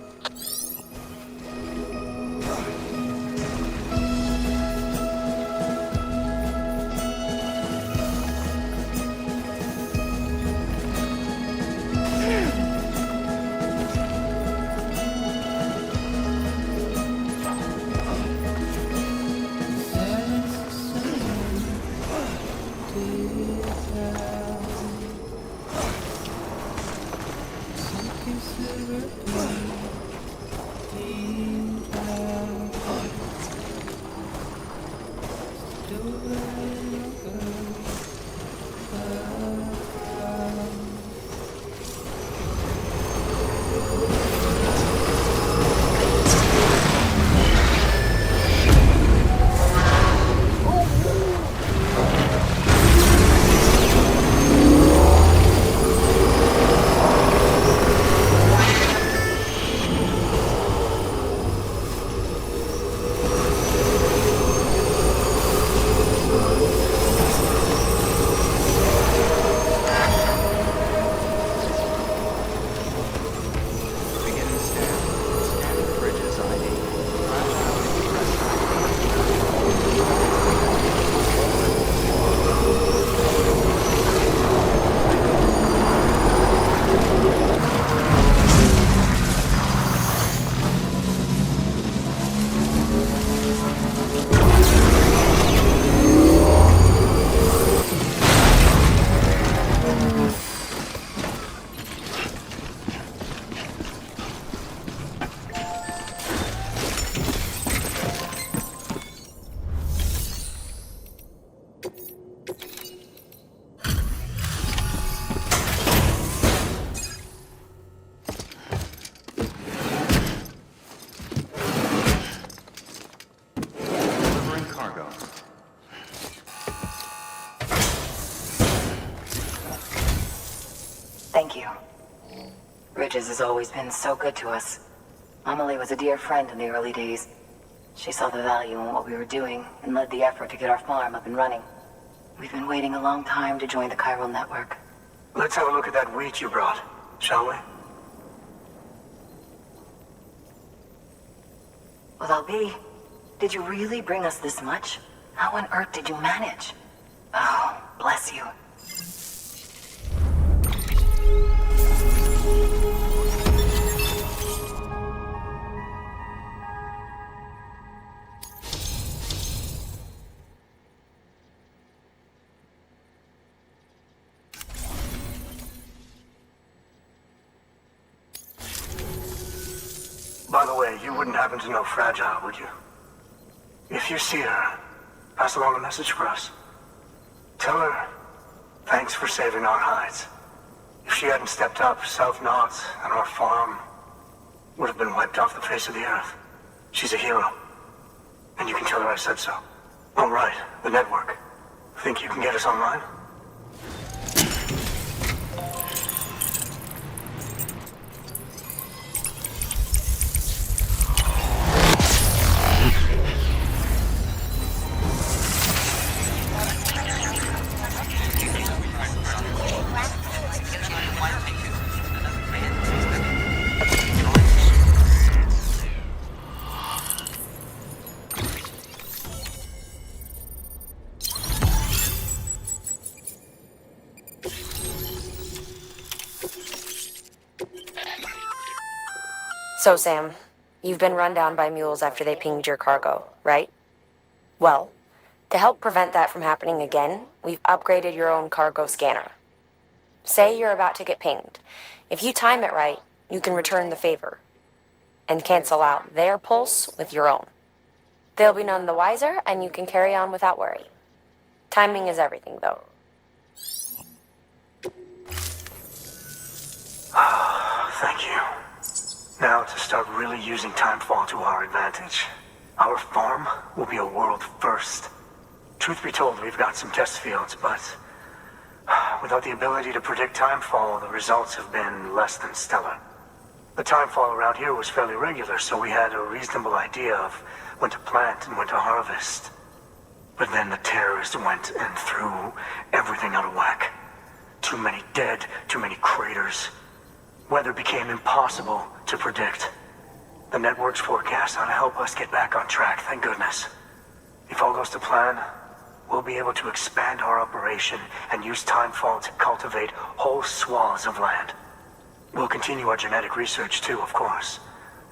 Thank you. Bridges has always been so good to us. Amelie was a dear friend in the early days. She saw the value in what we were doing and led the effort to get our farm up and running. We've been waiting a long time to join the chiral network. Let's have a look at that wheat you brought, shall we? Well, I'll did you really bring us this much? How on earth did you manage? Oh, bless you. By the way, you wouldn't happen to know Fragile, would you? If you see her, pass along a message for us. Tell her, thanks for saving our hides. If she hadn't stepped up, South Knots and our farm would have been wiped off the face of the earth. She's a hero. And you can tell her I said so. Oh, right, the network. Think you can get us online? So, Sam, you've been run down by mules after they pinged your cargo, right? Well, to help prevent that from happening again, we've upgraded your own cargo scanner. Say you're about to get pinged. If you time it right, you can return the favor and cancel out their pulse with your own. They'll be none the wiser, and you can carry on without worry. Timing is everything, though. Thank you. Now to start really using Timefall to our advantage. Our farm will be a world first. Truth be told, we've got some test fields, but without the ability to predict Timefall, the results have been less than stellar. The Timefall around here was fairly regular, so we had a reasonable idea of when to plant and when to harvest. But then the terrorists went and threw everything out of whack. Too many dead, too many craters. Weather became impossible to predict. The network's forecast ought to help us get back on track, thank goodness. If all goes to plan, we'll be able to expand our operation and use Timefall to cultivate whole swaths of land. We'll continue our genetic research too, of course,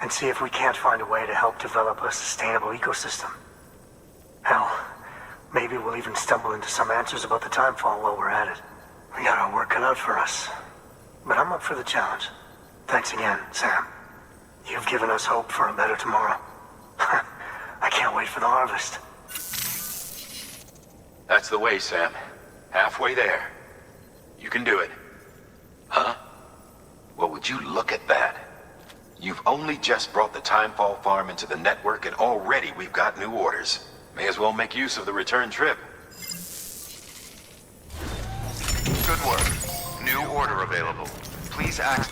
and see if we can't find a way to help develop a sustainable ecosystem. Hell, maybe we'll even stumble into some answers about the Timefall while we're at it. We got our work cut out for us. But I'm up for the challenge. Thanks again, Sam. You've given us hope for a better tomorrow. I can't wait for the harvest. That's the way, Sam. Halfway there. You can do it. Huh? Well, would you look at that? You've only just brought the Timefall farm into the network, and already we've got new orders. May as well make use of the return trip. Good work. New order available. Please act.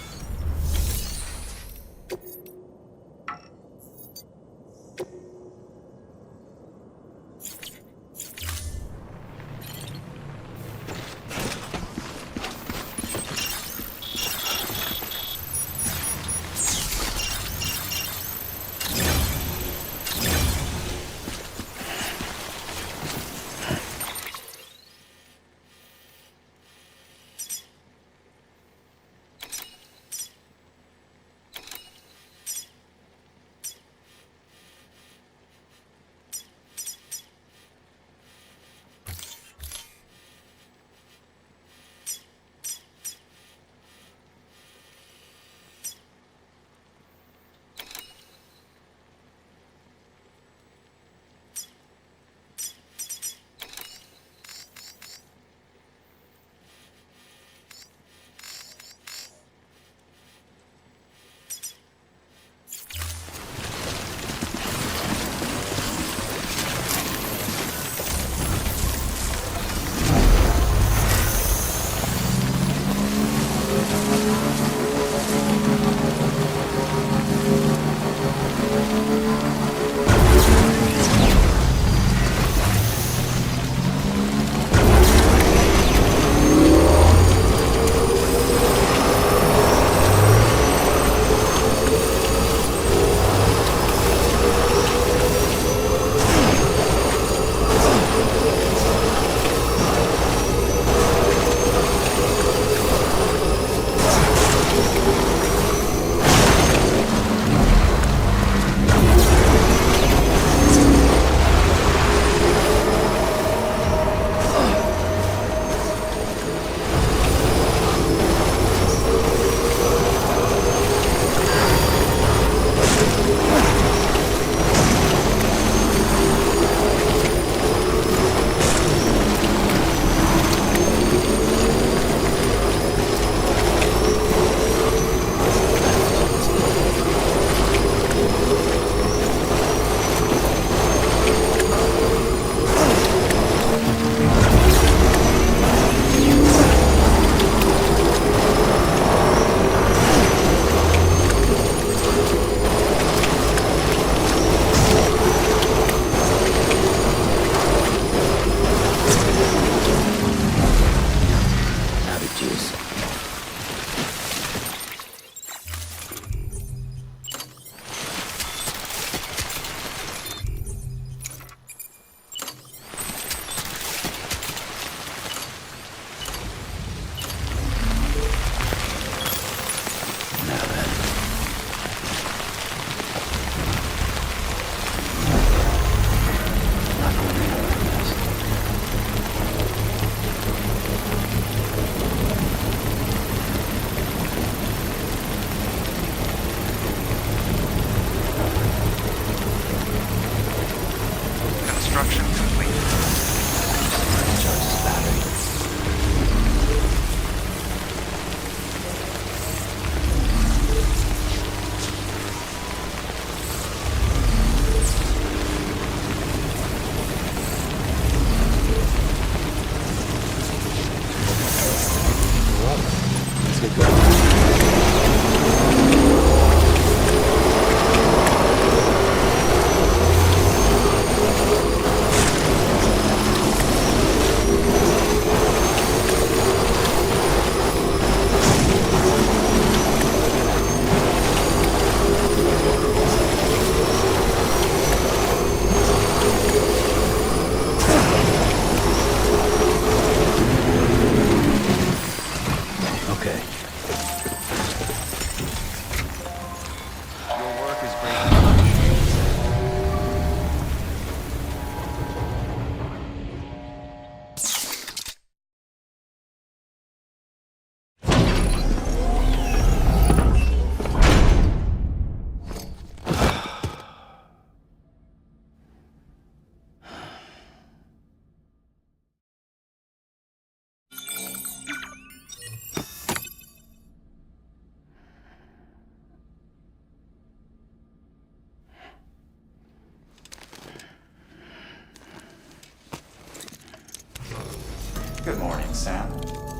Good morning, Sam.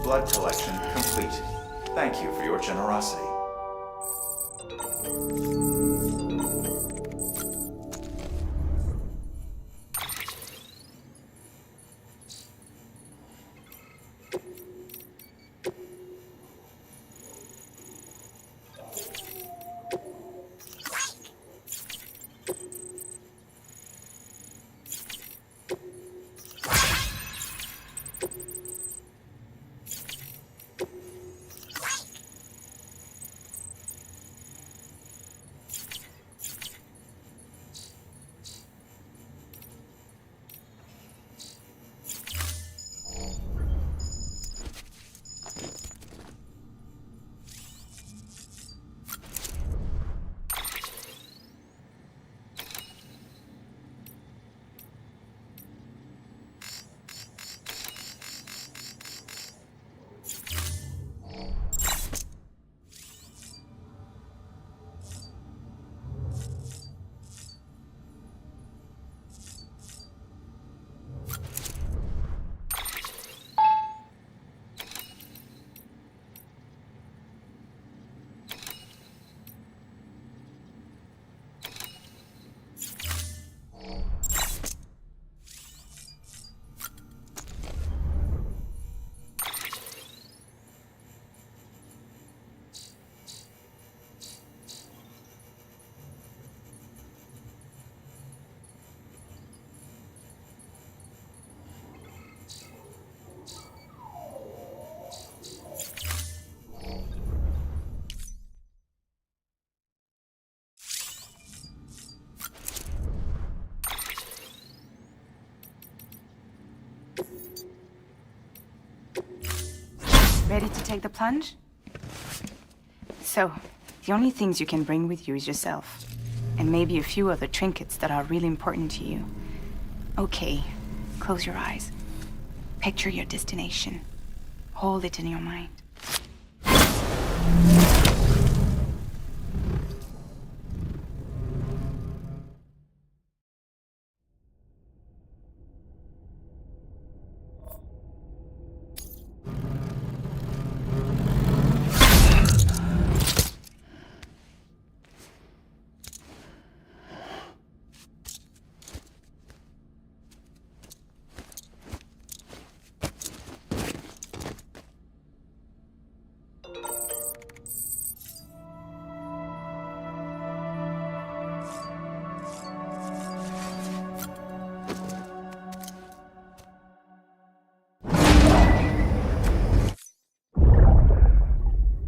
Blood collection complete. Thank you for your generosity. Ready to take the plunge? So, the only things you can bring with you is yourself. And maybe a few other trinkets that are really important to you. Okay, close your eyes. Picture your destination. Hold it in your mind.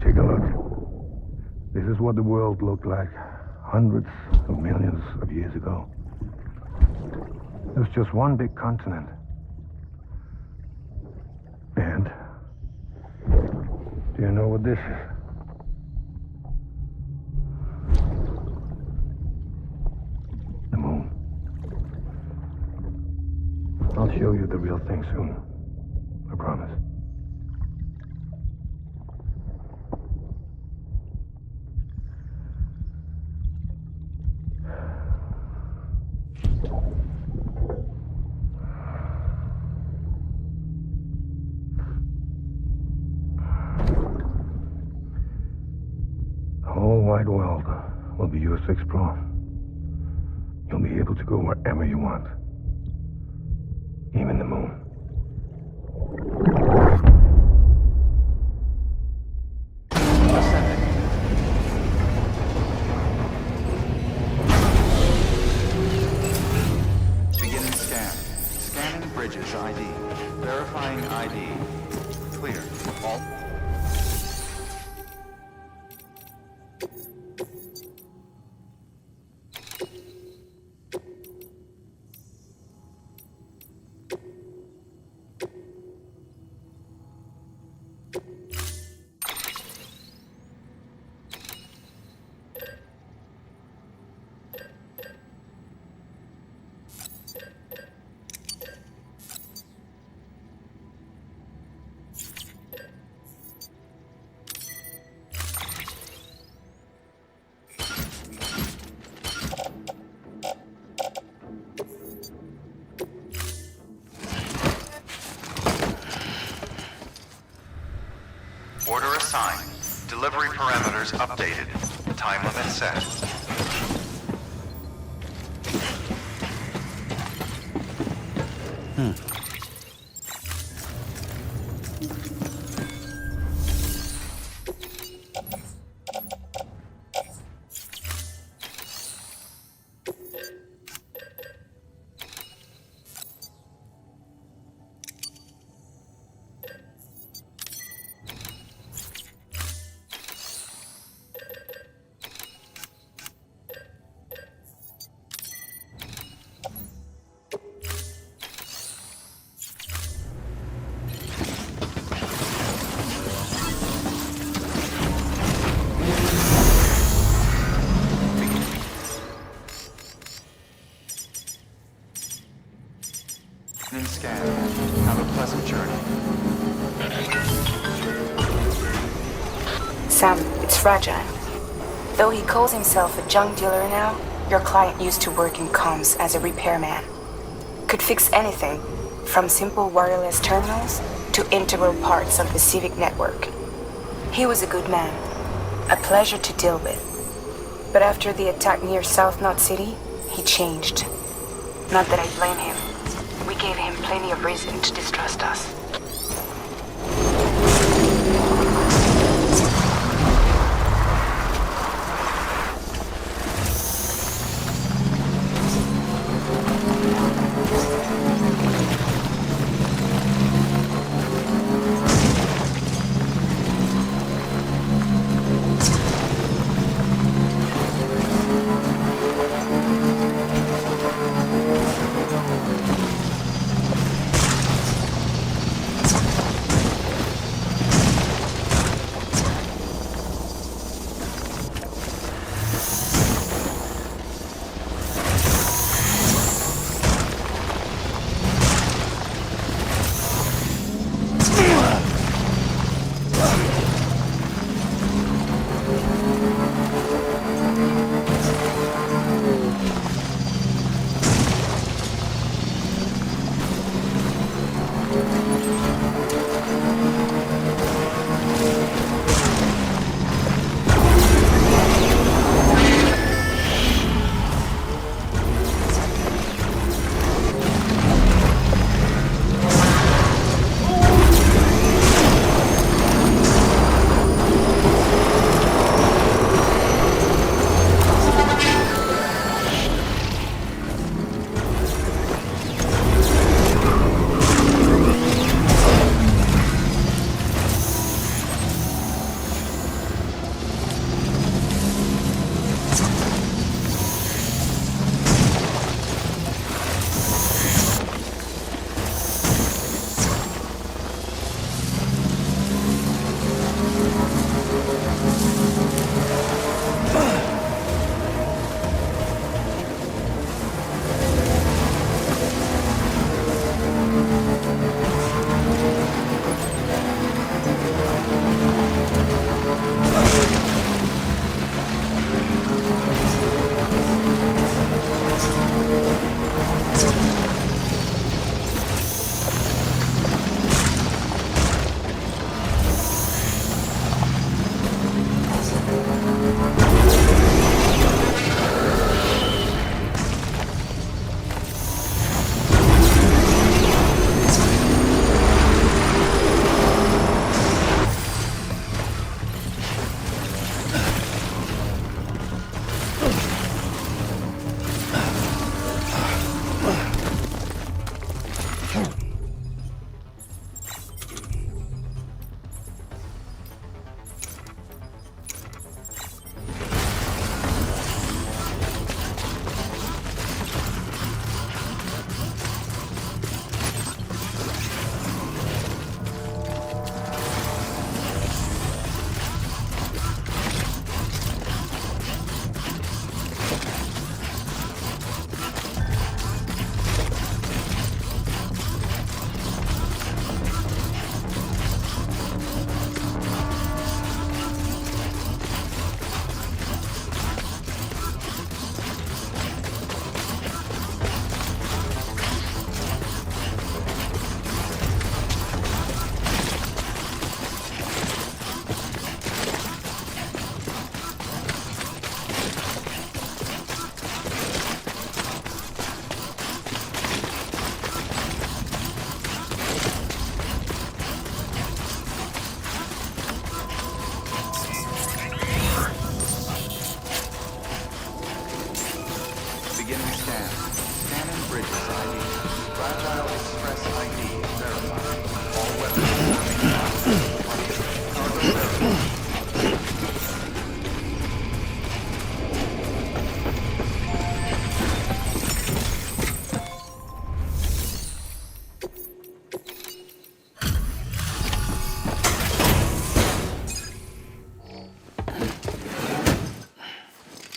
Take a look. This is what the world looked like hundreds of millions of years ago. It was just one big continent. And do you know what this is? The moon. I'll show you the real thing soon. I promise. The whole wide world will be yours to explore. You'll be able to go wherever you want. Even the moon. Beginning scan. Scanning bridges ID. Verifying ID. Clear. All. Order assigned. Delivery parameters updated. Time limit set. Scan. Have a pleasant journey. Sam, it's fragile. Though he calls himself a junk dealer now, your client used to work in comms as a repairman. Could fix anything, from simple wireless terminals to integral parts of the civic network. He was a good man, a pleasure to deal with. But after the attack near South Knot City, he changed. Not that I blame him. We gave him plenty of reason to distrust us.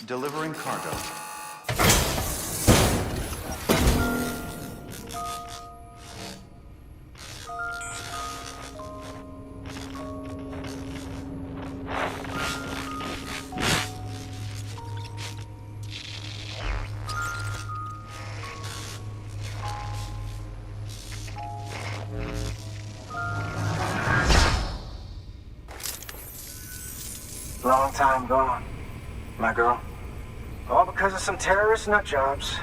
Delivering cargo. Long time gone, my girl. All because of some terrorist nutjobs.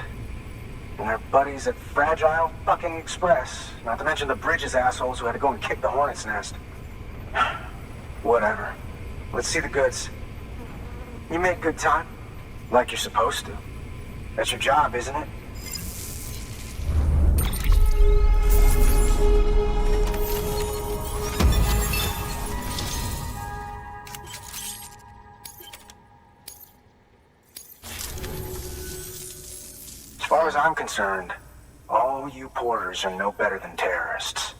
And their buddies at Fragile fucking Express. Not to mention the Bridges assholes who had to go and kick the hornet's nest. Whatever. Let's see the goods. You make good time. Like you're supposed to. That's your job, isn't it? As far as I'm concerned, all you porters are no better than terrorists.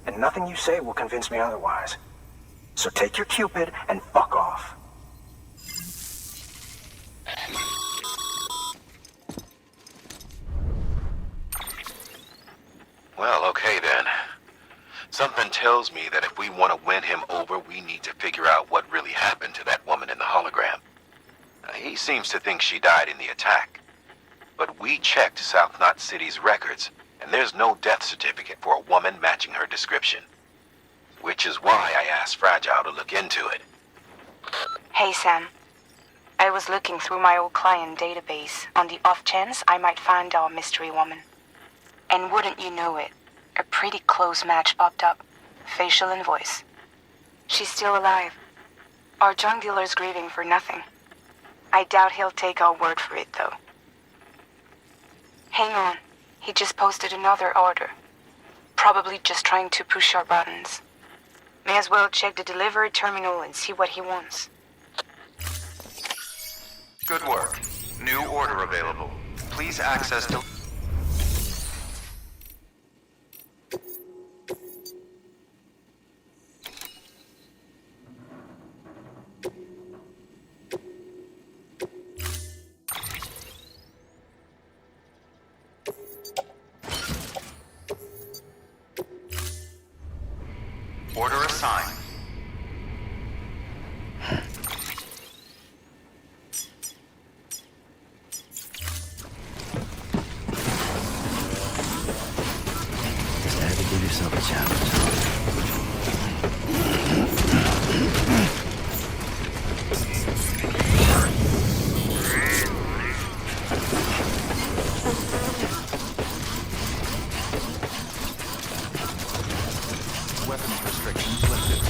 And nothing you say will convince me otherwise. So take your Cupid and fuck off. Well, okay then. Something tells me that if we want to win him over, we need to figure out what really happened to that woman in the hologram. He seems to think she died in the attack. But we checked South Knot City's records, and there's no death certificate for a woman matching her description. Which is why I asked Fragile to look into it. Hey, Sam. I was looking through my old client database on the off chance I might find our mystery woman. And wouldn't you know it, a pretty close match popped up. Facial and voice. She's still alive. Our drug dealer's grieving for nothing. I doubt he'll take our word for it, though. Hang on. He just posted another order. Probably just trying to push our buttons. May as well check the delivery terminal and see what he wants. Good work. New order available. Please access to... Order assigned. Just had to give yourself a challenge. Weapons restrictions lifted.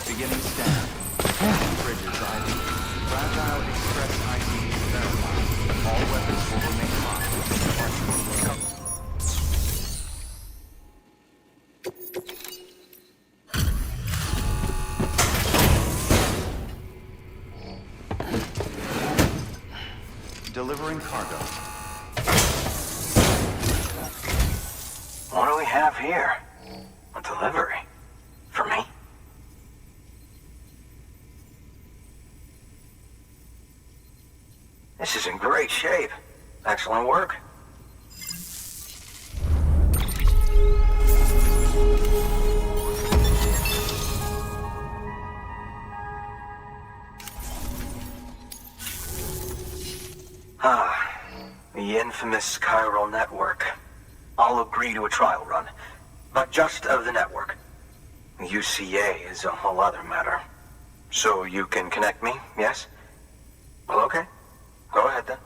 Beginning scan. Bridges ID. Fragile Express ID verified. All weapons will remain locked. delivering cargo. What do we have here? A delivery? For me? This is in great shape. Excellent work. The infamous chiral network. I'll agree to a trial run, but just of the network. UCA is a whole other matter. So you can connect me, yes? Well, okay. Go ahead then.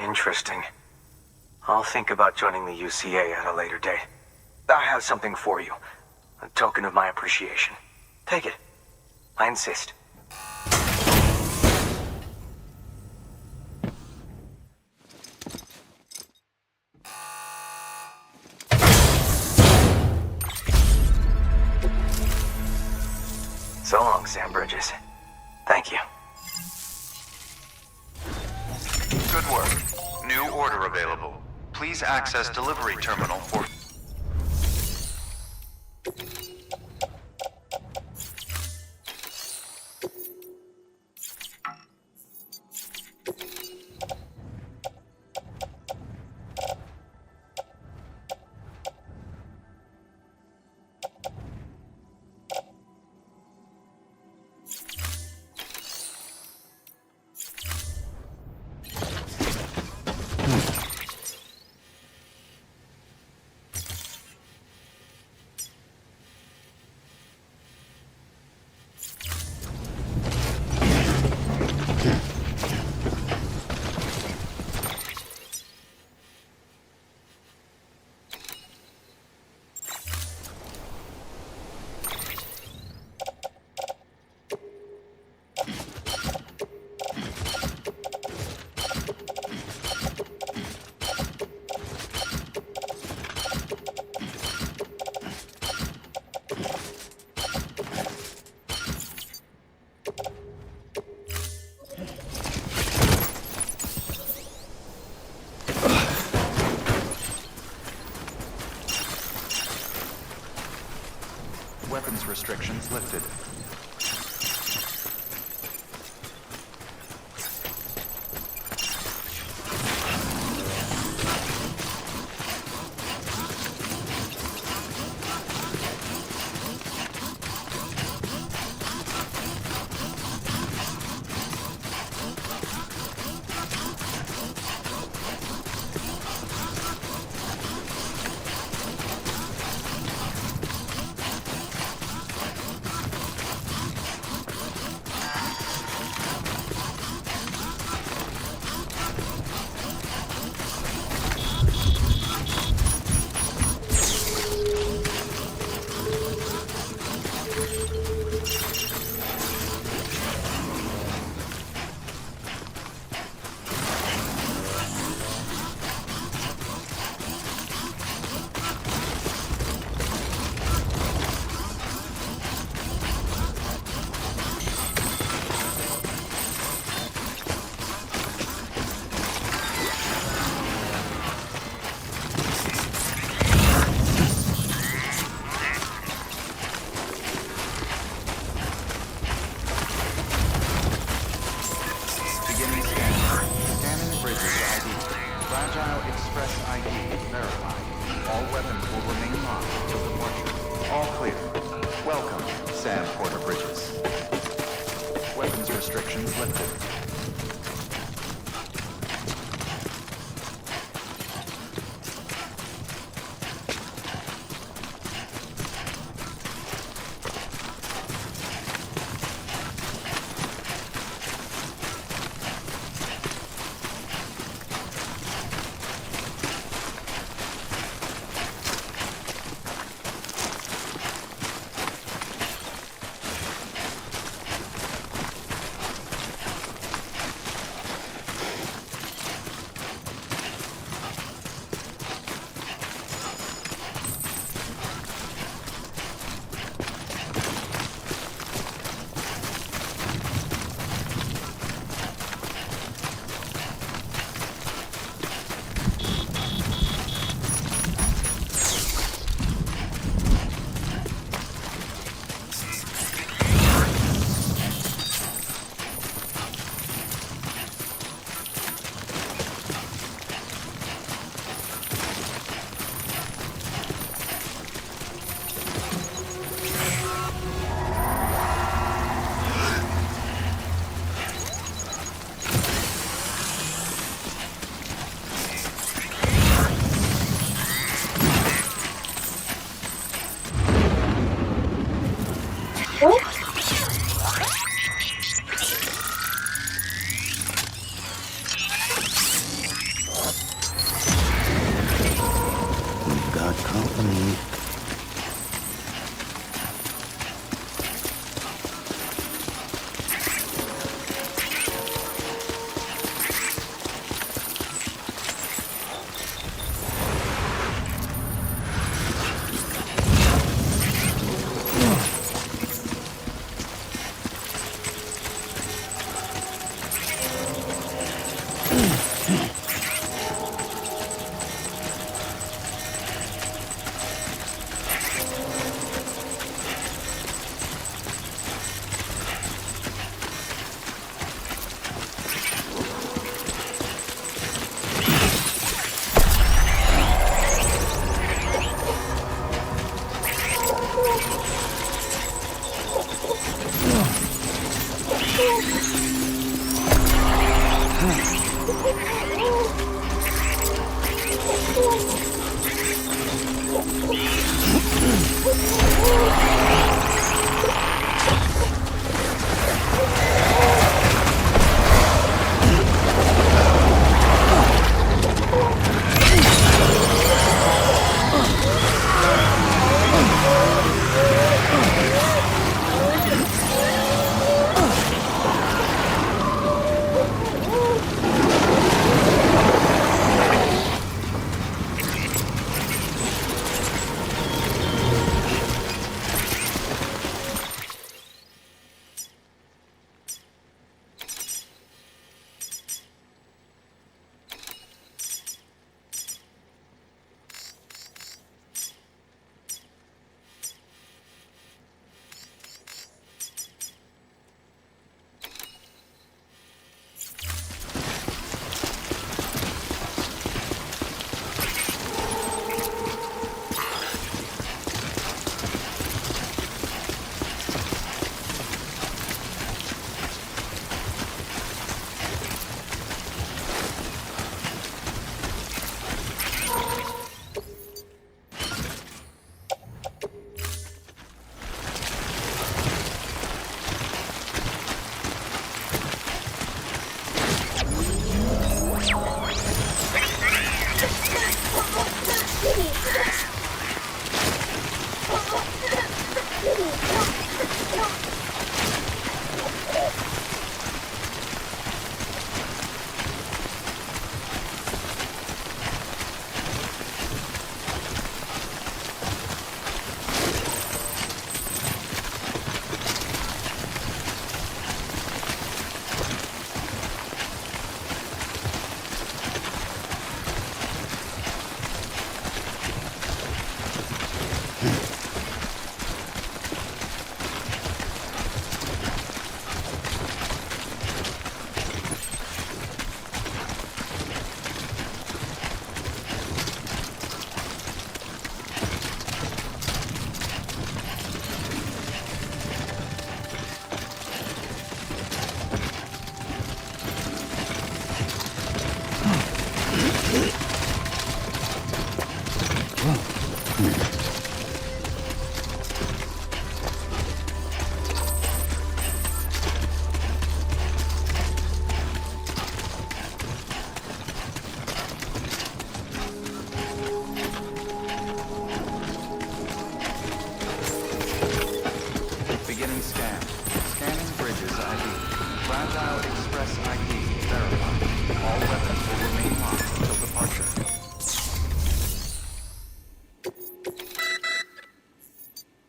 Interesting. I'll think about joining the UCA at a later date. I have something for you. A token of my appreciation. Take it. I insist. So long, Sam Bridges. Thank you. Good work. New order available. Please access delivery terminal for... Weapons restrictions lifted.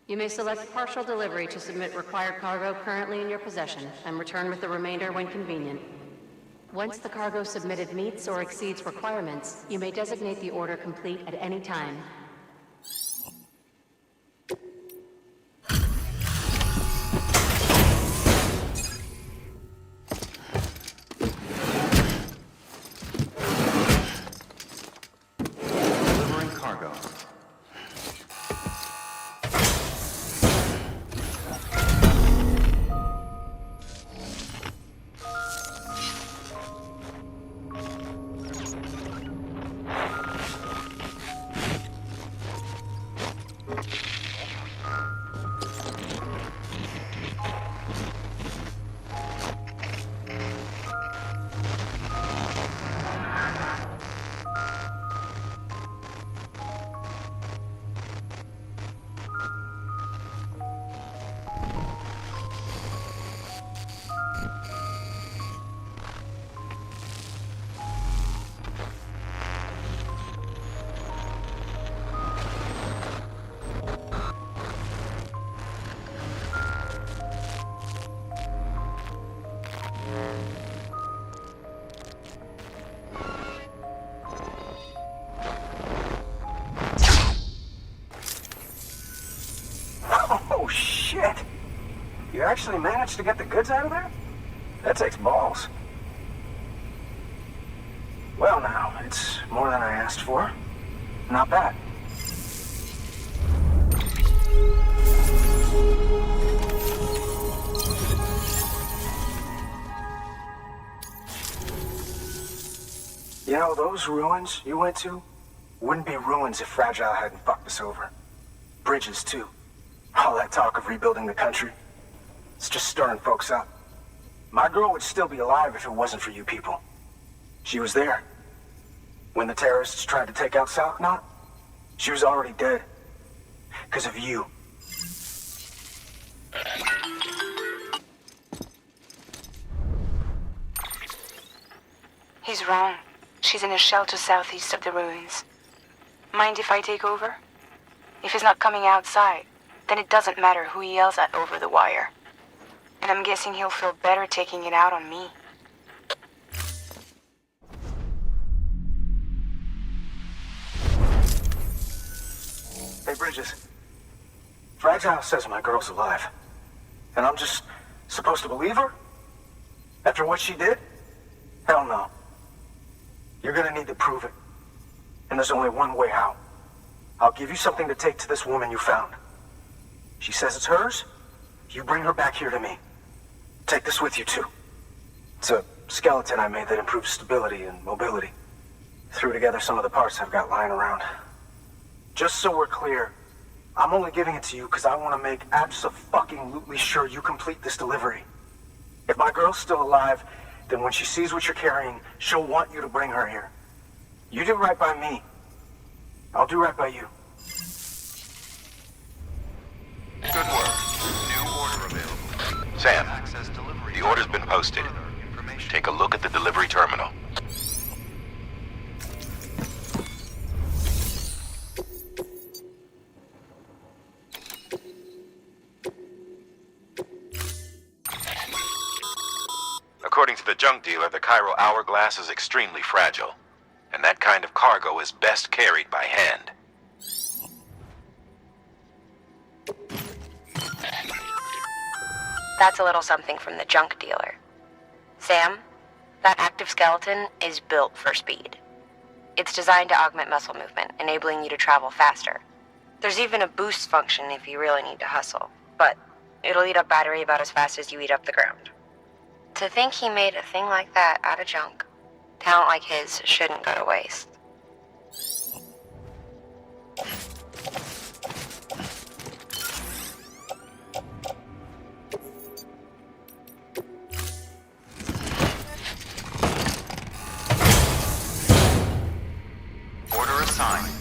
You may select partial delivery to submit required cargo currently in your possession, and return with the remainder when convenient. Once the cargo submitted meets or exceeds requirements, you may designate the order complete at any time. Delivering cargo. Oh, shit! You actually managed to get the goods out of there? That takes balls. Well now, it's more than I asked for. Not bad. You know, those ruins you went to wouldn't be ruins if Fragile hadn't fucked us over. Bridges, too. All that talk of rebuilding the country, it's just stirring folks up. My girl would still be alive if it wasn't for you people. She was there. When the terrorists tried to take out Salknot, she was already dead. Because of you. He's wrong. She's in a shelter southeast of the ruins. Mind if I take over? If he's not coming outside, then it doesn't matter who he yells at over the wire. And I'm guessing he'll feel better taking it out on me. Hey, Bridges. Fragile says my girl's alive. And I'm just supposed to believe her? After what she did? Hell no. You're gonna need to prove it. And there's only one way out. I'll give you something to take to this woman you found. She says it's hers. You bring her back here to me. Take this with you, too. It's a skeleton I made that improves stability and mobility. Threw together some of the parts I've got lying around. Just so we're clear, I'm only giving it to you because I want to make abso-fucking-lutely sure you complete this delivery. If my girl's still alive, then when she sees what you're carrying, she'll want you to bring her here. You do right by me. I'll do right by you. Good work. New order available. Sam, the order's been posted. Take a look at the delivery terminal. According to the junk dealer, the Chiral hourglass is extremely fragile, and that kind of cargo is best carried by hand. That's a little something from the junk dealer. Sam, that active skeleton is built for speed. It's designed to augment muscle movement, enabling you to travel faster. There's even a boost function if you really need to hustle, but it'll eat up battery about as fast as you eat up the ground. To think he made a thing like that out of junk, talent like his shouldn't go to waste. Order assigned.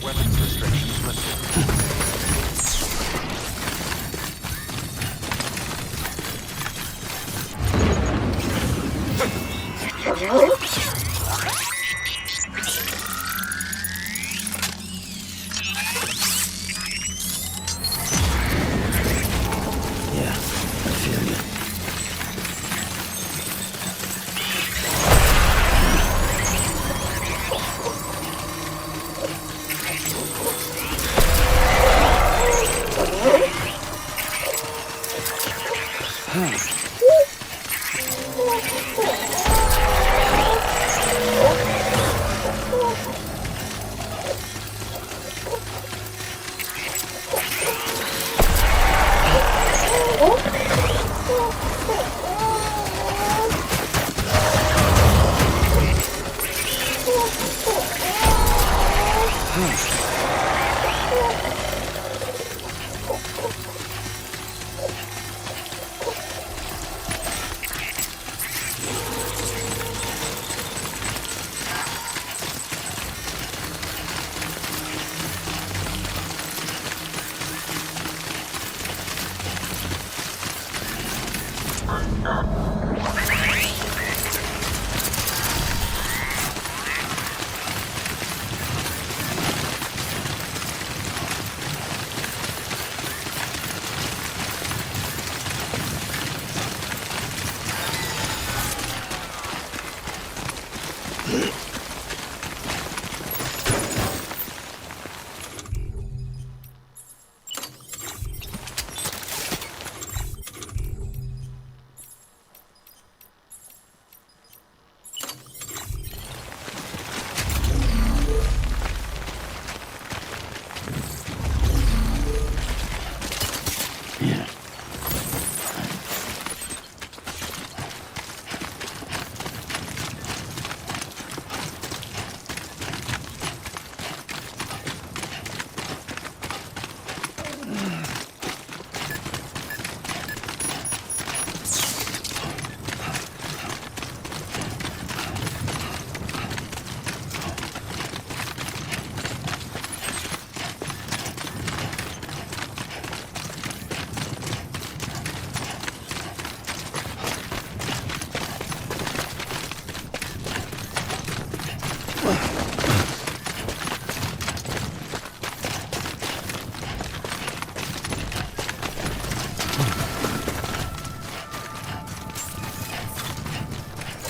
Weapons restrictions lifted. Yeah, I feel you.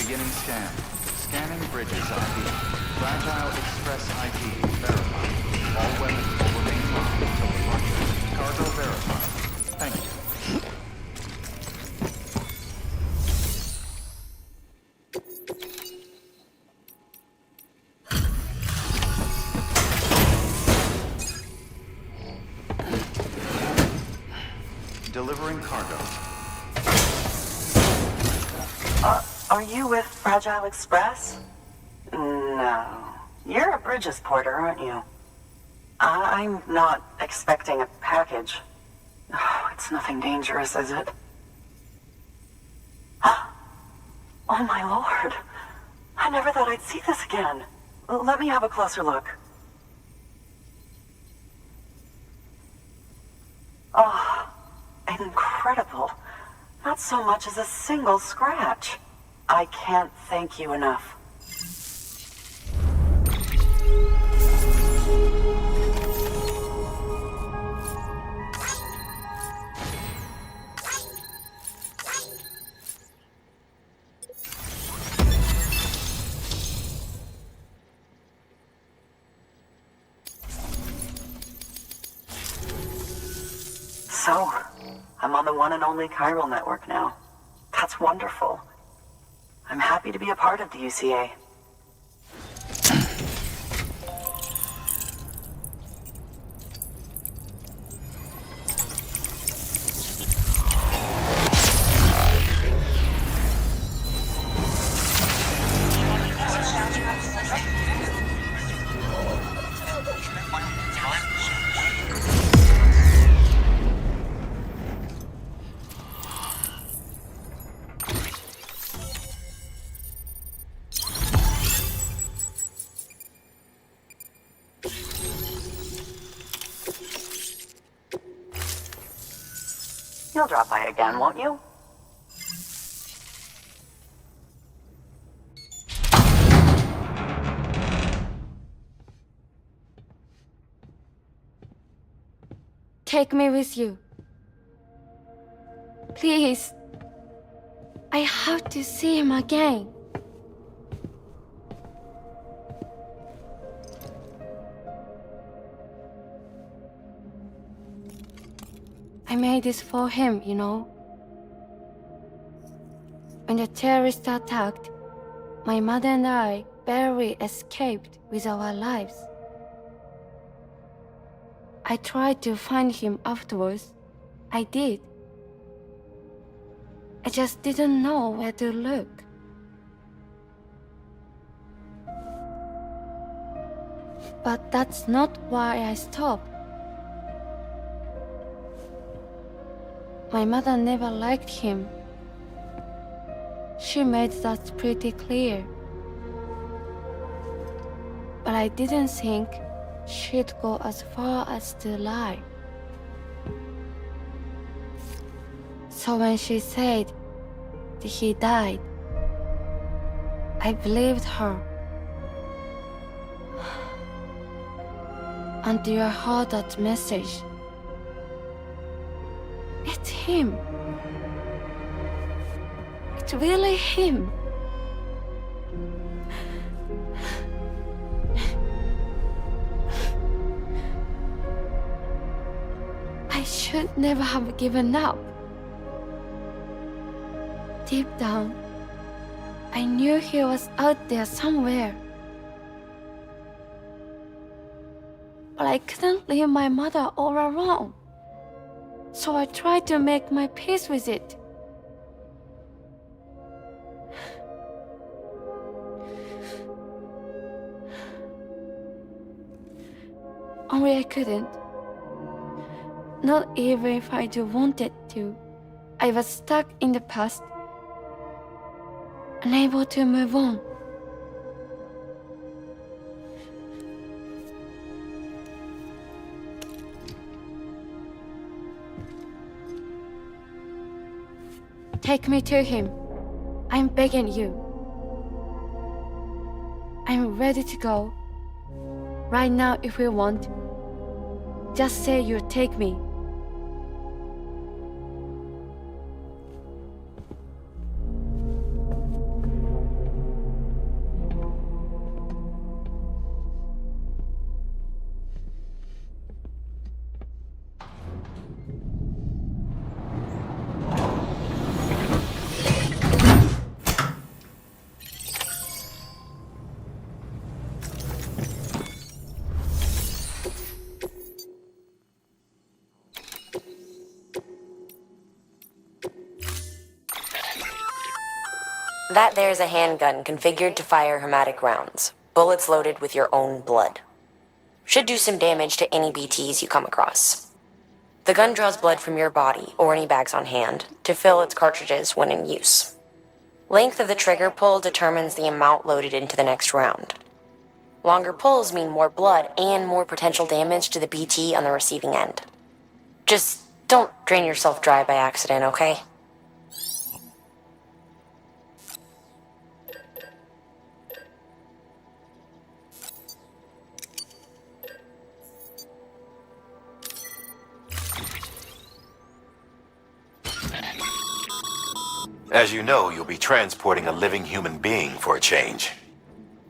Beginning scan. Scanning bridges ID. Fragile Express ID verified. All weapons will remain locked until departure. Cargo verified. Thank you. Delivering cargo. Are you with Fragile Express? No. You're a Bridges porter, aren't you? I'm not expecting a package. Oh, it's nothing dangerous, is it? Oh my lord. I never thought I'd see this again. Let me have a closer look. Oh, incredible. Not so much as a single scratch. I can't thank you enough. So, I'm on the one and only chiral network now. That's wonderful. I'm happy to be a part of the UCA. You'll drop by again, won't you? Take me with you. Please. I have to see him again. I made this for him, you know. When the terrorists attacked, my mother and I barely escaped with our lives. I tried to find him afterwards. I did. I just didn't know where to look. But that's not why I stopped. My mother never liked him. She made that pretty clear. But I didn't think she'd go as far as to lie. So when she said that he died, I believed her. Until I heard that message. It's him. It's really him. I should never have given up. Deep down, I knew he was out there somewhere. But I couldn't leave my mother all alone. So I tried to make my peace with it. Only I couldn't. Not even if I wanted to. I was stuck in the past, unable to move on. Take me to him. I'm begging you. I'm ready to go. Right now if you want. Just say you'll take me. That there's a handgun configured to fire hematic rounds. Bullets loaded with your own blood. Should do some damage to any BTs you come across. The gun draws blood from your body, or any bags on hand, to fill its cartridges when in use. Length of the trigger pull determines the amount loaded into the next round. Longer pulls mean more blood and more potential damage to the BT on the receiving end. Just don't drain yourself dry by accident, okay? As you know, you'll be transporting a living human being for a change.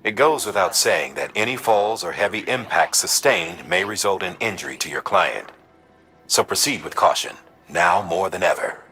It goes without saying that any falls or heavy impacts sustained may result in injury to your client. So proceed with caution, now more than ever.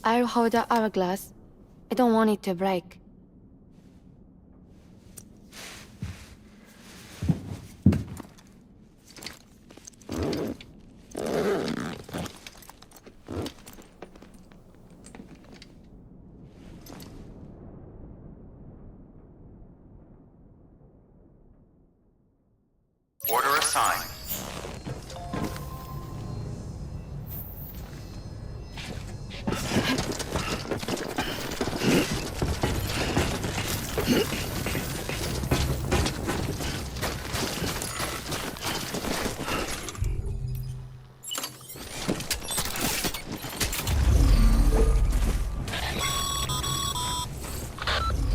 I'll hold the hourglass. I don't want it to break. Order assigned.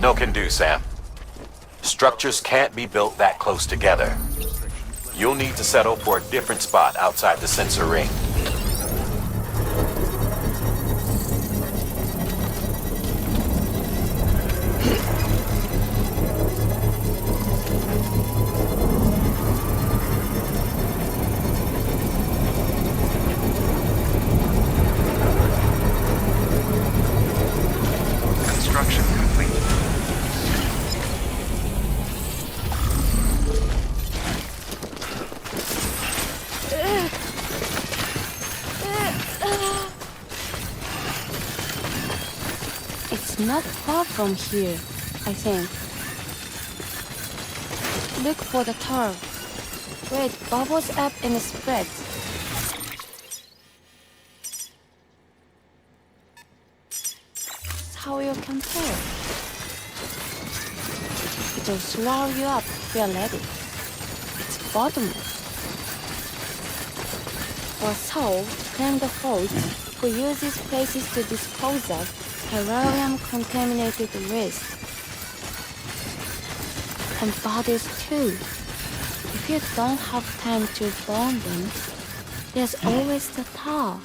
No can do, Sam. Structures can't be built that close together. You'll need to settle for a different spot outside the sensor ring. Construction complete. It's not far from here, I think. Look for the tar. Where it bubbles up and spreads. That's how you can tell. It'll swallow you up if you're ready. It's bottomless. Or so claim the folks who use these places to dispose of terrarium-contaminated waste. And bodies too. If you don't have time to burn them, there's always the tar.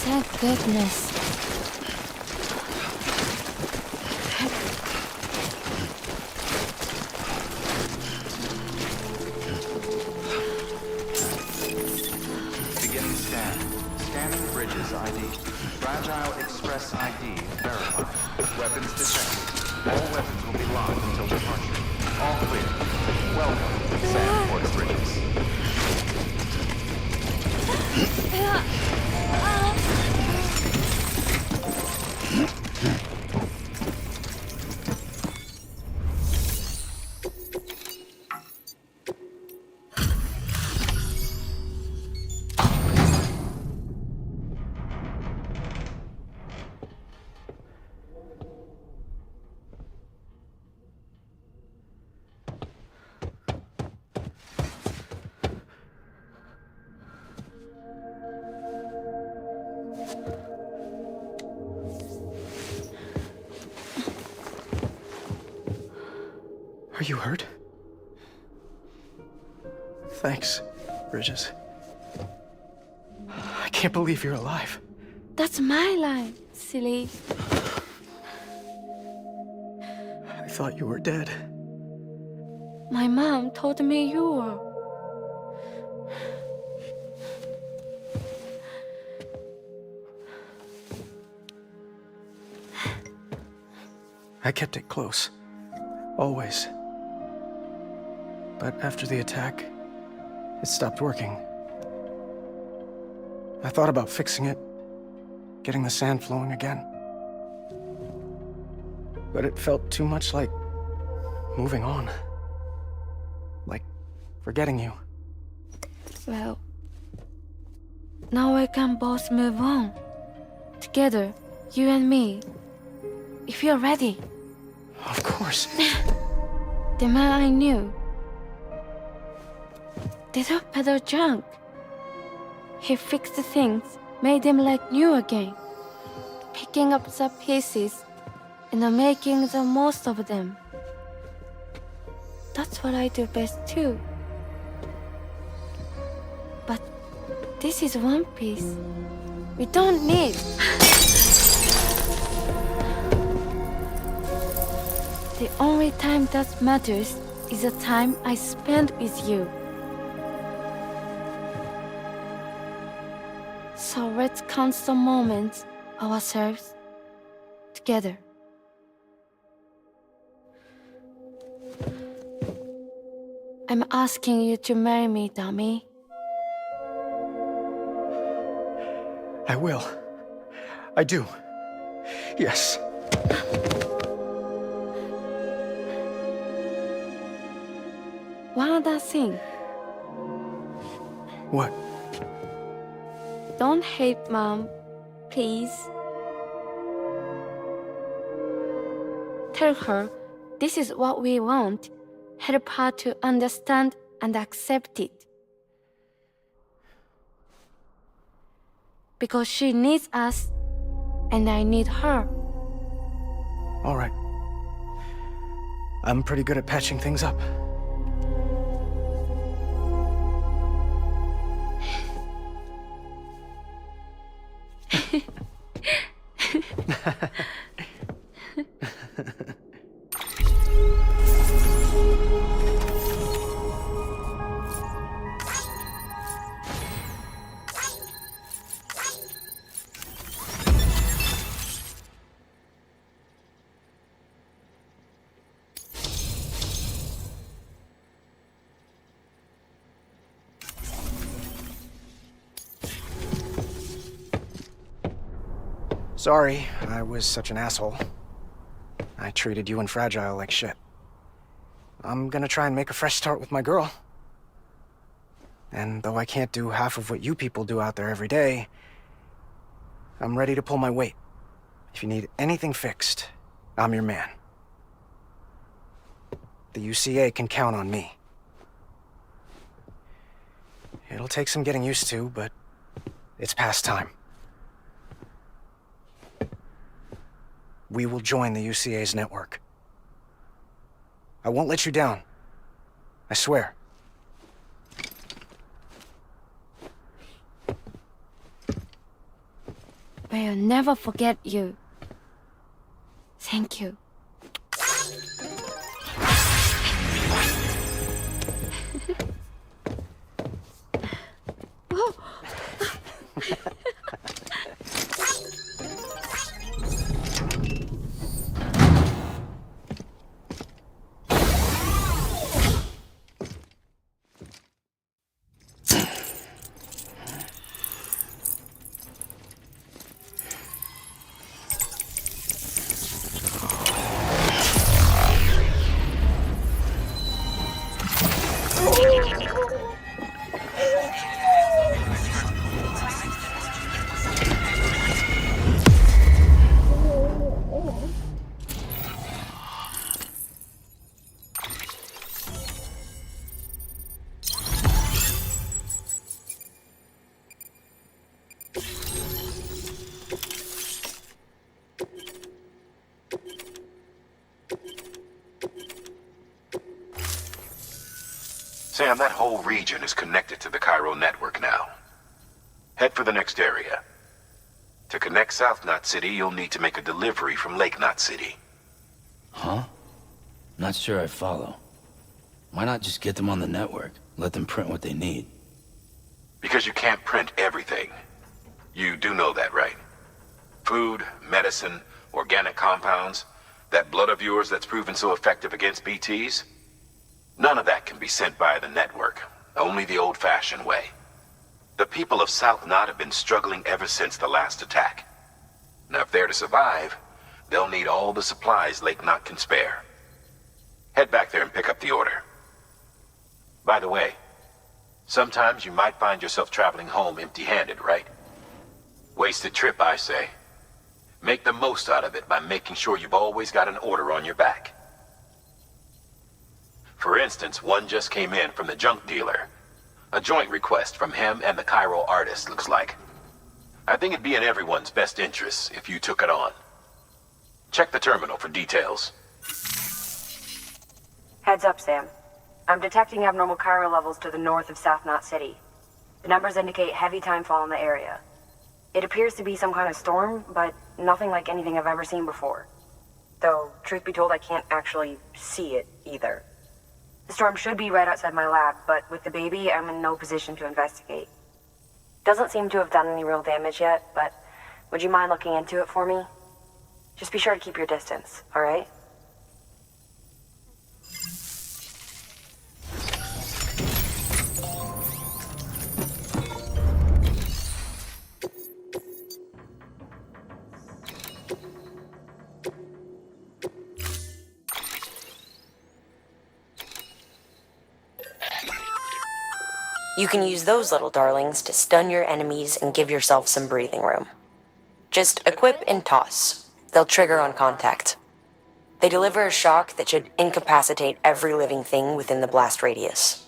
Thank goodness. Beginning scan. Scanning bridges ID. Fragile Express ID verified. Weapons detected. All weapons will be locked until departure. All clear. Welcome to Sandport Bridges. Are you hurt? Thanks, Bridges. I can't believe you're alive. That's my line, silly. I thought you were dead. My mom told me you were. I kept it close. Always. But after the attack, it stopped working. I thought about fixing it, getting the sand flowing again. But it felt too much like moving on. Like forgetting you. Well, now we can both move on. Together, you and me. If you're ready. Of course. The man I knew. They don't peddle junk. He fixed the things, made them like new again. Picking up the pieces and making the most of them. That's what I do best too. But this is one piece. We don't need. The only time that matters is the time I spend with you. So let's count the moments ourselves together. I'm asking you to marry me, dummy. I will. I do. Yes. One other thing. What? Don't hate Mom, please. Tell her this is what we want. Help her to understand and accept it. Because she needs us, and I need her. All right. I'm pretty good at patching things up. Sorry, I was such an asshole. I treated you and Fragile like shit. I'm gonna try and make a fresh start with my girl. And though I can't do half of what you people do out there every day, I'm ready to pull my weight. If you need anything fixed, I'm your man. The UCA can count on me. It'll take some getting used to, but it's past time. We will join the UCA's network. I won't let you down. I swear. will never forget you. Thank you. Sam, that whole region is connected to the Cairo network now. Head for the next area. To connect South Knot City, you'll need to make a delivery from Lake Knot City. Huh? Not sure I follow. Why not just get them on the network? Let them print what they need. Because you can't print everything. You do know that, right? Food, medicine, organic compounds, that blood of yours that's proven so effective against BTs? None of that can be sent by the network. Only the old-fashioned way. The people of South Knot have been struggling ever since the last attack. Now, if they're to survive, they'll need all the supplies Lake Knot can spare. Head back there and pick up the order. By the way, sometimes you might find yourself traveling home empty-handed, right? Wasted trip, I say. Make the most out of it by making sure you've always got an order on your back. For instance, one just came in from the junk dealer. A joint request from him and the Cairo artist, looks like. I think it'd be in everyone's best interest if you took it on. Check the terminal for details. Heads up, Sam. I'm detecting abnormal Cairo levels to the north of South Knot City. The numbers indicate heavy timefall in the area. It appears to be some kind of storm, but nothing like anything I've ever seen before. Though, truth be told, I can't actually see it either. The storm should be right outside my lab, but with the baby, I'm in no position to investigate. Doesn't seem to have done any real damage yet, but would you mind looking into it for me? Just be sure to keep your distance, alright? You can use those little darlings to stun your enemies and give yourself some breathing room. Just equip and toss. They'll trigger on contact. They deliver a shock that should incapacitate every living thing within the blast radius.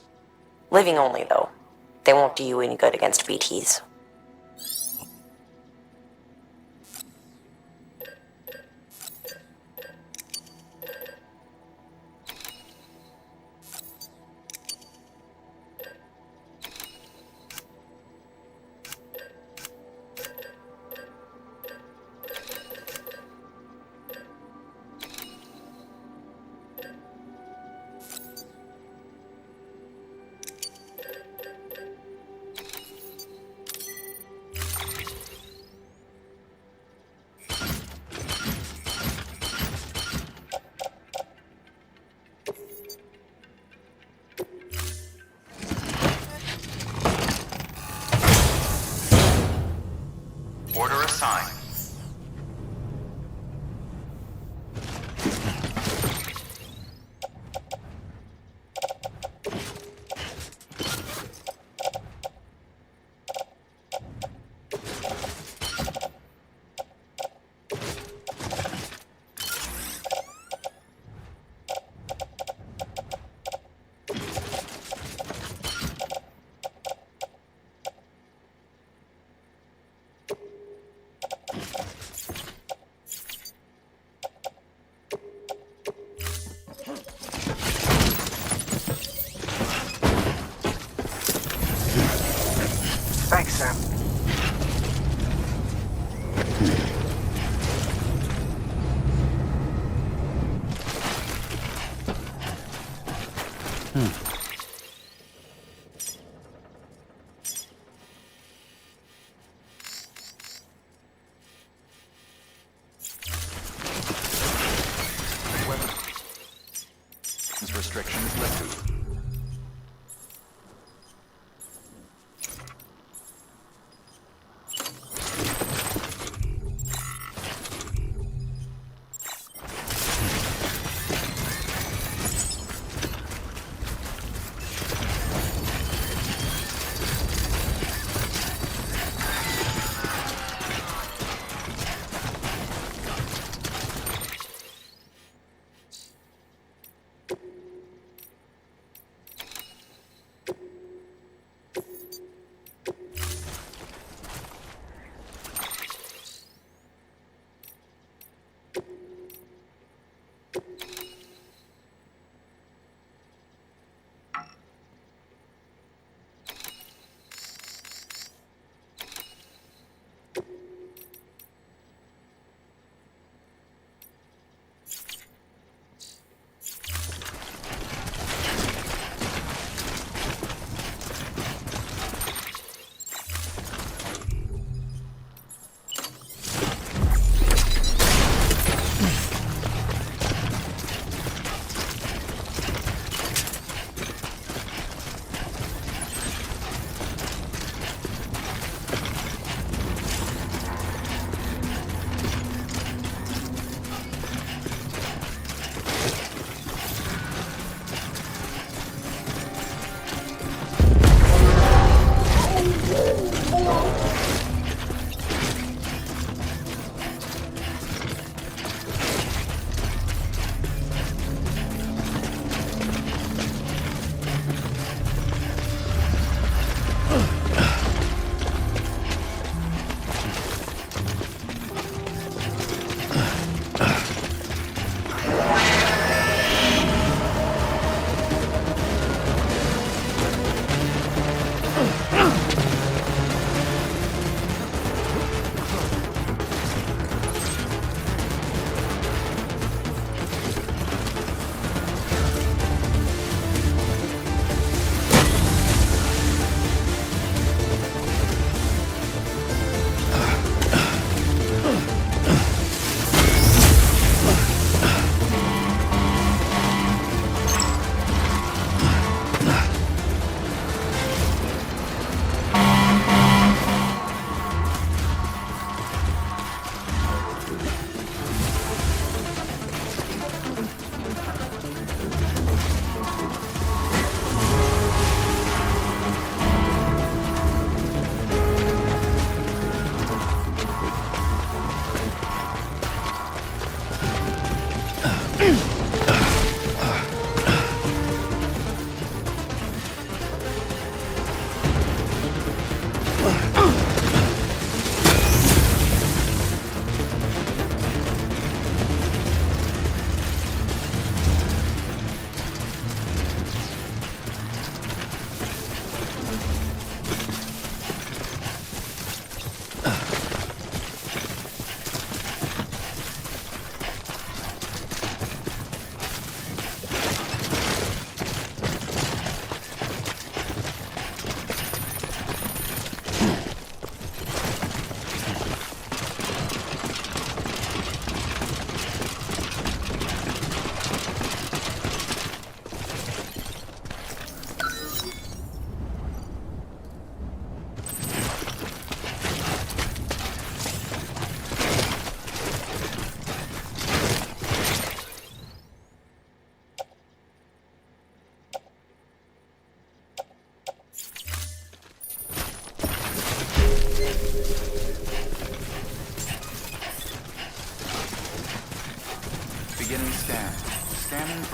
Living only, though. They won't do you any good against BTs. Order assigned. Thanks, Sam.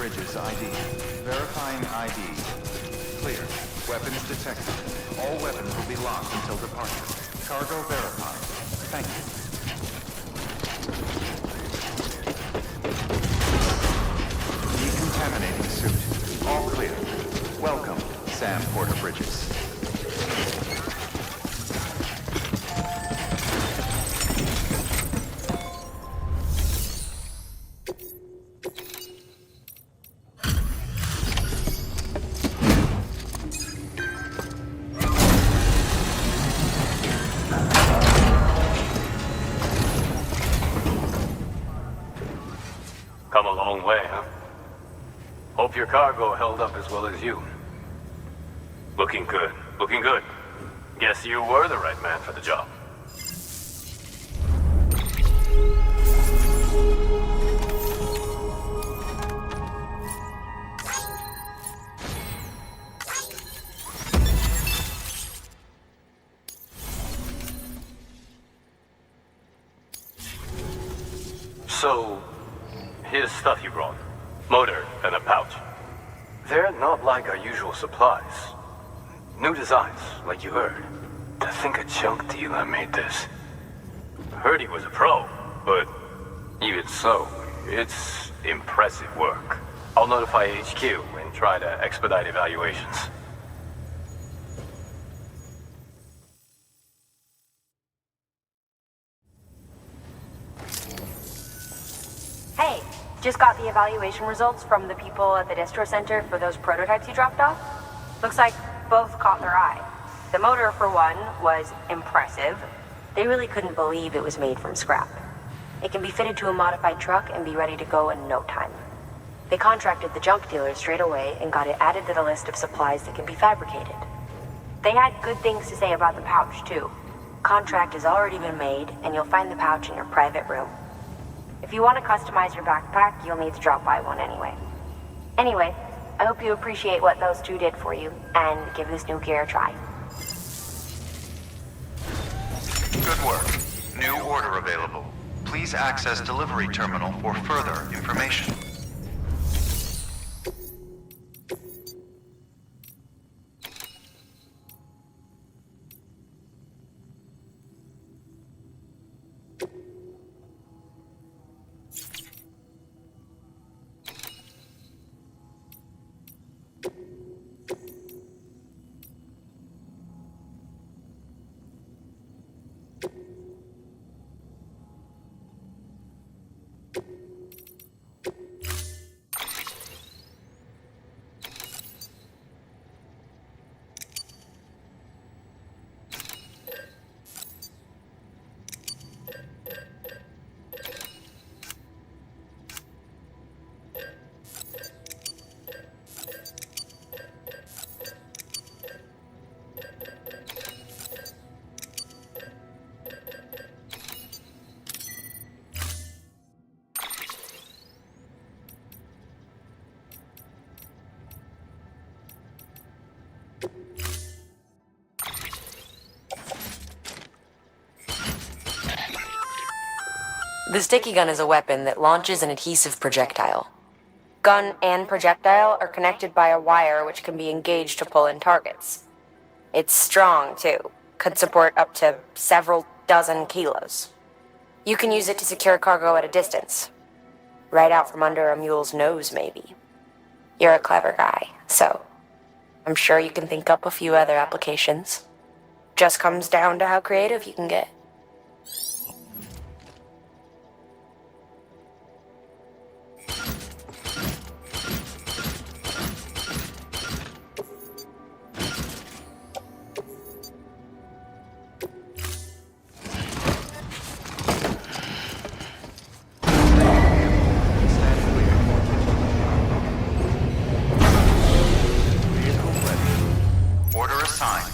Bridges ID. Verifying ID. Clear. Weapons detected. All weapons will be locked until departure. Cargo verified. Thank you. Decontaminating suit. All clear. Welcome, Sam Porter Bridges. Come a long way, huh? Hope your cargo held up as well as you. Looking good. Looking good. Guess you were the right man for the job. So, here's stuff you brought. Motor and a pouch. They're not like our usual supplies. New designs, like you heard. To think a junk dealer made this. Heard he was a pro, but even so, it's impressive work. I'll notify HQ and try to expedite evaluations. Hey, just got the evaluation results from the people at the distro center for those prototypes you dropped off. Looks like both caught their eye. The motor, for one, was impressive. They really couldn't believe it was made from scrap. It can be fitted to a modified truck and be ready to go in no time. They contracted the junk dealer straight away and got it added to the list of supplies that can be fabricated. They had good things to say about the pouch, too. Contract has already been made, and you'll find the pouch in your private room. If you want to customize your backpack, you'll need to drop by one anyway. Anyway, I hope you appreciate what those two did for you, and give this new gear a try. Good work. New order available. Please access delivery terminal for further information. The sticky gun is a weapon that launches an adhesive projectile. Gun and projectile are connected by a wire which can be engaged to pull in targets. It's strong, too. Could support up to several dozen kilos. You can use it to secure cargo at a distance. Right out from under a mule's nose, maybe. You're a clever guy, so I'm sure you can think up a few other applications. Just comes down to how creative you can get. Order assigned.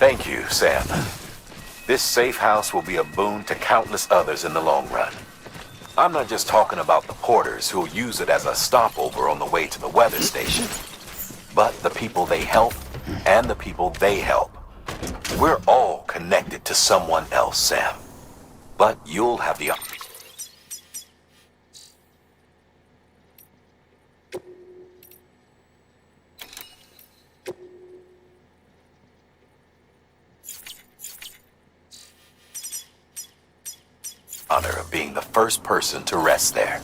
Thank you, Sam. This safe house will be a boon to countless others in the long run. I'm not just talking about the porters who'll use it as a stopover on the way to the weather station, but the people they help and the people they help. We're all connected to someone else, Sam. But you'll have the honor of being the first person to rest there.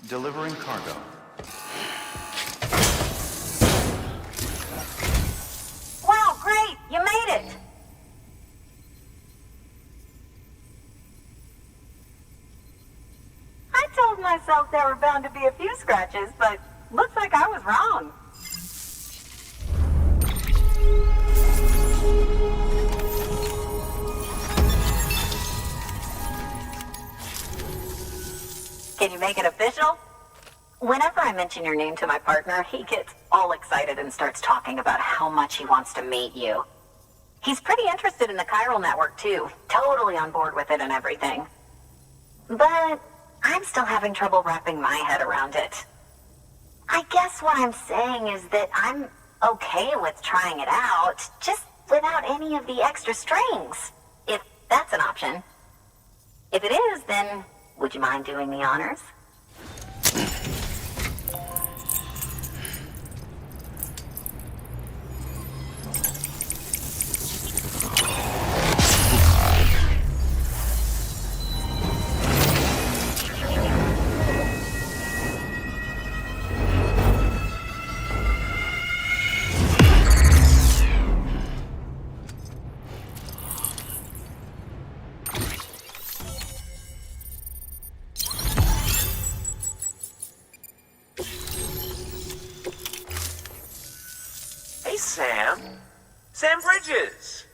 Delivering cargo. Wow, great! You made it! I told myself there were bound to be a few scratches, but looks like I was wrong. Can you make it official? Whenever I mention your name to my partner, he gets all excited and starts talking about how much he wants to meet you. He's pretty interested in the chiral network too, totally on board with it and everything. But I'm still having trouble wrapping my head around it. I guess what I'm saying is that I'm okay with trying it out, just without any of the extra strings, if that's an option. If it is, then would you mind doing the honors? Sam. Sam Bridges.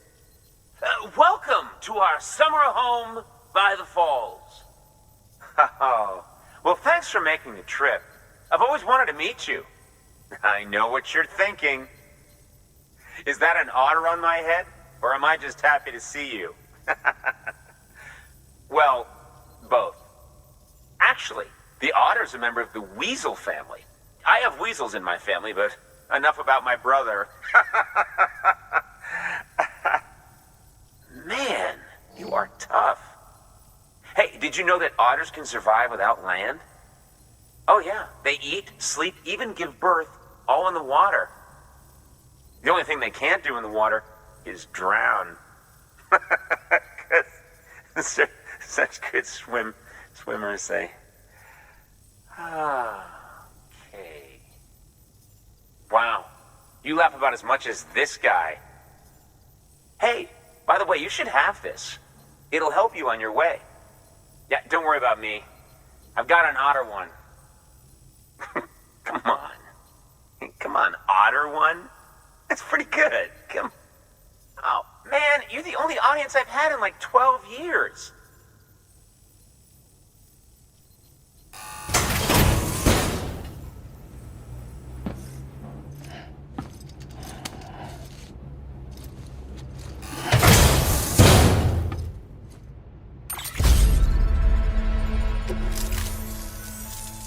Welcome to our summer home by the falls. Oh, well, thanks for making the trip. I've always wanted to meet you. I know what you're thinking. Is that an otter on my head, or am I just happy to see you? Well, both. Actually, the otter's a member of the weasel family. I have weasels in my family, but enough about my brother. Man, you are tough. Hey, did you know that otters can survive without land? Oh yeah, they eat, sleep, even give birth, all in the water. The only thing they can't do in the water is drown. Such good swimmers, they... Okay. Wow, you laugh about as much as this guy. Hey, by the way, you should have this. It'll help you on your way. Yeah, don't worry about me. I've got an otter one. Come on. Come on, otter one? That's pretty good. Come. Oh, man, you're the only audience I've had in like 12 years.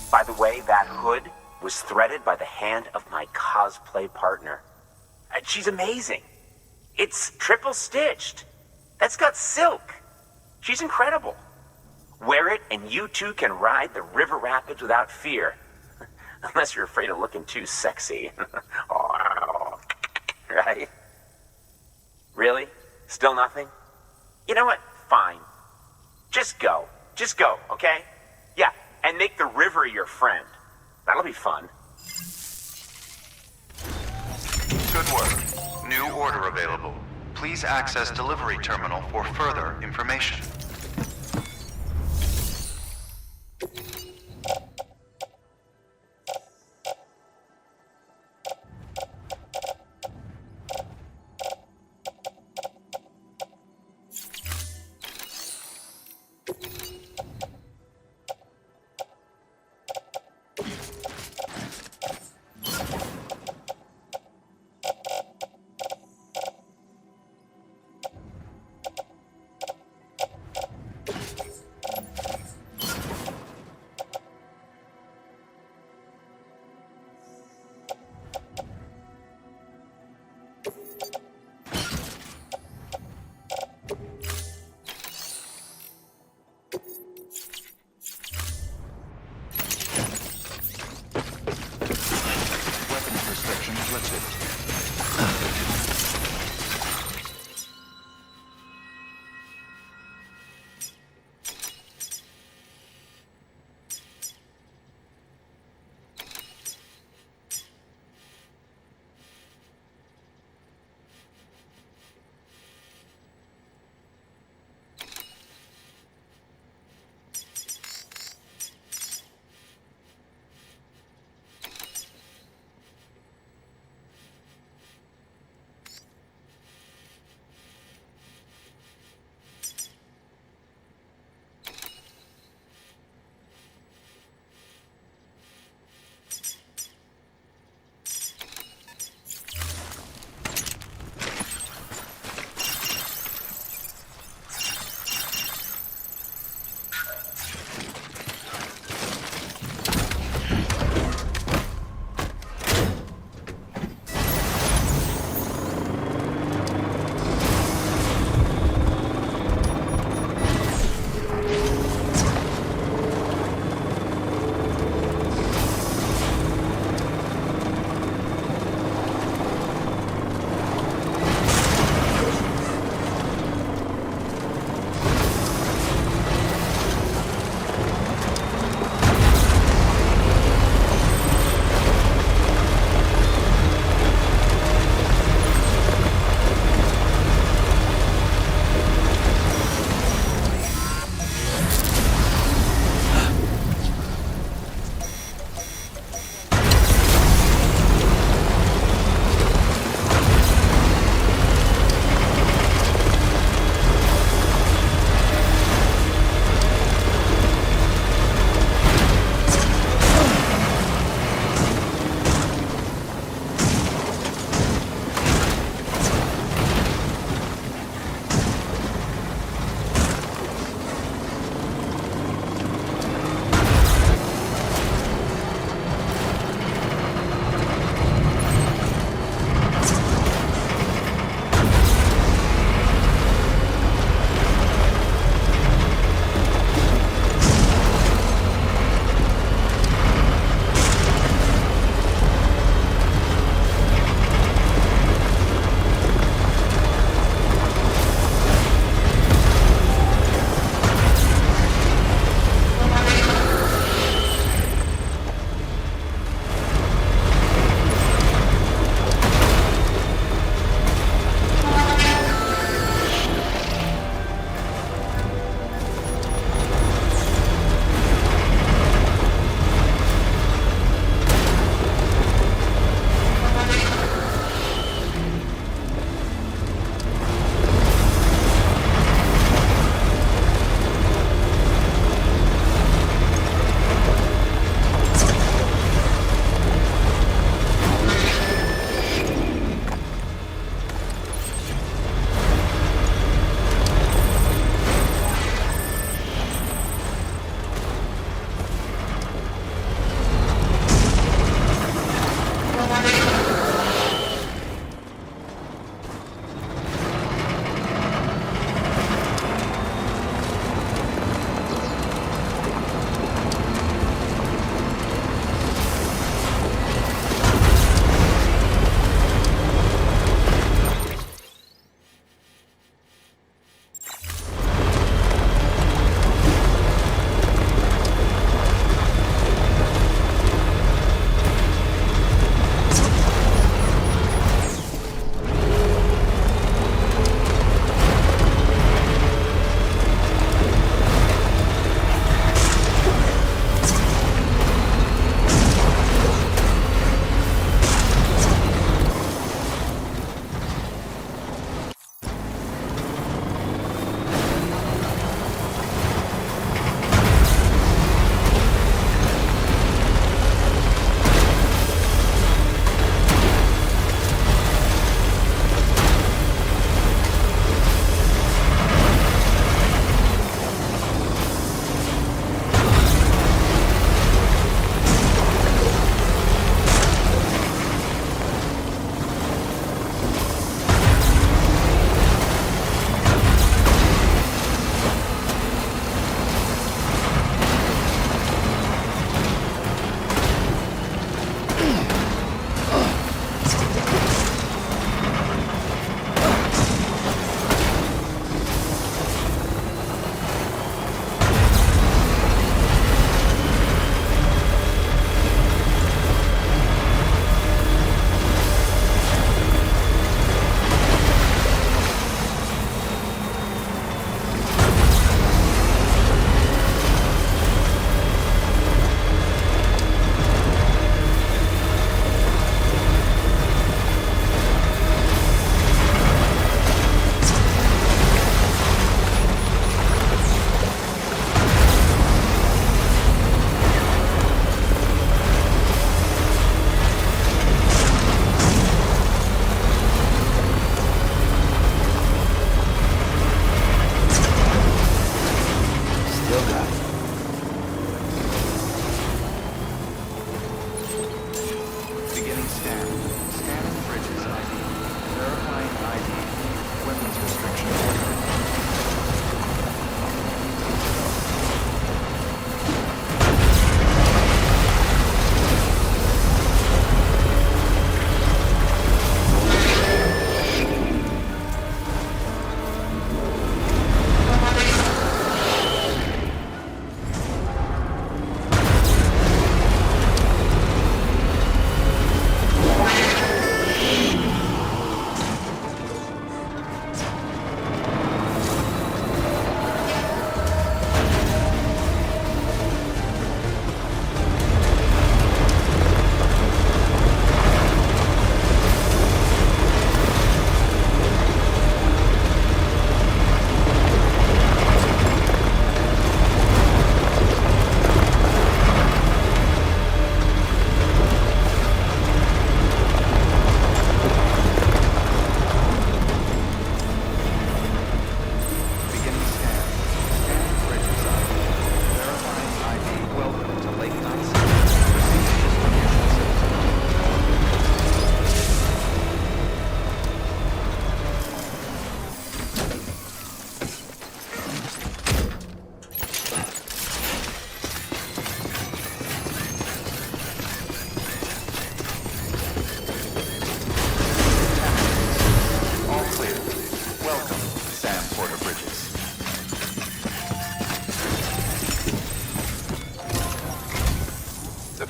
By the way, that hood was threaded by the hand of my cosplay partner. She's amazing. It's triple stitched. That's got silk. She's incredible. Wear it and you too can ride the river rapids without fear. Unless you're afraid of looking too sexy. Right? Really? Still nothing? You know what? Fine. Just go. Just go, okay? Yeah, and make the river your friend. That'll be fun. Good work. New order available. Please access delivery terminal for further information.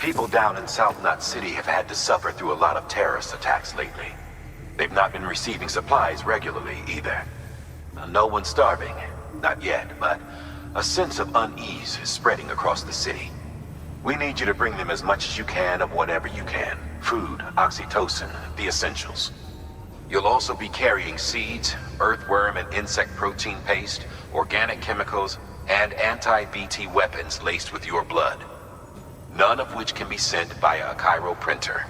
People down in South Knot City have had to suffer through a lot of terrorist attacks lately. They've not been receiving supplies regularly either. No one's starving, not yet, but a sense of unease is spreading across the city. We need you to bring them as much as you can of whatever you can. Food, oxytocin, the essentials. You'll also be carrying seeds, earthworm and insect protein paste, organic chemicals, and anti-BT weapons laced with your blood. None of which can be sent via a Cairo printer.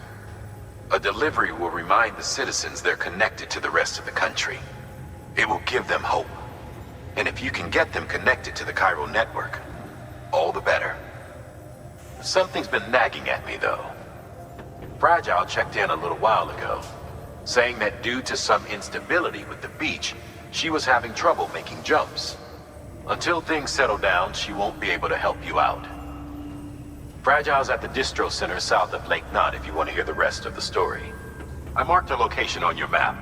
A delivery will remind the citizens they're connected to the rest of the country. It will give them hope. And if you can get them connected to the Cairo network, all the better. Something's been nagging at me, though. Fragile checked in a little while ago, saying that due to some instability with the beach, she was having trouble making jumps. Until things settle down, she won't be able to help you out. Fragile's at the distro center south of Lake Knot if you want to hear the rest of the story. I marked her location on your map.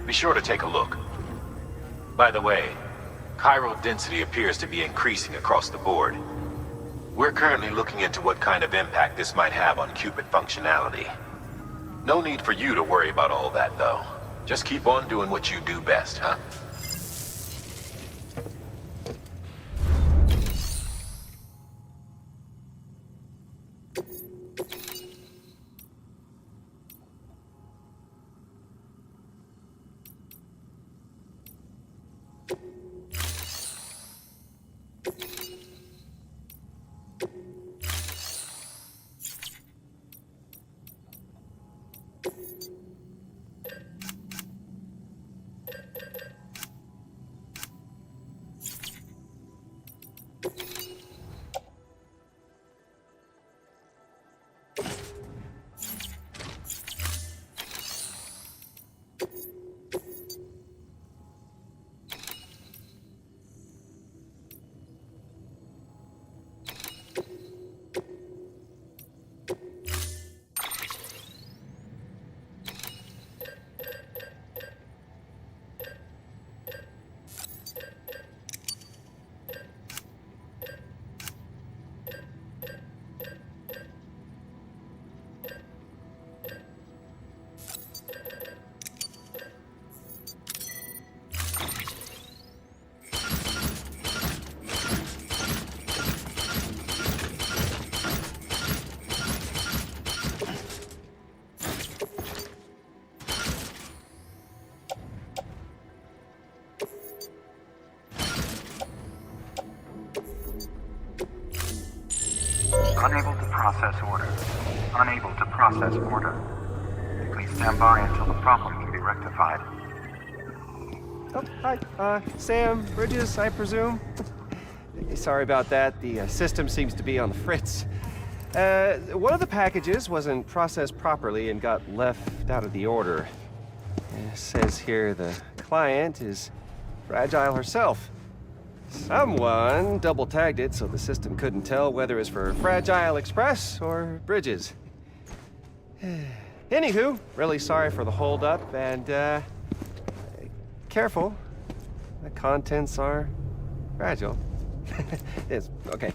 Be sure to take a look. By the way, Chiral density appears to be increasing across the board. We're currently looking into what kind of impact this might have on Cupid functionality. No need for you to worry about all that, though. Just keep on doing what you do best, huh? Unable to process order. Unable to process order. Please stand by until the problem can be rectified. Oh, hi. Sam, Bridges, I presume? Sorry about that. The system seems to be on the fritz. One of the packages wasn't processed properly and got left out of the order. It says here the client is Fragile herself. Someone double-tagged it so the system couldn't tell whether it's for Fragile Express or Bridges. Anywho, really sorry for the hold-up, and, careful. The contents are fragile. Yes, okay.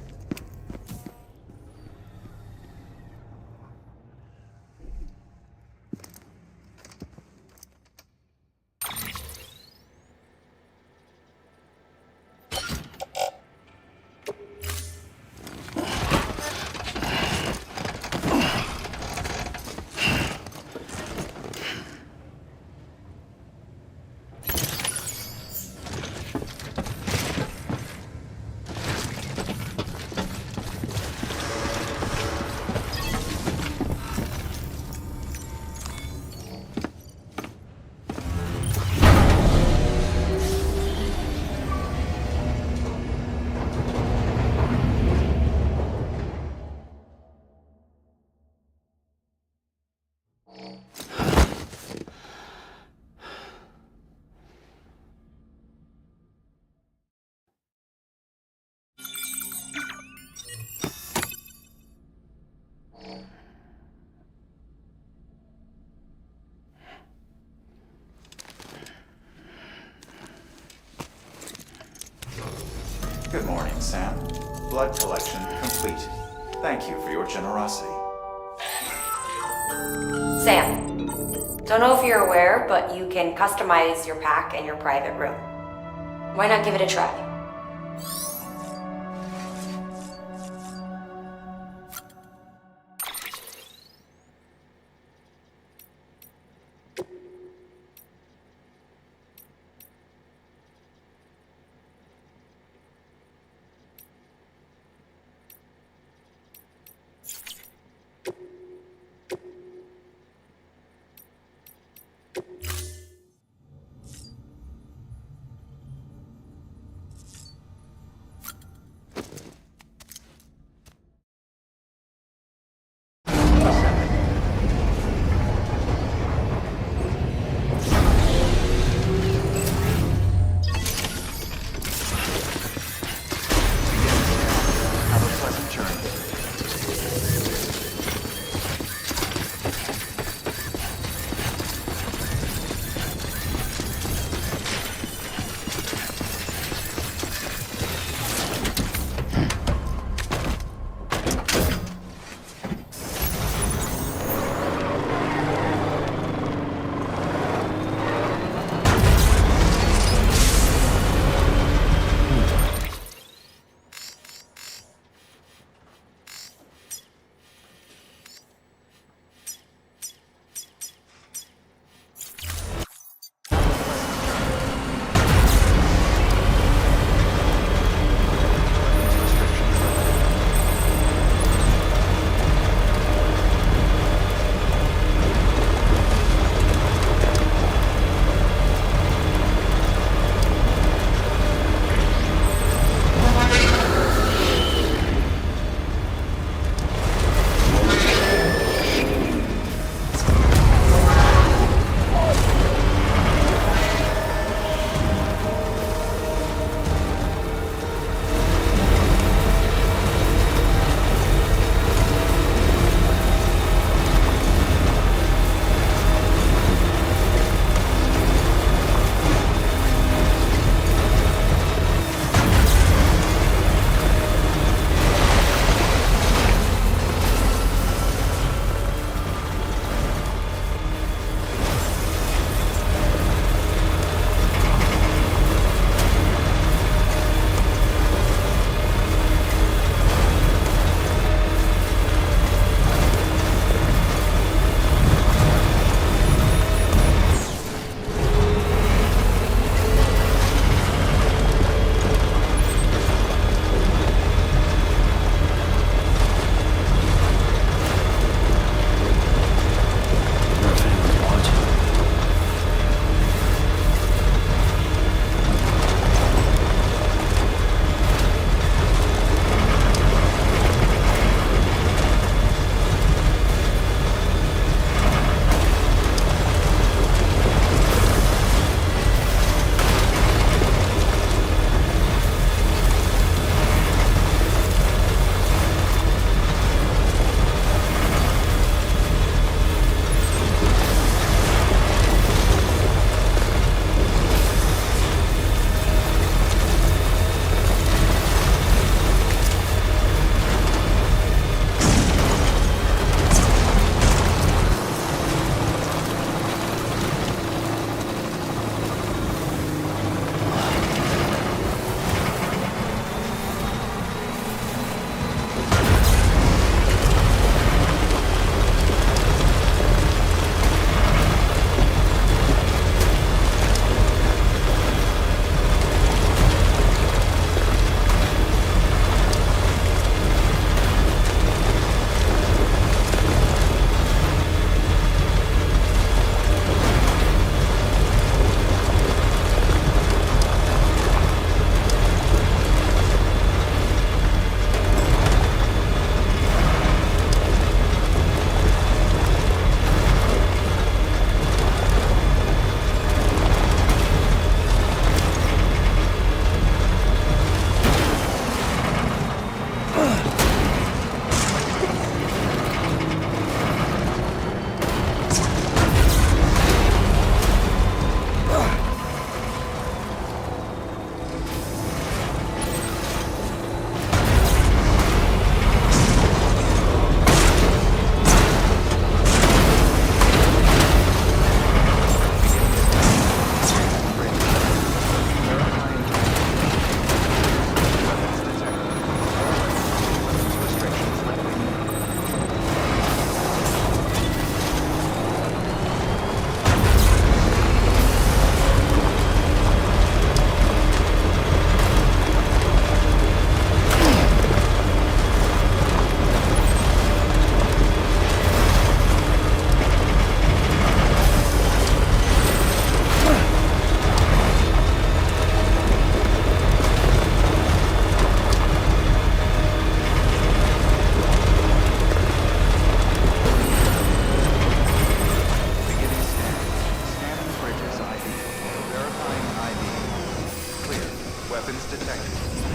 Good morning, Sam. Blood collection complete. Thank you for your generosity. Sam, don't know if you're aware, but you can customize your pack and your private room. Why not give it a try?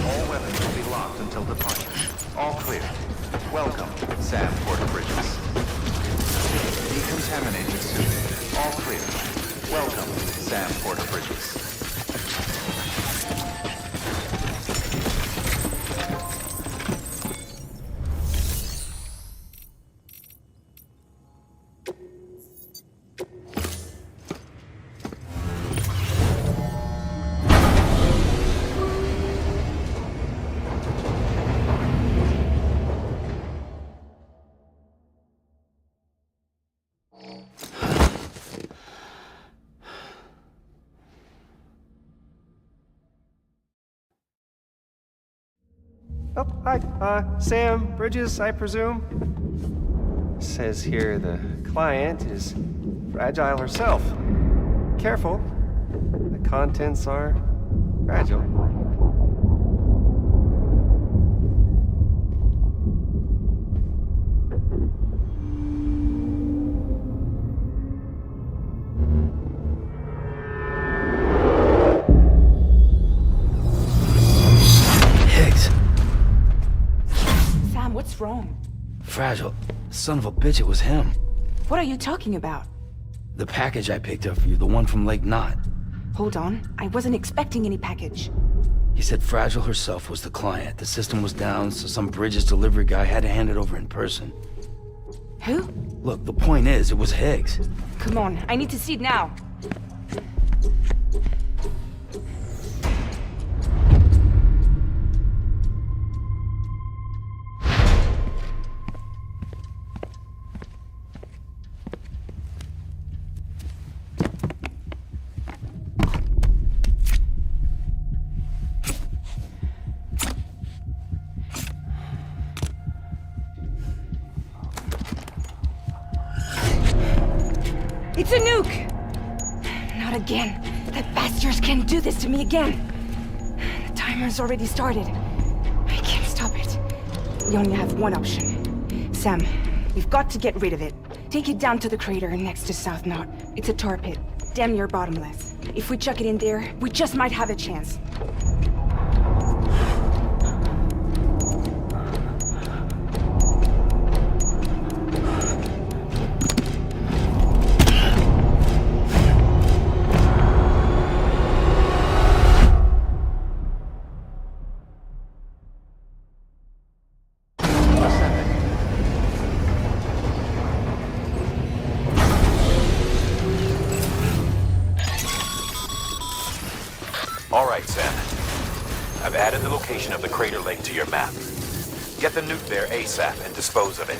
All weapons will be locked until departure. All clear. Welcome, Sam Porter Bridges. Decontaminated suit. All clear. Welcome, Sam Porter Bridges. Oh, hi. Sam Bridges, I presume? Says here the client is fragile herself. Careful. The contents are fragile. What's wrong? Fragile. Son of a bitch, it was him. What are you talking about? The package I picked up for you, the one from Lake Knot. Hold on. I wasn't expecting any package. He said Fragile herself was the client. The system was down, so some Bridges delivery guy had to hand it over in person. Who? Look, the point is, it was Higgs. Come on, I need to see it now. It's a nuke! Not again. That bastards can't do this to me again. The timer's already started. I can't stop it. We only have one option. Sam, we've got to get rid of it. Take it down to the crater next to South Knot. It's a tar pit, damn near bottomless. If we chuck it in there, we just might have a chance. Of the crater lake to your map. Get the nuke there ASAP and dispose of it.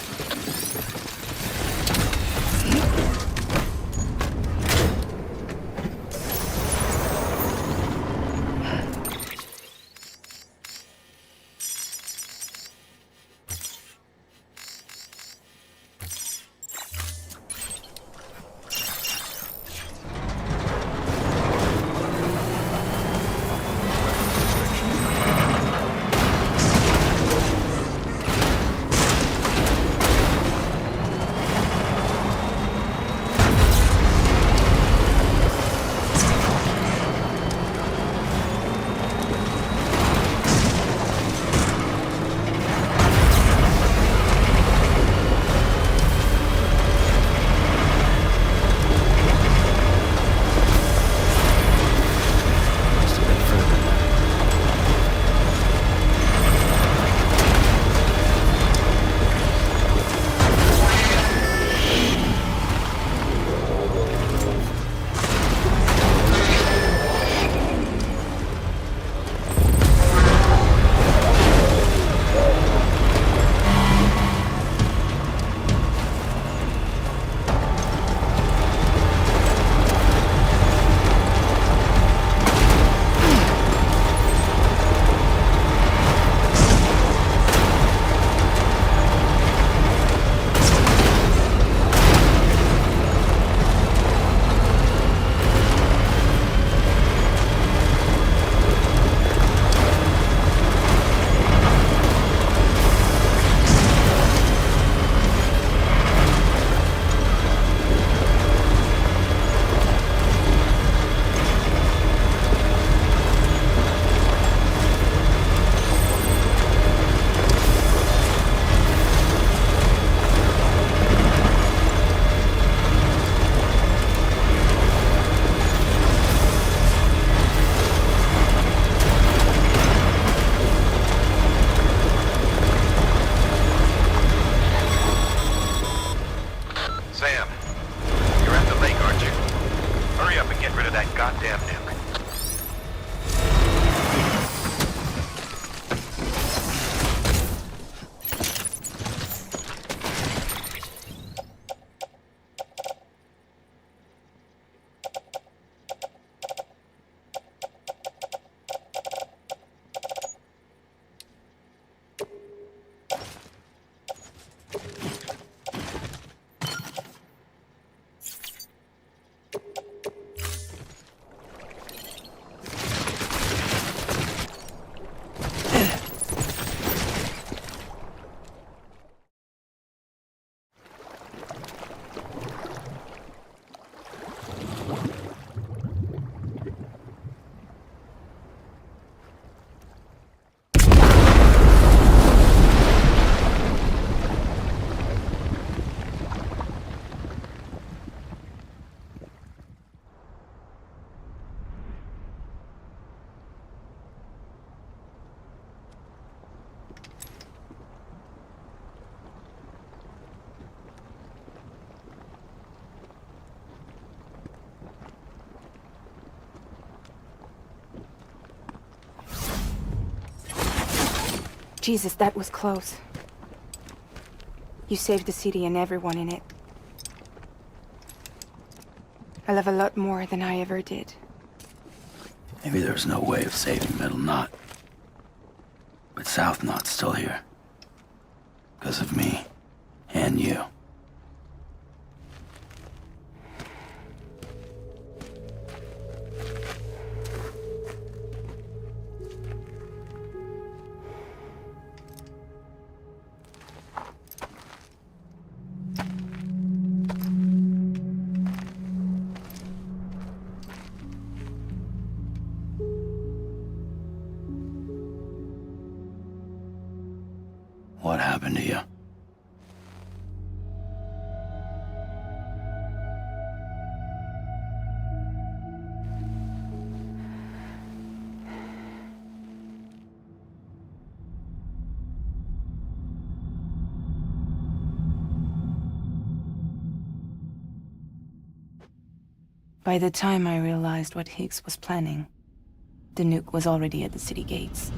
Jesus, that was close. You saved the city and everyone in it. I love a lot more than I ever did. Maybe there's no way of saving Middle Knot. But South Knot's still here. Because of me. And you. What happened to you? By the time I realized what Higgs was planning, the nuke was already at the city gates.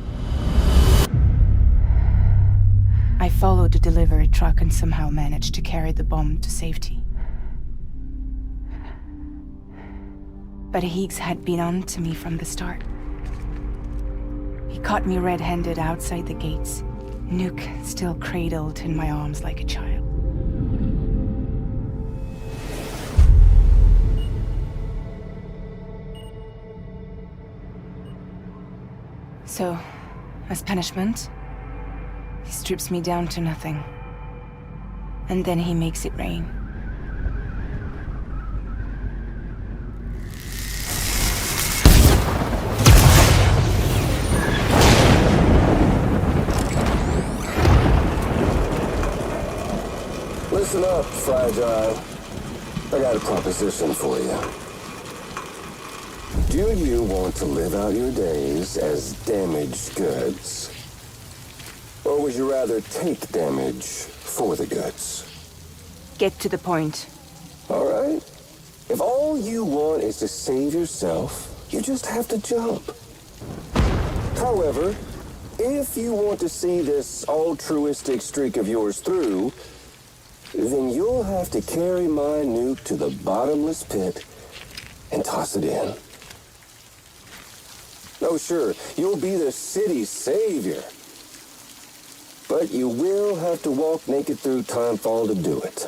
I followed the delivery truck and somehow managed to carry the bomb to safety. But Higgs had been on to me from the start. He caught me red-handed outside the gates, nuke still cradled in my arms like a child. So, as punishment, he strips me down to nothing. And then he makes it rain. Listen up, Fragile. I got a proposition for you. Do you want to live out your days as damaged goods? Or would you rather take damage for the goods? Get to the point. All right. If all you want is to save yourself, you just have to jump. However, if you want to see this altruistic streak of yours through, then you'll have to carry my nuke to the bottomless pit and toss it in. Oh, sure, you'll be the city's savior. But you will have to walk naked through Timefall to do it.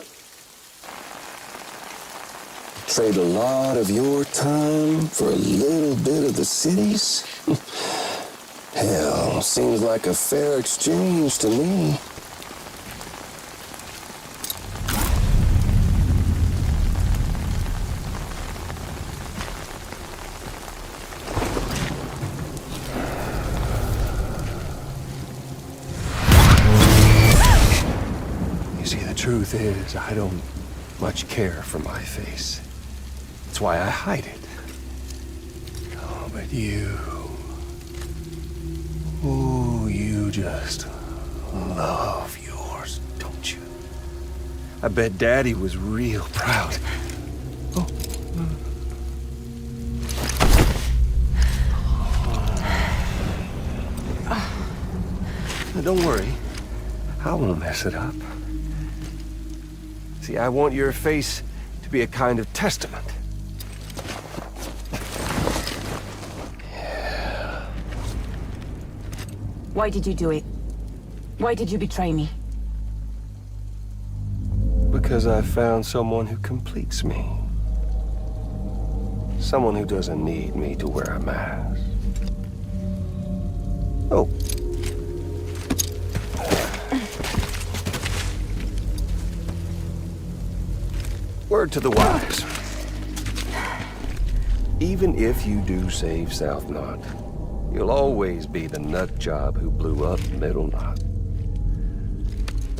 Trade a lot of your time for a little bit of the city's? Hell, seems like a fair exchange to me. Truth is, I don't much care for my face. That's why I hide it. Oh, but you... Ooh, you just love yours, don't you? I bet Daddy was real proud. Oh. Now, don't worry. I won't mess it up. See, I want your face to be a kind of testament. Yeah. Why did you do it? Why did you betray me? Because I found someone who completes me. Someone who doesn't need me to wear a mask. Oh. Word to the wise. Even if you do save South Knot, you'll always be the nut job who blew up Middle Knot.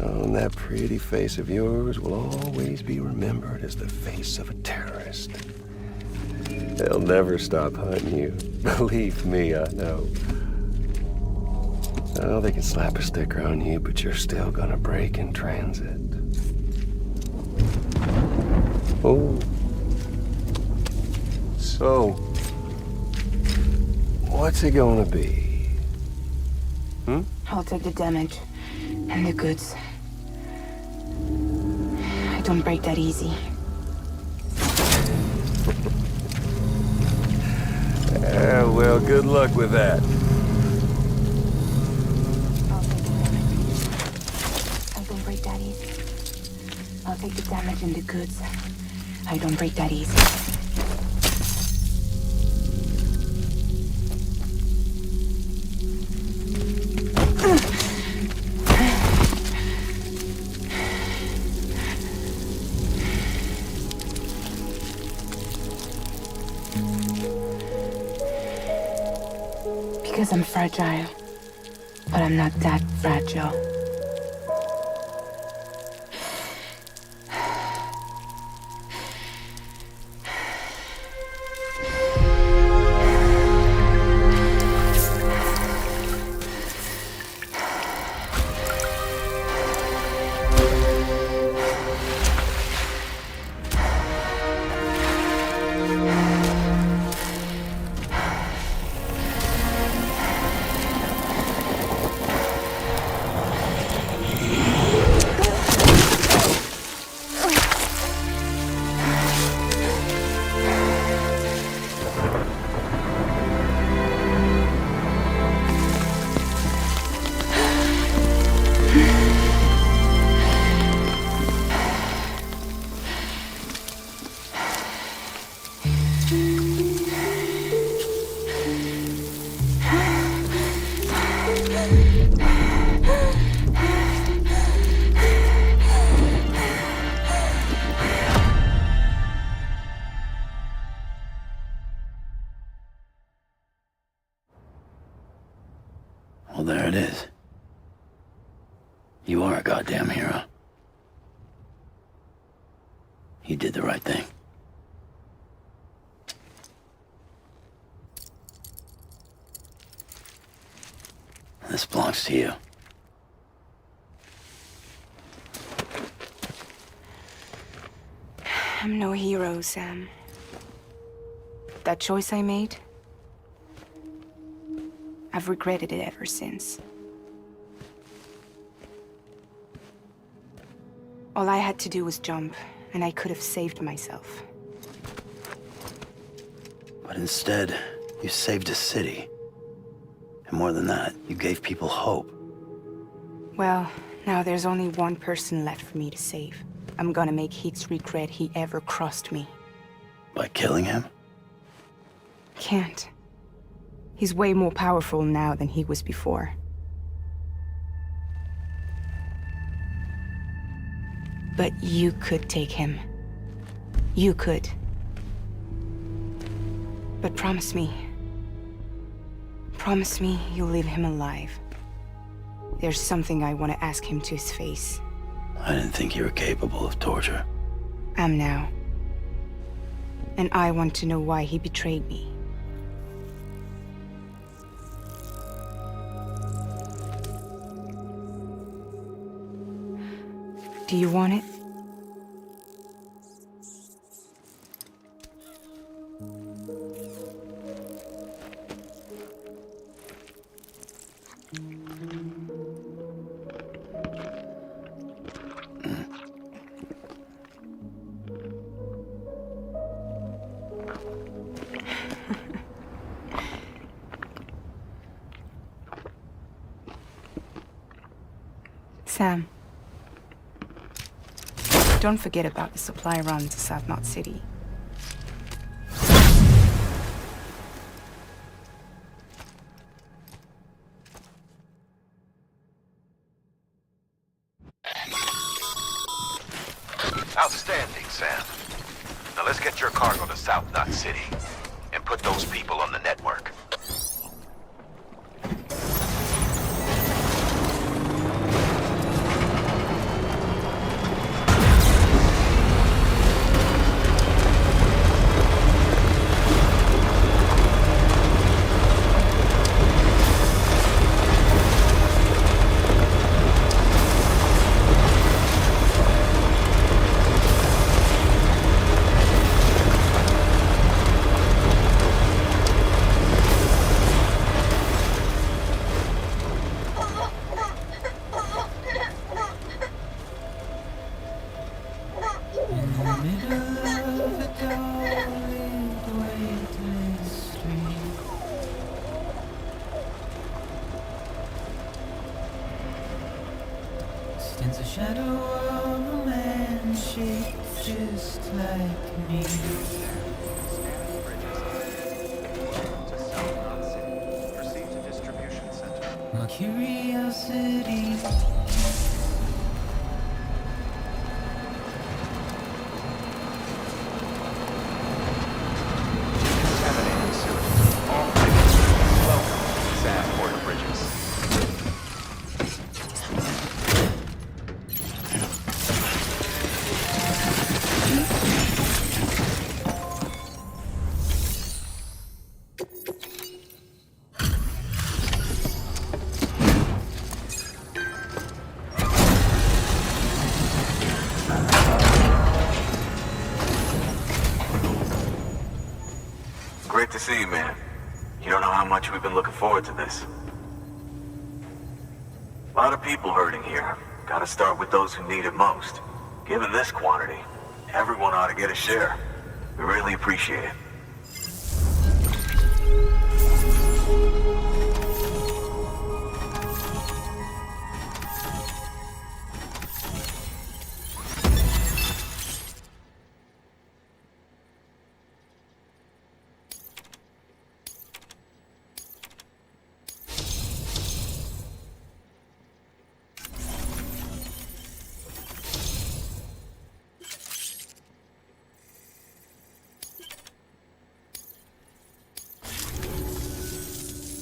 Oh, and that pretty face of yours will always be remembered as the face of a terrorist. They'll never stop hunting you. Believe me, I know. Oh, they can slap a sticker on you, but you're still gonna break in transit. Oh. So, what's it gonna be? Hmm? I'll take the damage and the goods. I don't break that easy. Well, good luck with that. I don't break that easy. I'll take the damage and the goods. I don't break that easy. Because I'm fragile, but I'm not that fragile. Well, there it is. You are a goddamn hero. You did the right thing. This belongs to you. I'm no hero, Sam. That choice I made, I've regretted it ever since. All I had to do was jump, and I could have saved myself. But instead, you saved a city. And more than that, you gave people hope. Well, now there's only one person left for me to save. I'm gonna make Heats regret he ever crossed me. By killing him? Can't. He's way more powerful now than he was before. But you could take him. You could. But promise me. Promise me you'll leave him alive. There's something I want to ask him to his face. I didn't think you were capable of torture. Am now. And I want to know why he betrayed me. Do you want it? Sam. Don't forget about the supply run to South Knot City. Outstanding, Sam. Now let's get your cargo to South Knot City and put those people on the network. stands a shadow of a man shaped just like me. Proceed to distribution center. My curiosity. Contaminating sewage. All bridges. Welcome, Sam Porter Bridges. Great to see you, man. You don't know how much we've been looking forward to this. A lot of people hurting here. Gotta start with those who need it most. Given this quantity, everyone ought to get a share. We really appreciate it.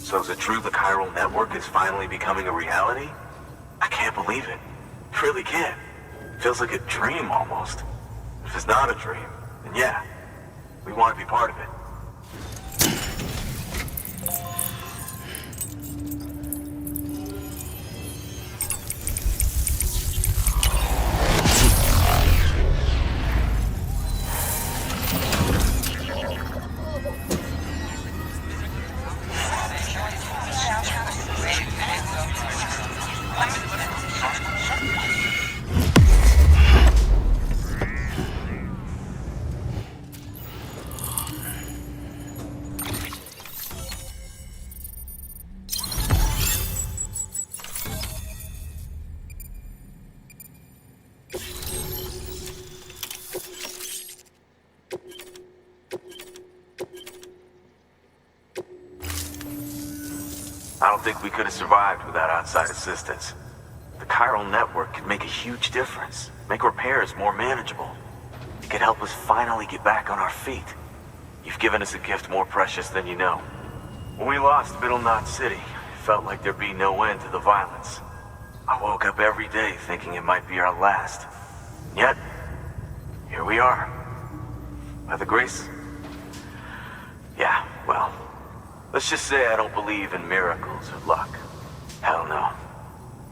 So is it true the chiral network is finally becoming a reality? I can't believe it. Really can't. Feels like a dream almost. If it's not a dream, then yeah, we want to be part of it. I don't think we could have survived without outside assistance. The chiral network could make a huge difference, make repairs more manageable. It could help us finally get back on our feet. You've given us a gift more precious than you know. When we lost Middle Knot City, it felt like there'd be no end to the violence. I woke up every day thinking it might be our last. And yet, here we are. By the grace... Yeah, well... Let's just say I don't believe in miracles or luck. Hell no.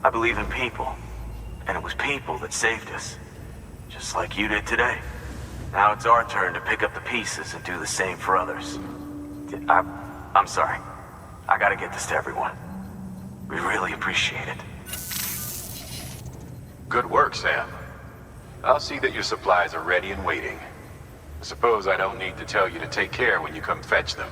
I believe in people. And it was people that saved us. Just like you did today. Now it's our turn to pick up the pieces and do the same for others. I'm sorry. I gotta get this to everyone. We really appreciate it. Good work, Sam. I'll see that your supplies are ready and waiting. I suppose I don't need to tell you to take care when you come fetch them.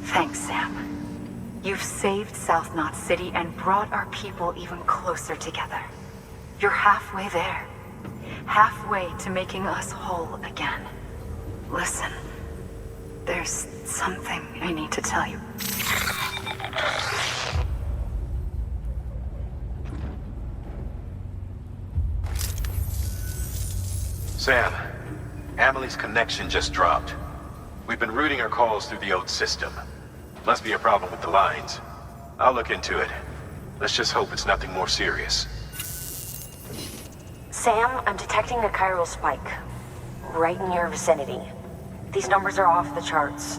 Thanks, Sam. You've saved South Knot City and brought our people even closer together. You're halfway there. Halfway to making us whole again. Listen, there's something I need to tell you. Sam, Amelie's connection just dropped. We've been routing her calls through the old system. Must be a problem with the lines. I'll look into it. Let's just hope it's nothing more serious. Sam, I'm detecting a chiral spike. Right in your vicinity. These numbers are off the charts.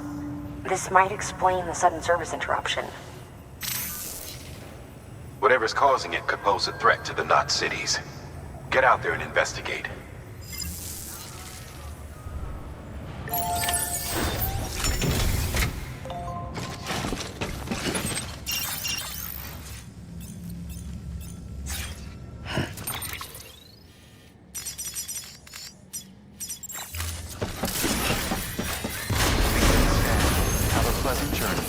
This might explain the sudden service interruption. Whatever's causing it could pose a threat to the Knot cities. Get out there and investigate. Have a pleasant journey.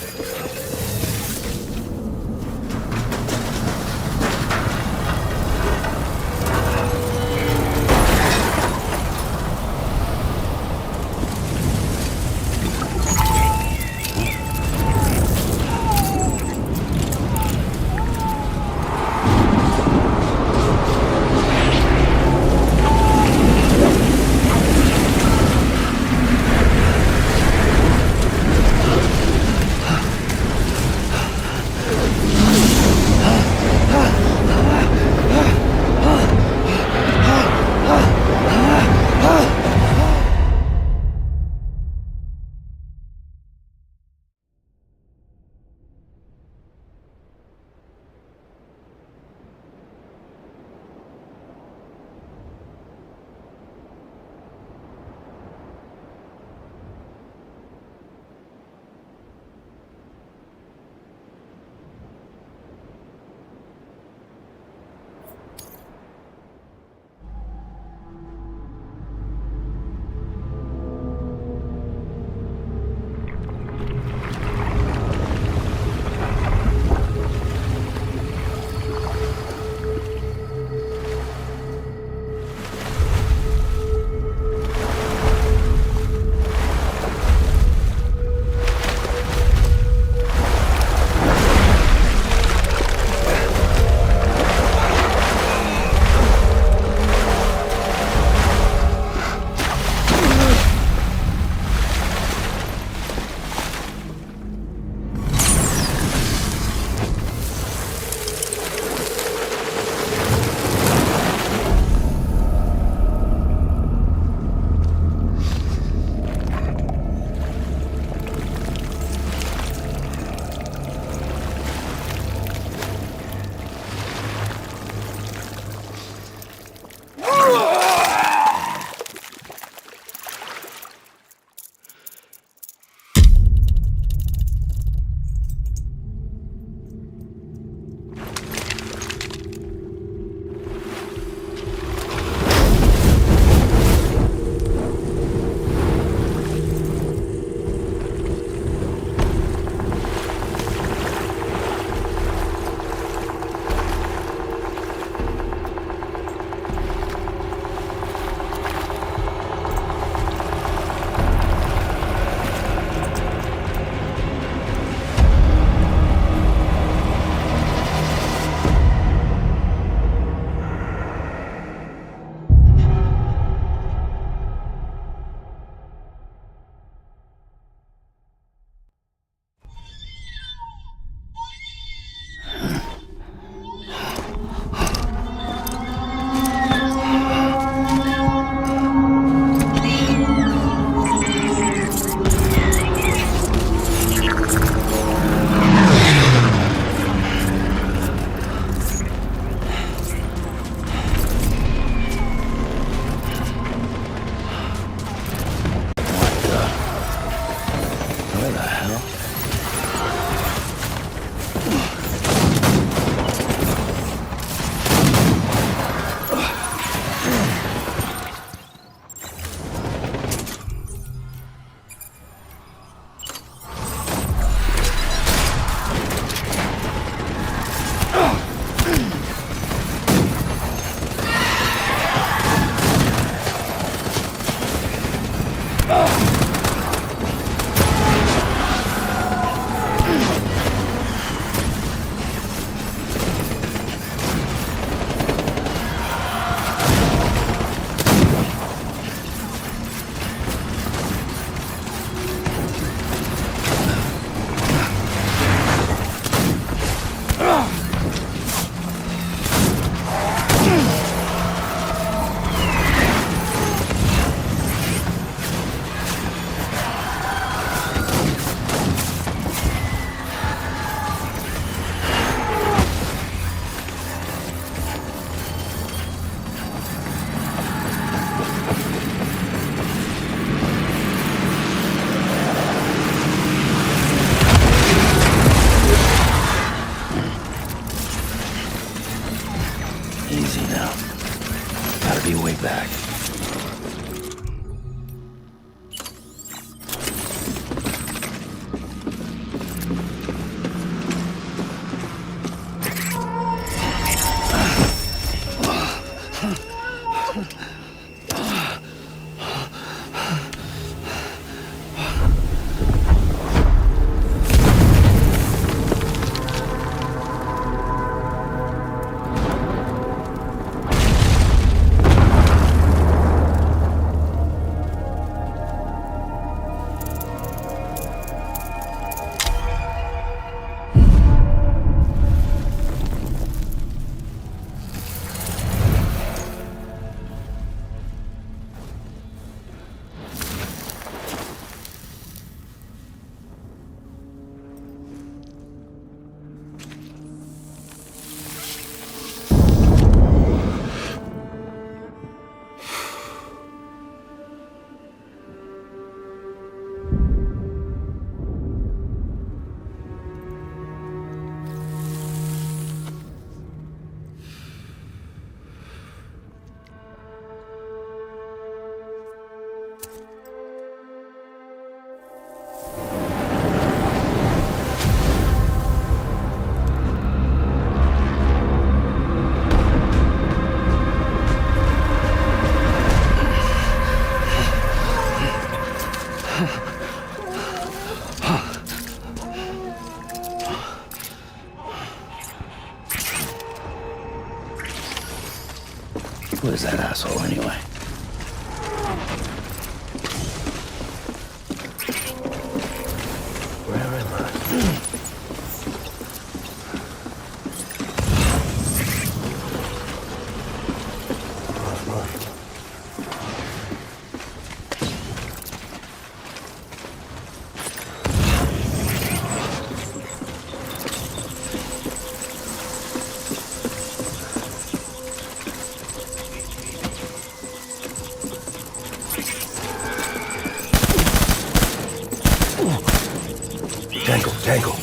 Tangle.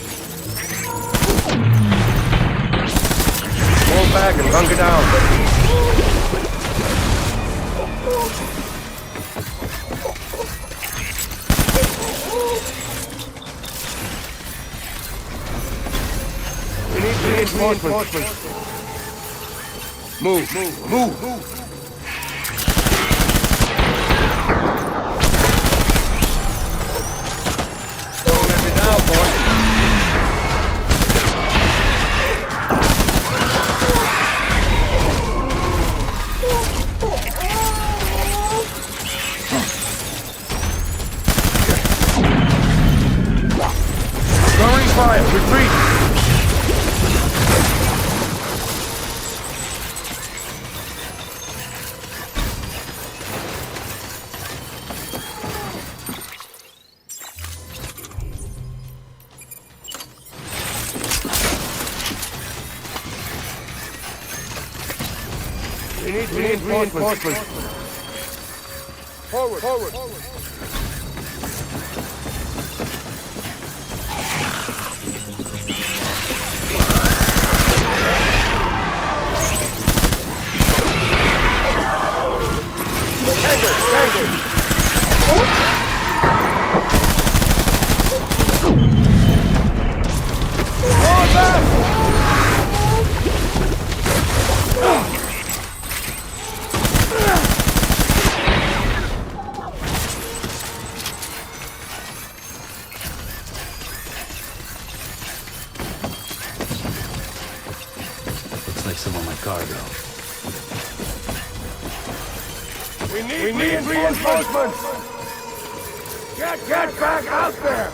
Fall back and hunker down. We need reinforcements. Move. Don't let me down, boy. Throwing fire, retreat! We need reinforcements. Forward. Looks like some of my cargo. We need reinforcements! Get back out there!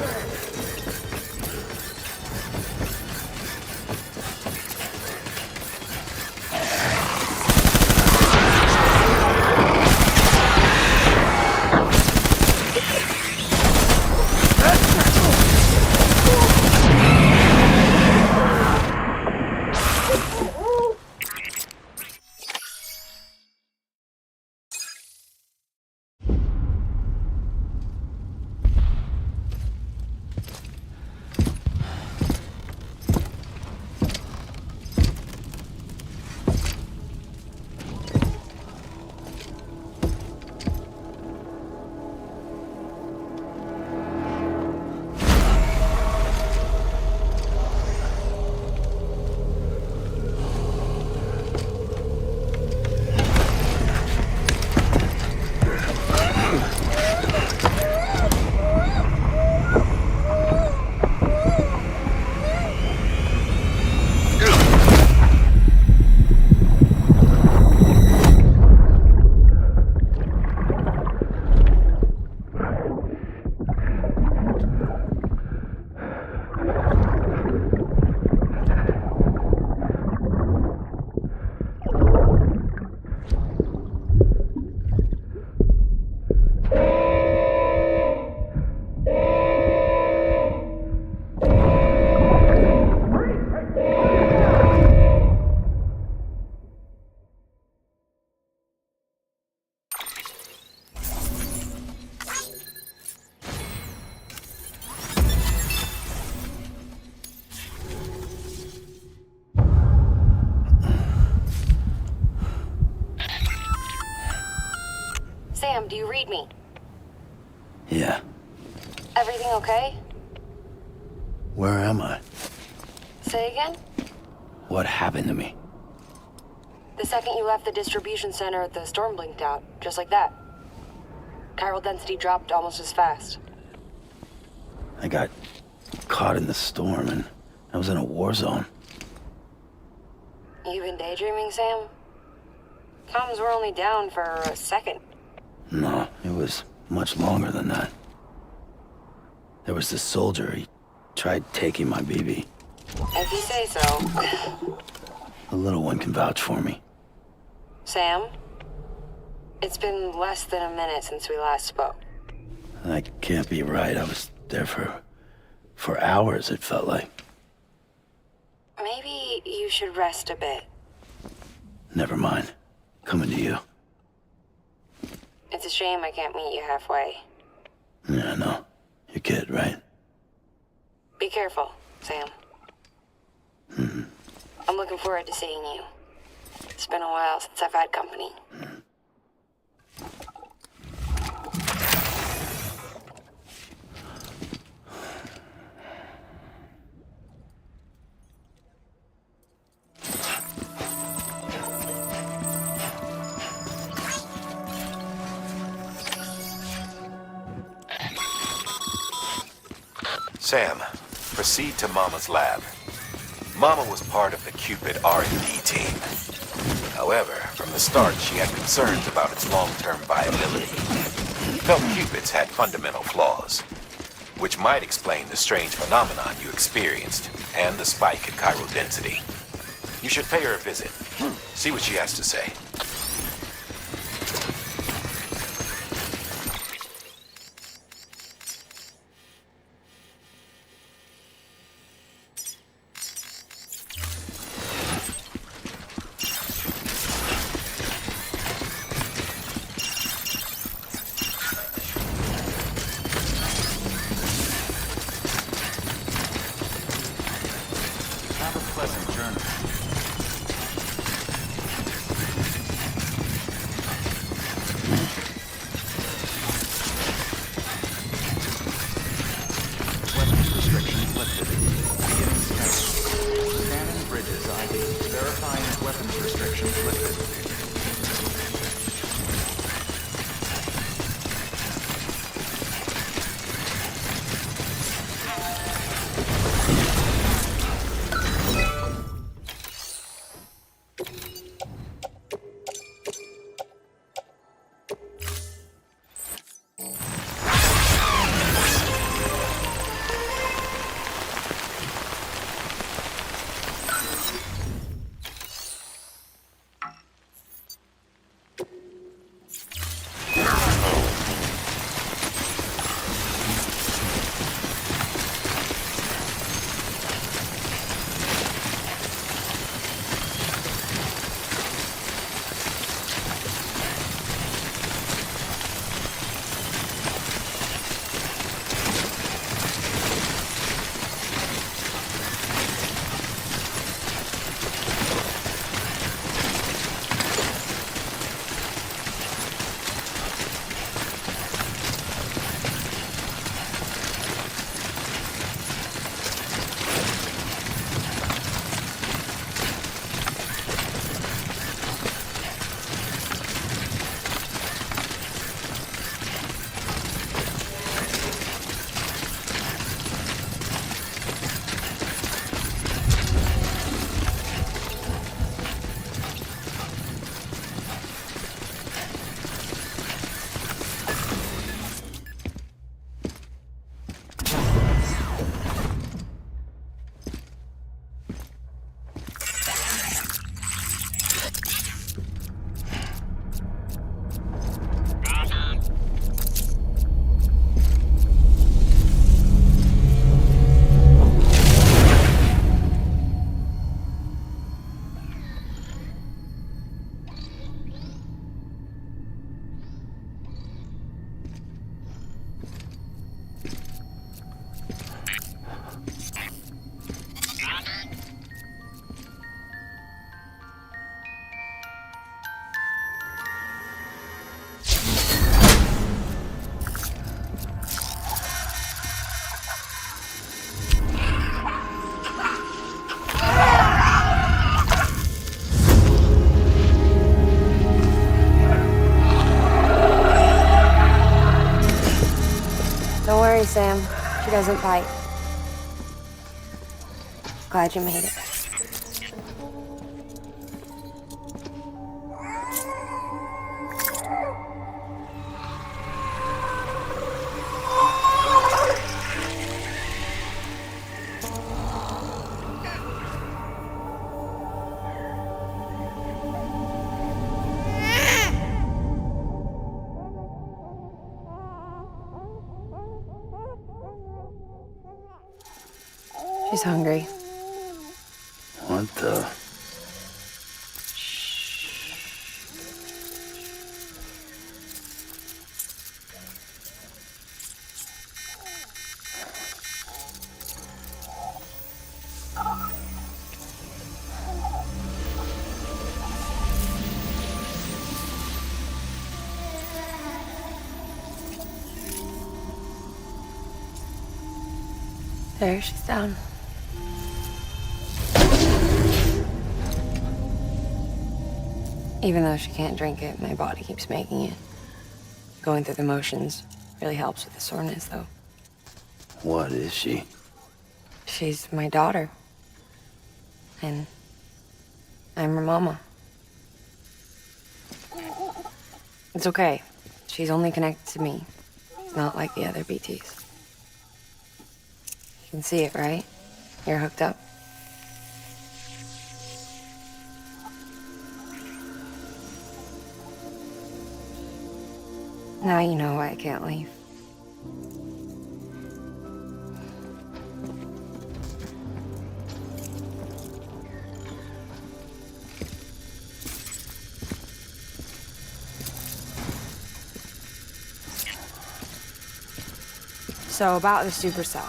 Sam, do you read me? Yeah. Everything okay? Where am I? Say again? What happened to me? The second you left the distribution center, the storm blinked out, just like that. Chiral density dropped almost as fast. I got caught in the storm and I was in a war zone. You been daydreaming, Sam? Comms were only down for a second. No, it was much longer than that. There was this soldier, he tried taking my BB. If you say so. The little one can vouch for me. Sam? It's been less than a minute since we last spoke. That can't be right. I was there for hours, it felt like. Maybe you should rest a bit. Never mind. Coming to you. It's a shame I can't meet you halfway. Yeah, I know. Your kid, right? Be careful, Sam. I'm looking forward to seeing you. It's been a while since I've had company. Sam, proceed to Mama's lab. Mama was part of the Cupid R&D team. However, from the start, she had concerns about its long-term viability. Felt Cupids had fundamental flaws, which might explain the strange phenomenon you experienced and the spike in chiral density. You should pay her a visit. See what she has to say. Have a pleasant journey. Weapons restrictions lifted. Beginning scanning. Scanning bridges ID. Verifying weapons restrictions lifted. Don't worry, Sam. She doesn't bite. Glad you made it. She's hungry. What the? There, she's down. Even though she can't drink it, my body keeps making it. Going through the motions really helps with the soreness, though. What is she? She's my daughter. And I'm her mama. It's okay. She's only connected to me. It's not like the other BTs. You can see it, right? You're hooked up. Now you know why I can't leave. So about the supercell.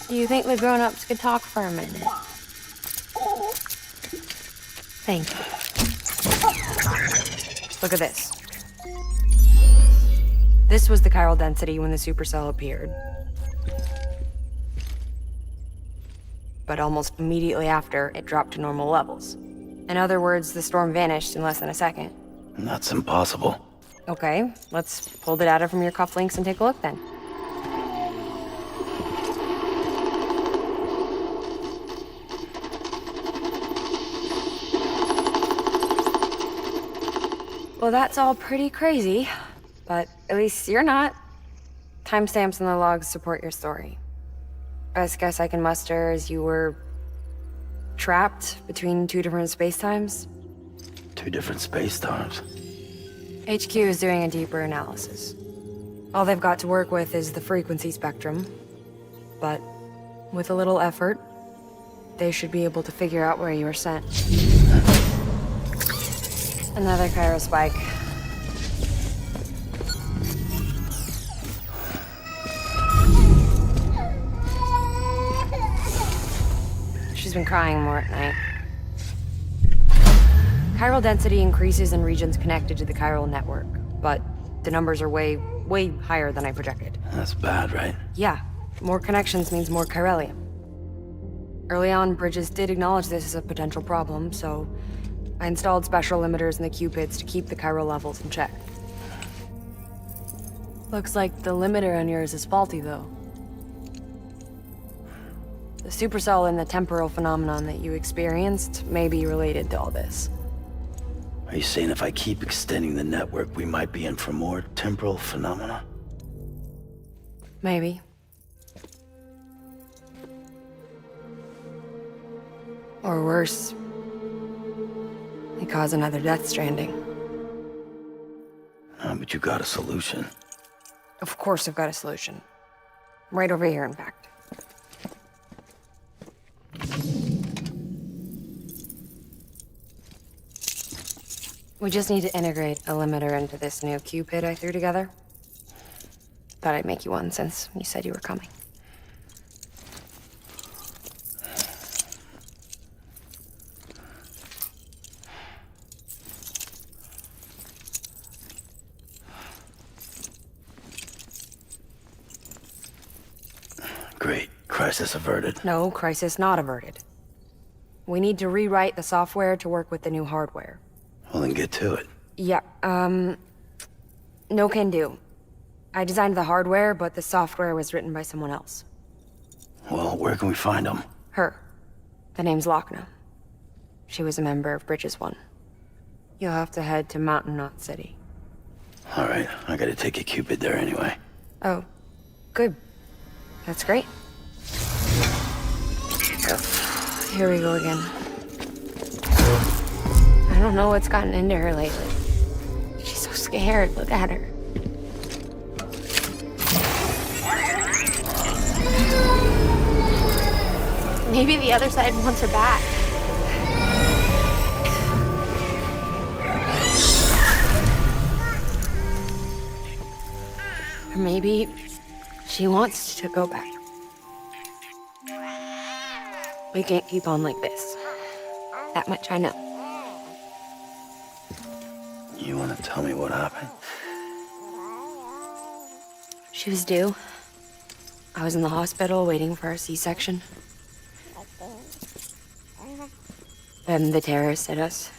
Do you think the grown-ups could talk for a minute? Thank you. Look at this. This was the chiral density when the supercell appeared. But almost immediately after, it dropped to normal levels. In other words, the storm vanished in less than a second. That's impossible. Okay, let's pull the data from your cufflinks and take a look then. Well, that's all pretty crazy, but at least you're not. Timestamps in the logs support your story. Best guess I can muster is you were trapped between two different spacetimes. Two different space-times. HQ is doing a deeper analysis. All they've got to work with is the frequency spectrum, but with a little effort, they should be able to figure out where you were sent. Another chiral spike. She's been crying more at night. Chiral density increases in regions connected to the chiral network, but the numbers are way higher than I projected. That's bad, right? Yeah, more connections means more chiralium. Early on, Bridges did acknowledge this as a potential problem, so I installed special limiters in the cupids to keep the chiral levels in check. Looks like the limiter on yours is faulty, though. The supercell and the temporal phenomenon that you experienced may be related to all this. Are you saying if I keep extending the network, we might be in for more temporal phenomena? Maybe. Or worse, they cause another Death Stranding. But you got a solution. Of course I've got a solution. Right over here, in fact. We just need to integrate a limiter into this new Cupid I threw together. Thought I'd make you one since you said you were coming. Great. Crisis averted. No, crisis not averted. We need to rewrite the software to work with the new hardware. Well, then get to it. Yeah, no can do. I designed the hardware, but the software was written by someone else. Well, where can we find them? Her. The name's Lochna. She was a member of Bridges 1. You'll have to head to Mountain Knot City. All right, I gotta take a Cupid there anyway. Oh, good. That's great. Here we go again. I don't know what's gotten into her lately. She's so scared. Look at her. Maybe the other side wants her back. Or maybe she wants to go back. We can't keep on like this. That much I know. You wanna tell me what happened? She was due. I was in the hospital waiting for a C-section. And the terrorists hit us.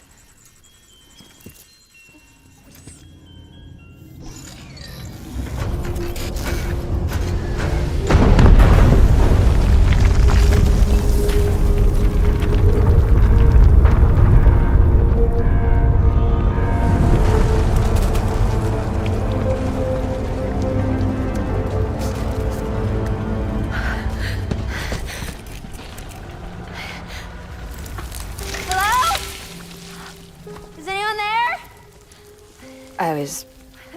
I was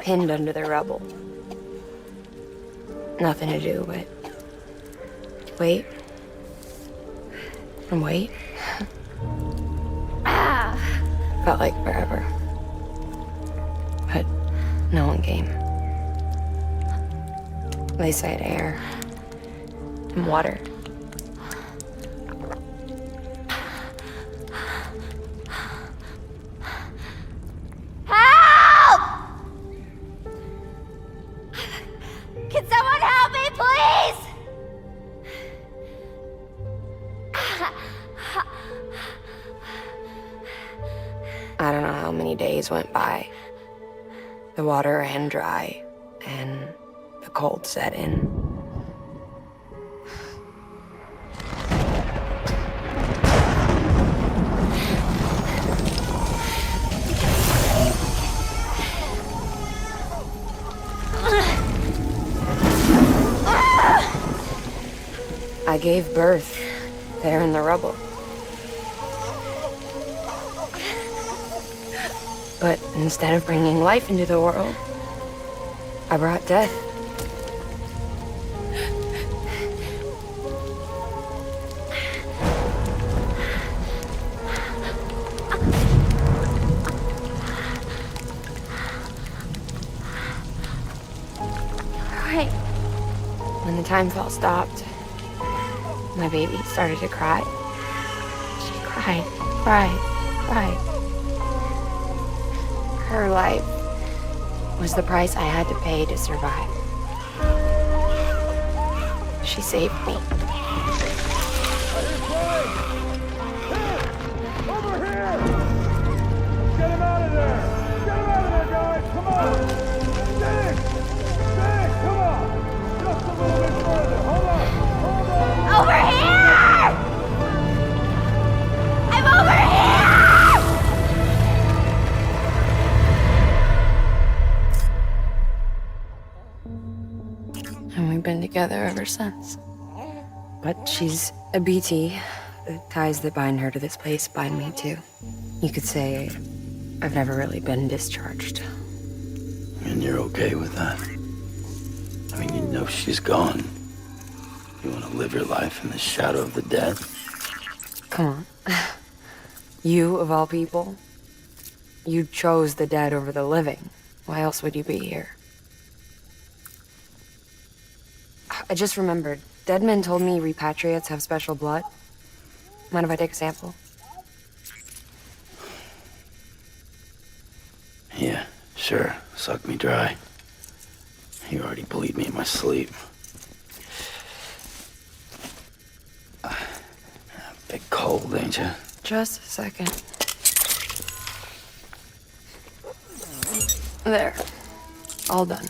pinned under the rubble. Nothing to do but wait and wait. Felt like forever. But no one came. They said air and water. Can someone help me, please? I don't know how many days went by. The water ran dry, and the cold set in. I gave birth there in the rubble. But instead of bringing life into the world, I brought death. Right. When the Timefall stopped, my baby started to cry. She cried, cried, cried. Her life was the price I had to pay to survive. She saved me. Over here! Get him out of there! Get him out of there, guys! Come on! Dig! Dig! Come on! Just a little bit further. Hold on! Hold on! Over here! I'm over here! And we've been together ever since. But she's a BT. The ties that bind her to this place bind me too. You could say I've never really been discharged. And you're okay with that? I mean, you know she's gone. You want to live your life in the shadow of the dead? Come on. You, of all people, you chose the dead over the living. Why else would you be here? I just remembered. Dead men told me repatriates have special blood. Mind if I take a sample? Yeah, sure. Suck me dry. You already bleed me in my sleep. Big cold, ain't you? Just a second. There. All done.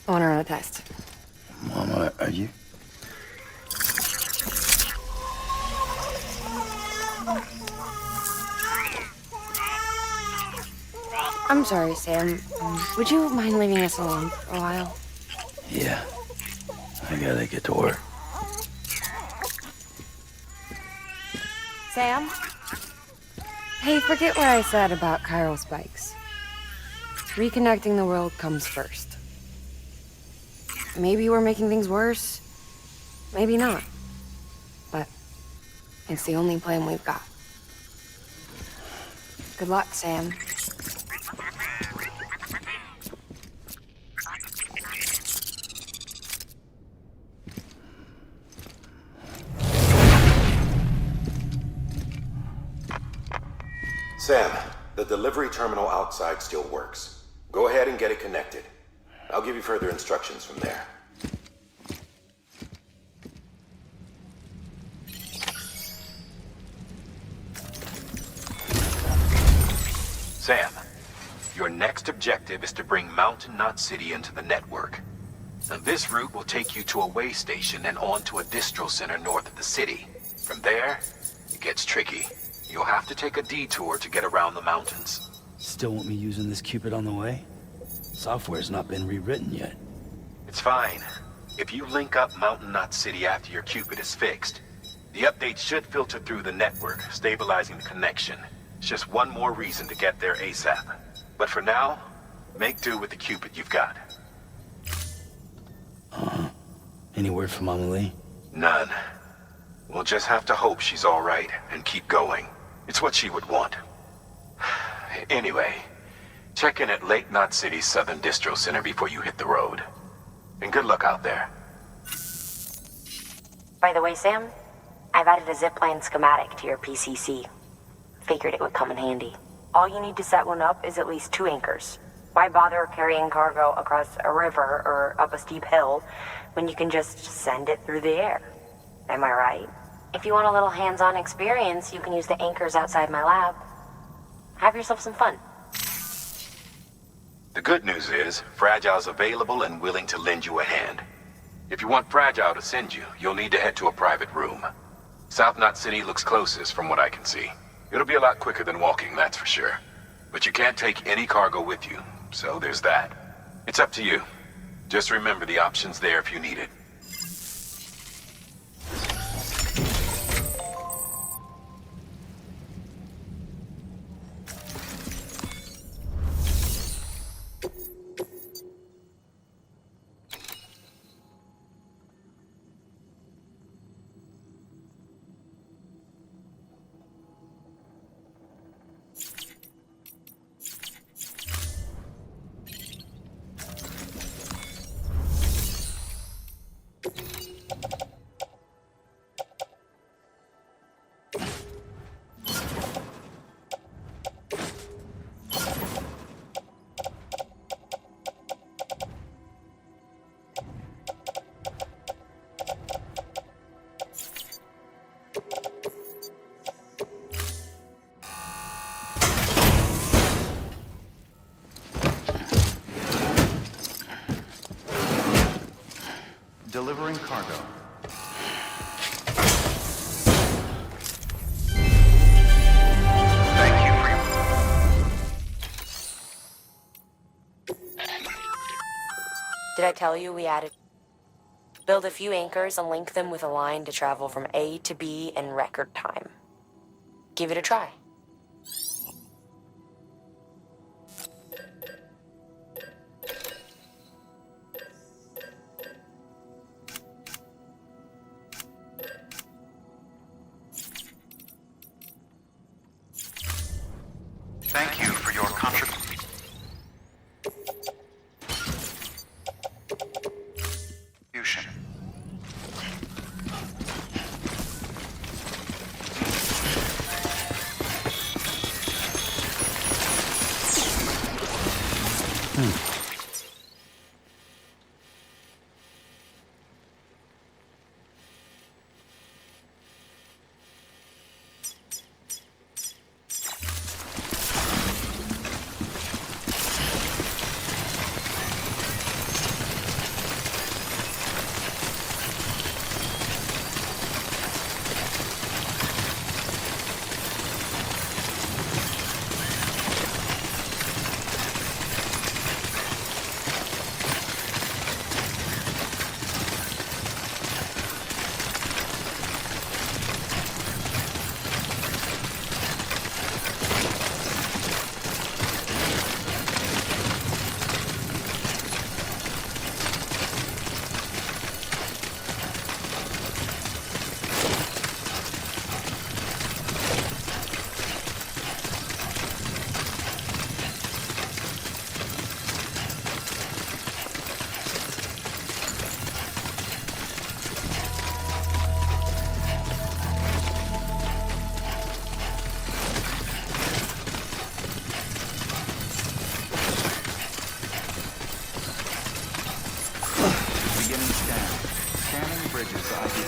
I want to run a test. Mama, are you? I'm sorry, Sam. Would you mind leaving us alone for a while? Yeah. I gotta get to work. Sam? Hey, forget what I said about chiral spikes. Reconnecting the world comes first. Maybe we're making things worse. Maybe not. But it's the only plan we've got. Good luck, Sam. Sam, the delivery terminal outside still works. Go ahead and get it connected. I'll give you further instructions from there. Sam, your next objective is to bring Mountain Knot City into the network. Now, this route will take you to a way station and on to a distro center north of the city. From there, it gets tricky. You'll have to take a detour to get around the mountains. Still want me using this Cupid on the way? Software's not been rewritten yet. It's fine. If you link up Mountain Knot City after your Cupid is fixed, the update should filter through the network, stabilizing the connection. It's just one more reason to get there ASAP. But for now, make do with the Cupid you've got. Any word from Mama Lee? None. We'll just have to hope she's all right and keep going. It's what she would want. Anyway, check in at Lake Knot City's Southern Distro Center before you hit the road. And good luck out there. By the way, Sam, I've added a zipline schematic to your PCC. Figured it would come in handy. All you need to set one up is at least 2 anchors. Why bother carrying cargo across a river or up a steep hill when you can just send it through the air? Am I right? If you want a little hands-on experience, you can use the anchors outside my lab. Have yourself some fun. The good news is, Fragile's available and willing to lend you a hand. If you want Fragile to send you, you'll need to head to a private room. South Knot City looks closest from what I can see. It'll be a lot quicker than walking, that's for sure. But you can't take any cargo with you, so there's that. It's up to you. Just remember the option's there if you need it. Delivering cargo. Thank you for your... Did I tell you we added... Build a few anchors and link them with a line to travel from A to B in record time. Give it a try. Thank you for your contribution.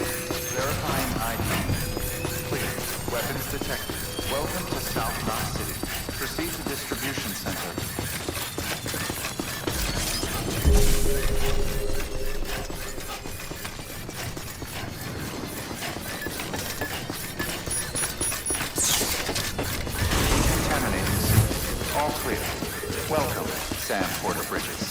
Verifying ID. Clear. Weapons detected. Welcome to South Knot City. Proceed to distribution center. Contaminating. All clear. Welcome, Sam Porter Bridges.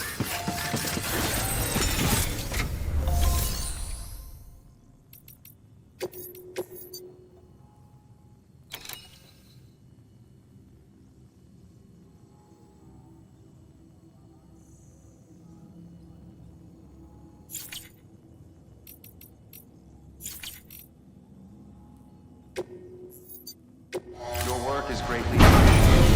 Your work is greatly appreciated.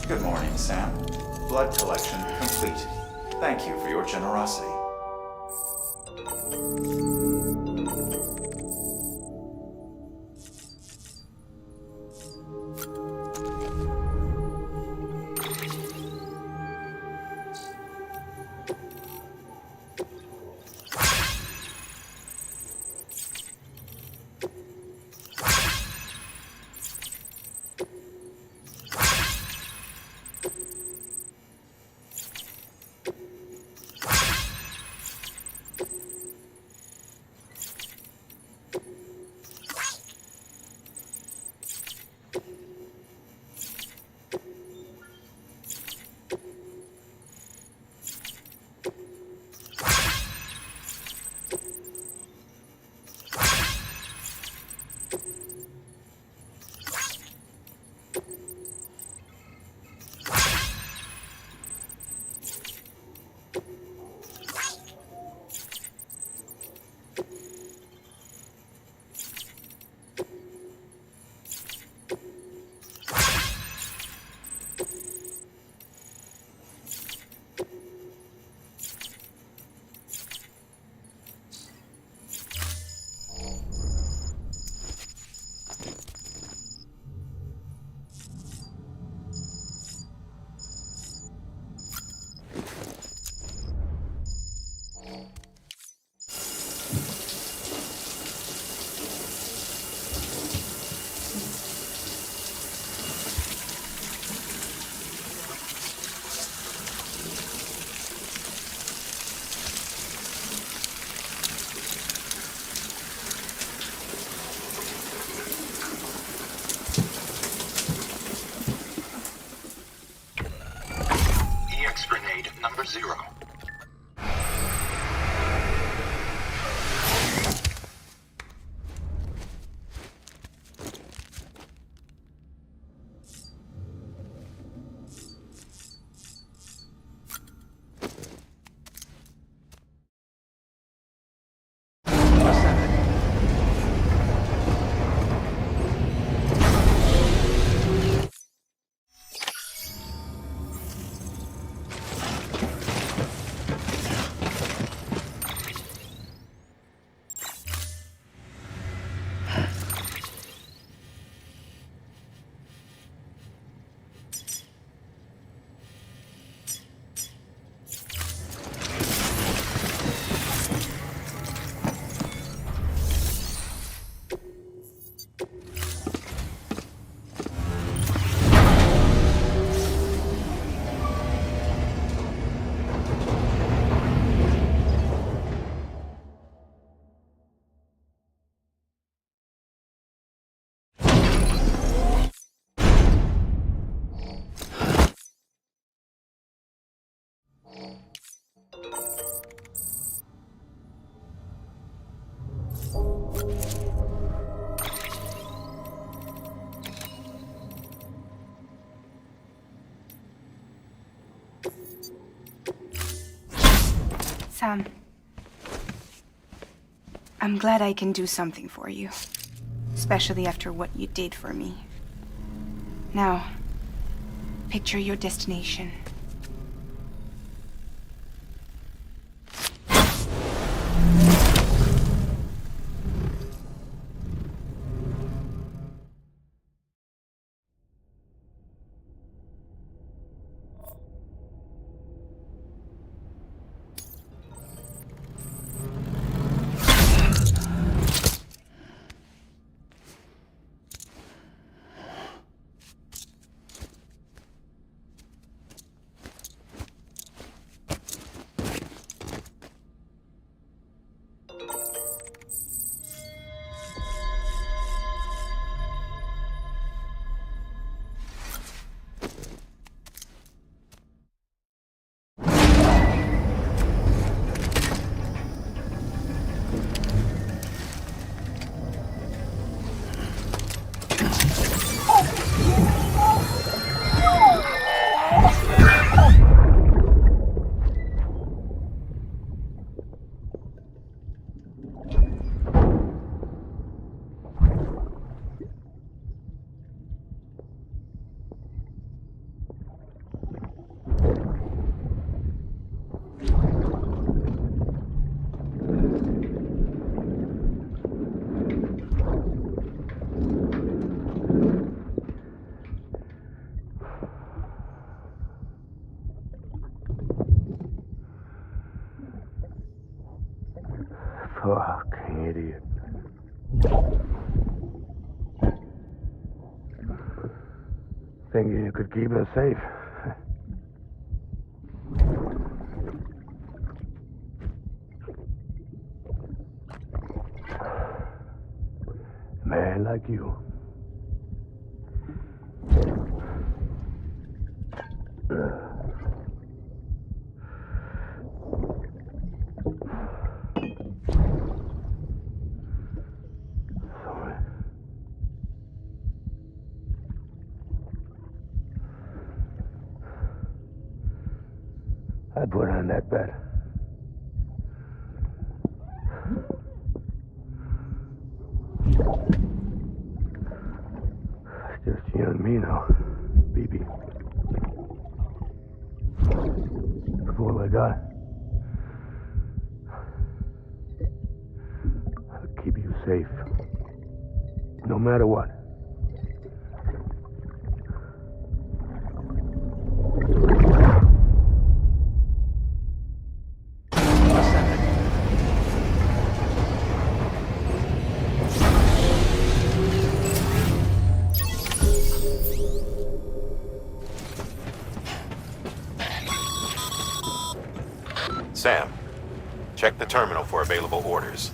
Good morning, Sam. Blood collection complete. Thank you for your generosity. Number 0. I'm glad I can do something for you. Especially after what you did for me. Now, picture your destination. Fucking idiot. Thinking you could keep us safe. Man like you. I put on that bet. It's just you and me now, BB. That's all I got. I'll keep you safe. No matter what. Sam, check the terminal for available orders.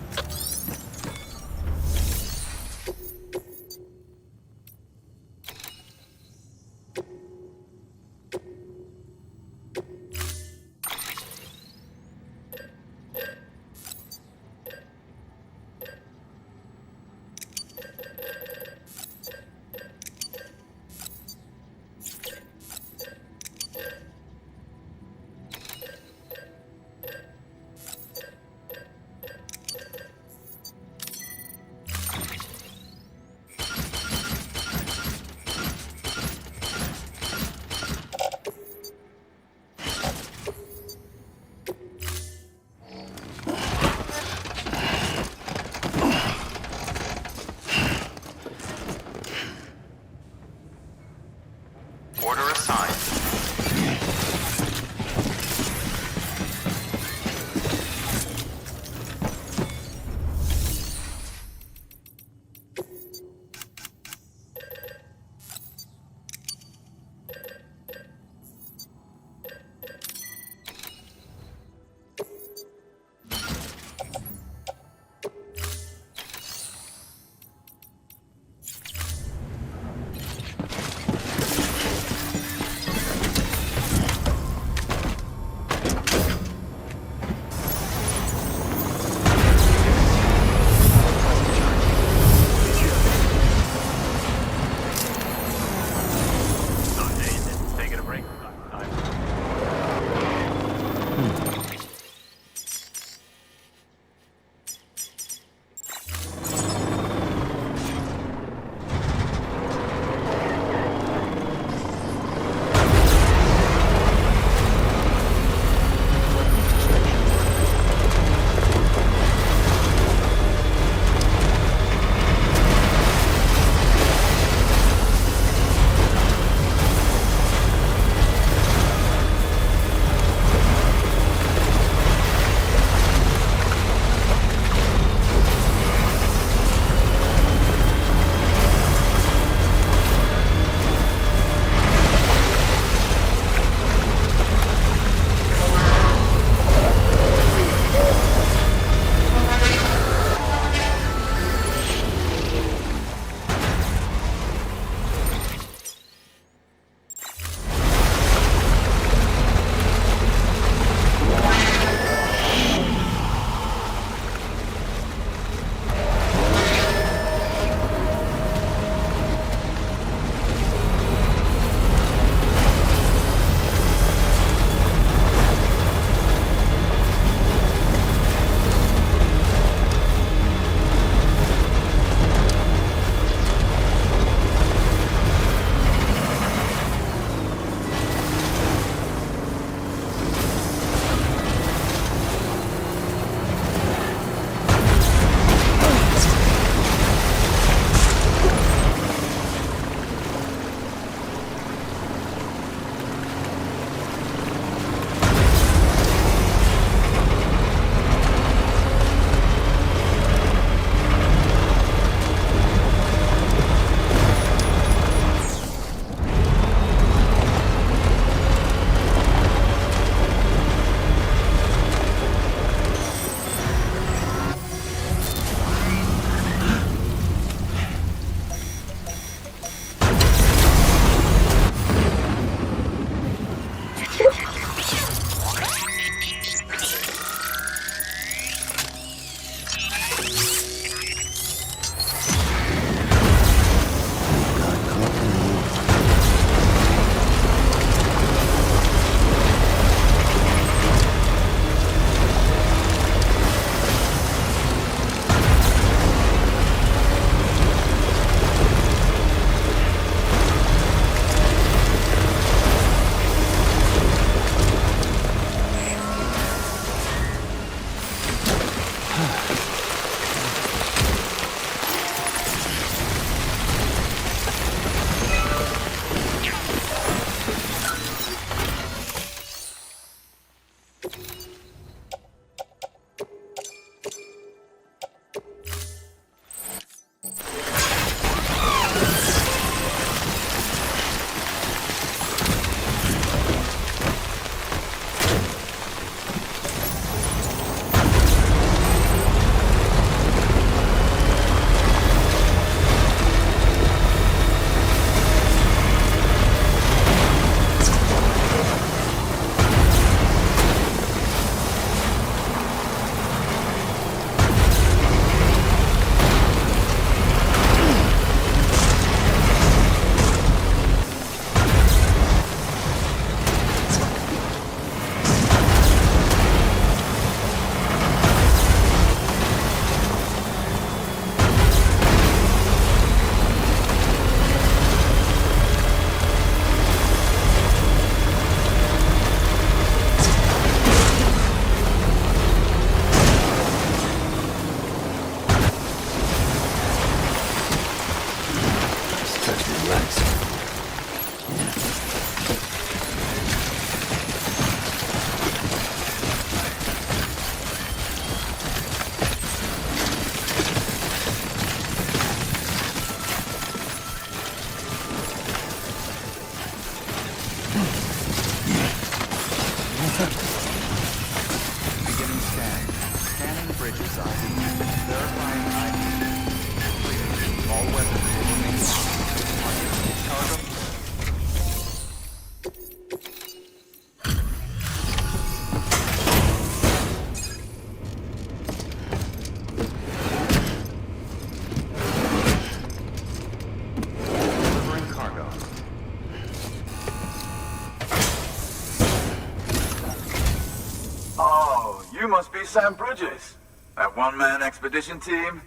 You must be Sam Bridges. That one-man expedition team?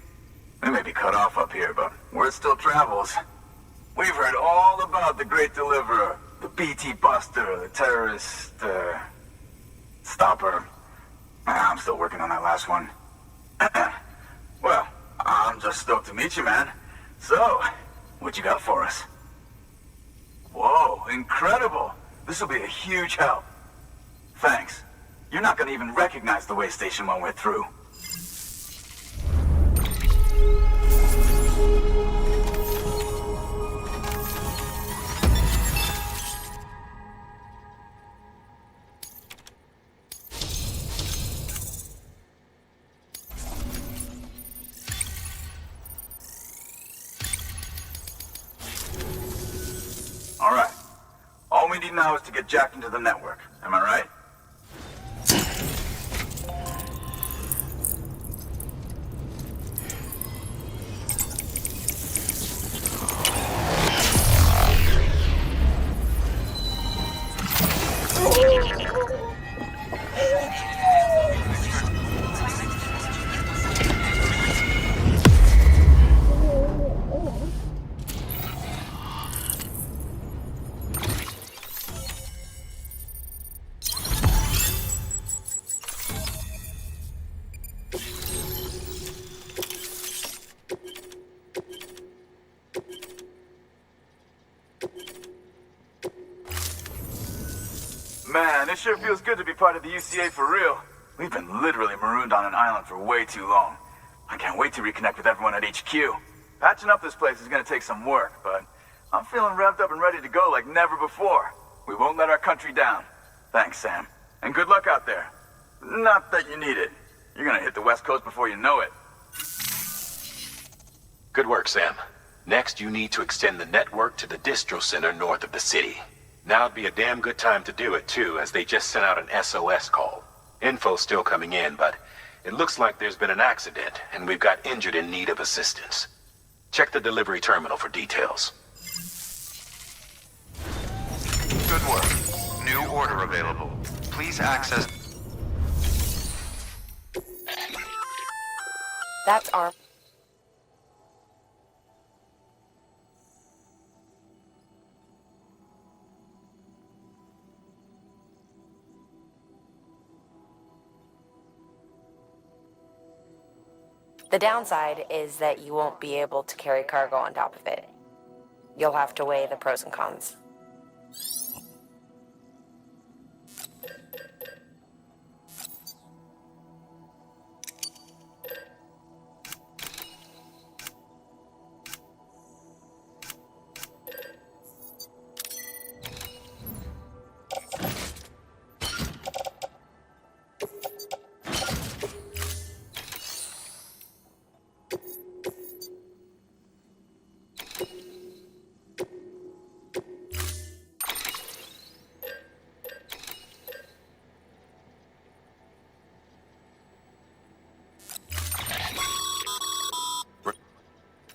They may be cut off up here, but word still travels. We've heard all about the Great Deliverer, the BT Buster, the terrorist, stopper. I'm still working on that last one. Well, I'm just stoked to meet you, man. So, what you got for us? Whoa, incredible! This'll be a huge help. Thanks. You're not gonna even recognize the way station when we're through. All right. All we need now is to get jacked into the network. Am I right? Man, it sure feels good to be part of the UCA for real. We've been literally marooned on an island for way too long. I can't wait to reconnect with everyone at HQ. Patching up this place is gonna take some work, but I'm feeling revved up and ready to go like never before. We won't let our country down. Thanks, Sam. And good luck out there. Not that you need it. You're gonna hit the West Coast before you know it. Good work, Sam. Next, you need to extend the network to the distro center north of the city. Now'd be a damn good time to do it, too, as they just sent out an SOS call. Info's still coming in, but it looks like there's been an accident, and we've got injured in need of assistance. Check the delivery terminal for details. Good work. New order available. Please access... That's our... The downside is that you won't be able to carry cargo on top of it. You'll have to weigh the pros and cons.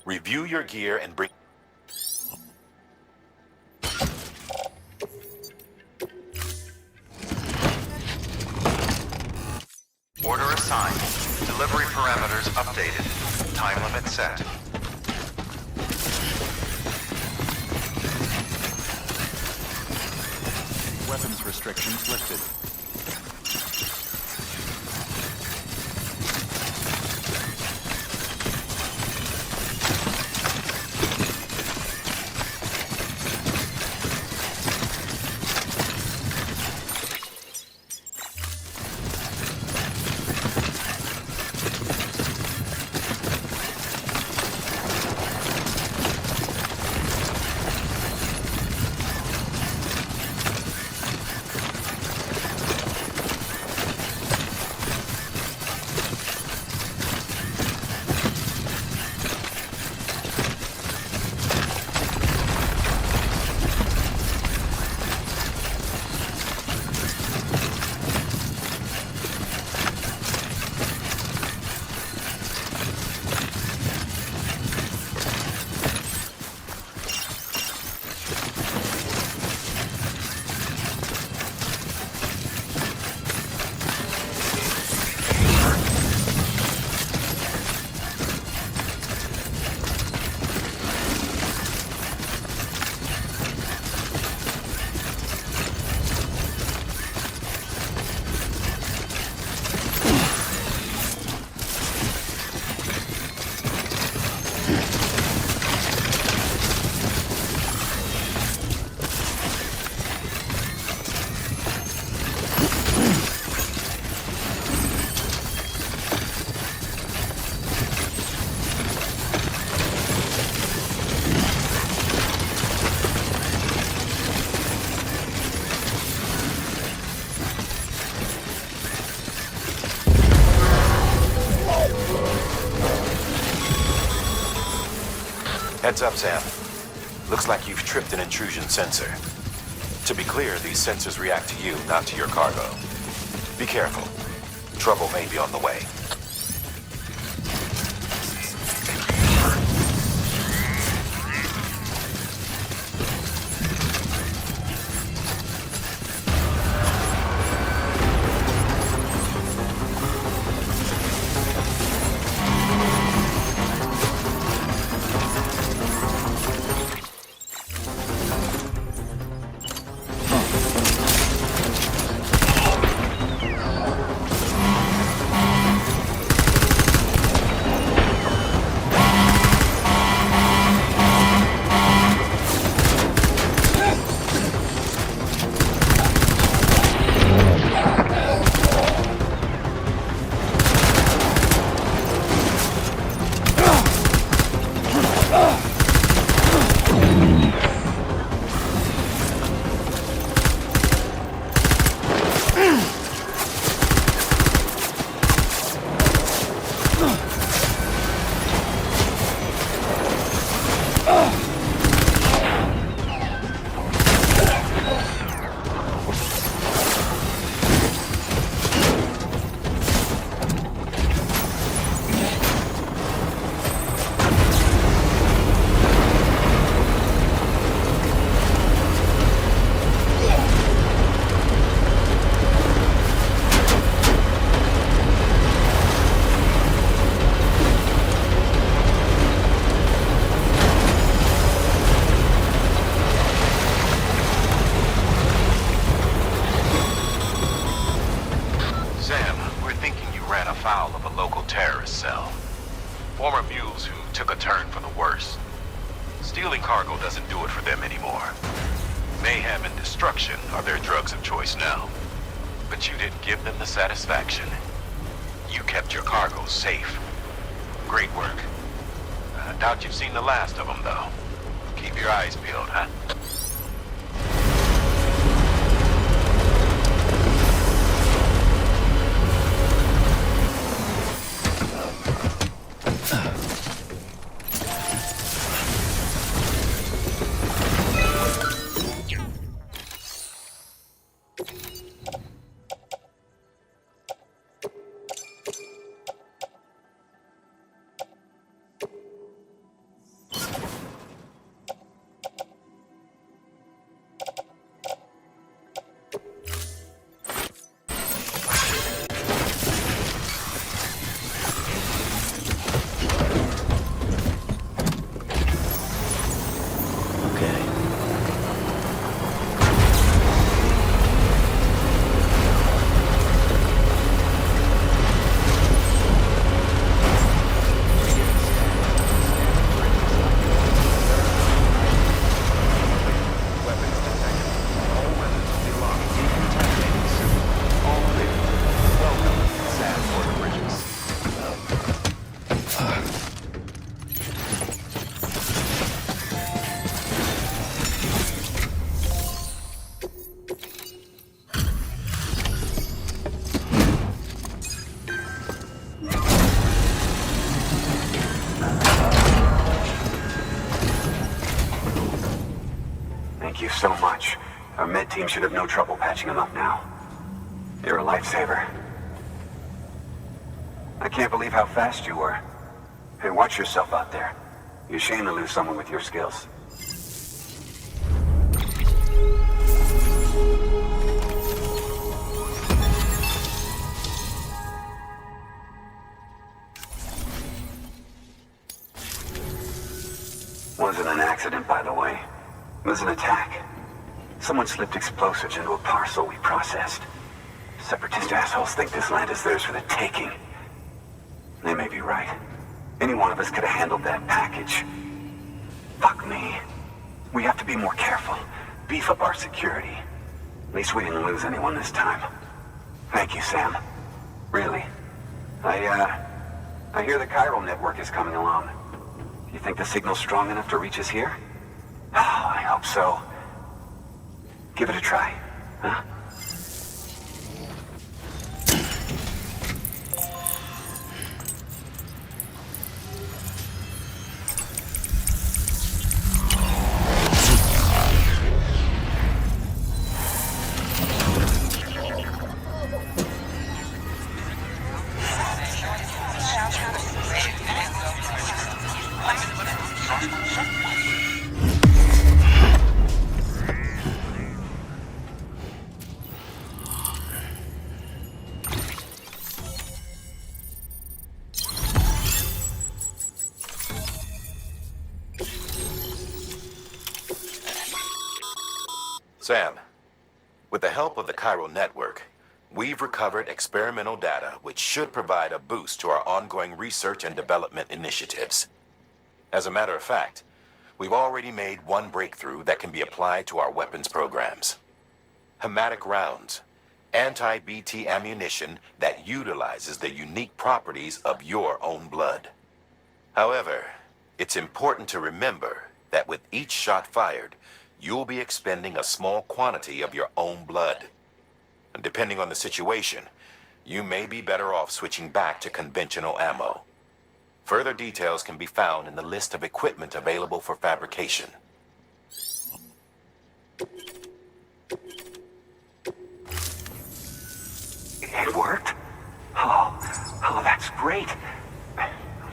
Review your gear and bring... Order assigned. Delivery parameters updated. Time limit set. Weapons restrictions lifted. Heads up, Sam. Looks like you've tripped an intrusion sensor. To be clear, these sensors react to you, not to your cargo. Be careful. Trouble may be on the way. Doubt you've seen the last of them, though. Keep your eyes peeled, huh? So much. Our med team should have no trouble patching him up now. You're a lifesaver. I can't believe how fast you were. Hey, watch yourself out there. You're ashamed to lose someone with your skills. Wasn't an accident, by the way. It was an attack. Someone slipped explosives into a parcel we processed. Separatist assholes think this land is theirs for the taking. They may be right. Any one of us could have handled that package. Fuck me. We have to be more careful. Beef up our security. At least we didn't lose anyone this time. Thank you, Sam. Really. I hear the chiral network is coming along. Do you think the signal's strong enough to reach us here? Oh, I hope so. Give it a try, huh? Sam, with the help of the chiral network, we've recovered experimental data which should provide a boost to our ongoing research and development initiatives. As a matter of fact, we've already made one breakthrough that can be applied to our weapons programs. Hematic rounds, anti-BT ammunition that utilizes the unique properties of your own blood. However, it's important to remember that with each shot fired, you'll be expending a small quantity of your own blood. And depending on the situation, you may be better off switching back to conventional ammo. Further details can be found in the list of equipment available for fabrication. It worked? Oh, that's great.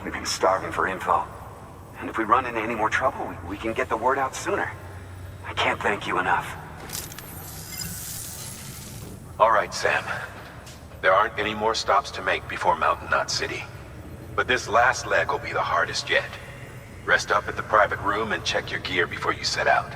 We've been starving for info. And if we run into any more trouble, we can get the word out sooner. I can't thank you enough. All right, Sam. There aren't any more stops to make before Mountain Knot City. But this last leg will be the hardest yet. Rest up at the private room and check your gear before you set out.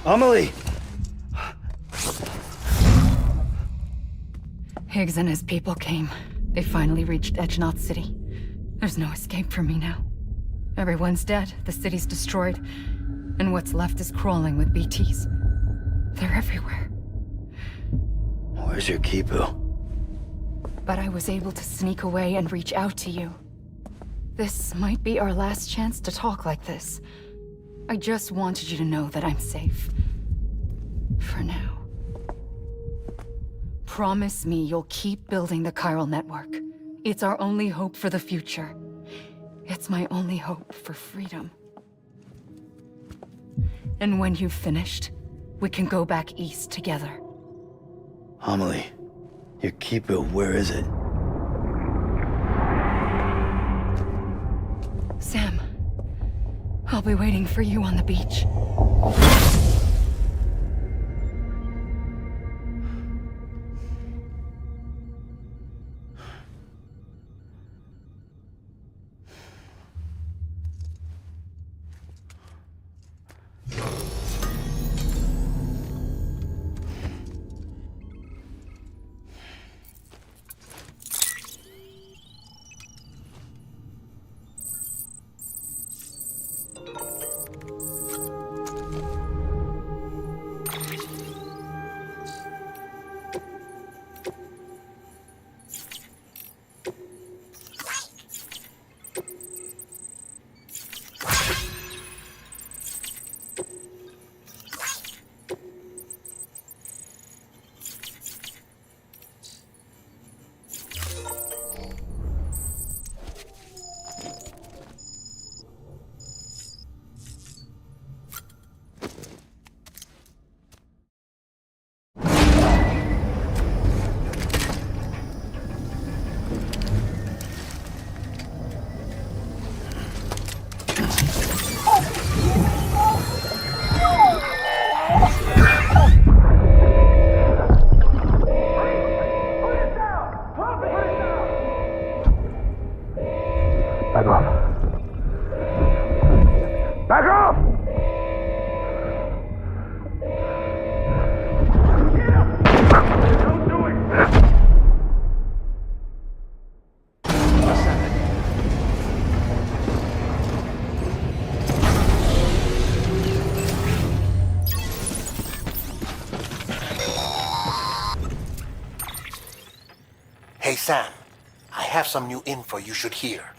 Amelie! Higgs and his people came. They finally reached Edge Knot City. There's no escape for me now. Everyone's dead, the city's destroyed, and what's left is crawling with BTs. They're everywhere. Where's your Kipu? But I was able to sneak away and reach out to you. This might be our last chance to talk like this. I just wanted you to know that I'm safe. For now. Promise me you'll keep building the chiral network. It's our only hope for the future. It's my only hope for freedom. And when you've finished, we can go back east together. Amelie, your Kipu, where is it? Sam, I'll be waiting for you on the beach. Hey Sam, I have some new info you should hear.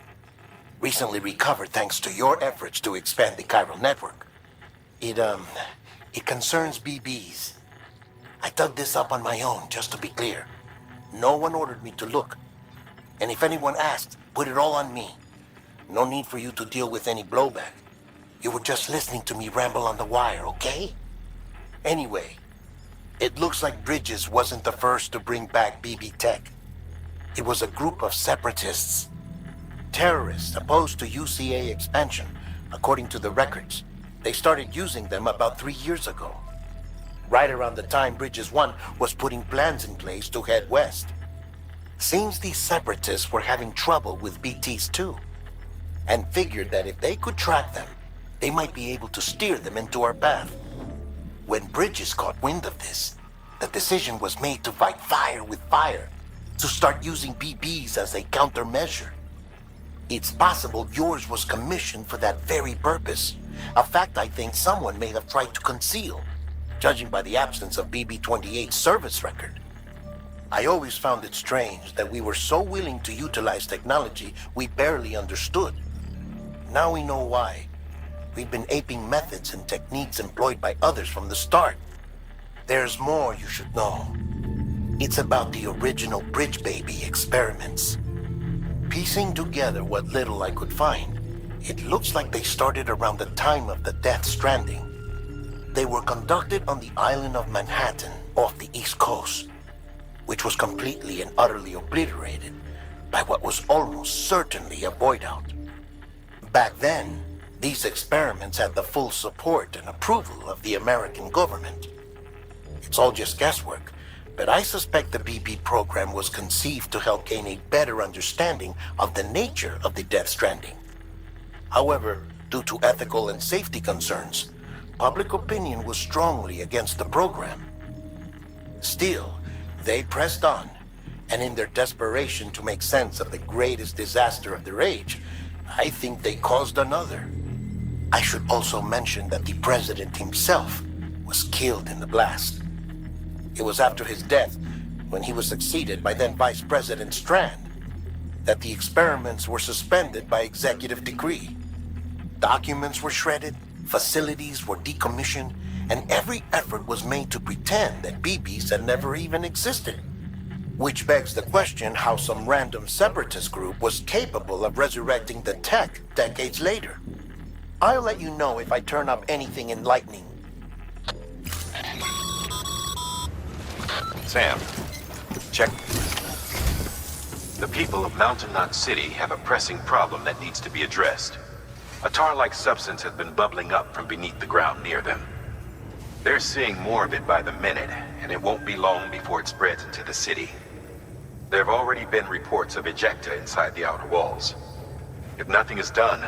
Recently recovered thanks to your efforts to expand the chiral network. It concerns BBs. I dug this up on my own, just to be clear. No one ordered me to look. And if anyone asked, put it all on me. No need for you to deal with any blowback. You were just listening to me ramble on the wire, okay? Anyway, it looks like Bridges wasn't the first to bring back BB tech. It was a group of separatists. Terrorists opposed to UCA expansion, according to the records. They started using them about 3 years ago. Right around the time Bridges 1 was putting plans in place to head west. Seems these separatists were having trouble with BTs too, and figured that if they could track them, they might be able to steer them into our path. When Bridges caught wind of this, the decision was made to fight fire with fire, to start using BBs as a countermeasure. It's possible yours was commissioned for that very purpose, a fact I think someone may have tried to conceal, judging by the absence of BB-28's service record. I always found it strange that we were so willing to utilize technology we barely understood. Now we know why. We've been aping methods and techniques employed by others from the start. There's more you should know. It's about the original Bridge Baby experiments. Piecing together what little I could find, it looks like they started around the time of the Death Stranding. They were conducted on the island of Manhattan off the East Coast, which was completely and utterly obliterated by what was almost certainly a void out. Back then, these experiments had the full support and approval of the American government. It's all just guesswork, but I suspect the BB program was conceived to help gain a better understanding of the nature of the Death Stranding. However, due to ethical and safety concerns, public opinion was strongly against the program. Still, they pressed on, and in their desperation to make sense of the greatest disaster of their age, I think they caused another. I should also mention that the president himself was killed in the blast. It was after his death, when he was succeeded by then Vice President Strand, that the experiments were suspended by executive decree. Documents were shredded, facilities were decommissioned, and every effort was made to pretend that BBs had never even existed. Which begs the question how some random separatist group was capable of resurrecting the tech decades later. I'll let you know if I turn up anything enlightening. Sam, check. The people of Mountain Knot City have a pressing problem that needs to be addressed. A tar-like substance has been bubbling up from beneath the ground near them. They're seeing more of it by the minute, and it won't be long before it spreads into the city. There have already been reports of ejecta inside the outer walls. If nothing is done,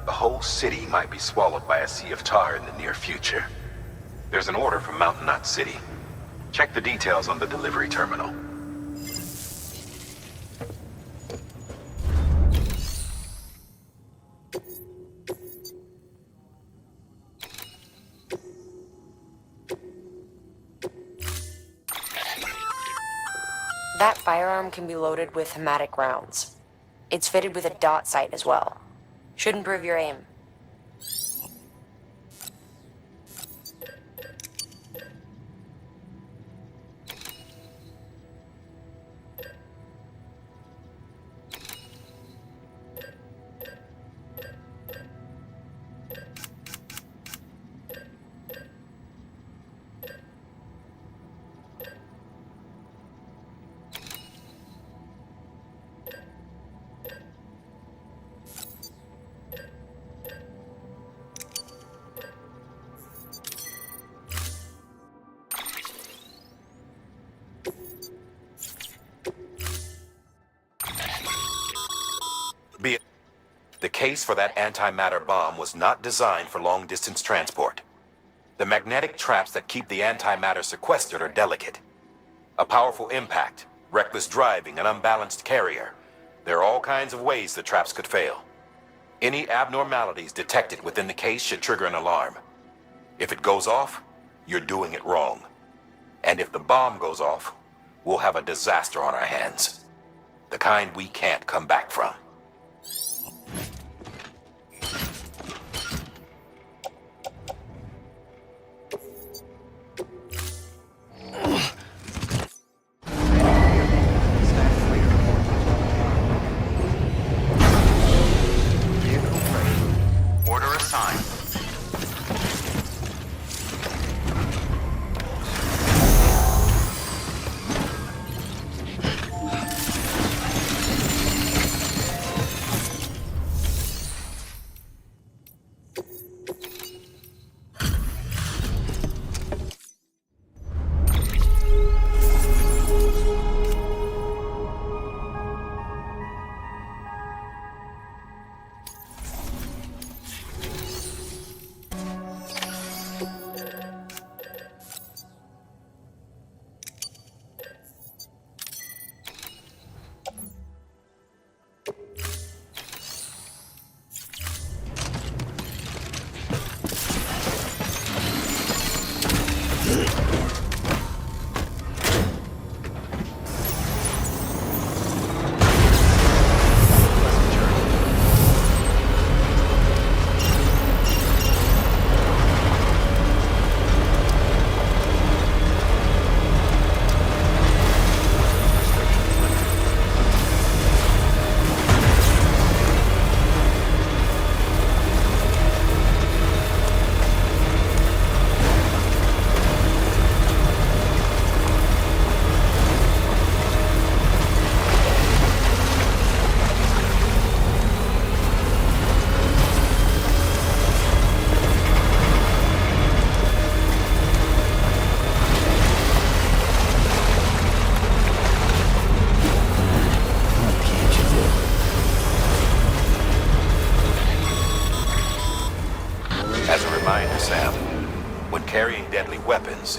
the whole city might be swallowed by a sea of tar in the near future. There's an order from Mountain Knot City. Check the details on the delivery terminal. That firearm can be loaded with hematic rounds. It's fitted with a dot sight as well. Should improve your aim. The case for that antimatter bomb was not designed for long-distance transport. The magnetic traps that keep the antimatter sequestered are delicate. A powerful impact, reckless driving, an unbalanced carrier. There are all kinds of ways the traps could fail. Any abnormalities detected within the case should trigger an alarm. If it goes off, you're doing it wrong. And if the bomb goes off, we'll have a disaster on our hands. The kind we can't come back from. Order assigned.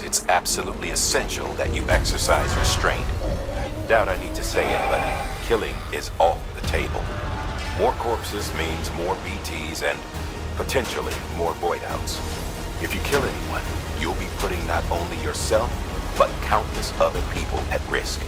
It's absolutely essential that you exercise restraint. Doubt I need to say it, but killing is off the table. More corpses means more BTs and potentially more void outs. If you kill anyone, you'll be putting not only yourself, but countless other people at risk.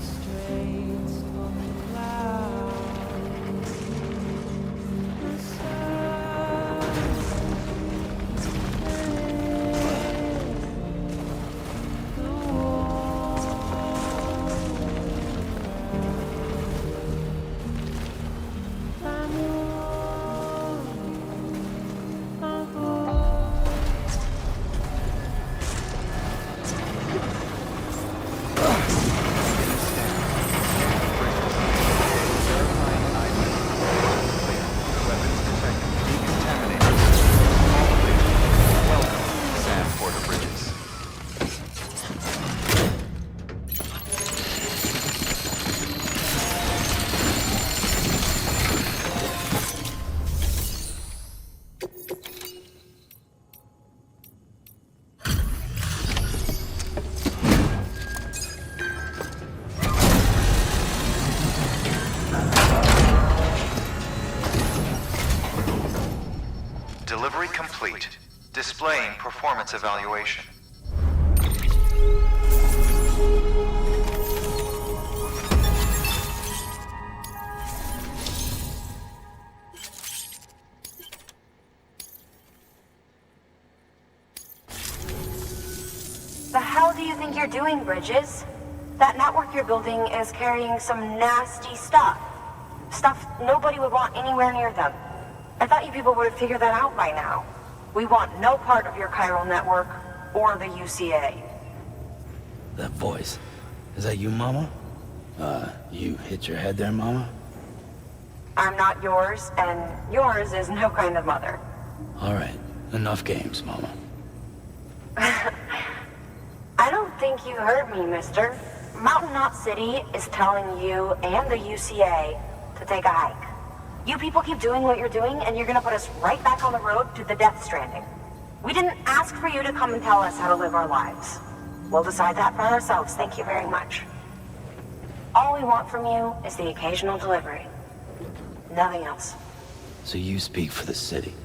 Strange Delivery complete. Displaying performance evaluation. The hell do you think you're doing, Bridges? That network you're building is carrying some nasty stuff. Stuff nobody would want anywhere near them. I thought you people would have figured that out by now. We want no part of your chiral network or the UCA. That voice. Is that you, Mama? You hit your head there, Mama? I'm not yours, and yours is no kind of mother. All right. Enough games, Mama. I don't think you heard me, mister. Mountain Knot City is telling you and the UCA to take a hike. You people keep doing what you're doing, and you're gonna put us right back on the road to the Death Stranding. We didn't ask for you to come and tell us how to live our lives. We'll decide that for ourselves, thank you very much. All we want from you is the occasional delivery. Nothing else. So you speak for the city?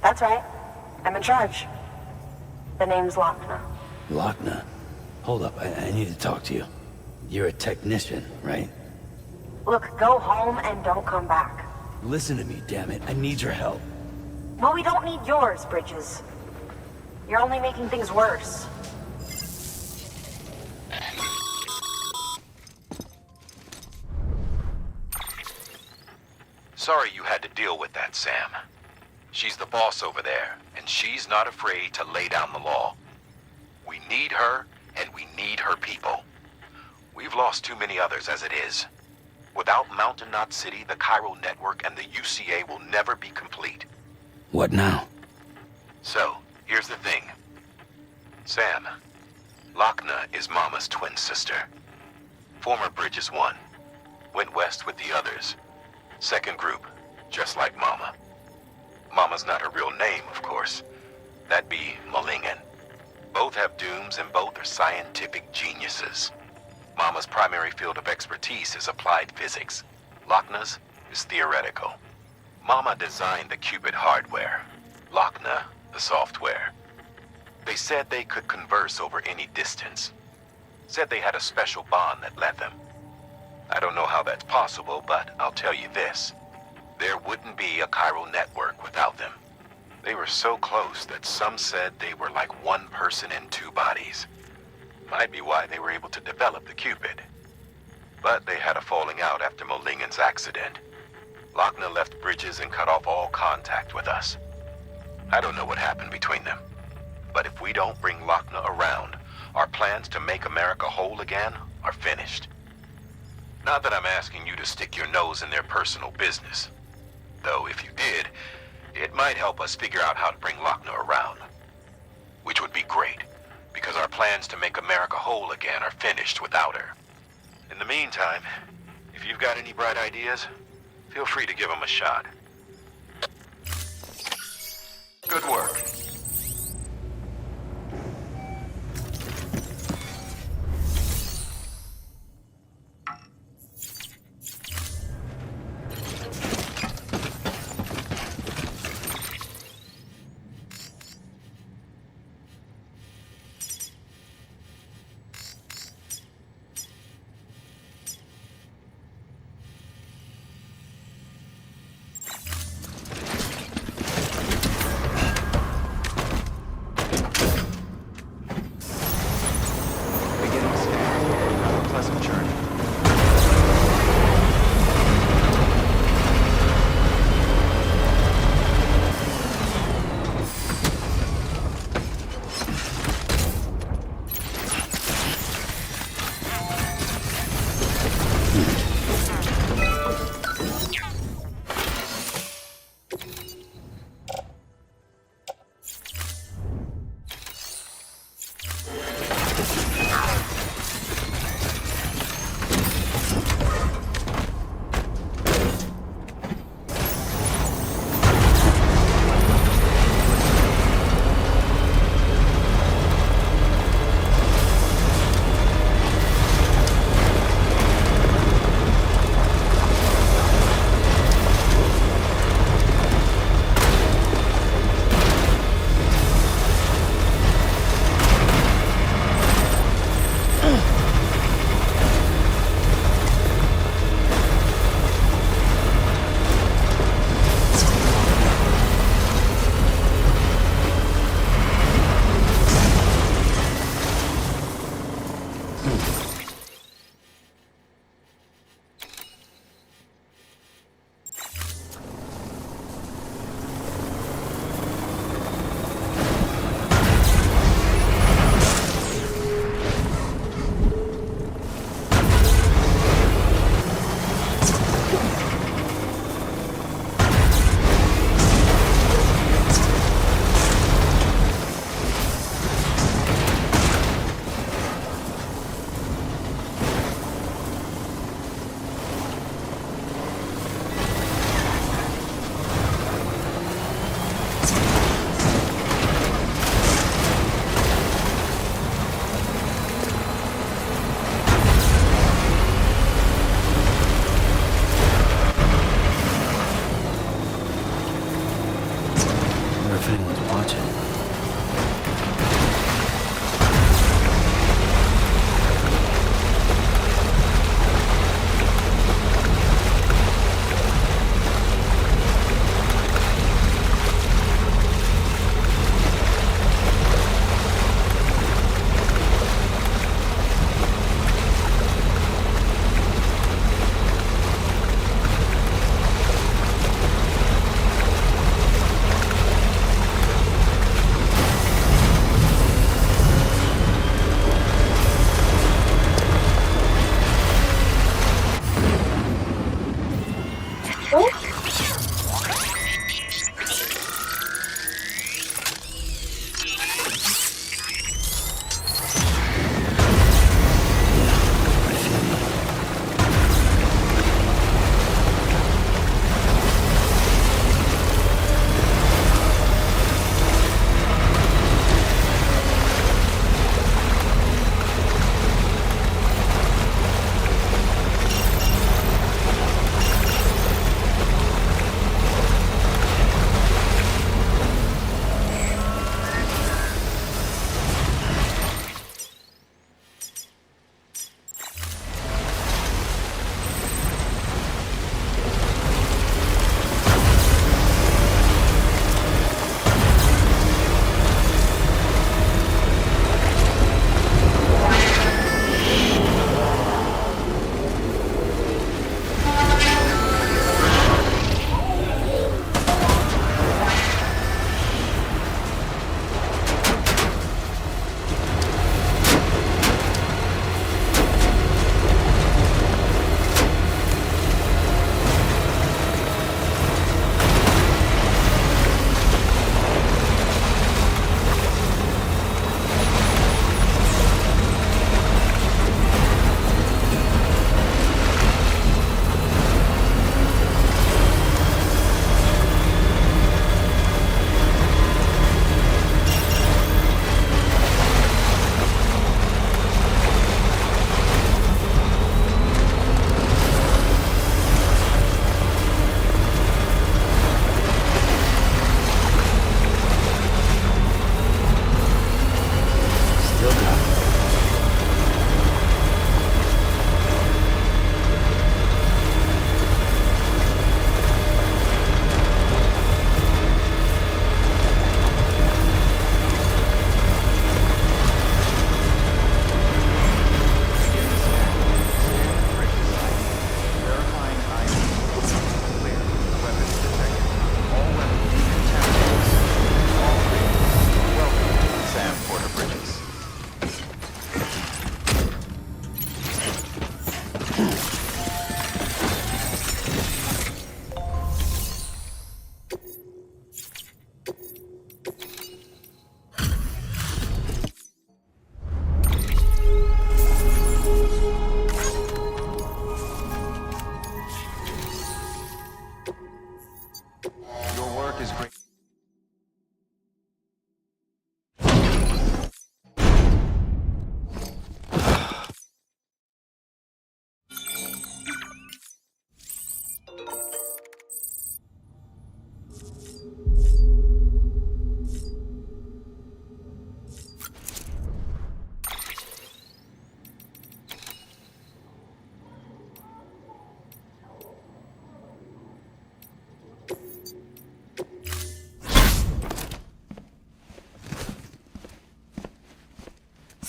That's right. I'm in charge. The name's Lochna. Lochna? Hold up, I need to talk to you. You're a technician, right? Look, go home and don't come back. Listen to me, damn it. I need your help. Well, we don't need yours, Bridges. You're only making things worse. Sorry you had to deal with that, Sam. She's the boss over there, and she's not afraid to lay down the law. We need her, and we need her people. We've lost too many others as it is. Without Mountain Knot City, the chiral network, and the UCA will never be complete. What now? So, here's the thing. Sam, Lochna is Mama's twin sister. Former Bridges 1. Went west with the others. Second group, just like Mama. Mama's not her real name, of course. That'd be Malingen. Both have dooms and both are scientific geniuses. Mama's primary field of expertise is applied physics. Lochna's is theoretical. Mama designed the Cupid hardware. Lochna, the software. They said they could converse over any distance. Said they had a special bond that led them. I don't know how that's possible, but I'll tell you this. There wouldn't be a chiral network without them. They were so close that some said they were like one person in two bodies. Might be why they were able to develop the Cupid. But they had a falling out after Molingen's accident. Lochna left Bridges and cut off all contact with us. I don't know what happened between them. But if we don't bring Lochna around, our plans to make America whole again are finished. Not that I'm asking you to stick your nose in their personal business. Though if you did, it might help us figure out how to bring Lochna around. Which would be great, because our plans to make America whole again are finished without her. In the meantime, if you've got any bright ideas, feel free to give them a shot. Good work.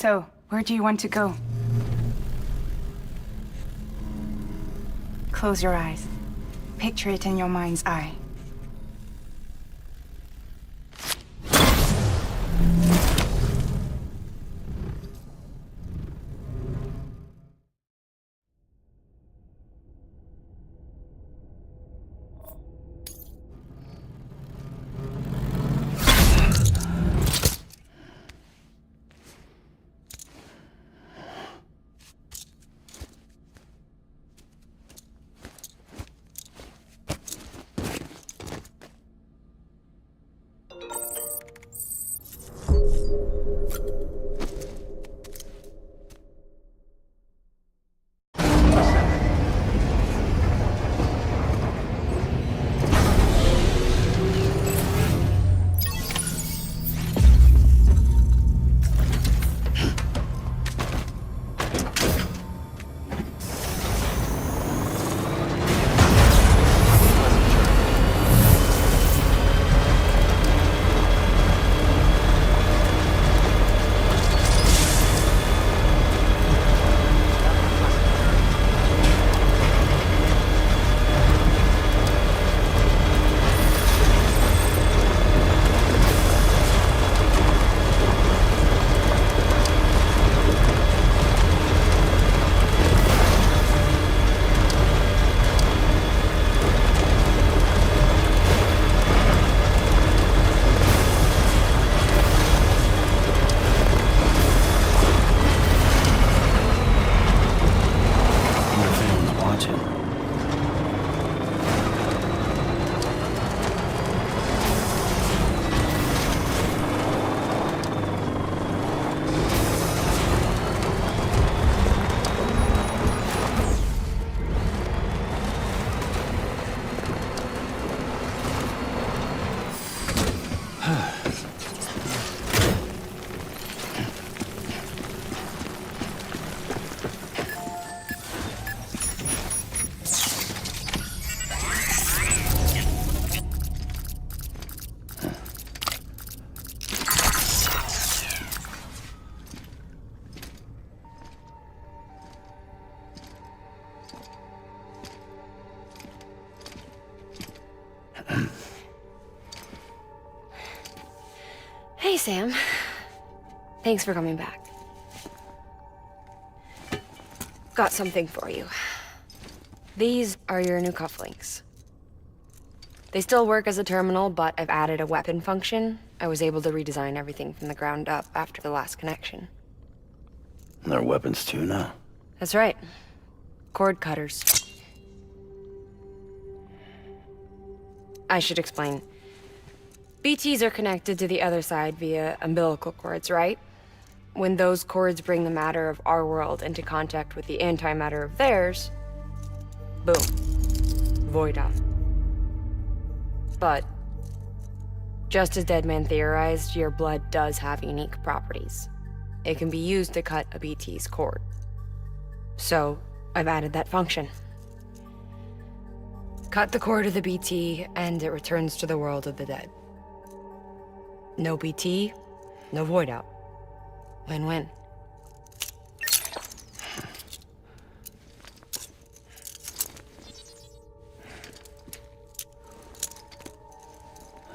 So, where do you want to go? Close your eyes. Picture it in your mind's eye. Hey, Sam. Thanks for coming back. Got something for you. These are your new cufflinks. They still work as a terminal, but I've added a weapon function. I was able to redesign everything from the ground up after the last connection. And they're weapons too now. That's right. Cord cutters. I should explain. BTs are connected to the other side via umbilical cords, right? When those cords bring the matter of our world into contact with the antimatter of theirs, boom. Void out. But, just as Deadman theorized, your blood does have unique properties. It can be used to cut a BT's cord. So, I've added that function. Cut the cord of the BT, and it returns to the world of the dead. No BT, no void out. Win-win.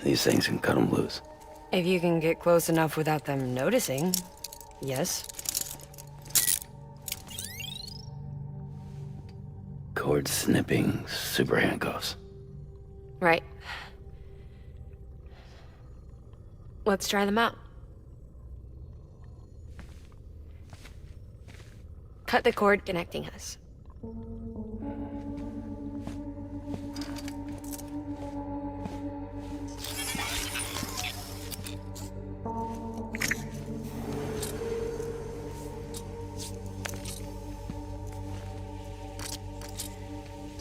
These things can cut them loose. If you can get close enough without them noticing, yes. Cord snipping super handcuffs. Right. Let's try them out. Cut the cord connecting us.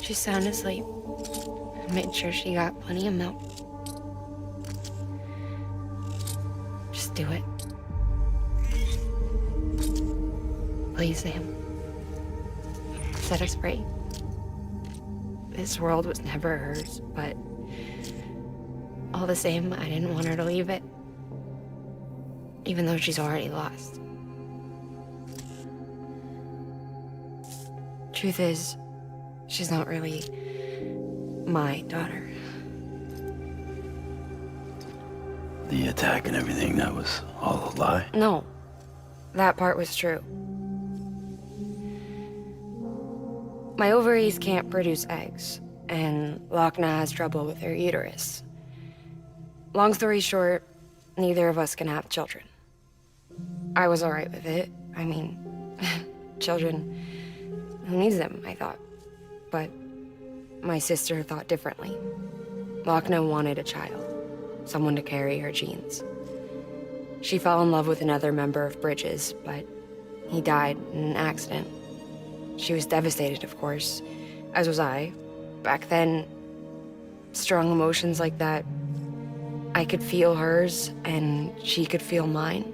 She's sound asleep. I made sure she got plenty of milk. Just do it. Please, Sam. Set us free. This world was never hers, but all the same, I didn't want her to leave it. Even though she's already lost. Truth is, she's not really my daughter. The attack and everything, that was all a lie? No, that part was true. My ovaries can't produce eggs, and Lochna has trouble with her uterus. Long story short, neither of us can have children. I was alright with it. I mean, children, who needs them, I thought. But my sister thought differently. Lochna wanted a child, someone to carry her genes. She fell in love with another member of Bridges, but he died in an accident. She was devastated, of course, as was I. Back then, strong emotions like that, I could feel hers, and she could feel mine.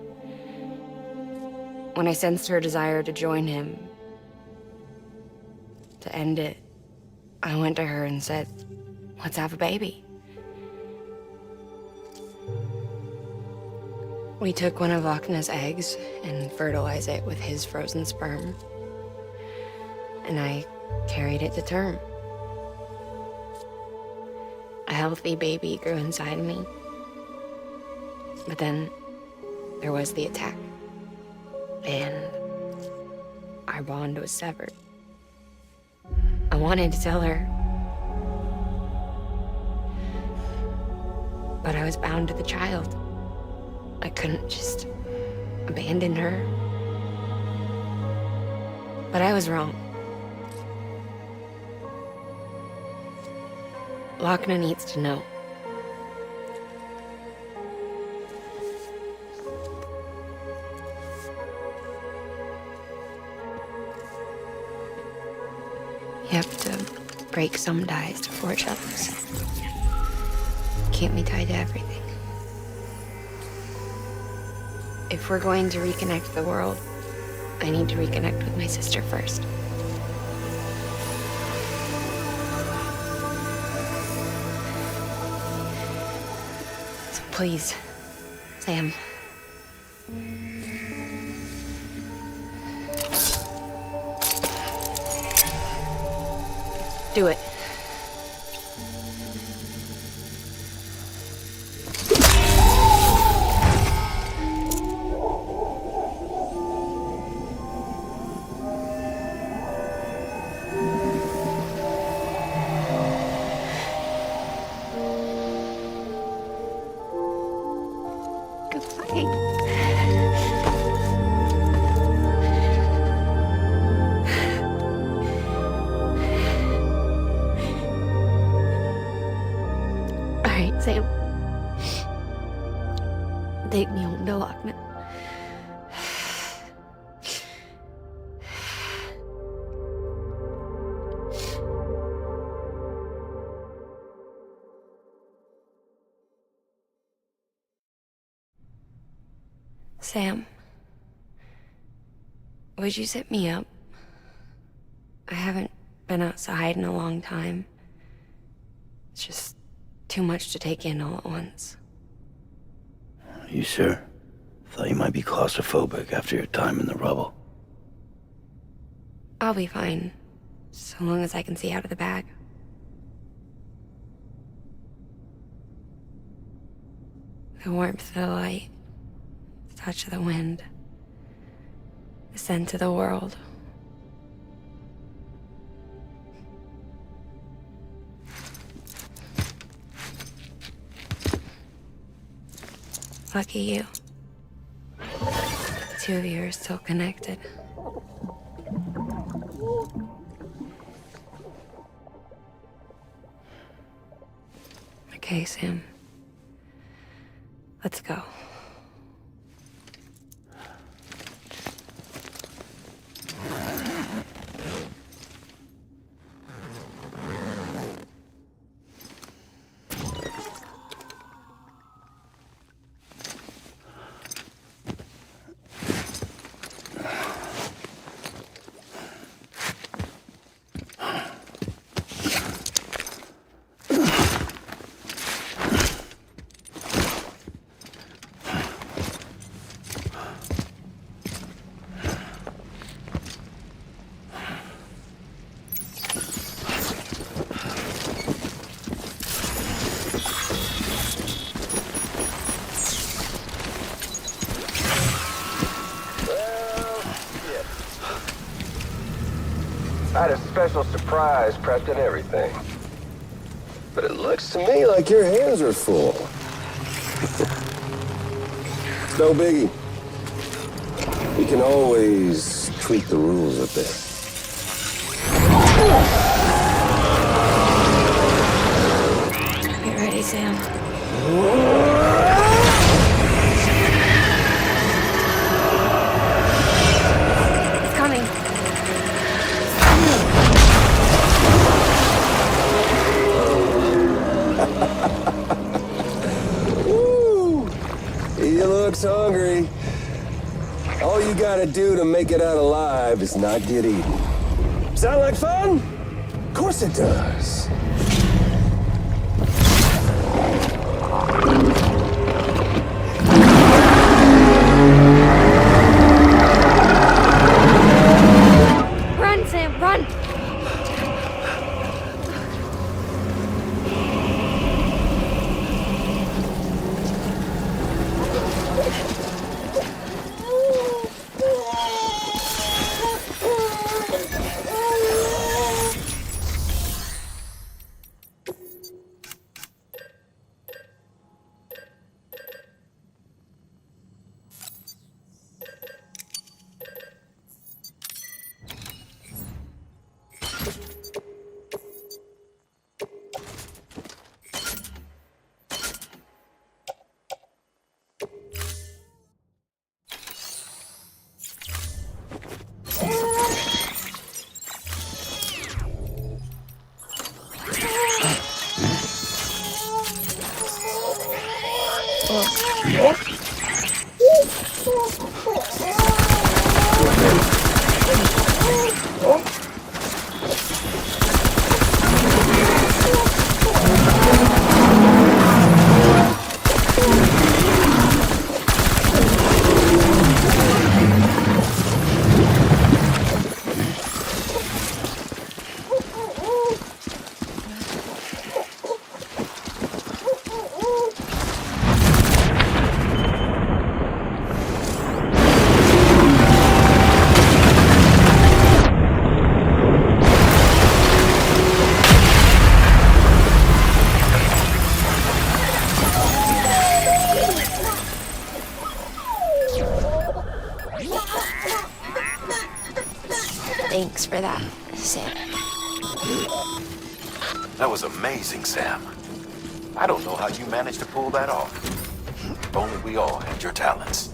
When I sensed her desire to join him, to end it, I went to her and said, let's have a baby. We took one of Lochna's eggs and fertilized it with his frozen sperm. And I carried it to term. A healthy baby grew inside me. But then there was the attack. And our bond was severed. I wanted to tell her, but I was bound to the child. I couldn't just abandon her. But I was wrong. Lochna needs to know. You have to break some ties to forge others. Can't be tied to everything. If we're going to reconnect the world, I need to reconnect with my sister first. So please, Sam. Do it. Sam, take me home to Lochna. Sam, would you sit me up? I haven't been outside in a long time. It's just too much to take in all at once. You sure? Thought you might be claustrophobic after your time in the rubble. I'll be fine, so long as I can see out of the bag. The warmth of the light, the touch of the wind, the scent of the world. Lucky you. The two of you are still connected. Okay, Sam. Let's go. a special surprise prepped and everything. But it looks to me like your hands are full. No biggie. We can always tweak the rules a bit. Get ready, Sam. It's coming. Woo! He looks hungry. All you gotta do to make it out alive is not get eaten. Sound like fun? Of course it does. Run, Sam, run! Thanks for that, Sam. That was amazing, Sam. I don't know how you managed to pull that off. If only we all had your talents.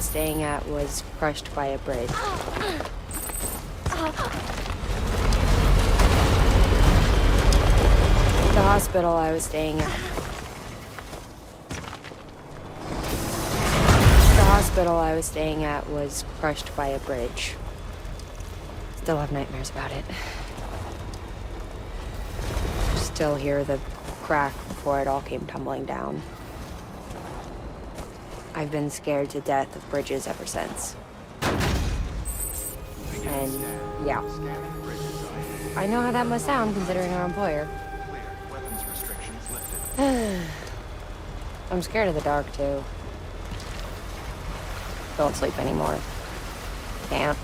was staying at was crushed by a bridge. The hospital I was staying at. The hospital I was staying at was crushed by a bridge. Still have nightmares about it. Still hear the crack before it all came tumbling down. I've been scared to death of bridges ever since. And yeah, I know how that must sound considering our employer. I'm scared of the dark too. Don't sleep anymore. Can't.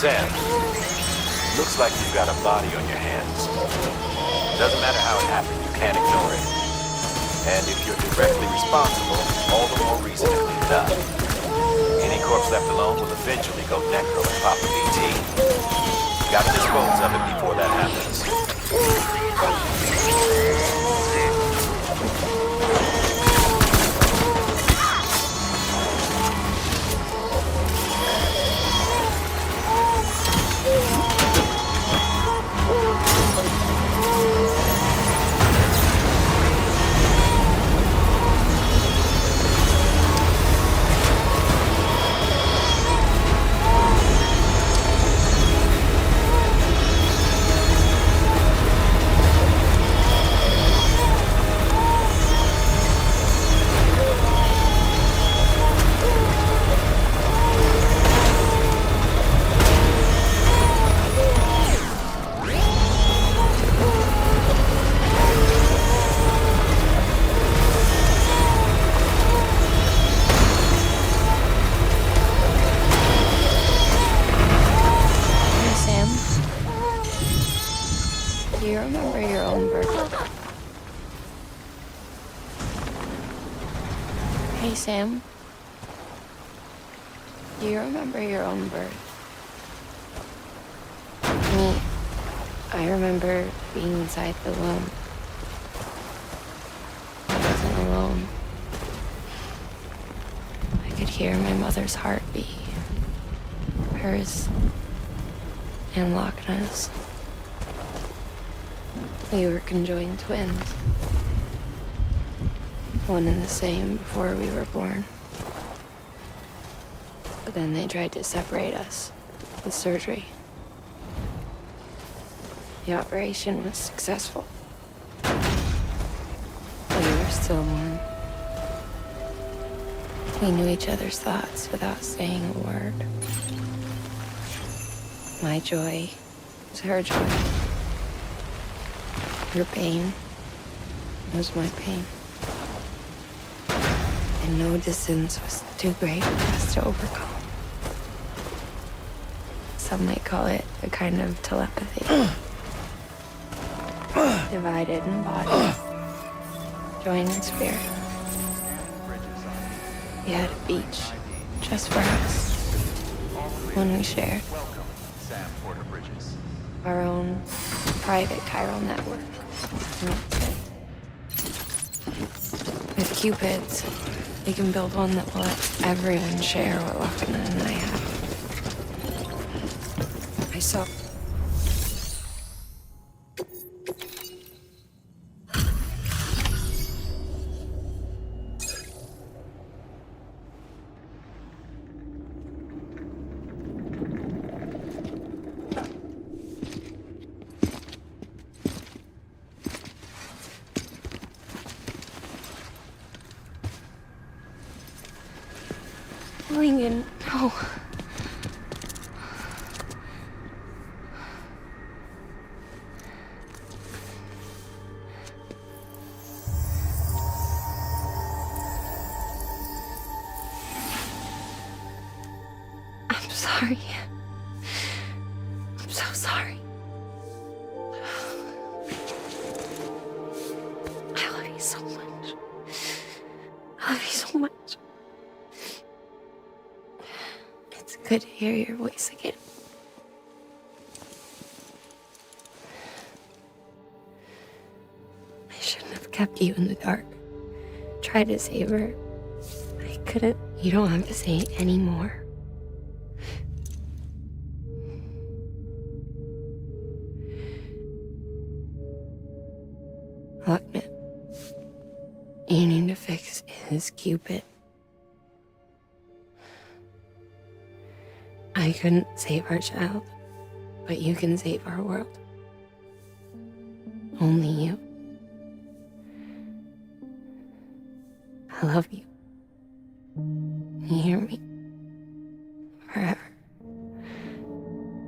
Sam, looks like you've got a body on your hands. Doesn't matter how it happened, you can't ignore it. And if you're directly responsible, all the more reason to clean it up. Any corpse left alone will eventually go necro and pop a BT. Gotta dispose of it before that happens. Hey, Sam. Do you remember your own birth? Me, I remember being inside the womb. I wasn't alone. I could hear my mother's heartbeat. Hers and Lochna's. We were conjoined twins. One and the same before we were born. But then they tried to separate us with surgery. The operation was successful. But we were still one. We knew each other's thoughts without saying a word. My joy was her joy. Her pain was my pain. And no distance was too great for us to overcome. Some may call it a kind of telepathy. Divided in body, joined in spirit. We had a beach just for us. One we shared. Our own private chiral network. With Cupids, we can build one that will let everyone share what Lochna and I have. I saw... Lincoln, no. I'm sorry. I'm so sorry. I love you so much. I love you so much. It's good to hear your voice again. I shouldn't have kept you in the dark. Tried to save her. I couldn't. You don't have to say any more. Lochna, you need to fix his Cupid. I couldn't save our child, but you can save our world. Only you. I love you. You hear me? Forever.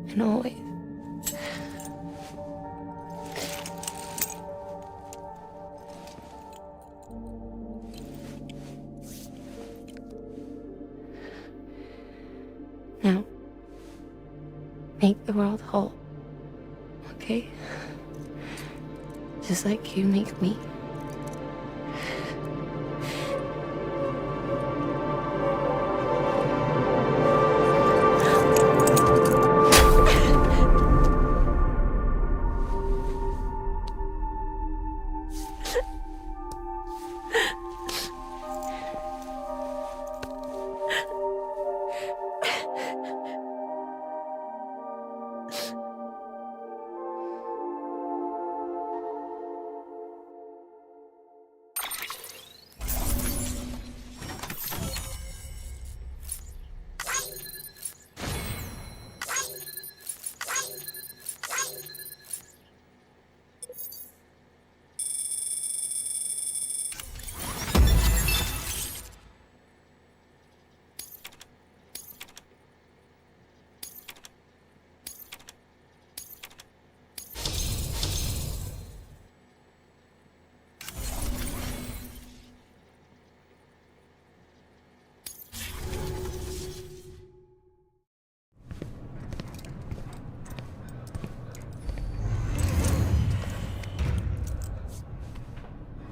And always. Now, make the world whole. Okay? Just like you make me.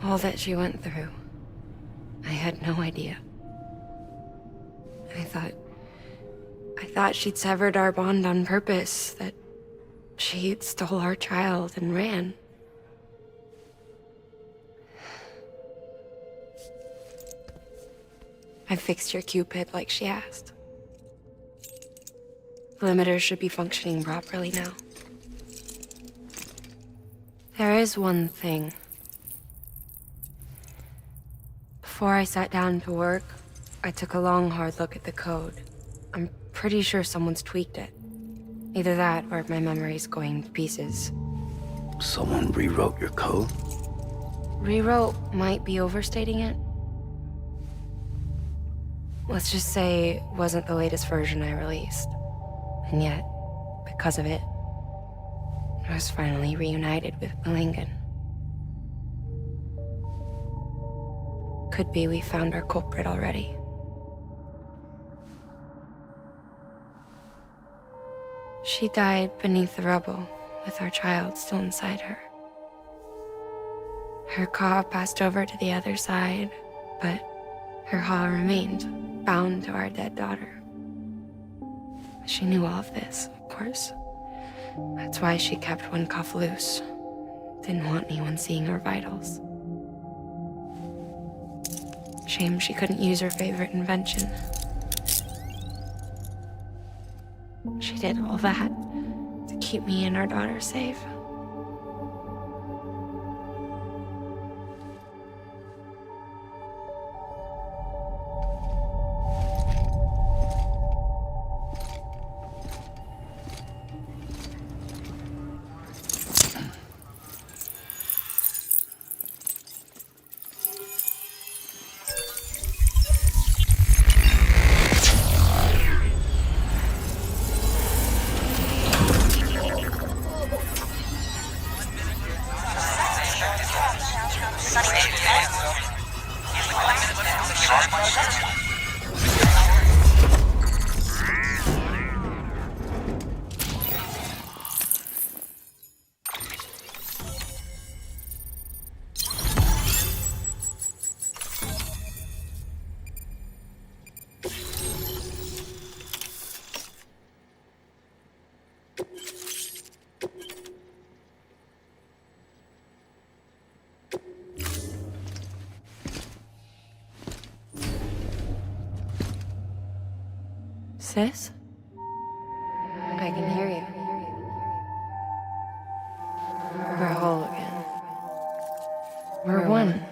All that she went through, I had no idea. I thought she'd severed our bond on purpose, that she stole our child and ran. I fixed your Cupid like she asked. The limiters should be functioning properly now. There is one thing. Before I sat down to work, I took a long, hard look at the code. I'm pretty sure someone's tweaked it. Either that, or my memory's going to pieces. Someone rewrote your code? Rewrote might be overstating it. Let's just say it wasn't the latest version I released. And yet, because of it, I was finally reunited with Malingan. Could be we found our culprit already. She died beneath the rubble, with our child still inside her. Her Ka passed over to the other side, but her Ha remained, bound to our dead daughter. She knew all of this, of course. That's why she kept one cuff loose. Didn't want anyone seeing her vitals. Shame she couldn't use her favorite invention. She did all that to keep me and our daughter safe. Sis? I can hear you. We're whole again. We're one.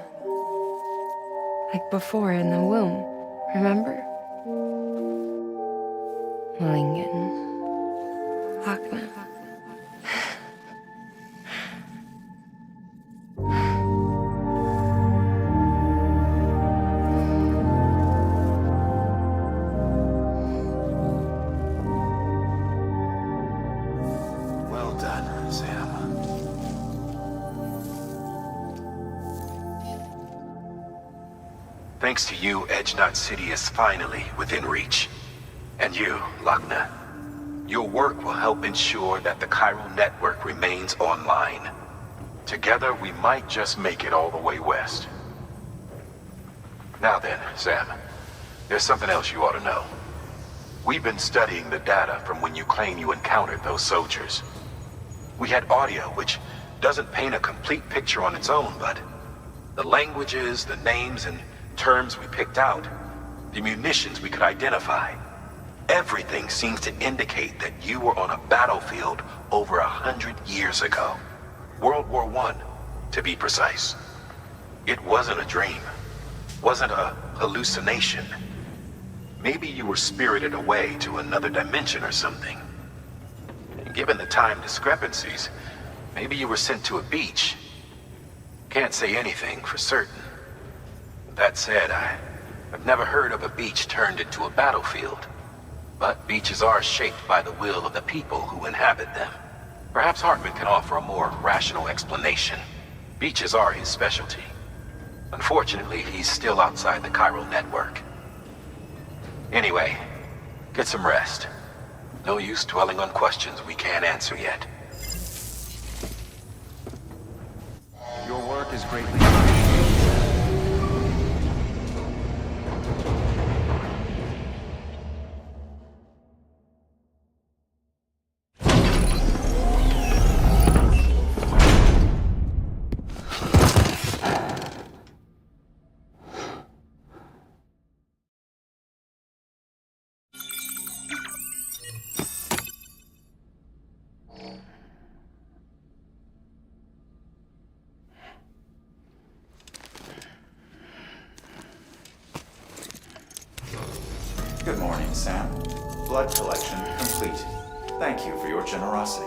Like before in the womb, remember? Malingan. Lochna. Thanks to you, Edge Knot City is finally within reach. And you, Lochna. Your work will help ensure that the chiral network remains online. Together, we might just make it all the way west. Now then, Sam, there's something else you ought to know. We've been studying the data from when you claim you encountered those soldiers. We had audio, which doesn't paint a complete picture on its own, but the languages, the names, and terms we picked out, the munitions we could identify, everything seems to indicate that you were on a battlefield over 100 years ago. World War I, to be precise. It wasn't a dream. Wasn't a hallucination. Maybe you were spirited away to another dimension or something. And given the time discrepancies, maybe you were sent to a beach. Can't say anything for certain. That said, I've never heard of a beach turned into a battlefield. But beaches are shaped by the will of the people who inhabit them. Perhaps Hartman can offer a more rational explanation. Beaches are his specialty. Unfortunately, he's still outside the chiral network. Anyway, get some rest. No use dwelling on questions we can't answer yet. Your work is greatly appreciated. Good morning, Sam. Blood collection complete. Thank you for your generosity.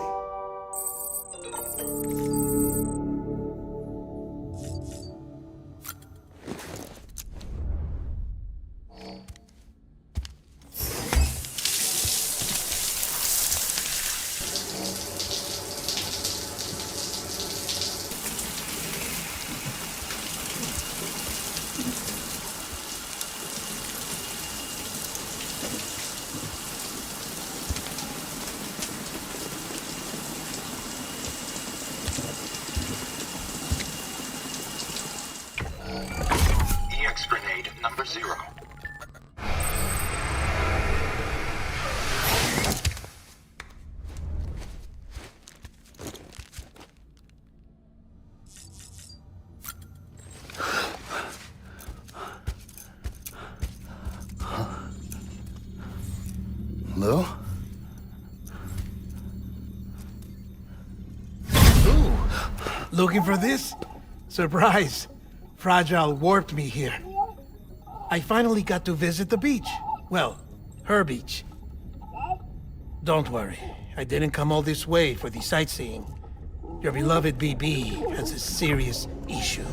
Grenade number 0. Lou? Ooh, looking for this? Surprise! Fragile warped me here. I finally got to visit the beach. Well, her beach. Don't worry, I didn't come all this way for the sightseeing. Your beloved BB has a serious issue.